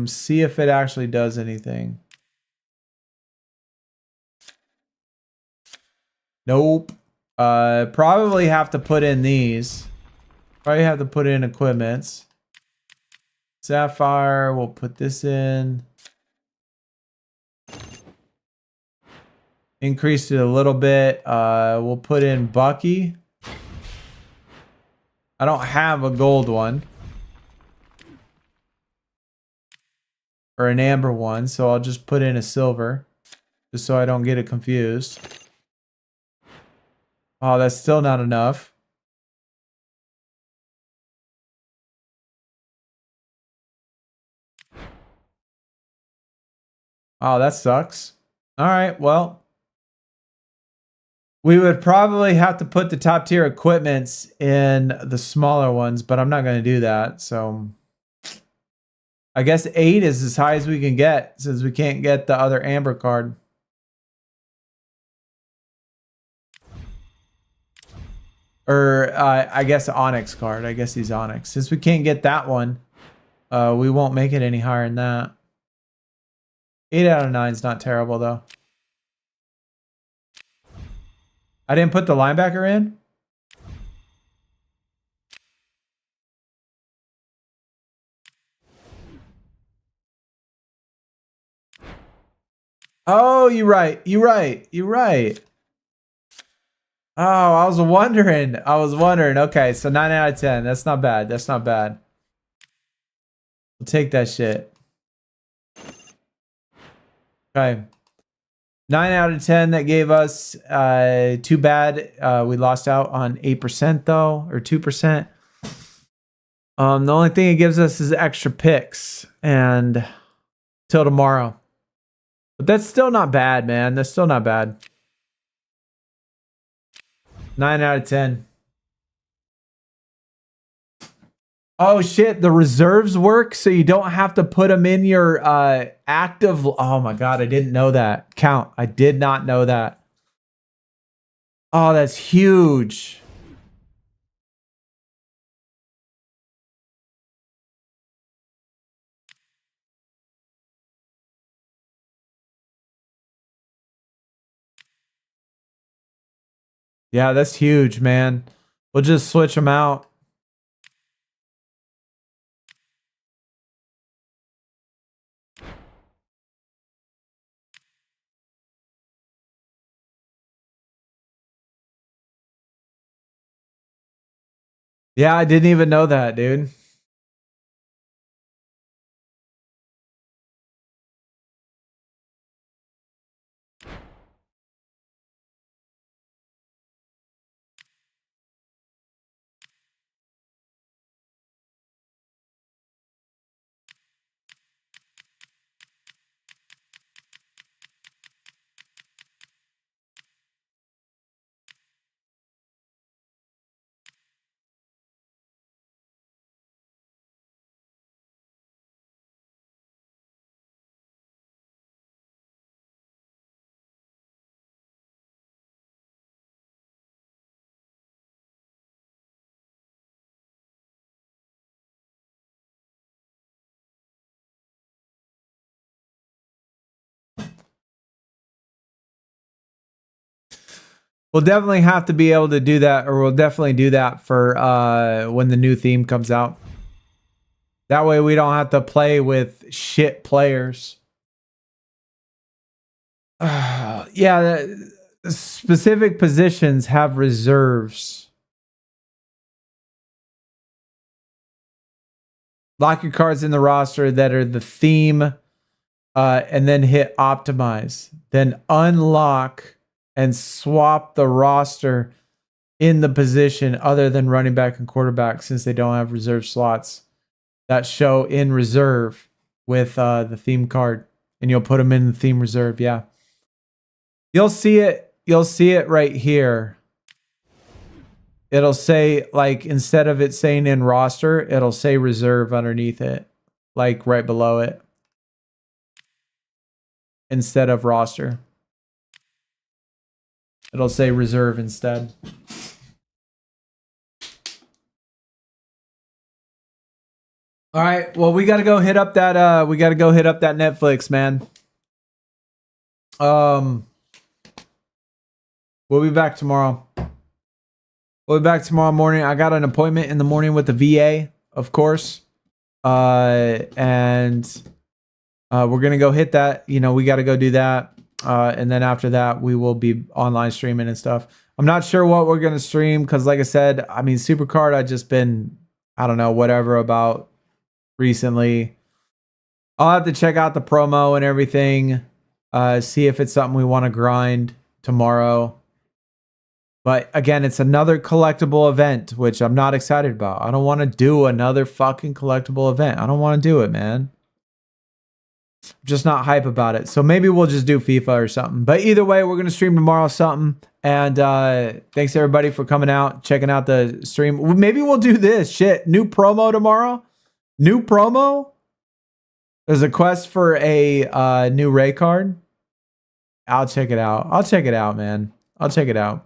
See if it actually does anything. Nope. Probably have to put in these. Probably have to put in equipments. Sapphire, we'll put this in. Increase it a little bit. We'll put in Bucky. I don't have a gold one. Or an amber one, so I'll just put in a silver. Just so I don't get it confused. Oh, that's still not enough. Oh, that sucks. Alright, well. We would probably have to put the top tier equipments in the smaller ones, but I'm not going to do that, so... I guess 8 is as high as we can get, since we can't get the other amber card. Or, I guess Onyx card. I guess he's Onyx. Since we can't get that one, we won't make it any higher than that. 8 out of 9 is not terrible, though. I didn't put the linebacker in? Oh, you're right. You're right. You're right. Oh, I was wondering. Okay, so 9 out of 10. That's not bad. That's not bad. We'll take that shit. Okay. 9 out of 10. That gave us too bad. We lost out on 8% though, or 2%. The only thing it gives us is extra picks, and till tomorrow. But that's still not bad, man. That's still not bad. 9 out of 10. Oh shit, the reserves work, so you don't have to put them in your active. Oh my god, I didn't know that. Count. I did not know that. Oh, that's huge. Yeah, that's huge, man. We'll just switch them out. Yeah, I didn't even know that, dude. We'll definitely have to be able to do that, or we'll definitely do that for when the new theme comes out. That way we don't have to play with shit players. Yeah, specific positions have reserves. Lock your cards in the roster that are the theme, and then hit optimize. Then unlock and swap the roster in the position other than running back and quarterback, since they don't have reserve slots that show in reserve with the theme card, and you'll put them in the theme reserve. Yeah, you'll see it. You'll see it right here. It'll say, like, instead of it saying in roster, it'll say reserve underneath it, like right below it, instead of roster. It'll say reserve instead. All right. Well, we got to go hit up that Netflix, man. We'll be back tomorrow. We'll be back tomorrow morning. I got an appointment in the morning with the VA, of course. And we're going to go hit that. You know, we got to go do that. And then after that, we will be online streaming and stuff. I'm not sure what we're going to stream because, like I said, I mean, SuperCard, I've just been, I don't know, whatever about recently. I'll have to check out the promo and everything. See if it's something we want to grind tomorrow. But again, it's another collectible event, which I'm not excited about. I don't want to do another fucking collectible event. I don't want to do it, man. I'm just not hype about it. So maybe we'll just do FIFA or something. But either way, we're going to stream tomorrow something. And thanks everybody for coming out, checking out the stream. Maybe we'll do this. Shit, new promo tomorrow. New promo. There's a quest for a new Ray card. I'll check it out. I'll check it out, man. I'll check it out.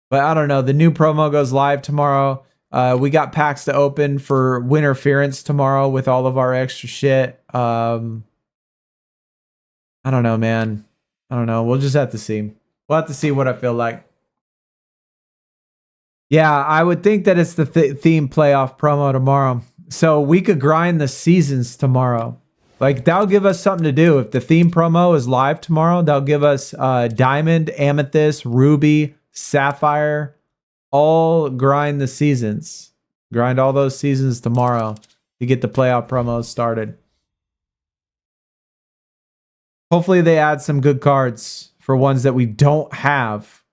But I don't know. The new promo goes live tomorrow. We got packs to open for Winterference tomorrow with all of our extra shit. I don't know, man. I don't know. We'll just have to see. We'll have to see what I feel like. Yeah, I would think that it's the theme playoff promo tomorrow. So we could grind the seasons tomorrow. Like, that'll give us something to do. If the theme promo is live tomorrow, that'll give us Diamond, Amethyst, Ruby, Sapphire, all grind the seasons. Grind all those seasons tomorrow to get the playoff promos started. Hopefully they add some good cards for ones that we don't have.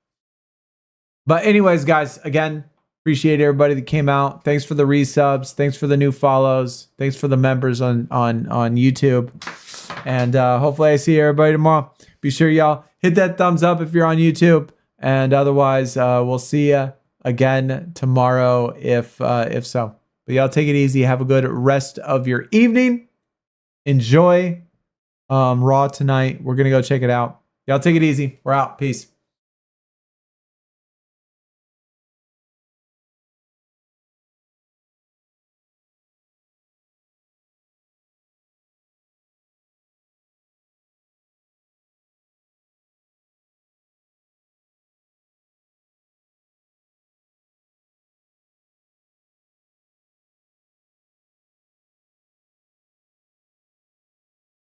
But anyways, guys, again, appreciate everybody that came out. Thanks for the resubs. Thanks for the new follows. Thanks for the members on YouTube. And hopefully I see everybody tomorrow. Be sure y'all hit that thumbs up if you're on YouTube. And otherwise, we'll see you again tomorrow if so. But y'all take it easy. Have a good rest of your evening. Enjoy Raw tonight. We're going to go check it out. Y'all take it easy. We're out. Peace.